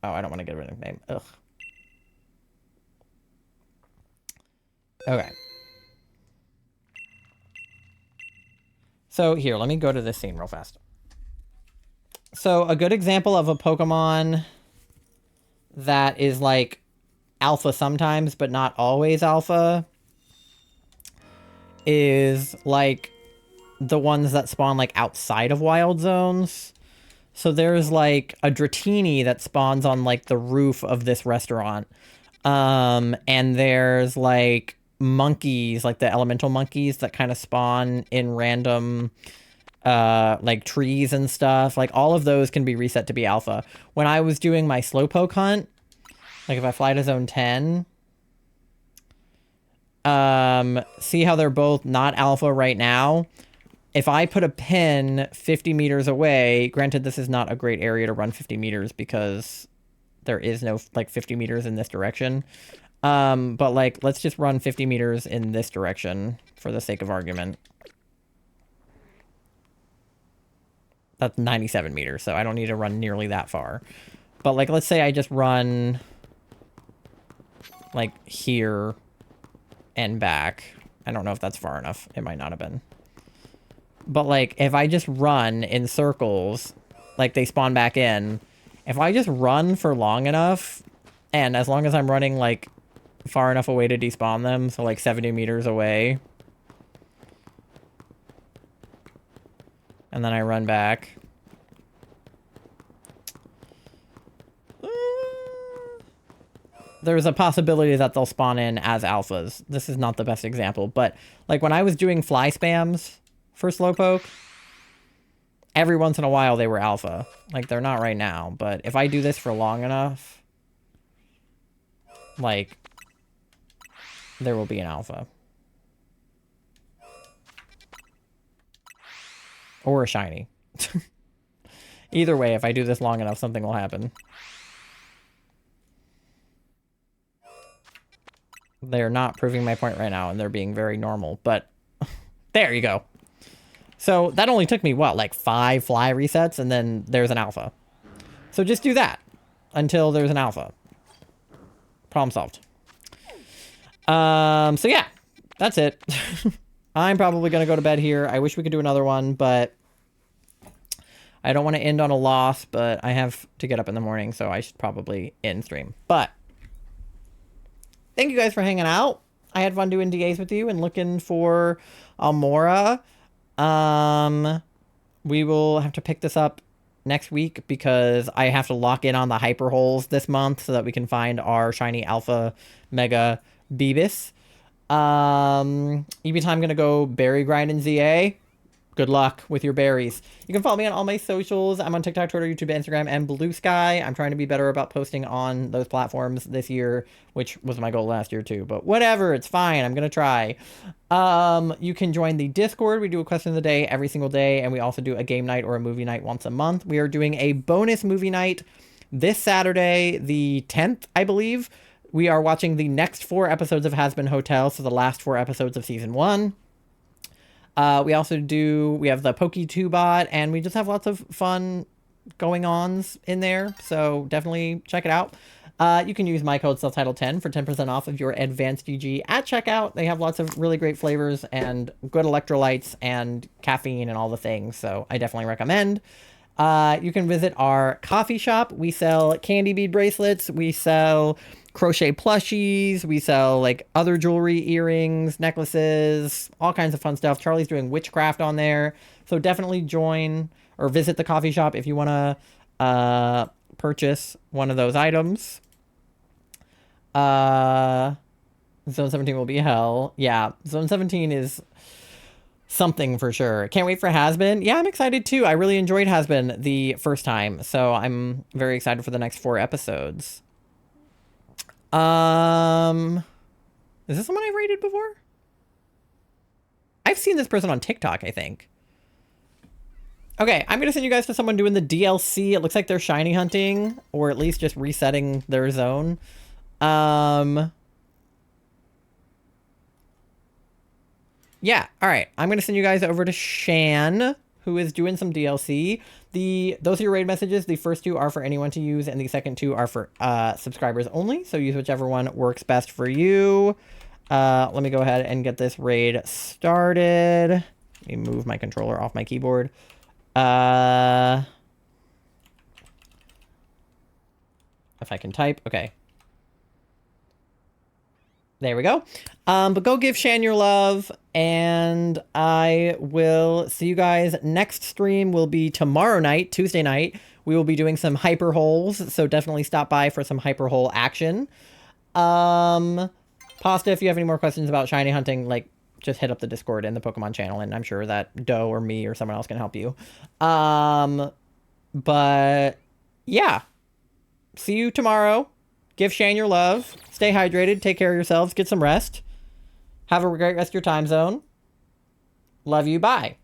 A: I don't want to get rid of the name. Ugh. Okay. So here, let me go to this scene real fast. So a good example of a Pokemon that is like alpha sometimes, but not always alpha, is like the ones that spawn like outside of wild zones. So there's like a Dratini that spawns on like the roof of this restaurant. And there's like monkeys, like the elemental monkeys that kind of spawn in random like trees and stuff. Like all of those can be reset to be alpha. When I was doing my Slowpoke hunt, like if I fly to zone 10, see how they're both not alpha right now? If I put a pin 50 meters away, granted this is not a great area to run 50 meters because there is no like 50 meters in this direction. But like, let's just run 50 meters in this direction for the sake of argument. That's 97 meters, so I don't need to run nearly that far. But like, let's say I just run like here and back. I don't know if that's far enough. It might not have been. But like, if I just run in circles, like they spawn back in, if I just run for long enough, and as long as I'm running like far enough away to despawn them, so like 70 meters away, and then I run back. There's a possibility that they'll spawn in as alphas. This is not the best example, but like when I was doing fly spams for Slowpoke, every once in a while they were alpha. Like they're not right now, but if I do this for long enough, like there will be an alpha. Or a shiny. Either way, if I do this long enough, something will happen. They're not proving my point right now, and they're being very normal, but there you go. So that only took me, what, like 5 fly resets, and then there's an alpha. So just do that until there's an alpha. Problem solved. So yeah, that's it. I'm probably going to go to bed here. I wish we could do another one, but I don't want to end on a loss, but I have to get up in the morning, so I should probably end stream. But thank you guys for hanging out. I had fun doing DAs with you and looking for Amaura. We will have to pick this up next week because I have to lock in on the hyper holes this month so that we can find our shiny alpha mega Beebus. Yveltal, I'm gonna go berry grind in ZA. Good luck with your berries. You can follow me on all my socials. I'm on TikTok, Twitter, YouTube, Instagram, and Blue Sky. I'm trying to be better about posting on those platforms this year, which was my goal last year too. But whatever, it's fine. I'm going to try. You can join the Discord. We do a question of the day every single day, and we also do a game night or a movie night once a month. We are doing a bonus movie night this Saturday, the 10th, I believe. We are watching the next 4 episodes of Has Been Hotel, so the last 4 episodes of season 1. We have the Poke2 bot, and we just have lots of fun going-ons in there, so definitely check it out. You can use my code SELFTITLE10 for 10% off of your advanced GG at checkout. They have lots of really great flavors and good electrolytes and caffeine and all the things, so I definitely recommend. You can visit our coffee shop. We sell candy bead bracelets. We sell crochet plushies. We sell like other jewelry, earrings, necklaces, all kinds of fun stuff. Charlie's doing witchcraft on there. So definitely join or visit the coffee shop if you want to purchase one of those items. Zone 17 will be hell. Yeah, Zone 17 is something for sure. Can't wait for Has Been. Yeah, I'm excited too. I really enjoyed Has Been the first time, so I'm very excited for the next 4 episodes. Is this someone I've rated before? I've seen this person on TikTok, I think. Okay, I'm gonna send you guys to someone doing the DLC. It looks like they're shiny hunting, or at least just resetting their zone. Yeah, all right. I'm going to send you guys over to Shan, who is doing some DLC. Those are your raid messages. The first 2 are for anyone to use, and the second 2 are for subscribers only. So use whichever one works best for you. Let me go ahead and get this raid started. Let me move my controller off my keyboard. If I can type. Okay. There we go. But go give Shan your love, and I will see you guys. Next stream will be tomorrow night, Tuesday night. We will be doing some hyper holes, so definitely stop by for some hyper hole action. Pasta, if you have any more questions about shiny hunting, like, just hit up the Discord and the Pokemon channel, and I'm sure that Doe or me or someone else can help you. But yeah, see you tomorrow. Give Shan your love. Stay hydrated. Take care of yourselves. Get some rest. Have a great rest of your time zone. Love you. Bye.